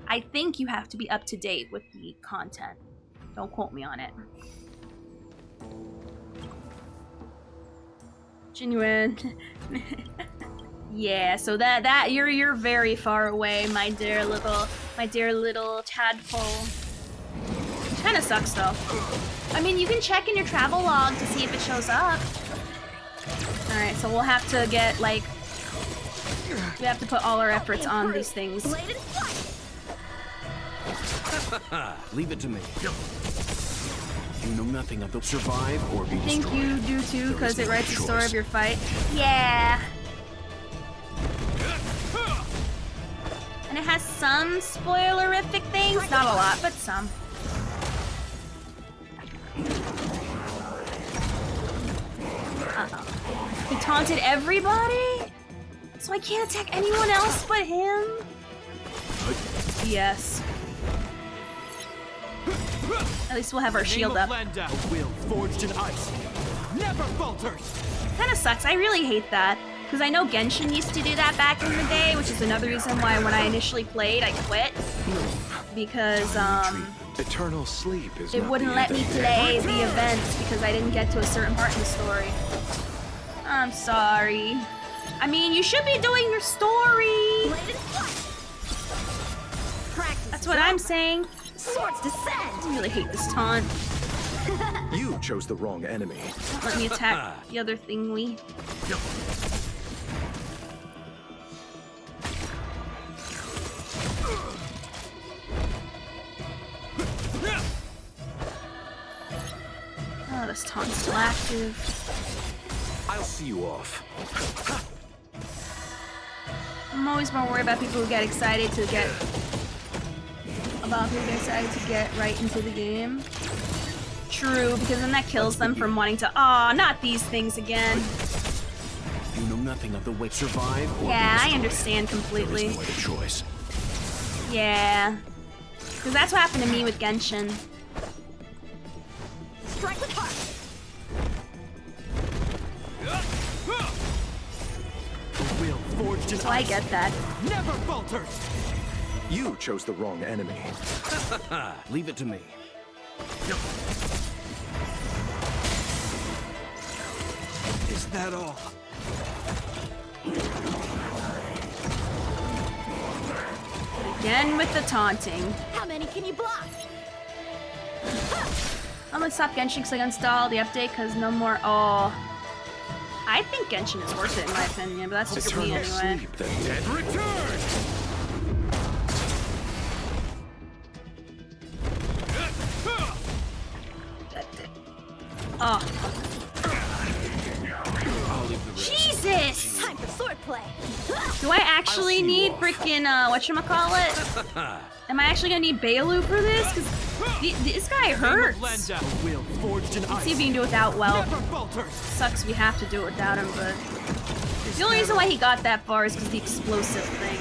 I think you have to be up to date with the content. Don't quote me on it. Genuine. Yeah, so that you're very far away, my dear little tadpole. Kinda sucks though. I mean, you can check in your travel log to see if it shows up. Alright, so we'll have to get like we have to put all our efforts on these things. Leave it to me. You know nothing of the survive or be I think destroyed. you do too, because it writes the story choice. of your fight. Yeah. And it has some spoilerific things. Not a lot, but some. Uh-oh. He taunted everybody? So I can't attack anyone else but him? Yes. At least we'll have our shield up. Landau, a will forged in ice, never falters. Kinda sucks. I really hate that. Because I know Genshin used to do that back in the day, which is another reason why when I initially played, I quit. Because, Eternal sleep is it not wouldn't the let me end. play the events because I didn't get to a certain part in the story. I'm sorry. I mean, you should be doing your story. That's what I'm saying. Swords descend. I really hate this taunt. You chose the wrong enemy. Don't let me attack the other thingy. Oh, this taunt's still active. I'll see you off. I'm always more worried about people who get excited to get right into the game. True, because then that kills them from wanting to. Aw, not these things again. You know nothing of the way survive or Yeah, be I destroyed. understand completely. There is no other choice. Yeah, because that's what happened to me with Genshin. Strike with heart. A will forged in So I ice, get that. never falters. You chose the wrong enemy. Leave it to me. Is that all? Again with the taunting. How many can you block? I'm gonna stop Genshin because I installed the update because no more. Oh, I think Genshin is worth it in my opinion, but that's just me Eternal anyway. sleep, the dead return. Oh, I'll leave the rest. Jesus! Time for swordplay. Do I actually see you need off. freaking whatchamacallit? Am I actually gonna need Bailu for this? Because this guy hurts. Let's Landau, a will forged in ice, see if we can do it without. Well, never falters. sucks we have to do it without him, but the only reason why he got that far is because the explosive thing.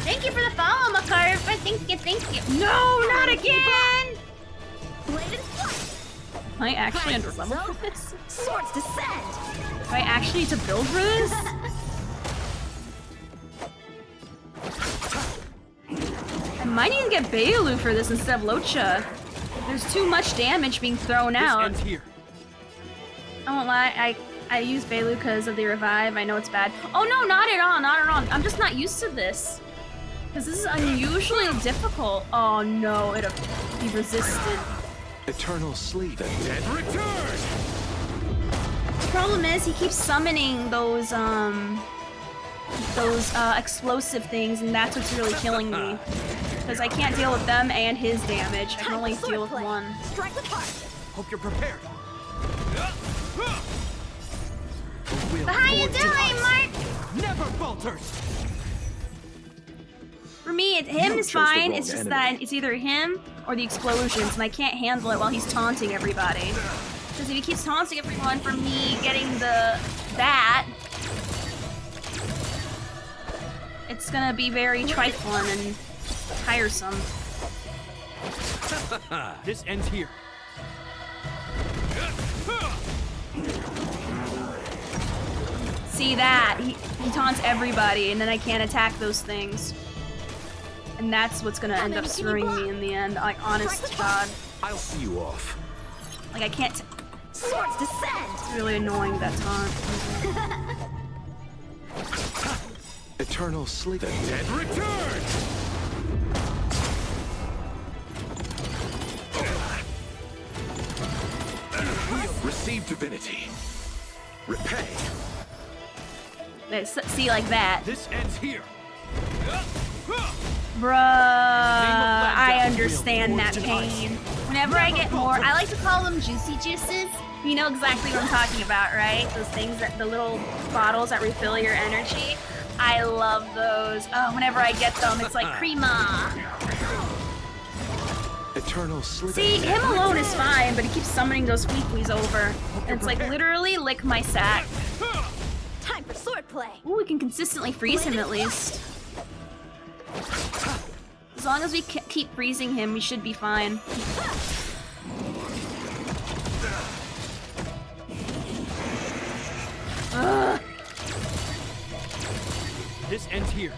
Thank you for the follow, Makarv. Thank you. No, not again! Am I actually under level for this? Swords descend. Do I actually need to build for this? I might need to get Bailu for this instead of Locha. There's too much damage being thrown out. This ends here. I won't lie, I use Bailu because of the revive. I know it's bad. Oh no, not at all, not at all. I'm just not used to this. Because this is unusually difficult. Oh no, he resisted. Eternal sleep. The dead return! The problem is he keeps summoning those explosive things, and that's what's really killing me. Because I can't deal with them and his damage. I can only deal with one. Strike with heart. Hope you're prepared. How you doing, Mark? Never falters. For me, him is fine. It's just that it's either him or the explosions, and I can't handle it while he's taunting everybody. Because if he keeps taunting everyone from me getting that, it's gonna be very trifling and tiresome. This ends here. See that? He taunts everybody, and then I can't attack those things. And that's what's gonna end up screwing me in the end, like, honest to God. I'll see you off. Like, I can't... Swords descend. It's really annoying, that taunt. Eternal sleep. The dead return! Receive divinity. Repay. See, like that. This ends here. Bruh, I understand that pain. Whenever I get more, I like to call them juicy juices. You know exactly what I'm talking about, right? Those things, the little bottles that refill your energy. I love those. Oh, whenever I get them, it's like crema. Eternal sleep. See, him alone is fine, but he keeps summoning those weeklies over. And it's like literally lick my sack. Time for swordplay. Ooh, we can consistently freeze him at least. As long as we keep freezing him, we should be fine. Ugh. This ends here.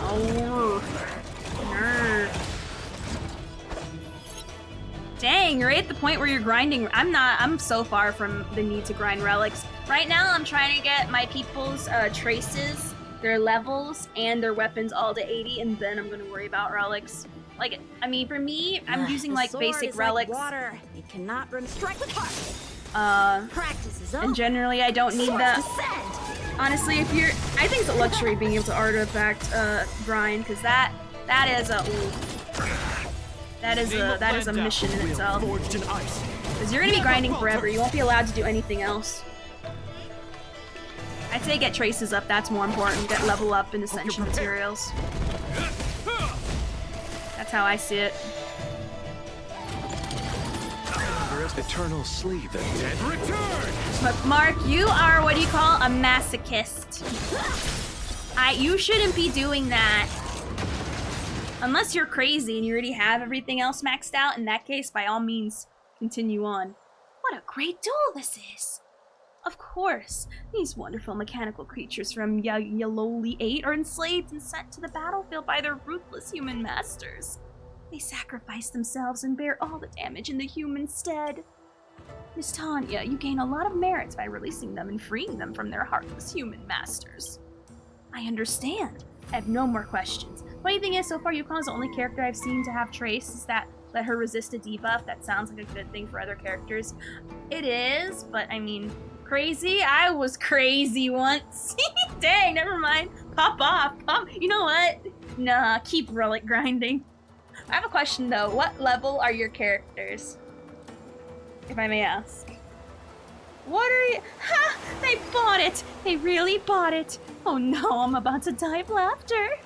Oh, nerd. Dang, you're at the point where you're grinding. I'm so far from the need to grind relics. Right now, I'm trying to get my people's traces, their levels, and their weapons all to 80, and then I'm gonna worry about relics. Like, I mean, for me, I'm using like basic relics. Like water. It cannot strike with heart. Practice is over. And generally, I don't need that. Descend. Honestly, I think it's a luxury being able to artifact grind, because that is a. Ooh. That is a mission in itself. Because you're gonna be grinding forever. You won't be allowed to do anything else. I'd say get traces up. That's more important. Get level up in Ascension materials. That's how I see it. Eternal sleep. The dead Return! But Mark, you are what do you call a masochist? You shouldn't be doing that. Unless you're crazy and you already have everything else maxed out, in that case, by all means, continue on. What a great duel this is! Of course, these wonderful mechanical creatures from Yaloli 8 are enslaved and sent to the battlefield by their ruthless human masters. They sacrifice themselves and bear all the damage in the human stead. Miss Tanya, you gain a lot of merits by releasing them and freeing them from their heartless human masters. I understand. I have no more questions. Funny thing is, so far Yukon's the only character I've seen to have trace is that let her resist a debuff. That sounds like a good thing for other characters. It is, but I mean, crazy? I was crazy once. Dang, never mind. Pop off. You know what? Nah, keep relic grinding. I have a question though. What level are your characters? If I may ask. What are you? Ha! They bought it! They really bought it! Oh no, I'm about to die of laughter.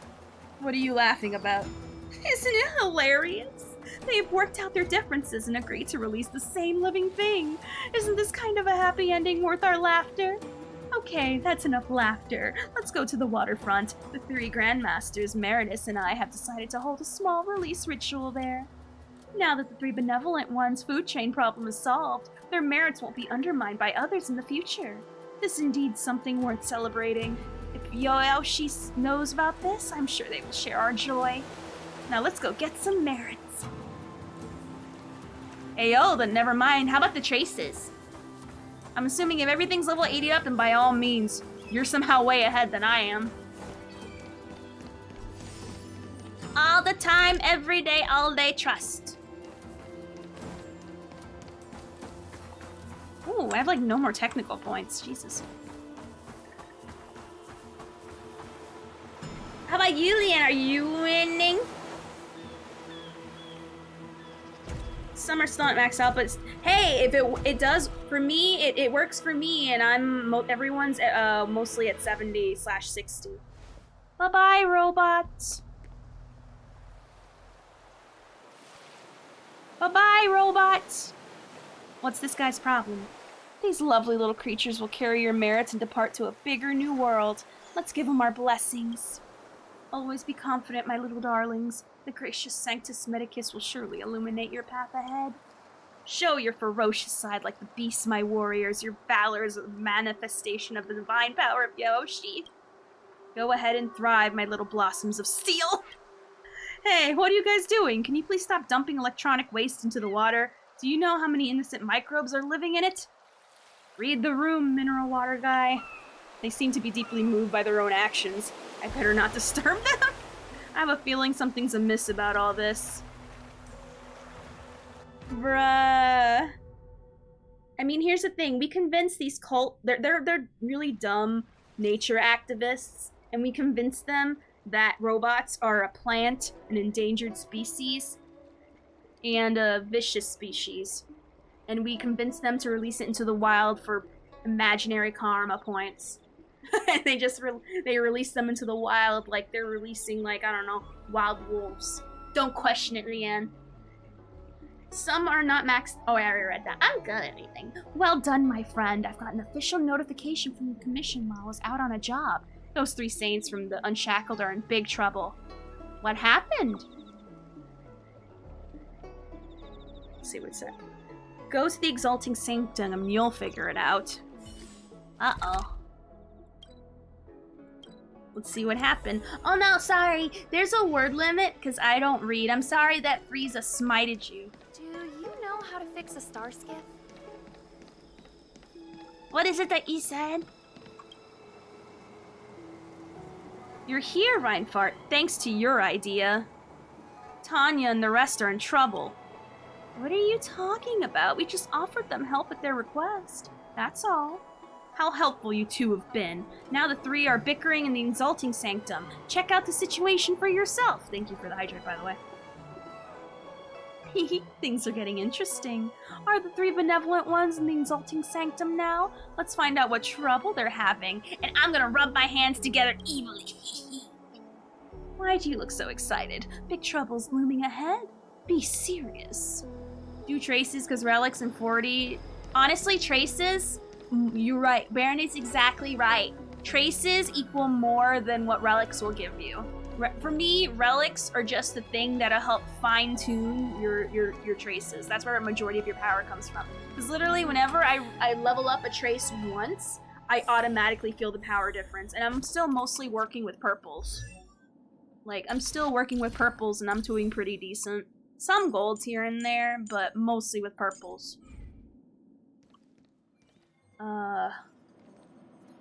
What are you laughing about? Isn't it hilarious? They have worked out their differences and agreed to release the same living thing. Isn't this kind of a happy ending worth our laughter? Okay, that's enough laughter. Let's go to the waterfront. The 3 Grandmasters, Meredith and I, have decided to hold a small release ritual there. Now that the 3 Benevolent Ones' food chain problem is solved, their merits won't be undermined by others in the future. This is indeed something worth celebrating. If Yoshi knows about this, I'm sure they will share our joy. Now let's go get some merits. Ayo, then never mind. How about the traces? I'm assuming if everything's level 80 up, then by all means, you're somehow way ahead than I am. All the time, every day, all day, trust. Ooh, I have like no more technical points. Jesus. How about you, Leanne? Are you winning? Some are still at max out, but hey, if it does for me, it works for me, and everyone's mostly at 70/60. Bye bye, robots. Bye bye, robots. What's this guy's problem? These lovely little creatures will carry your merits and depart to a bigger new world. Let's give them our blessings. Always be confident, my little darlings. The gracious Sanctus Medicus will surely illuminate your path ahead. Show your ferocious side like the beasts, my warriors. Your valor is a manifestation of the divine power of Yoshi. Go ahead and thrive, my little blossoms of steel. Hey, what are you guys doing? Can you please stop dumping electronic waste into the water? Do you know how many innocent microbes are living in it? Read the room, mineral water guy. They seem to be deeply moved by their own actions. I better not disturb them. I have a feeling something's amiss about all this. Bruh. I mean, here's the thing. We convinced these they're really dumb nature activists, and we convinced them that robots are a plant, an endangered species, and a vicious species. And we convinced them to release it into the wild for imaginary karma points. And they release them into the wild like they're releasing, like, I don't know, wild wolves. Don't question it, Rianne. Some are not maxed. Oh, I already read that. I'm good at anything. Well done, my friend. I've got an official notification from the commission while I was out on a job. Those 3 saints from the Unshackled are in big trouble. What happened? Let's see what it said. Go to the Exalting Sanctum and you'll figure it out. Uh-oh. Let's see what happened. Oh no, sorry. There's a word limit because I don't read. I'm sorry that Frieza smited you. Do you know how to fix a star skiff? What is it that you said? You're here, Reinfart, thanks to your idea. Tanya and the rest are in trouble. What are you talking about? We just offered them help at their request. That's all. How helpful you 2 have been. Now the 3 are bickering in the Exalting Sanctum. Check out the situation for yourself. Thank you for the hydrate, by the way. Things are getting interesting. Are the 3 Benevolent Ones in the Exalting Sanctum now? Let's find out what trouble they're having. And I'm gonna rub my hands together evilly. Why do you look so excited? Big trouble's looming ahead. Be serious. Do traces because relics and 40. Honestly, traces, you're right. Baron is exactly right. Traces equal more than what relics will give you. For me, relics are just the thing that'll help fine-tune your traces. That's where a majority of your power comes from. Because literally, whenever I level up a trace once, I automatically feel the power difference. And I'm still mostly working with purples. Like, I'm still working with purples and I'm doing pretty decent. Some golds here and there, but mostly with purples.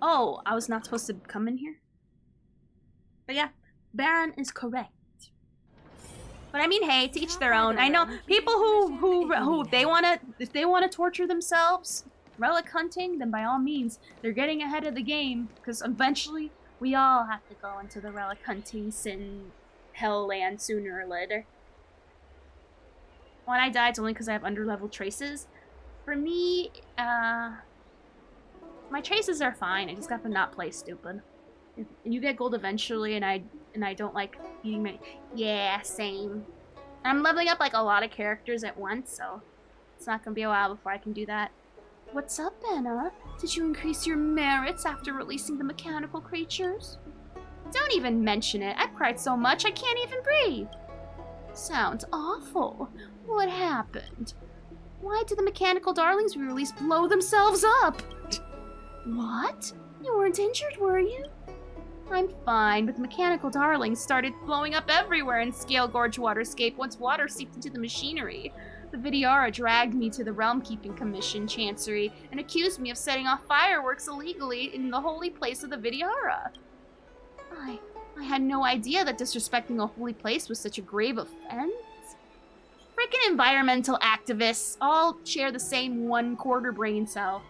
Oh, I was not supposed to come in here? But yeah, Baron is correct. But I mean, hey, to each their own. I know people who if they wanna torture themselves, relic hunting, then by all means, they're getting ahead of the game, because eventually we all have to go into the relic hunting sin hell land sooner or later. When I die, it's only because I have underleveled traces. For me, my traces are fine. I just got to not play stupid. And you get gold eventually, and I don't like eating my... Yeah, same. I'm leveling up like a lot of characters at once, so it's not gonna be a while before I can do that. What's up, Anna? Did you increase your merits after releasing the mechanical creatures? Don't even mention it. I've cried so much I can't even breathe. Sounds awful. What happened? Why did the mechanical darlings we released blow themselves up? What? You weren't injured, were you? I'm fine, but the mechanical darlings started blowing up everywhere in Scale Gorge Waterscape once water seeped into the machinery. The Vidyara dragged me to the Realm Keeping Commission Chancery and accused me of setting off fireworks illegally in the holy place of the Vidyara. I had no idea that disrespecting a holy place was such a grave offense. Frickin' environmental activists all share the same 1/4 brain cell.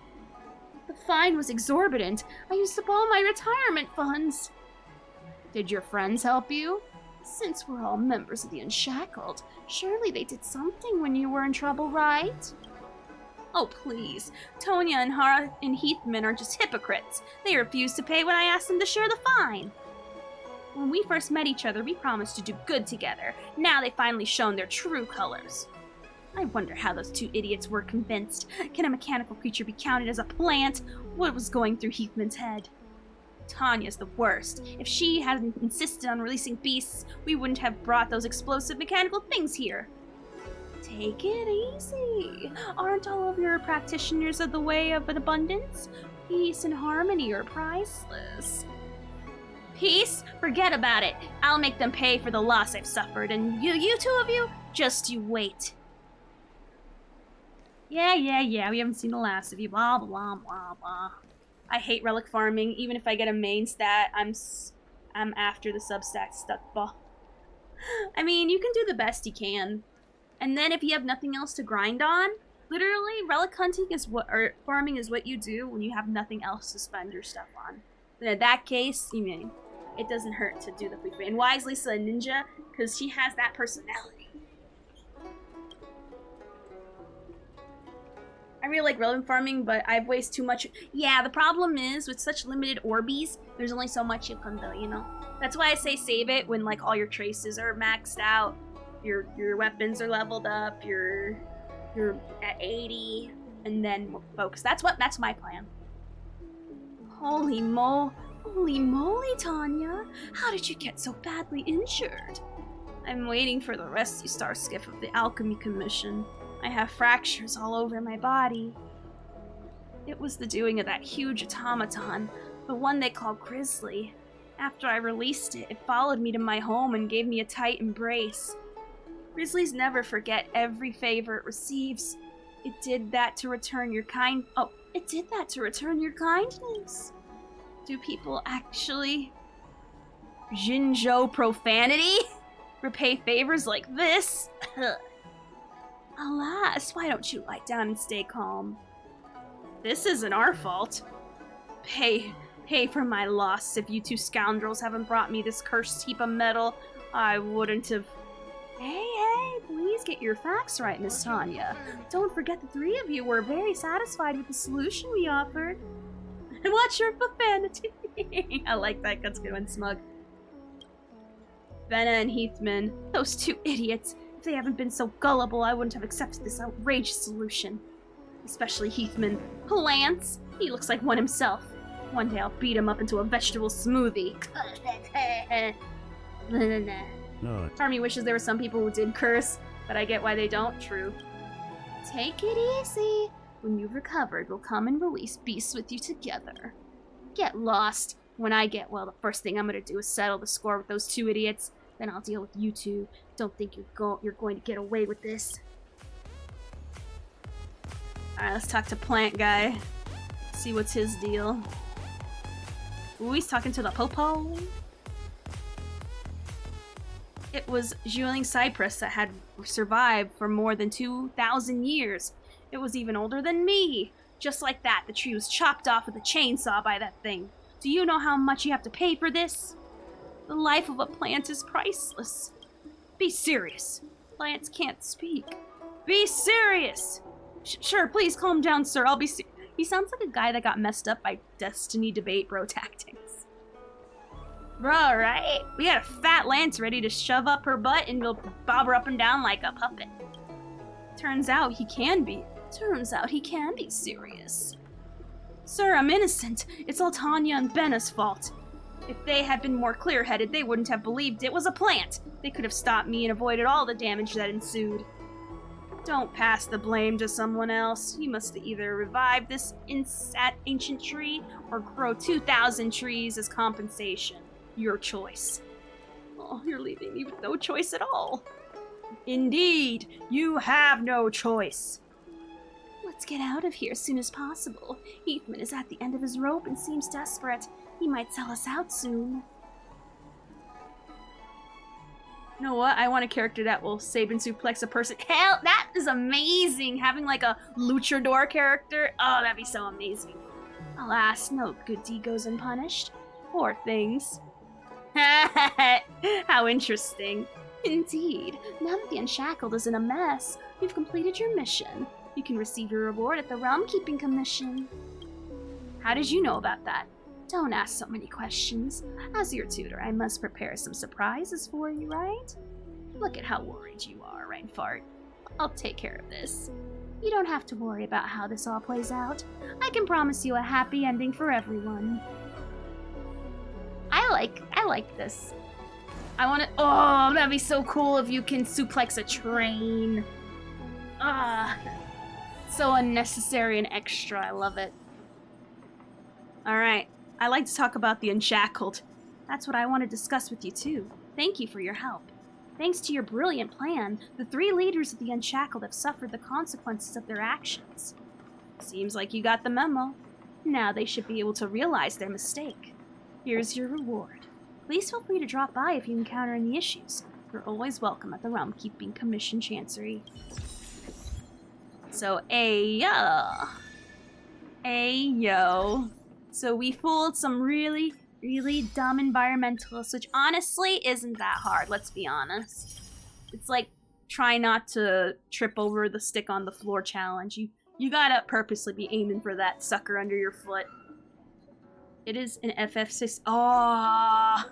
The fine was exorbitant. I used up all my retirement funds. Did your friends help you? Since we're all members of the Unshackled, surely they did something when you were in trouble, right? Oh, please. Tonya and Hara and Heathman are just hypocrites. They refused to pay when I asked them to share the fine. When we first met each other, we promised to do good together. Now they've finally shown their true colors. I wonder how those two idiots were convinced. Can a mechanical creature be counted as a plant? What was going through Heathman's head? Tanya's the worst. If she hadn't insisted on releasing beasts, we wouldn't have brought those explosive mechanical things here. Take it easy. Aren't all of your practitioners of the way of an abundance? Peace and harmony are priceless. Peace? Forget about it. I'll make them pay for the loss I've suffered, and you two of you, just you wait. Yeah, we haven't seen the last of you, blah, blah, blah, blah. I hate relic farming. Even if I get a main stat, I'm after the substack stuff. I mean, you can do the best you can. And then if you have nothing else to grind on, literally, relic hunting is or farming is what you do when you have nothing else to spend your stuff on. And in that case, you mean, it doesn't hurt to do the free. And why is Lisa a ninja? Because she has that personality. I really like relic farming, but I've wasted too much. Yeah, the problem is, with such limited Orbeez, there's only so much you can do, you know? That's why I say save it when, like, all your traces are maxed out, your weapons are leveled up, you're at 80, and then focus. That's my plan. Holy moly, Tanya! How did you get so badly injured? I'm waiting for the rescue star skiff of the Alchemy Commission. I have fractures all over my body. It was the doing of that huge automaton, the one they call Grizzly. After I released it, it followed me to my home and gave me a tight embrace. Grizzlies never forget every favor it receives. It did that to return your kindness. Do people actually Jinzhou profanity repay favors like this? Alas, why don't you lie down and stay calm? This isn't our fault. Pay for my loss. If you two scoundrels haven't brought me this cursed heap of metal, I wouldn't have... Hey, please get your facts right, Miss Tanya. Don't forget the three of you were very satisfied with the solution we offered. Watch your profanity. I like that. That's a good one, Smug. Venna and Heathman, those two idiots. If they haven't been so gullible, I wouldn't have accepted this outrageous solution. Especially Heathman. Plants? He looks like one himself. One day I'll beat him up into a vegetable smoothie. No. Army wishes there were some people who did curse, but I get why they don't. True. Take it easy. When you've recovered, we'll come and release beasts with you together. Get lost. When I get well, the first thing I'm gonna do is settle the score with those two idiots. Then I'll deal with you two. Don't think you're going to get away with this. Alright, let's talk to Plant Guy. See what's his deal. Ooh, he's talking to the Popo. It was Juling Cypress that had survived for more than 2,000 years. It was even older than me. Just like that, the tree was chopped off with a chainsaw by that thing. Do you know how much you have to pay for this? The life of a plant is priceless. Be serious. Plants can't speak. Be serious! Sure, please calm down, sir. I'll be He sounds like a guy that got messed up by Destiny debate bro tactics. Bruh, right? We got a fat lance ready to shove up her butt and we'll bob her up and down like a puppet. Turns out he can be serious. Sir, I'm innocent. It's all Tanya and Benna's fault. If they had been more clear-headed, they wouldn't have believed it was a plant. They could have stopped me and avoided all the damage that ensued. Don't pass the blame to someone else. You must either revive this ancient tree or grow 2,000 trees as compensation. Your choice. Oh, you're leaving me with no choice at all. Indeed, you have no choice. Let's get out of here as soon as possible. Heathman is at the end of his rope and seems desperate. He might sell us out soon. You know what? I want a character that will Saban suplex a person. Hell, that is amazing! Having like a luchador character. Oh, that'd be so amazing. Alas, no good deed goes unpunished. Poor things. How interesting. Indeed. Now that the Unshackled is in a mess, you've completed your mission. You can receive your reward at the Realm Keeping Commission. How did you know about that? Don't ask so many questions. As your tutor, I must prepare some surprises for you, right? Look at how worried you are, Reinfart. I'll take care of this. You don't have to worry about how this all plays out. I can promise you a happy ending for everyone. I like this. I want to. Oh, that'd be so cool if you can suplex a train. So unnecessary and extra. I love it. All right. I like to talk about the Unshackled. That's what I want to discuss with you too. Thank you for your help. Thanks to your brilliant plan, the 3 leaders of the Unshackled have suffered the consequences of their actions. Seems like you got the memo. Now they should be able to realize their mistake. Here's your reward. Please feel free to drop by if you encounter any issues. You're always welcome at the Realm Keeping Commission Chancery. So, ayo. So we fooled some really, really dumb environmentalists, which honestly isn't that hard, let's be honest. It's like, try not to trip over the stick on the floor challenge. You gotta purposely be aiming for that sucker under your foot. It is an FF6. Oh, I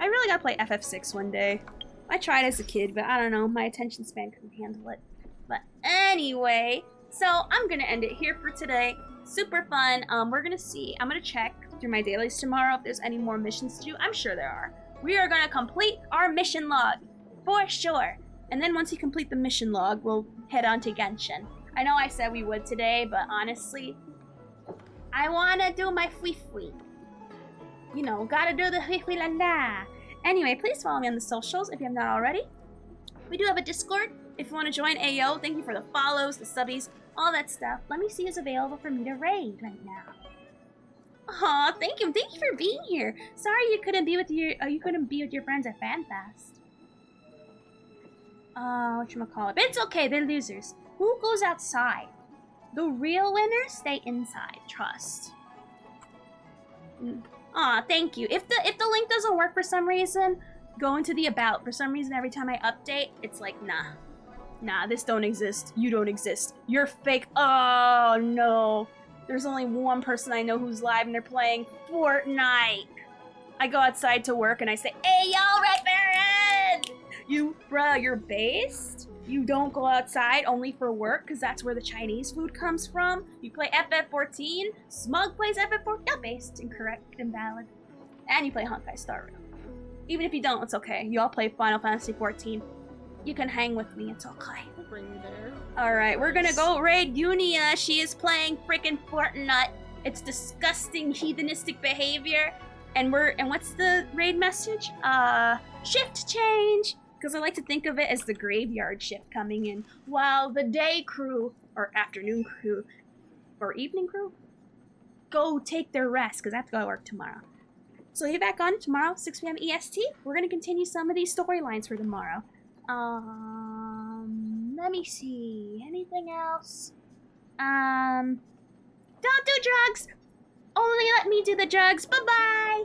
really gotta play FF6 one day. I tried as a kid, but I don't know, my attention span couldn't handle it. But anyway, so I'm gonna end it here for today. Super fun. We're gonna see. I'm gonna check through my dailies tomorrow if there's any more missions to do. I'm sure there are. We are gonna complete our mission log for sure. And then once we complete the mission log, we'll head on to Genshin. I know I said we would today, but honestly, I wanna do my fui-fui. You know, gotta do the fui-fui landa. Anyway, please follow me on the socials if you have not already. We do have a Discord. If you want to join AO, thank you for the follows, the subbies, all that stuff. Let me see who's available for me to raid right now. Aw, thank you for being here. Sorry you couldn't be with your friends at FanFest. Whatchamacallit. But it's okay, they're losers. Who goes outside? The real winners stay inside. Trust. Aw, thank you. If the link doesn't work for some reason, go into the about. For some reason, every time I update, it's like, nah. Nah, this don't exist. You don't exist. You're fake. Oh, no. There's only one person I know who's live and they're playing Fortnite. I go outside to work and I say, hey, yo, Red Baron! Bruh, you're based? You don't go outside only for work because that's where the Chinese food comes from? You play FF14? Smug plays FF14? You're based. Incorrect. Invalid. And you play Honkai Star Rail. Even if you don't, it's okay. You all play Final Fantasy 14. You can hang with me, it's okay. Bring you there. Alright, we're gonna go raid Unia. She is playing freaking Fortnite. It's disgusting heathenistic behavior. And what's the raid message? Shift change! Because I like to think of it as the graveyard shift coming in, while the day crew, or afternoon crew, or evening crew, go take their rest, because I have to go to work tomorrow. So you're back on tomorrow, 6 p.m. EST. We're gonna continue some of these storylines for tomorrow. Let me see. Anything else? Don't do drugs! Only let me do the drugs. Bye-bye!